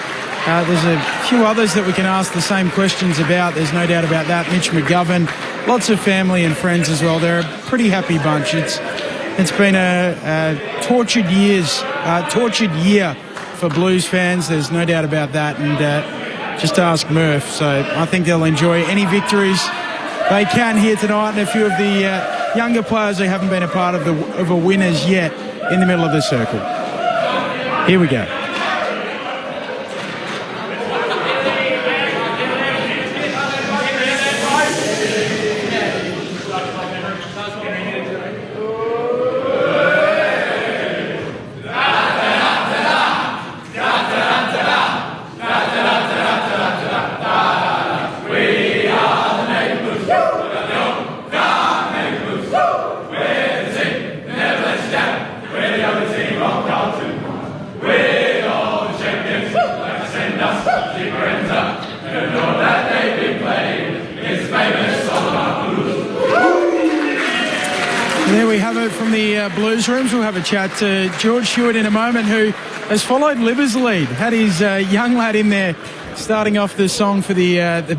There's a few others that we can ask the same questions about. There's no doubt about that. Mitch McGovern, lots of family and friends as well. They're a pretty happy bunch. It's been a tortured year for Blues fans. There's no doubt about that. And just ask Murph. So I think they'll enjoy any victories they can here tonight, and a few of the younger players who haven't been a part of a win as yet in the middle of the circle. Here we go. There we have it from the Blues rooms. We'll have a chat to George Hewitt in a moment, who has followed Libber's lead. Had his young lad in there starting off the song for the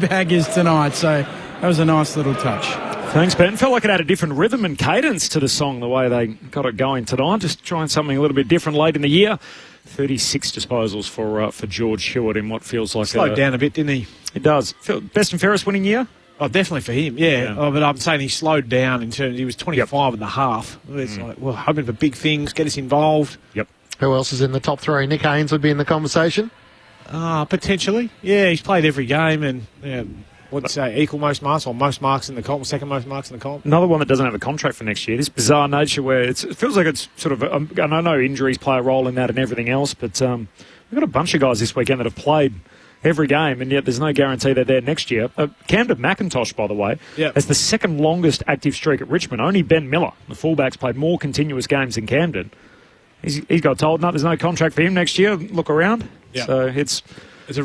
Baggers tonight. So that was a nice little touch. Thanks, Ben. Felt like it had a different rhythm and cadence to the song, the way they got it going tonight. Just trying something a little bit different late in the year. 36 disposals for George Hewitt in what feels like... Slowed down a bit, didn't he? It does. Best and fairest winning year? Oh, definitely for him, yeah. Oh, but I'm saying he slowed down in terms... He was 25 and a half. It's like, well, hoping for big things, get us involved. Yep. Who else is in the top three? Nick Haynes would be in the conversation? Potentially. Yeah, he's played every game and... What'd you say, equal most marks or most marks in the comp, second most marks in the comp? Another one that doesn't have a contract for next year. This bizarre nature where it feels like it's sort of... and I know injuries play a role in that and everything else, but we've got a bunch of guys this weekend that have played every game, and yet there's no guarantee they're there next year. Camden McIntosh, by the way, has the second longest active streak at Richmond. Only Ben Miller, the fullback's played more continuous games than Camden. He's got told, no, there's no contract for him next year. Look around. Yeah. So it's a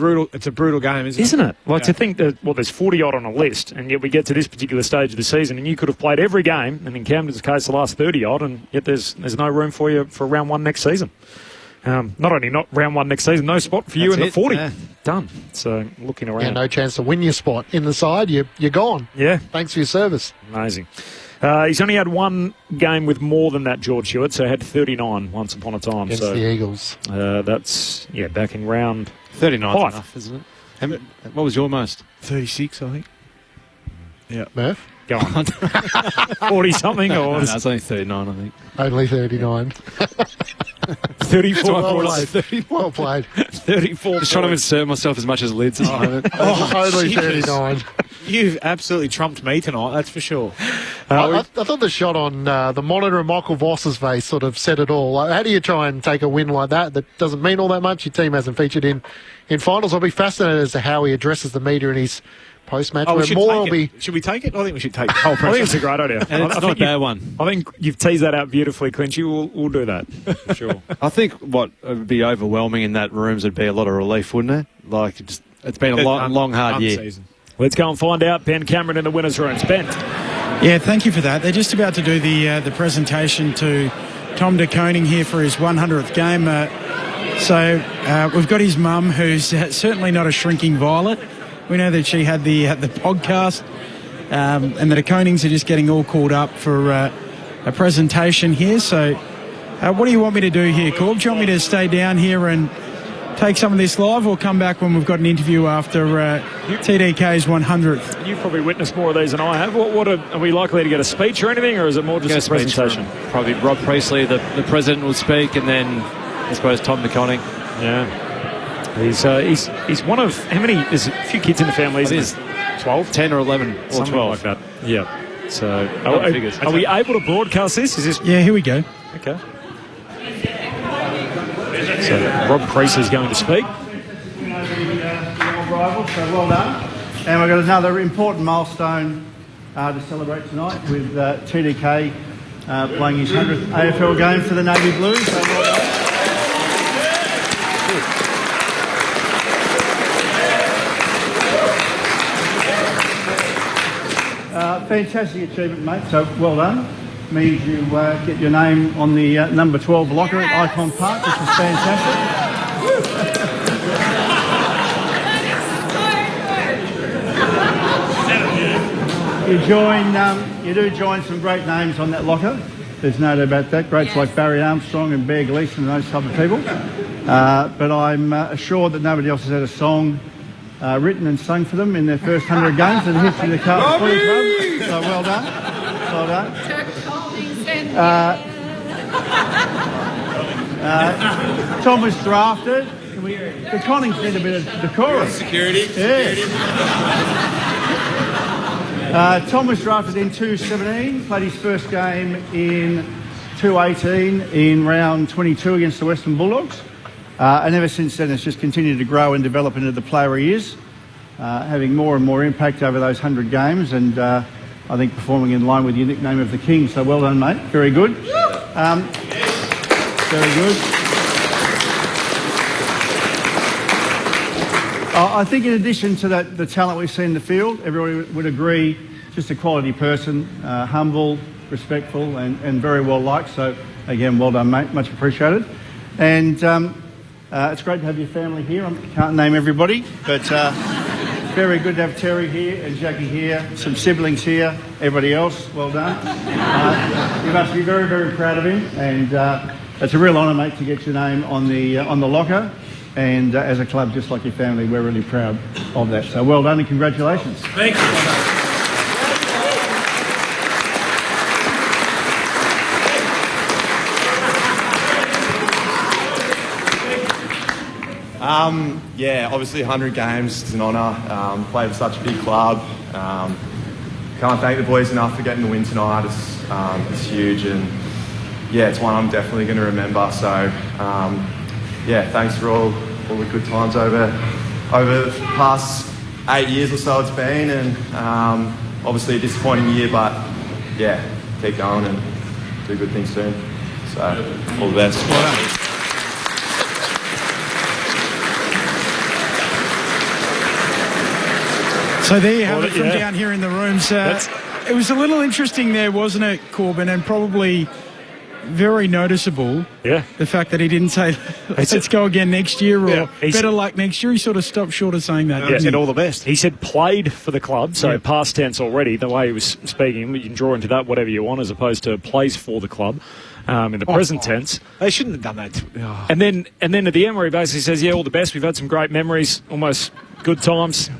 brutal game, isn't it? Like to think that, well, there's 40-odd on a list, and yet we get to this particular stage of the season, and you could have played every game, and in Camden's case, the last 30-odd, and yet there's no room for you for round one next season. Not only not round one next season, no spot for you in the 40. Yeah. Done. So looking around. Yeah, no chance to win your spot in the side. You're gone. Yeah. Thanks for your service. Amazing. He's only had one game with more than that, George Hewitt, so he had 39 once upon a time. Against the Eagles. That's, back in round 39 5. Enough, isn't it? What was your most? 36, I think. Yeah. Murph? Go on. 40-something? Or no, it's only 39, I think. Only 39. 34. Well played. 34. Just trying to insert myself as much as lids at the moment. Only 39. You've absolutely trumped me tonight, that's for sure. I thought the shot on the monitor of Michael Voss's face sort of said it all. How do you try and take a win like that doesn't mean all that much? Your team hasn't featured in finals. I'll be fascinated as to how he addresses the media in his post-match. Should we take it? I think we should take the whole press. I think it's a great idea. And it's not a bad one. I think you've teased that out beautifully, Clinchy. We'll do that, for sure. I think what would be overwhelming in that rooms would be a lot of relief, wouldn't it? Like, it's been a long, hard year. Season. Let's go and find out. Ben Cameron in the winners' rooms. Ben. Yeah, thank you for that. They're just about to do the presentation to Tom de Koning here for his 100th game. So we've got his mum, who's certainly not a shrinking violet. We know that she had the podcast, and the de Konings are just getting all called up for a presentation here. So what do you want me to do here, Corb? Do you want me to stay down here and take some of this live or come back when we've got an interview after TDK's 100th? You've probably witnessed more of these than I have. Are we likely to get a speech or anything, or is it more just a presentation? Probably Rob Priestley, the president, will speak, and then I suppose Tom DeConning. Yeah. He's one of, how many, there's a few kids in the family, isn't It is 12? 10 or 11 or Something 12. like that. Yeah. So, are we able to broadcast this? Is this? Yeah, here we go. Okay. So, Rob Priestley is going to speak. Rival, so well done. And we've got another important milestone to celebrate tonight with TDK playing his 100th AFL game for the Navy Blues. So well done. Fantastic achievement, mate. So well done. Means you get your name on the number 12 locker at Icon Park, which is fantastic. You do join some great names on that locker. There's no doubt about that. Greats like Barry Armstrong and Bear Gleeson and those type of people. But I'm assured that nobody else has had a song written and sung for them in their first 100 games in the history of the Carlton Footy Club. So well done. Well done. Tom was drafted. The Connings need a bit of decorum. Security. Tom was drafted in 2017, played his first game in 2018 in round 22 against the Western Bulldogs. And ever since then, it's just continued to grow and develop into the player he is, having more and more impact over those 100 games, and I think performing in line with your nickname of the King. So well done, mate. Very good. Very good. I think in addition to that, the talent we've seen in the field, everybody would agree, just a quality person, humble, respectful, and very well liked. So again, well done, mate. Much appreciated. And it's great to have your family here. I can't name everybody, but very good to have Terry here and Jackie here, some siblings here, everybody else, well done. You must be very, very proud of him, and it's a real honour, mate, to get your name on the locker. And as a club, just like your family, we're really proud of that. So well done and congratulations. Thank you. Obviously 100 games is an honour. Played for such a big club. Can't thank the boys enough for getting the win tonight. It's huge, and it's one I'm definitely going to remember. So thanks for all the good times over the past 8 years or so it's been, and obviously a disappointing year, but keep going and do good things soon. So all the best. So there you have it from down here in the rooms. It was a little interesting there, wasn't it, Corbin? And probably very noticeable. Yeah. The fact that he didn't say, let's go again next year or better luck next year. He sort of stopped short of saying that. Yeah, and all the best. He said played for the club, so past tense already. The way he was speaking, you can draw into that whatever you want, as opposed to plays for the club. In the present tense. They shouldn't have done that. And then at the end where he basically says, all the best. We've had some great memories, almost good times.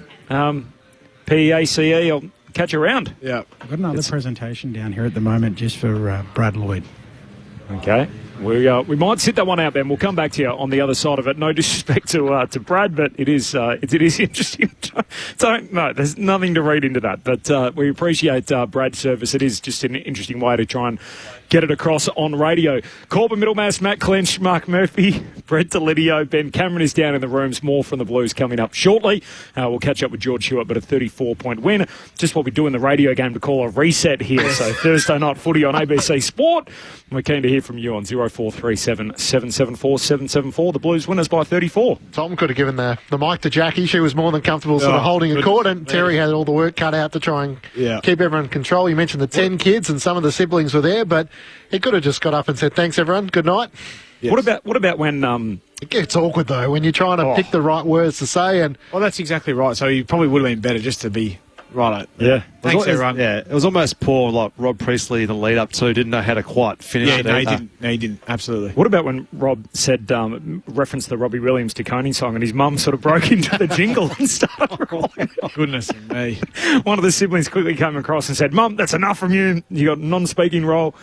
PACE, I'll catch you around. Yeah. I've got another presentation down here at the moment just for Brad Lloyd. Okay. We might sit that one out, Ben. We'll come back to you on the other side of it. No disrespect to Brad, but it is interesting. No, there's nothing to read into that. But we appreciate Brad's service. It is just an interesting way to try and get it across on radio. Corbin Middlemass, Matt Clench, Mark Murphy, Brett Delidio, Ben Cameron is down in the rooms. More from the Blues coming up shortly. We'll catch up with George Hewitt, but a 34-point win. Just what we do in the radio game to call a reset here. So Thursday night footy on ABC Sport. We're keen to hear from you on 0437 774 774. The Blues winners by 34. Tom could have given the mic to Jackie. She was more than comfortable sort of holding a court, and Terry had all the work cut out to try and keep everyone in control. You mentioned the 10 kids and some of the siblings were there, but he could have just got up and said, thanks, everyone. Good night. Yes. What about when... It gets awkward, though, when you're trying to pick the right words to say. And well, that's exactly right. So he probably would have been better just to be right. Yeah. Thanks, everyone. Yeah, it was almost poor, like Rob Priestley in the lead up too. Didn't know how to quite finish it. He didn't. Absolutely. What about when Rob said, referenced the Robbie Williams to Coney song, and his mum sort of broke into the jingle and started rolling? Goodness me. One of the siblings quickly came across and said, "Mum, that's enough from you. You got a non-speaking role."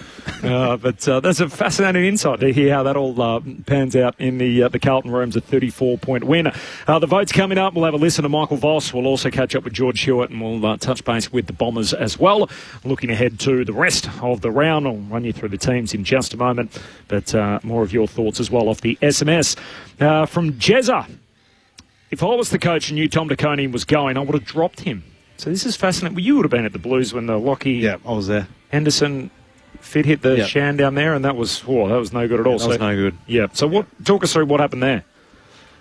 But that's a fascinating insight to hear how that all pans out in the Carlton rooms. A 34-point win. The votes coming up. We'll have a listen to Michael Voss. We'll also catch up with George Hewitt, and we'll touch base with the Bombers as well. Looking ahead to the rest of the round. I'll run you through the teams in just a moment, but more of your thoughts as well off the SMS. From Jezza, if I was the coach and knew Tom DeConey was going, I would have dropped him. So this is fascinating. Well, you would have been at the Blues when the Lockie, Yeah, I was there. Henderson fit hit the Shan down there, and that was no good at all. That was no good. Yeah. So talk us through what happened there.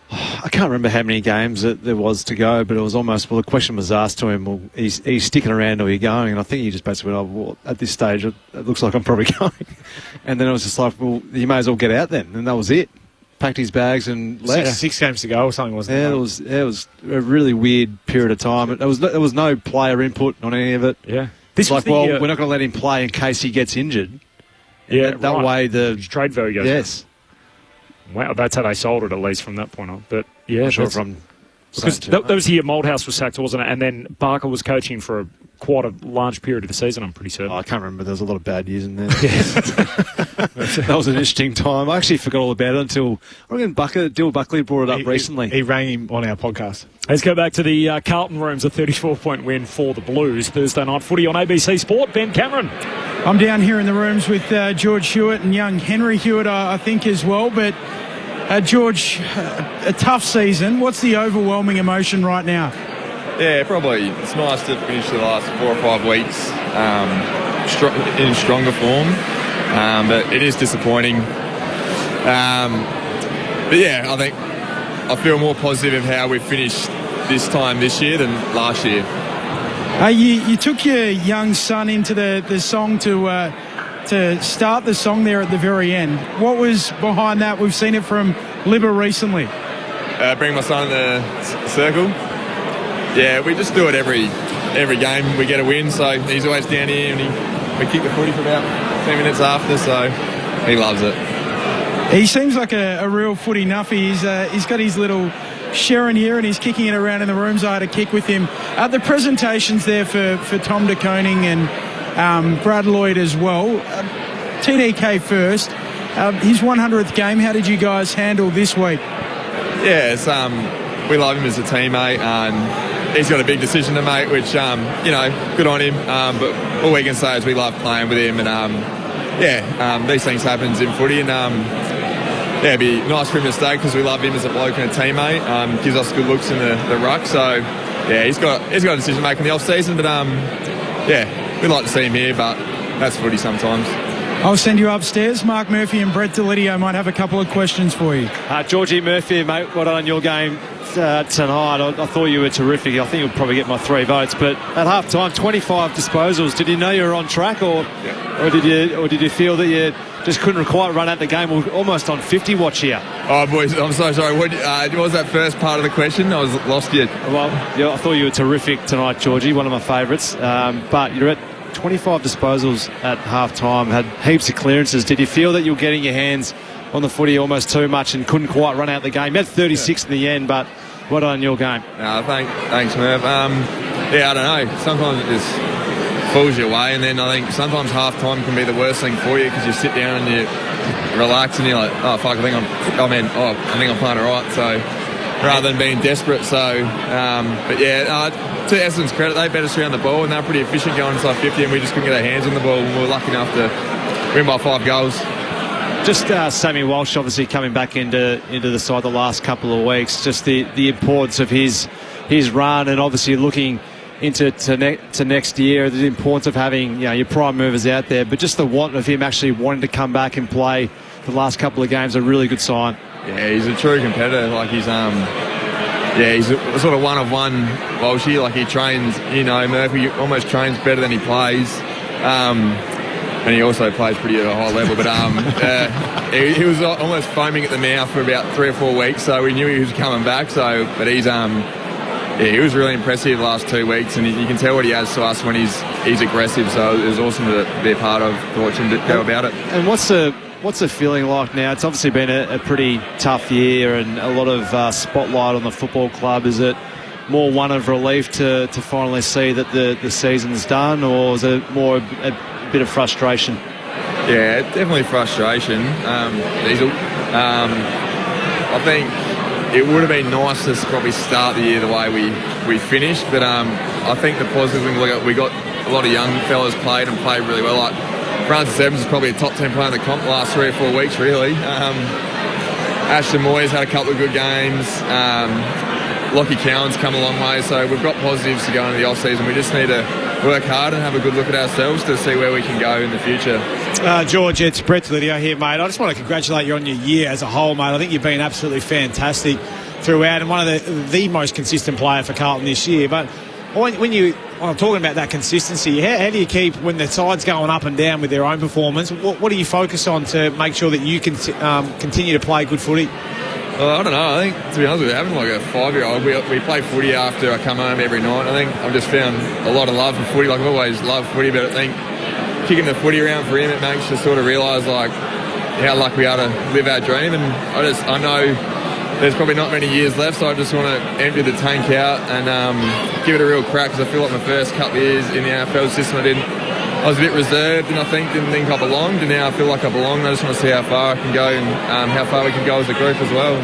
I can't remember how many games there was to go, but it was almost, the question was asked to him, well, he's sticking around or are you going? And I think he just basically went, well, at this stage, it looks like I'm probably going. And then it was just like, well, you may as well get out then. And that was it. Packed his bags and left. Six games to go or something, wasn't it? Yeah, it was a really weird period of time. There was no player input on any of it. Yeah. It's like, we're not going to let him play in case he gets injured. Yeah, that way the trade value goes. Yes. Wow, that's how they sold it, at least from that point on. But yeah, sure from because that was the year Moldhouse was sacked, wasn't it? And then Barker was coaching for quite a large period of the season, I'm pretty certain. I can't remember. There was a lot of bad years in there. That was an interesting time. I actually forgot all about it until Dill Buckley brought it up recently. He rang him on our podcast. Let's go back to the Carlton rooms. A 34-point win for the Blues. Thursday night footy on ABC Sport. Ben Cameron. I'm down here in the rooms with George Hewitt and young Henry Hewitt, I think, as well. But George, a tough season. What's the overwhelming emotion right now? Yeah, probably. It's nice to finish the last 4 or 5 weeks in stronger form, but it is disappointing. But yeah, I think I feel more positive of how we finished this time this year than last year. You took your young son into the song to start the song there at the very end. What was behind that? We've seen it from Libba recently. Bring my son in the circle. Yeah, we just do it every game. We get a win, so he's always down here, and we kick the footy for about 10 minutes after, so he loves it. He seems like a real footy nuffy. He's got his little Sharon here, and he's kicking it around in the rooms. I had a kick with him. The presentations there for Tom DeConing and Brad Lloyd as well. TDK first. His 100th game. How did you guys handle this week? Yeah, we love him as a teammate, and he's got a big decision to make, which, good on him. But all we can say is we love playing with him, and, these things happen in footy, and, it'd be nice for him to stay because we love him as a bloke and a teammate. Gives us good looks in the ruck, so, yeah, he's got a decision to make in the off-season, but, we'd like to see him here, but that's footy sometimes. I'll send you upstairs. Mark Murphy and Brett Delidio might have a couple of questions for you. Georgie Murphy, mate, well done on your game tonight. I thought you were terrific. I think you'll probably get my 3 votes. But at half time, 25 disposals. Did you know you were on track, or did you feel that you just couldn't quite run out the game? We're almost on 50 watch here. Oh, boys, I'm so sorry. What was that first part of the question? I was lost yet. Well, yeah, I thought you were terrific tonight, Georgie. One of my favourites. But you're at 25 disposals at half-time, had heaps of clearances. Did you feel that you were getting your hands on the footy almost too much and couldn't quite run out the game? You had 36 in the end, but well done on your game. No, thanks, Merv. I don't know. Sometimes it just falls your way, and then I think sometimes half-time can be the worst thing for you because you sit down and you relax and you're like, oh, fuck, I think I'm playing all right. So rather than being desperate. So, but yeah, to Essendon's credit, they bet us around the ball and they were pretty efficient going inside 50, and we just couldn't get our hands on the ball, and we were lucky enough to win by 5 goals. Just Sammy Walsh obviously coming back into the side the last couple of weeks, just the importance of his run, and obviously looking into next year, the importance of having your prime movers out there, but just the want of him actually wanting to come back and play the last couple of games, a really good sign. Yeah, he's a true competitor. Like he's he's a sort of one-of-one Walshy. Like he trains, Murphy almost trains better than he plays. And he also plays pretty at a high level. But he was almost foaming at the mouth for about 3 or 4 weeks, so we knew he was coming back. But he's yeah, he was really impressive the last 2 weeks, and you can tell what he adds to us when he's aggressive. So it was awesome to be a part of, to watch him go about it. And what's the feeling like now? It's obviously been a pretty tough year and a lot of spotlight on the football club. Is it more one of relief to finally see that the season's done, or is it more a bit of frustration? Yeah, definitely frustration. Diesel. I think it would have been nice to probably start the year the way we finished, but I think the positive thing, we got a lot of young fellas played really well. Like Francis Evans is probably a top 10 player in the comp the last 3 or 4 weeks, really. Ashton Moyes had a couple of good games. Lockie Cowan's come a long way, so we've got positives to go into the off-season. We just need to work hard and have a good look at ourselves to see where we can go in the future. George, it's Brett Lydio here, mate. I just want to congratulate you on your year as a whole, mate. I think you've been absolutely fantastic throughout and one of the most consistent player for Carlton this year. But when I'm talking about that consistency, how do you keep, when the side's going up and down with their own performance, what do you focus on to make sure that you can continue to play good footy? I don't know. I think, to be honest with you, having like a 5-year-old, we play footy after I come home every night. I think I've just found a lot of love for footy. Like I've always loved footy, but I think kicking the footy around for him, it makes you sort of realise like how lucky we are to live our dream. And I know there's probably not many years left, so I just want to empty the tank out and give it a real crack, because I feel like my first couple of years in the AFL system, I was a bit reserved and didn't think I belonged, and now I feel like I belong. I just want to see how far I can go and how far we can go as a group as well.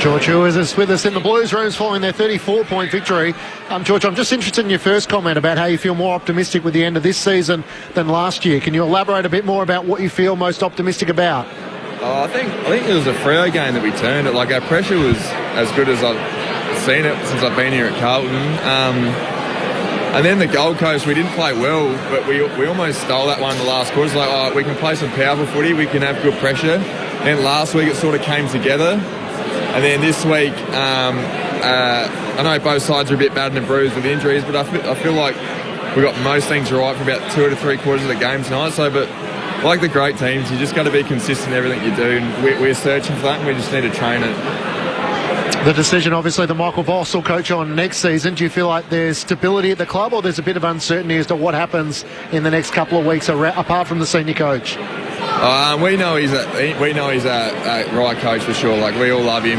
George Hewers is with us in the Blues rooms following their 34-point victory. George, I'm just interested in your first comment about how you feel more optimistic with the end of this season than last year. Can you elaborate a bit more about what you feel most optimistic about? I think it was a Freo game that we turned it. Like, our pressure was as good as I've seen it since I've been here at Carlton. And then the Gold Coast, we didn't play well, but we almost stole that one in the last quarter. It's like, we can play some powerful footy, we can have good pressure. And last week it sort of came together. And then this week, I know both sides are a bit battered and bruised with injuries, but I feel like we got most things right for about 2 to 3 quarters of the game tonight. But like the great teams, you just got to be consistent in everything you do. And we're searching for that, and we just need to train it. The decision, obviously, the Michael Voss will coach on next season. Do you feel like there's stability at the club, or there's a bit of uncertainty as to what happens in the next couple of weeks apart from the senior coach? We know he's a right coach for sure. Like, we all love him.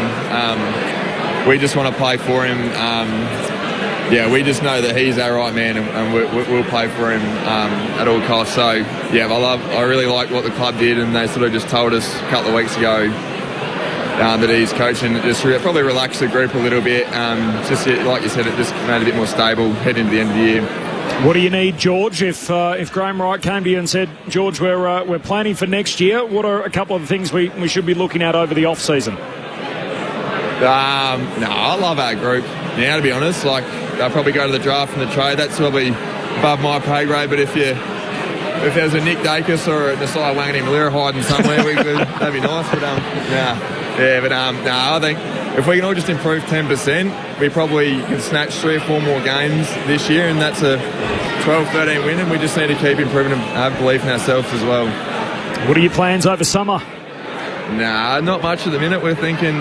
We just want to play for him. We just know that he's our right man, and we'll play for him at all costs. So I really like what the club did, and they sort of just told us a couple of weeks ago that he's coaching. Just probably relaxed the group a little bit. Just like you said, it just made it a bit more stable heading into the end of the year. What do you need, George? If Graham Wright came to you and said, George, we're planning for next year, what are a couple of things we should be looking at over the off season? I love our group now, to be honest. Like, I'll probably go to the draft and the trade. That's probably above my pay grade. But if there's a Nick Dacus or a Nasiah Wanganeen-Malira hiding somewhere, that'd be nice. But I think if we can all just improve 10%, we probably can snatch 3 or 4 more games this year, and that's a 12-13 win, and we just need to keep improving and have belief in ourselves as well. What are your plans over summer? Not much at the minute. We're thinking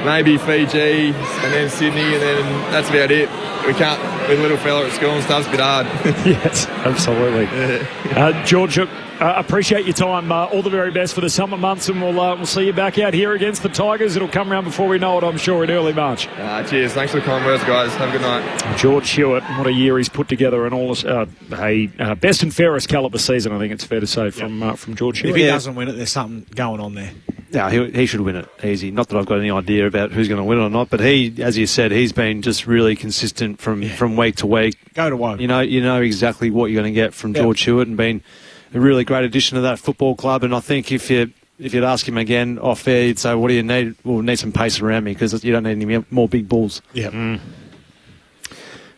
maybe Fiji and then Sydney, and then that's about it. We can't, with a little fella at school and stuff, it's a bit hard. Yes, absolutely. George, appreciate your time. All the very best for the summer months, and we'll see you back out here against the Tigers. It'll come around before we know it, I'm sure, in early March. Cheers. Thanks for the kind words, guys. Have a good night. George Hewitt, what a year he's put together, and all best and fairest calibre season, I think it's fair to say, from George Hewitt. If he doesn't win it, there's something going on there. Yeah, he should win it easy. Not that I've got any idea about who's going to win it or not, but he, as you said, he's been just really consistent from week to week. Go to one. You know exactly what you're going to get from George Hewitt, and been a really great addition to that football club. And I think if you'd ask him again off air, you'd say, "What do you need?" Well, we need some pace around me, because you don't need any more big balls. Yeah.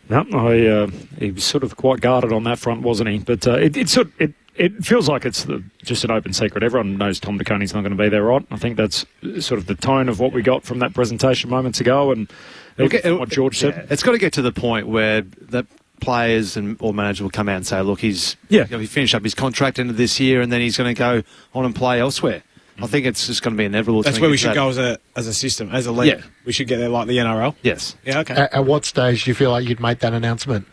No, he was sort of quite guarded on that front, wasn't he? But it feels like it's just an open secret. Everyone knows Tom DeConey's not going to be there, right? I think that's sort of the tone of what we got from that presentation moments ago, and what George said. It's got to get to the point where the players or managers will come out and say, look, he finished up his contract end of this year, and then he's going to go on and play elsewhere. I think it's just going to be inevitable. That's where we should go as a system, as a league. Yeah. We should get there like the NRL. Yes. Yeah, okay. At what stage do you feel like you'd make that announcement?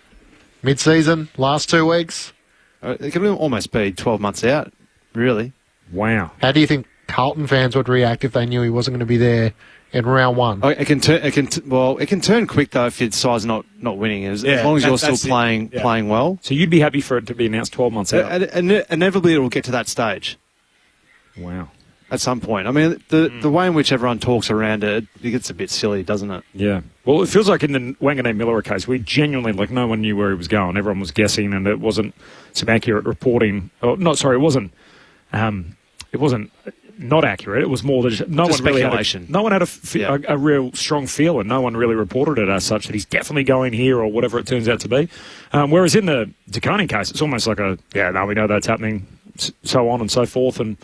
Mid-season? Last 2 weeks? It could almost be 12 months out, really. Wow. How do you think Carlton fans would react if they knew he wasn't going to be there in round 1? Oh, it can turn quick though if your side's not winning. As long as you're still playing well. So you'd be happy for it to be announced 12 months out? Inevitably, it will get to that stage. Wow. At some point. I mean, the way in which everyone talks around it gets a bit silly, doesn't it? Yeah. Well, it feels like in the Wanganeen Miller case, we genuinely, no one knew where he was going. Everyone was guessing, and it wasn't some accurate reporting. Oh, no, sorry, it wasn't. It wasn't not accurate. It was more that no one really had a real strong feel, and no one really reported it as such that he's definitely going here or whatever it turns out to be. Whereas in the De Koning case, it's almost like we know that's happening, so on and so forth, and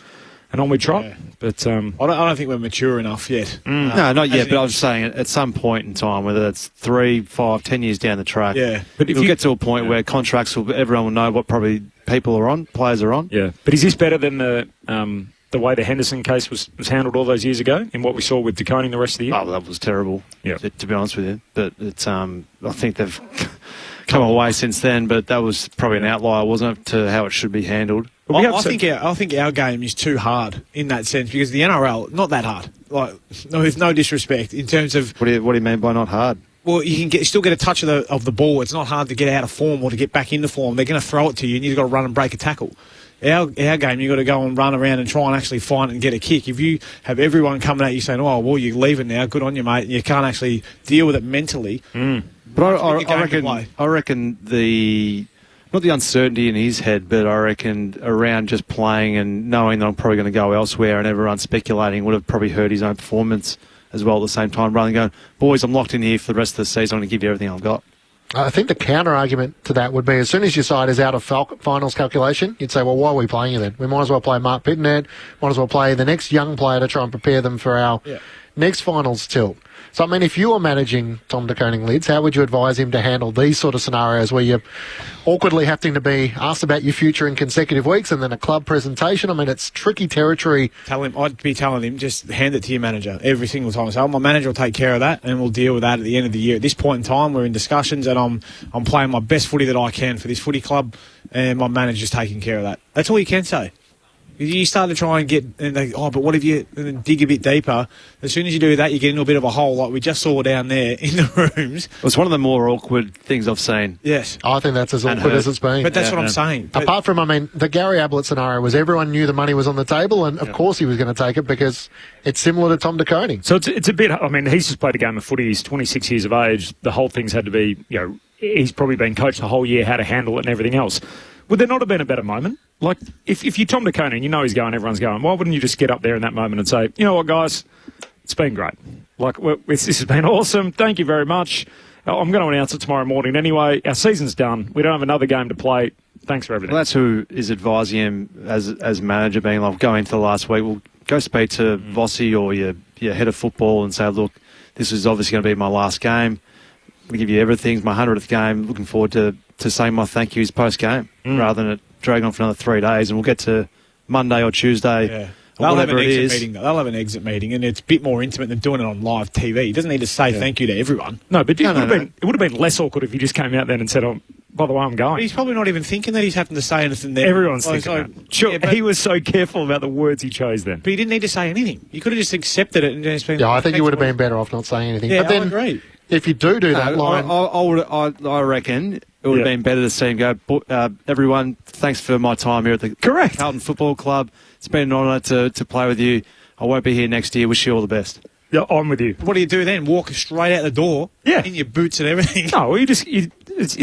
on we trot. Yeah. But I don't think we're mature enough yet. No, not yet. But I was saying at some point in time, whether it's 3, 5, 10 years down the track, but if you'll get to a point where everyone will know what probably players are on. Yeah. But is this better than the way the Henderson case was handled all those years ago in what we saw with De Koning the rest of the year? Oh, that was terrible, to be honest with you. But it's I think they've come away since then, but that was probably an outlier, wasn't it, to how it should be handled. I think our game is too hard in that sense because the NRL, not that hard. With no disrespect, in terms of... What do you mean by not hard? Well, you can still get a touch of the ball. It's not hard to get out of form or to get back into form. They're going to throw it to you and you've got to run and break a tackle. Our game, you've got to go and run around and try and actually find it and get a kick. If you have everyone coming at you saying, oh, well, you're leaving now, good on you, mate, and you can't actually deal with it mentally. But I reckon not the uncertainty in his head, but I reckon around just playing and knowing that I'm probably going to go elsewhere and everyone speculating would have probably hurt his own performance as well at the same time, rather than going, boys, I'm locked in here for the rest of the season, I'm going to give you everything I've got. I think the counter-argument to that would be as soon as your side is out of finals calculation, you'd say, well, why are we playing you then? We might as well play Mark Pittonet, might as well play the next young player to try and prepare them for our next finals tilt. So, I mean, if you were managing Tom De Koning Lids, how would you advise him to handle these sort of scenarios where you're awkwardly having to be asked about your future in consecutive weeks and then a club presentation? I mean, it's tricky territory. I'd be telling him, just hand it to your manager every single time. So my manager will take care of that and we'll deal with that at the end of the year. At this point in time, we're in discussions and I'm playing my best footy that I can for this footy club and my manager's taking care of that. That's all you can say. You start to try and get, and they, but what if you dig a bit deeper? As soon as you do that, you get into a bit of a hole like we just saw down there in the rooms. It was one of the more awkward things I've seen. Yes. I think that's as awkward as it's been. But that's what I'm saying. Apart from, the Gary Ablett scenario was everyone knew the money was on the table and, of course, he was going to take it because it's similar to Tom De Koning. So it's a bit, he's just played a game of footy. He's 26 years of age. The whole thing's had to be, he's probably been coached the whole year how to handle it and everything else. Would there not have been a better moment? Like, if you're Tom De Koning, you know he's going, everyone's going, why wouldn't you just get up there in that moment and say, you know what, guys, it's been great. Like, this has been awesome. Thank you very much. I'm going to announce it tomorrow morning anyway. Our season's done. We don't have another game to play. Thanks for everything. Well, that's who is advising him as manager, being like, go into the last week, well, go speak to Vossi or your head of football and say, look, this is obviously going to be my last game. I'm going to give you everything. It's my 100th game. Looking forward to saying my thank yous post-game rather than it dragging on for another 3 days. And we'll get to Monday or Tuesday or whatever it is. They'll have an exit meeting, and it's a bit more intimate than doing it on live TV. He doesn't need to say thank you to everyone. No, but it would have been less awkward if he just came out then and said, oh, by the way, I'm going. But he's probably not even thinking that he's having to say anything there. Everyone's thinking that. Sure, he was so careful about the words he chose then. But he didn't need to say anything. You could have just accepted it and just been... Yeah, I think you would have been better off not saying anything. Yeah, but then, I agree. If you do that line... I reckon it would have been better to see him go, everyone, thanks for my time here at the Carlton Football Club. It's been an honour to play with you. I won't be here next year. Wish you all the best. Yeah, I'm with you. What do you do then? Walk straight out the door in your boots and everything? No, well, it's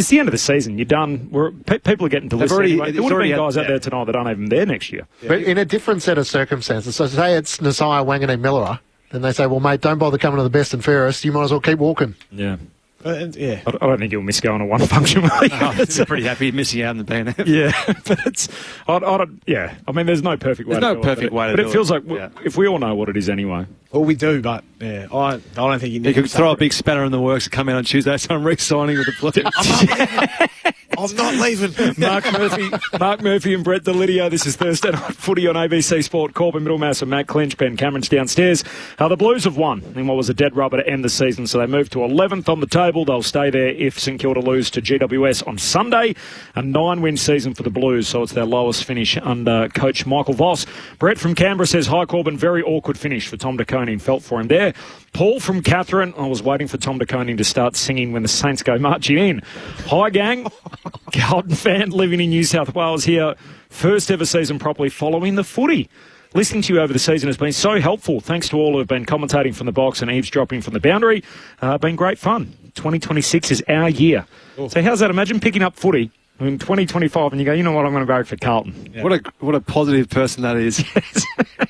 the end of the season. You're done. People are getting to listen anyway. There would have been guys out there tonight that aren't even there next year. Yeah. But in a different set of circumstances. So say it's Nasiah Wanganeen Miller. Then they say, well, mate, don't bother coming to the best and fairest. You might as well keep walking. Yeah. I don't think you'll miss going to one function. I'm pretty happy missing out on the BNF. Yeah, but it's... I mean, there's no perfect way to do it. There's no perfect way to do it. But it feels like if we all know what it is anyway. Well, we do, but I don't think you need to... You could throw a big spanner in the works and come out on Tuesday, so I'm re-signing with the Blues. I'm not leaving. Mark Murphy and Brett Delidio. This is Thursday Night Footy on ABC Sport. Corbin Middlemass and Matt Clinch. Ben Cameron's downstairs. The Blues have won in what was a dead rubber to end the season, so they move to 11th on the table. They'll stay there if St Kilda lose to GWS on Sunday. A 9-win season for the Blues, so it's their lowest finish under coach Michael Voss. Brett from Canberra says, hi Corbin, very awkward finish for Tom de Koning. Felt for him there. Paul from Catherine, I was waiting for Tom de Koning to start singing when the Saints go marching in. Hi gang, Carlton fan living in New South Wales here. First ever season properly following the footy. Listening to you over the season has been so helpful. Thanks to all who have been commentating from the box and eavesdropping from the boundary. Been great fun. 2026 is our year. So how's that? Imagine picking up footy in 2025 and you go, you know what, I'm going to go for Carlton. Yeah. What a positive person that is.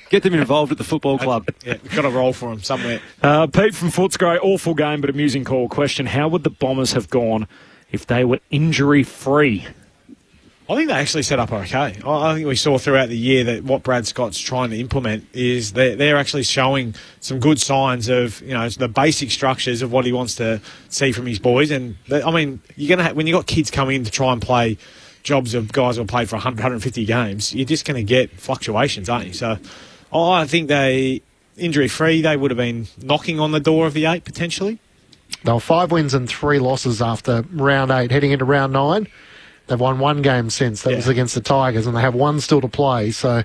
Get them involved at the football club. Yeah, we've got to roll for them somewhere. Pete from Footscray, awful game but amusing call. Question, how would the Bombers have gone if they were injury-free? I think they actually set up okay. I think we saw throughout the year that what Brad Scott's trying to implement is they're actually showing some good signs of, you know, the basic structures of what he wants to see from his boys. And, I mean, you're going to when you've got kids coming in to try and play jobs of guys who have played for 100, 150 games, you're just going to get fluctuations, aren't you? So I think they, injury-free, they would have been knocking on the door of the 8 potentially. They were 5 wins and 3 losses after round 8, heading into round 9. They've won 1 game since. That was against the Tigers, and they have 1 still to play. So,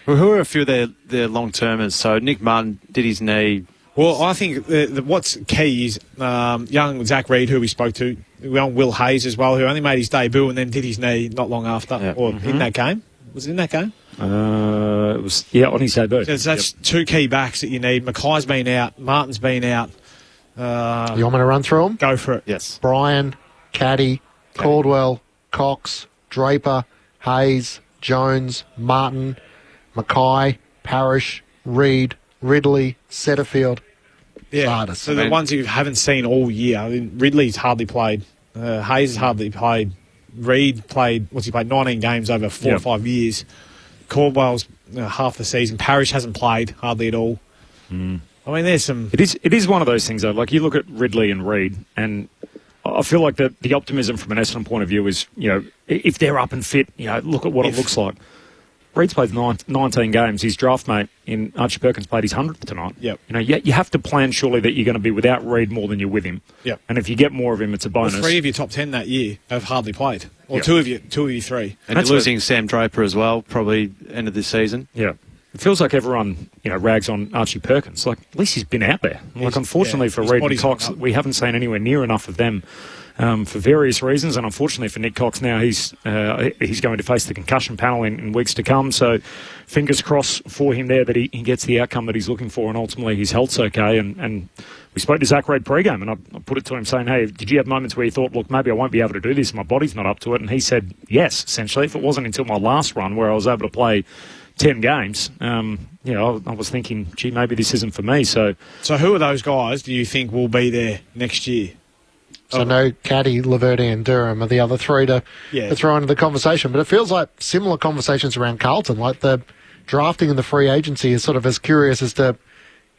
well, who are a few of their long-termers? So Nick Martin did his knee. Well, I think what's key is young Zach Reid, who we spoke to, young Will Hayes as well, who only made his debut and then did his knee not long after, in that game. Was it in that game? It was, on his debut. So that's 2 key backs that you need. Mackay's been out. Martin's been out. You want me to run through them? Go for it. Yes. Brian, Caddy, Caldwell, Cox, Draper, Hayes, Jones, Martin, Mackay, Parrish, Reid, Ridley, Setterfield, Sardis. So the ones you haven't seen all year. I mean, Ridley's hardly played. Hayes has hardly played. Reid played, 19 games over 4 or 5 years. Caldwell's half the season. Parrish hasn't played hardly at all. Mm. I mean, there's some... It is one of those things, though. Like, you look at Ridley and Reid, and I feel like the optimism from an Essendon point of view is, you know, if they're up and fit, you know, look at what it looks like. Reid's played 19 games. His draft mate in Archie Perkins played his 100th tonight. Yep. You know, you have to plan surely that you're going to be without Reid more than you're with him. Yep. And if you get more of him, it's a bonus. Well, 3 of your top 10 that year have hardly played. Or 2 of you 3. And you're losing Sam Draper as well, probably end of this season. Yeah. It feels like everyone, you know, rags on Archie Perkins. Like, at least he's been out there. Like, unfortunately for Reid and Cox, we haven't seen anywhere near enough of them for various reasons. And unfortunately for Nick Cox now, he's going to face the concussion panel in weeks to come. So fingers crossed for him there that he gets the outcome that he's looking for and ultimately his health's okay. And we spoke to Zach Reid pre-game and I put it to him saying, hey, did you have moments where you thought, look, maybe I won't be able to do this, my body's not up to it? And he said, yes, essentially. If it wasn't until my last run where I was able to play 10 games, you know, I was thinking, gee, maybe this isn't for me. So who are those guys do you think will be there next year? So no, Caddy, Laverty and Durham are the other 3 to throw into the conversation. But it feels like similar conversations around Carlton, like the drafting and the free agency is sort of as curious as to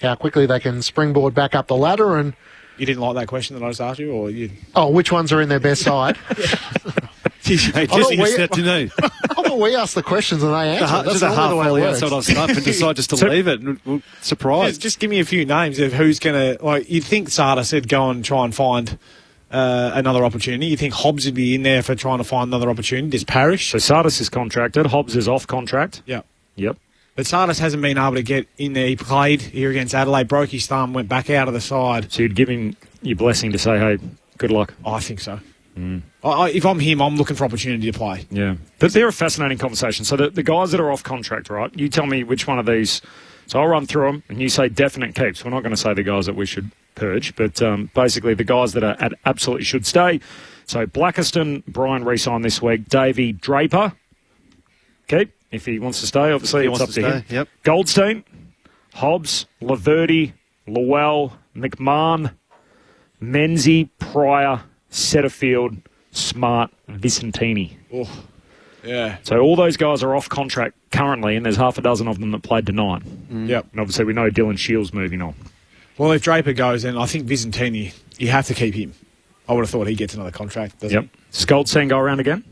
how quickly they can springboard back up the ladder. And you didn't like that question that I just asked you? Or you? Oh, which ones are in their best side? Hey, Jesse, you stepped in there. I thought we asked the questions and they answered. That's not the way it works. Outside off stuff and decide just to leave it. Surprised. Just give me a few names of who's going to... Like, you'd think Sardis said go and try and find another opportunity. You think Hobbs would be in there for trying to find another opportunity? Does Parrish? So Sardis is contracted. Hobbs is off contract. Yep. But Sardis hasn't been able to get in there. He played here against Adelaide, broke his thumb, went back out of the side. So you'd give him your blessing to say, hey, good luck? I think so. If I'm him, I'm looking for opportunity to play. Yeah. But they're a fascinating conversation. So the guys that are off contract, right, you tell me which one of these. So I'll run through them, and you say definite keeps. We're not going to say the guys that we should purge, but basically the guys that are absolutely should stay. So Blackiston, Brian re-signed this week. Davey, Draper, keep. If he wants to stay, obviously it's up to him. Yep. Goldstein, Hobbs, Laverty, Llewell, McMahon, Menzies, Pryor, Setterfield, Smart, Vicentini. Oh, yeah. So all those guys are off contract currently, and there's half a dozen of them that played tonight. Yep. And obviously we know Dylan Shields moving on. Well, if Draper goes, then I think Vicentini, you have to keep him. I would have thought he gets another contract. Yep. Goldstein go around again?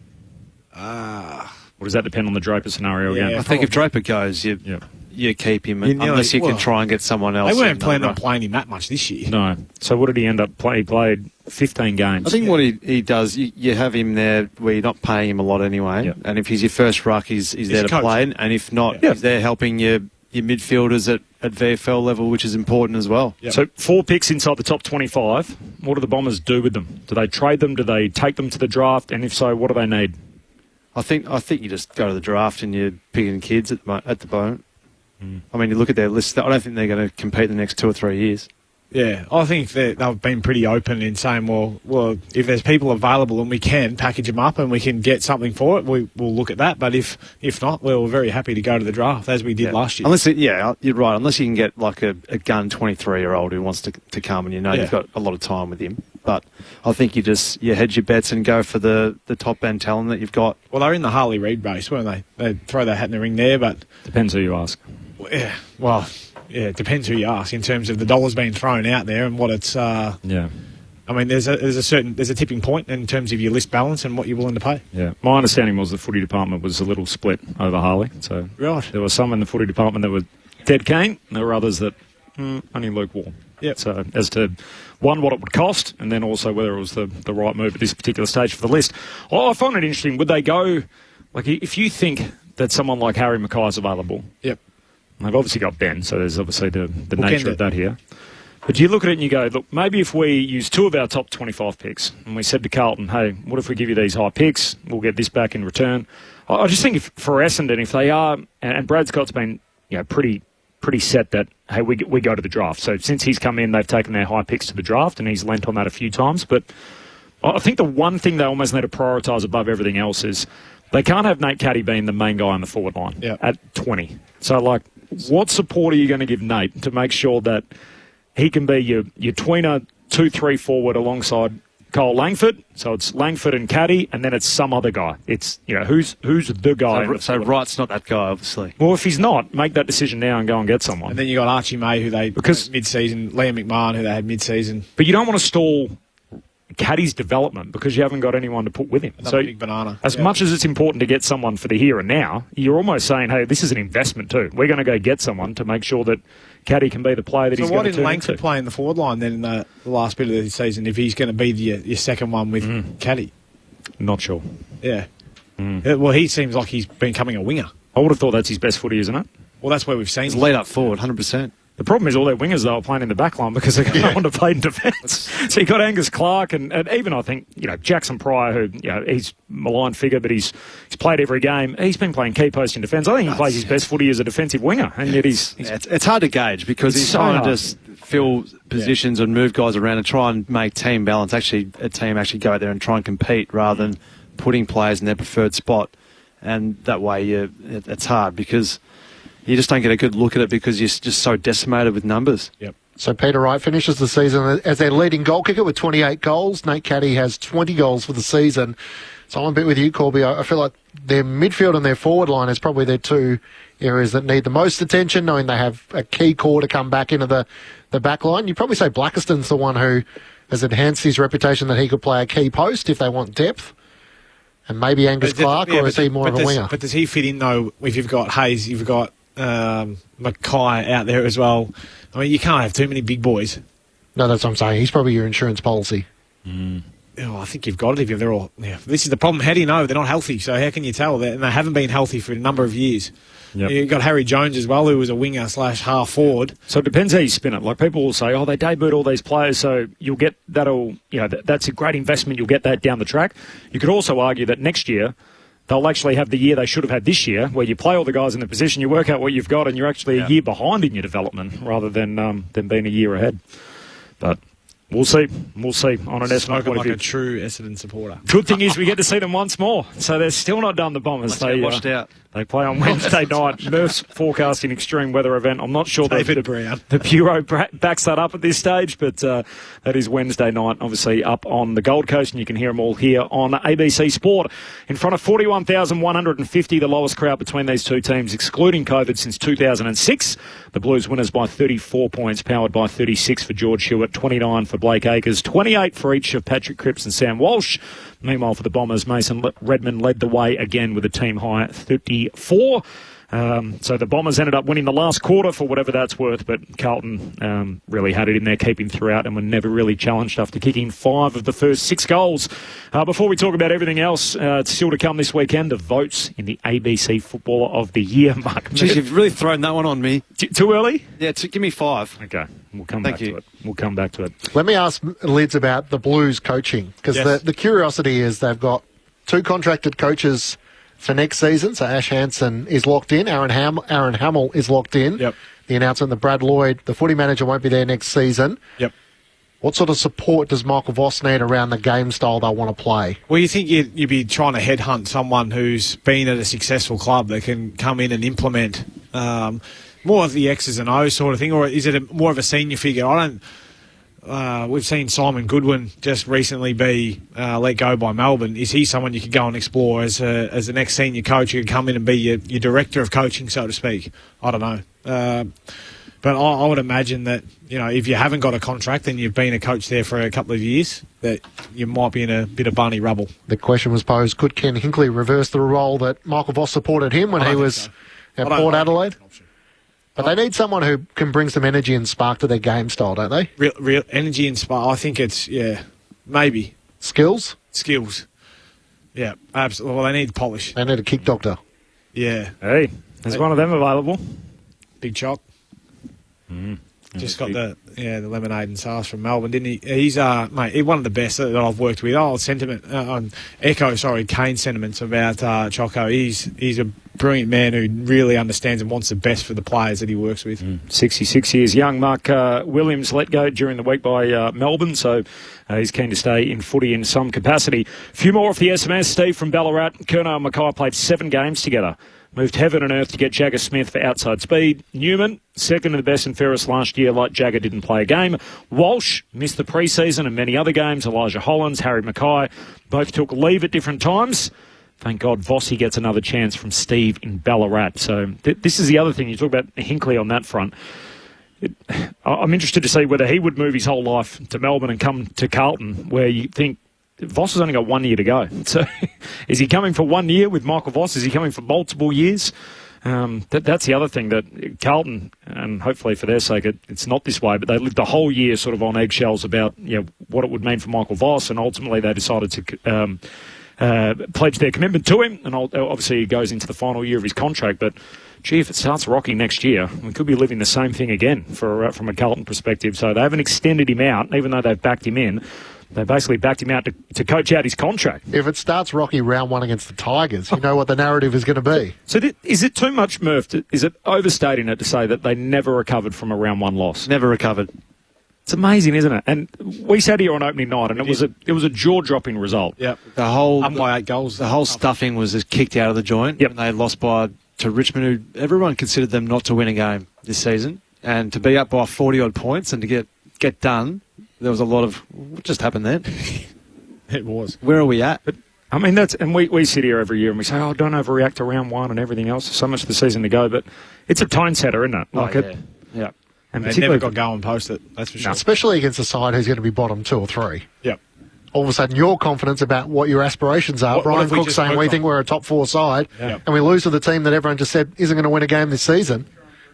Or does that depend on the Draper scenario again? I think if Draper goes, you keep him unless you can try and get someone else. They weren't planning on playing him that much this year. No. So what did he end up playing? He played 15 games. I think what he does, you have him there where you're not paying him a lot anyway. And if he's your first ruck, he's there to play. And if not, he's there helping your midfielders at VFL level, which is important as well. So 4 picks inside the top 25. What do the Bombers do with them? Do they trade them? Do they take them to the draft? And if so, what do they need? I think you just go to the draft and you're picking kids at the moment. I mean, you look at their list. I don't think they're going to compete the next 2 or 3 years. Yeah, I think they've been pretty open in saying, well, if there's people available and we can package them up and we can get something for it, we'll look at that. But if not, we're very happy to go to the draft as we did last year. You're right. Unless you can get like a gun 23-year-old who wants to come and you've got a lot of time with him. But I think you hedge your bets and go for the top end talent that you've got. Well, they're in the Harley Reid race, weren't they? They throw their hat in the ring there, but depends who you ask. Yeah, well, it depends who you ask in terms of the dollars being thrown out there and what it's. I mean, there's a tipping point in terms of your list balance and what you're willing to pay. Yeah, my understanding was the footy department was a little split over Harley. So there were some in the footy department that were dead keen. There were others that only lukewarm. Yeah. So as to one, what it would cost, and then also whether it was the right move at this particular stage for the list. I find it interesting. Would they go like if you think that someone like Harry Mackay's available? Yep. They've obviously got Ben, so there's obviously the nature of that here. But do you look at it and you go, look, maybe if we use 2 of our top 25 picks and we said to Carlton, hey, what if we give you these high picks? We'll get this back in return. I just think for Essendon, if they are, and Brad Scott's been pretty set that, hey, we go to the draft. So since he's come in, they've taken their high picks to the draft and he's lent on that a few times. But I think the one thing they almost need to prioritise above everything else is they can't have Nate Caddy being the main guy on the forward line at 20. So, what support are you going to give Nate to make sure that he can be your tweener 2-3 forward alongside Cole Langford? So it's Langford and Caddy, and then it's some other guy. It's who's the guy. So Wright's not that guy, obviously. Well, if he's not, make that decision now and go and get someone. And then you got Archie May, who they mid-season, Liam McMahon, who they had mid-season. But you don't want to stall Caddy's development because you haven't got anyone to put with him. Another big banana. As much as it's important to get someone for the here and now, you're almost saying, hey, this is an investment too. We're going to go get someone to make sure that Caddy can be the player that he's going to turn into. So why didn't Langford play in the forward line then in the last bit of the season if he's going to be your second one with Caddy? Not sure. Yeah. Well, he seems like he's becoming a winger. I would have thought that's his best footy, isn't it? Well, that's where we've seen him. Lead up forward, 100%. The problem is all their wingers, though, are playing in the back line because they're going to want to play in defence. So you've got Angus Clark and even, I think, Jackson Pryor, who, he's a maligned figure, but he's played every game. He's been playing key post in defence. I think he plays his best footy as a defensive winger, and yet he's it's hard to gauge because he's trying to just fill positions and move guys around and try and make team balance. Actually, a team actually go out there and try and compete rather than putting players in their preferred spot. And that way, it's hard because you just don't get a good look at it because you're just so decimated with numbers. Yep. So Peter Wright finishes the season as their leading goal kicker with 28 goals. Nate Caddy has 20 goals for the season. So I'm a bit with you, Corby. I feel like their midfield and their forward line is probably their 2 areas that need the most attention, knowing they have a key core to come back into the back line. You'd probably say Blackiston's the one who has enhanced his reputation that he could play a key post if they want depth. And maybe Angus Clark, or is he more of a winger? But does he fit in, though, if you've got Hayes, you've got Mackay out there as well? I mean, you can't have too many big boys. No, that's what I'm saying. He's probably your insurance policy. I think you've got it if they're all... Yeah. This is the problem. How do you know? They're not healthy, so how can you tell? And they haven't been healthy for a number of years. Yep. You've got Harry Jones as well, who was a winger / half forward. So it depends how you spin it. Like, people will say, they debuted all these players, so you'll get that's a great investment. You'll get that down the track. You could also argue that next year they'll actually have the year they should have had this year, where you play all the guys in the position, you work out what you've got, and you're actually a year behind in your development rather than being a year ahead. But we'll see. We'll see on an Essendon point of view. Like a true Essendon supporter. Good thing is we get to see them once more. So they're still not done, the Bombers. They washed out. They play on Wednesday night. Murph's forecasting extreme weather event. I'm not sure the Bureau backs that up at this stage, but that is Wednesday night, obviously up on the Gold Coast, and you can hear them all here on ABC Sport. In front of 41,150, the lowest crowd between these two teams, excluding COVID, since 2006. The Blues winners by 34 points, powered by 36 for George Hewitt, 29 for for Blake Acres, 28 for each of Patrick Cripps and Sam Walsh. Meanwhile, for the Bombers, Mason Redmond led the way again with a team high 34. So the Bombers ended up winning the last quarter for whatever that's worth, but Carlton really had it in their keeping throughout and were never really challenged after kicking 5 of the first 6 goals. Before we talk about everything else, it's still to come this weekend, the votes in the ABC Footballer of the Year. Mark, Jeez, you've really thrown that one on me. Too early? Yeah, give me 5. Okay, we'll come back to it. We'll come back to it. Let me ask Lids about the Blues coaching, because the curiosity is they've got 2 contracted coaches for next season. So Ash Hansen is locked in. Aaron Hamill is locked in. Yep. The announcement that Brad Lloyd, the footy manager, won't be there next season. Yep. What sort of support does Michael Voss need around the game style they want to play? Well, you think you'd be trying to headhunt someone who's been at a successful club that can come in and implement more of the X's and O's sort of thing, or is it more of a senior figure? We've seen Simon Goodwin just recently be let go by Melbourne. Is he someone you could go and explore as the next senior coach who could come in and be your director of coaching, so to speak? I don't know. But I would imagine that, if you haven't got a contract and you've been a coach there for a couple of years, that you might be in a bit of Barney rubble. The question was posed, could Ken Hinkley reverse the role that Michael Voss supported him when he was at Port Adelaide? But they need someone who can bring some energy and spark to their game style, don't they? Real energy and spark. I think it's, maybe. Skills? Skills. Yeah, absolutely. Well, they need polish. They need a kick doctor. Yeah. Hey, there's one of them available. Big Choc. Just got the lemonade and sauce from Melbourne, didn't he? He's mate, one of the best that I've worked with. Kane's sentiments about Choco. He's a brilliant man who really understands and wants the best for the players that he works with. 66 years young. Mark Williams let go during the week by Melbourne, so he's keen to stay in footy in some capacity. A few more off the SMS. Steve from Ballarat. Kerno and Mackay played 7 games together. Moved heaven and earth to get Jagger Smith for outside speed. Newman, second to the best and fairest last year, like Jagger didn't play a game. Walsh missed the pre-season and many other games. Elijah Hollands, Harry Mackay, both took leave at different times. Thank God Vossi gets another chance from Steve in Ballarat. So this is the other thing. You talk about Hinkley on that front. I'm interested to see whether he would move his whole life to Melbourne and come to Carlton, where you think Voss has only got 1 year to go. So is he coming for 1 year with Michael Voss? Is he coming for multiple years? That's the other thing, that Carlton, and hopefully for their sake it's not this way, but they lived the whole year sort of on eggshells about what it would mean for Michael Voss, and ultimately they decided to pledge their commitment to him, and obviously he goes into the final year of his contract. But gee, if it starts rocky next year, we could be living the same thing again from a Carlton perspective. So they haven't extended him out, even though they've backed him in. They basically backed him out to coach out his contract. If it starts rocky round 1 against the Tigers, you know what the narrative is going to be. So is it too much, Murph? Is it overstating it to say that they never recovered from a round 1 loss? Never recovered. It's amazing, isn't it? And we sat here on opening night, and it was a jaw-dropping result. Yep. Up by 8 goals. The whole stuffing was just kicked out of the joint. Yep. And they lost to Richmond, who everyone considered them not to win a game this season. And to be up by 40-odd points and to get done, there was a lot of what just happened then. It was. Where are we at? But I mean, we sit here every year and we say, "Oh, don't overreact to round 1 and everything else. So much of the season to go." But it's a tone setter, isn't it? Yeah. And they never got going post it. That's for sure. Especially against a side who's going to be bottom 2 or 3. Yep. All of a sudden, your confidence about what your aspirations are. Brian Cook saying we think we're a top 4 side, and we lose to the team that everyone just said isn't going to win a game this season.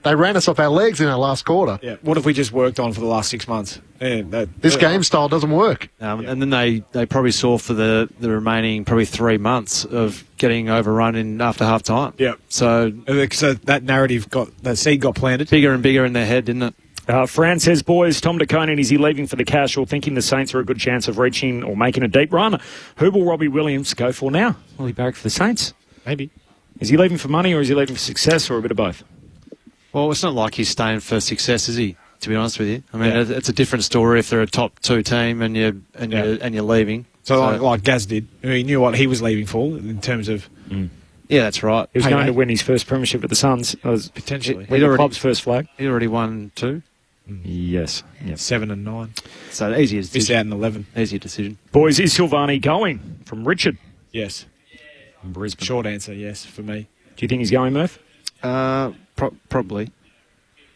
They ran us off our legs in our last quarter. Yeah. What have we just worked on for the last 6 months? This game style doesn't work. And then they probably saw for the remaining probably 3 months of getting overrun after half time. Yeah. So that narrative that seed got planted. Bigger and bigger in their head, didn't it? Fran says, boys, Tom DeConing, is he leaving for the cash or thinking the Saints are a good chance of reaching or making a deep run? Who will Robbie Williams go for now? Will he barrack for the Saints? Maybe. Is he leaving for money or is he leaving for success or a bit of both? Well, it's not like he's staying for success, is he? To be honest with you, I mean, it's a different story if they're a top 2 team and you're leaving. So like Gaz did, he knew what he was leaving for in terms of. Yeah, that's right. He was going to win his first premiership at the Suns. Potentially, the club's first flag. He already won 2. Yes. 7 and 9. So easy decision. Missed out in 11. Easy decision. Boys, is Silvani going? From Richard. Yes. From Brisbane. Short answer, yes, for me. Do you think he's going, Murph? Probably.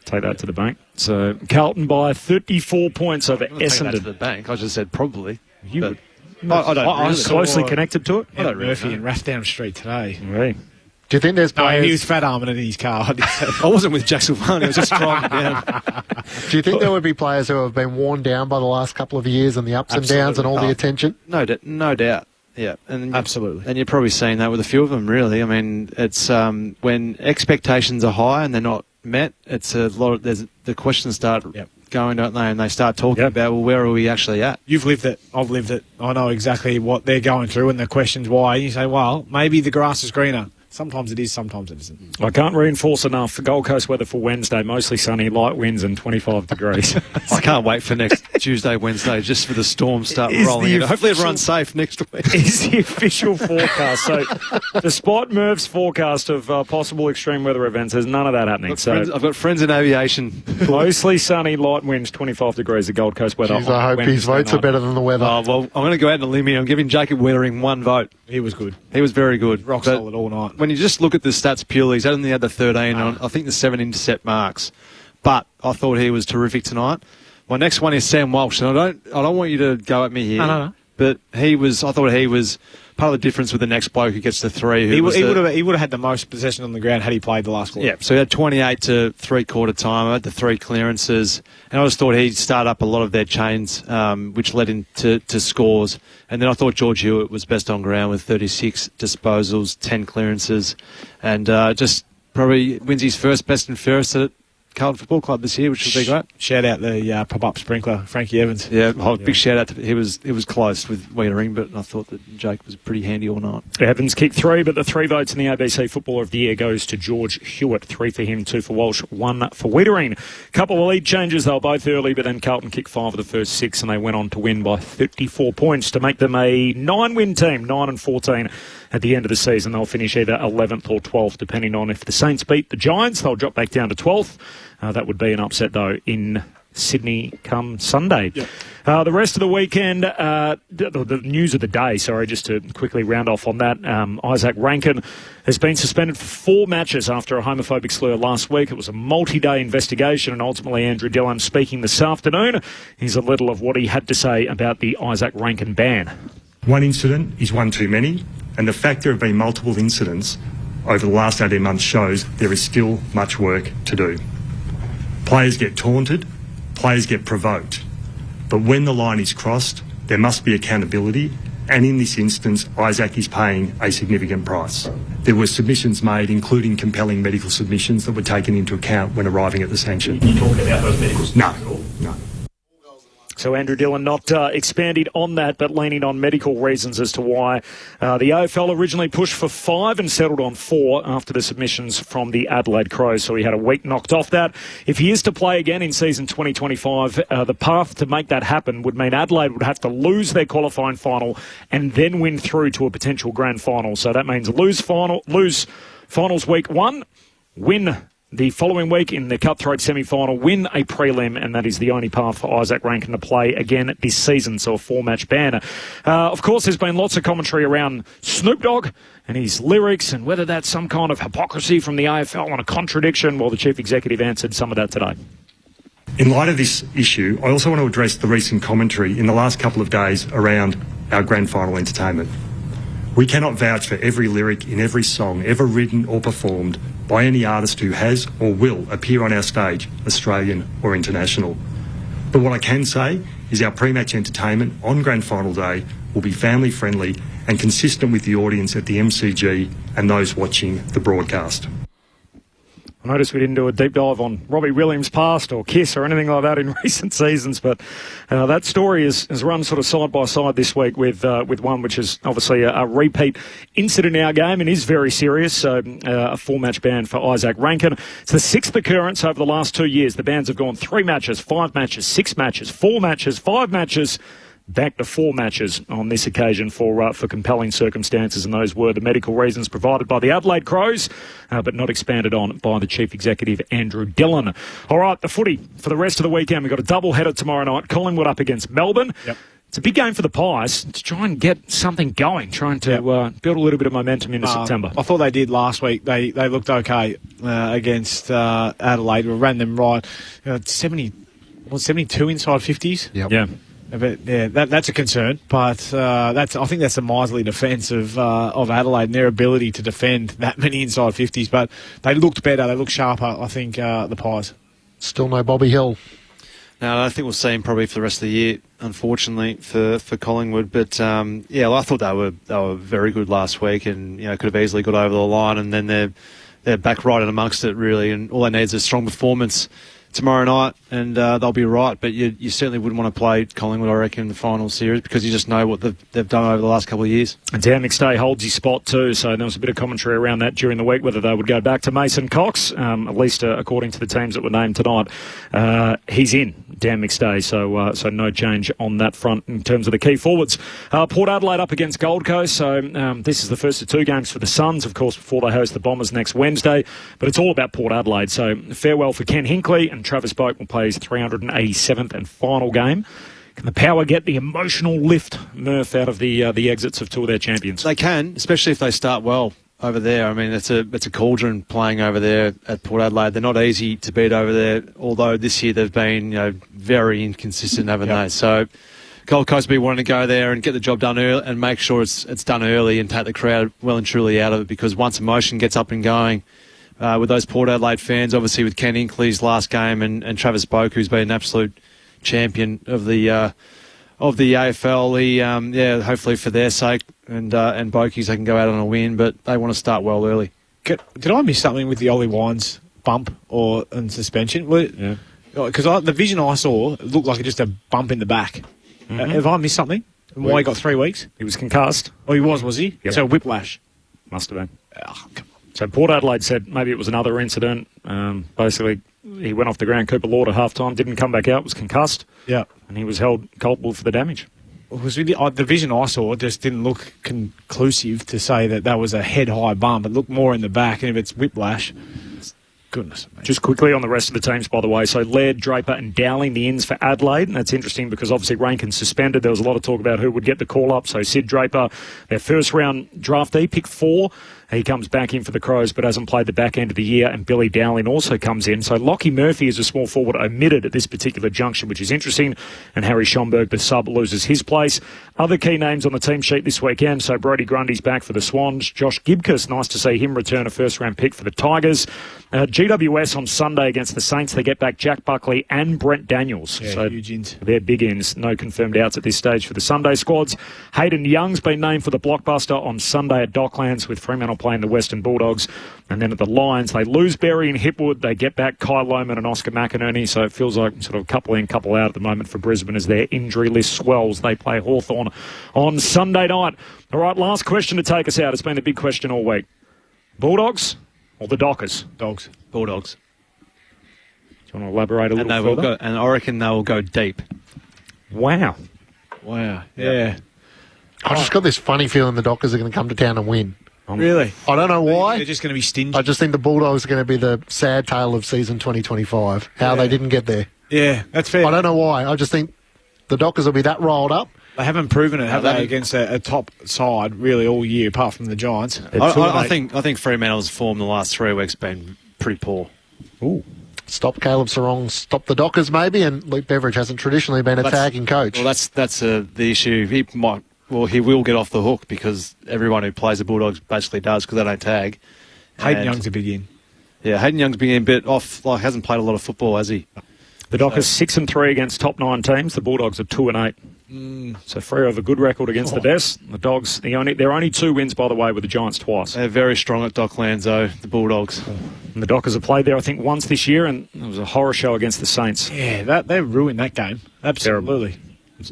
Take that to the bank. So Carlton by 34 points over Take that to Essendon. the bank. I just said probably. You I don't I was closely connected to it. I don't really Murphy know. and Rathdown Street today. Right. Do you think there's No, players... he was fat arming it in his car. I wasn't with Jack Silvani. I was just driving down. Do you think there would be players who have been worn down by the last couple of years and the ups and downs and all the attention? No doubt. Yeah, and Absolutely. And you're probably seeing that with a few of them, really. I mean, it's when expectations are high and they're not met, it's a lot of the questions start going, don't they? And they start talking about, well, where are we actually at? You've lived it. I've lived it. I know exactly what they're going through and the questions why. And you say, well, maybe the grass is greener. Sometimes it is, sometimes it isn't. I can't reinforce enough. Gold Coast weather for Wednesday, mostly sunny, light winds and 25 degrees. I can't wait for next Tuesday, Wednesday, just for the storms start rolling in. Hopefully everyone's safe next week. Is the official forecast. So despite Merv's forecast of possible extreme weather events, there's none of that happening. I've got friends in aviation. Mostly sunny, light winds, 25 degrees, the Gold Coast weather. Jeez, I hope his votes are better than the weather. Oh, well, I'm going to go out on a limb here. I'm giving Jacob Weathering one vote. He was good. He was very good. Rock solid all night. When you just look at the stats purely, he's only had the 13 on, I think, the 7 intercept marks. But I thought he was terrific tonight. My next one is Sam Walsh, and I don't want you to go at me here. No. But I thought he was part of the difference with the next bloke who gets the 3. He would have had the most possession on the ground had he played the last quarter. Yeah, so he had 28 to three-quarter time, had the 3 clearances, and I just thought he'd start up a lot of their chains, which led into scores. And then I thought George Hewitt was best on ground with 36 disposals, 10 clearances, and just probably wins his first best and fairest at Carlton Football Club this year, which would be great. Shout out the pop-up sprinkler, Frankie Evans. Yeah, big shout out to he was close with Wiedering, but I thought that Jake was pretty handy all night. Evans kicked 3, but the 3 votes in the ABC Footballer of the Year goes to George Hewitt. 3 for him, 2 for Walsh, 1 for Wiedering. Couple of lead changes, they were both early, but then Carlton kicked 5 of the first 6, and they went on to win by 34 points to make them a 9-win team, 9-14 at the end of the season. They'll finish either 11th or 12th, depending on if the Saints beat the Giants. They'll drop back down to 12th. That would be an upset, though, in Sydney come Sunday. Yep. The rest of the weekend, the news of the day, just to quickly round off on that, Isaac Rankin has been suspended for 4 matches after a homophobic slur last week. It was a multi-day investigation, and ultimately Andrew Dillon speaking this afternoon. Here's a little of what he had to say about the Isaac Rankin ban. One incident is one too many, and the fact there have been multiple incidents over the last 18 months shows there is still much work to do. Players get taunted, players get provoked. But when the line is crossed, there must be accountability, and in this instance, Isaac is paying a significant price. There were submissions made, including compelling medical submissions, that were taken into account when arriving at the sanction. You talking about those medical submissions? No. So Andrew Dillon not expanding on that, but leaning on medical reasons as to why the AFL originally pushed for 5 and settled on 4 after the submissions from the Adelaide Crows. So he had a week knocked off that. If he is to play again in season 2025, the path to make that happen would mean Adelaide would have to lose their qualifying final and then win through to a potential grand final. So that means lose finals week 1, win the following week in the cutthroat semi-final, win a prelim, and that is the only path for Isaac Rankin to play again this season, so a 4-match ban. Of course, there's been lots of commentary around Snoop Dogg and his lyrics and whether that's some kind of hypocrisy from the AFL and a contradiction. Well, the Chief Executive answered some of that today. In light of this issue, I also want to address the recent commentary in the last couple of days around our grand final entertainment. We cannot vouch for every lyric in every song ever written or performed by any artist who has or will appear on our stage, Australian or international. But what I can say is our pre-match entertainment on Grand Final Day will be family friendly and consistent with the audience at the MCG and those watching the broadcast. I noticed we didn't do a deep dive on Robbie Williams' past or Kiss or anything like that in recent seasons, but that story has run sort of side by side this week with one which is obviously a repeat incident in our game and is very serious. So a 4-match ban for Isaac Rankin. It's the 6th occurrence over the last 2 years. The bans have gone 3 matches, 5 matches, 6 matches, 4 matches, 5 matches, back to 4 matches on this occasion for compelling circumstances, and those were the medical reasons provided by the Adelaide Crows, but not expanded on by the Chief Executive, Andrew Dillon. All right, the footy for the rest of the weekend. We've got a double header tomorrow night. Collingwood up against Melbourne. Yep. It's a big game for the Pies to try and get something going, trying to build a little bit of momentum into September. I thought they did last week. They looked okay against Adelaide. We ran them right. 72 inside 50s. Yep. Yeah. But that's a concern. But I think that's a miserly defence of Adelaide and their ability to defend that many inside 50s. But they looked better. They looked sharper, I think, the Pies. Still no Bobby Hill. No, I think we'll see him probably for the rest of the year, unfortunately, for Collingwood. But, I thought they were very good last week and, could have easily got over the line. And then they're back right in amongst it, really. And all they need is a strong performance tomorrow night, and they'll be right. But you certainly wouldn't want to play Collingwood, I reckon, in the final series because you just know what they've done over the last couple of years. And Dan McStay holds his spot too, so there was a bit of commentary around that during the week, whether they would go back to Mason Cox, at least according to the teams that were named tonight. He's in, Dan McStay, so no change on that front in terms of the key forwards. Port Adelaide up against Gold Coast, so this is the first of two games for the Suns, of course, before they host the Bombers next Wednesday, but it's all about Port Adelaide, so farewell for Ken Hinkley, and Travis Boak will play his 387th and final game. Can the Power get the emotional lift, Murph, out of the exits of two of their champions? They can, especially if they start well over there. I mean, it's a cauldron playing over there at Port Adelaide. They're not easy to beat over there, although this year they've been very inconsistent, haven't they? So Gold Coast will be wanting to go there and get the job done early and make sure it's done early and take the crowd well and truly out of it, because once emotion gets up and going, with those Port Adelaide fans, obviously with Ken Hinkley's last game and Travis Boak, who's been an absolute champion of the AFL. He, hopefully for their sake and Boakie's, they can go out on a win, but they want to start well early. Did I miss something with the Ollie Wines bump and suspension? Because the vision I saw looked like just a bump in the back. Mm-hmm. Have I missed something? Why he got 3 weeks? He was concussed. Oh, he was he? Yep. So whiplash. Must have been. Oh, come on. So Port Adelaide said maybe it was another incident. Basically, he went off the ground, Cooper Lord at half-time, didn't come back out, was concussed. Yeah. And he was held culpable for the damage. The vision I saw just didn't look conclusive to say that was a head-high bump. It looked more in the back, and if it's whiplash, goodness. Mate. Just quickly on the rest of the teams, by the way. So Laird, Draper and Dowling, the ins for Adelaide. And that's interesting because obviously Rankin suspended. There was a lot of talk about who would get the call-up. So Sid Draper, their first-round draftee, pick 4. He comes back in for the Crows but hasn't played the back end of the year, and Billy Dowling also comes in. So Lockie Murphy is a small forward omitted at this particular junction, which is interesting, and Harry Schomburg, the sub, loses his place. Other key names on the team sheet this weekend, so Brodie Grundy's back for the Swans. Josh Gibcus, nice to see him return, a first-round pick for the Tigers. GWS on Sunday against the Saints, they get back Jack Buckley and Brent Daniels. Yeah, so huge ins. they're big ins. No confirmed outs at this stage for the Sunday squads. Hayden Young's been named for the blockbuster on Sunday at Docklands, with Fremantle playing the Western Bulldogs. And then at the Lions, they lose Berry and Hipwood. They get back Kai Lohman and Oscar McInerney. So it feels like sort of couple in, couple out at the moment for Brisbane as their injury list swells. They play Hawthorn on Sunday night. All right, last question to take us out. It's been the big question all week. Bulldogs or the Dockers? Dogs. Bulldogs. Do you want to elaborate a little further? And I reckon they will go deep. Wow. Yeah. I just got this funny feeling the Dockers are going to come to town and win. Really? I don't know why. They're just going to be stingy. I just think the Bulldogs are going to be the sad tale of season 2025, how they didn't get there. Yeah, that's fair. I don't know why. I just think the Dockers will be that rolled up. They haven't proven it, have they, against a top side really all year, apart from the Giants. I think Fremantle's form the last 3 weeks has been pretty poor. Ooh. Stop Caleb Sarong, stop the Dockers maybe, and Luke Beveridge hasn't traditionally been a tagging coach. Well, that's the issue. He will get off the hook because everyone who plays the Bulldogs basically does because they don't tag. Hayden Young's a big in. Yeah, Hayden Young's been a bit off. Hasn't played a lot of football, has he? The Dockers 6-3 against top 9 teams. The Bulldogs are 2-8. So Freo have a good record against the best. The Dogs, their only 2 wins, by the way, with the Giants twice. They're very strong at Docklands, though, the Bulldogs. And the Dockers have played there, I think, once this year, and it was a horror show against the Saints. Yeah, they ruined that game. Absolutely.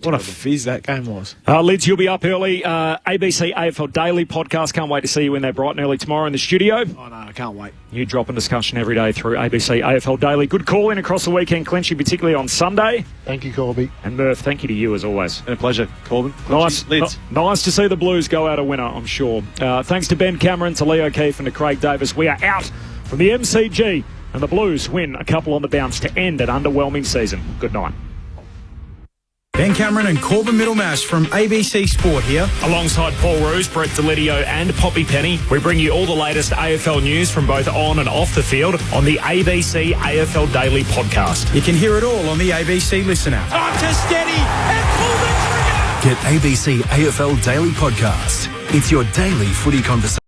What a fizz that game was. Lids, you'll be up early. ABC AFL Daily podcast. Can't wait to see you in there bright and early tomorrow in the studio. Oh, no, I can't wait. You drop in discussion every day through ABC AFL Daily. Good call in across the weekend, Clinchy, particularly on Sunday. Thank you, Corby. And Murph, thank you to you as always. Been a pleasure, Corbin. Nice to see the Blues go out a winner, I'm sure. Thanks to Ben Cameron, to Leo Keefe and to Craig Davis. We are out from the MCG, and the Blues win a couple on the bounce to end an underwhelming season. Good night. Ben Cameron and Corbin Middlemash from ABC Sport here. Alongside Paul Roos, Brett Delidio and Poppy Penny, we bring you all the latest AFL news from both on and off the field on the ABC AFL Daily podcast. You can hear it all on the ABC Listen app. Up to steady and pull the trigger. Get ABC AFL Daily Podcast. It's your daily footy conversation.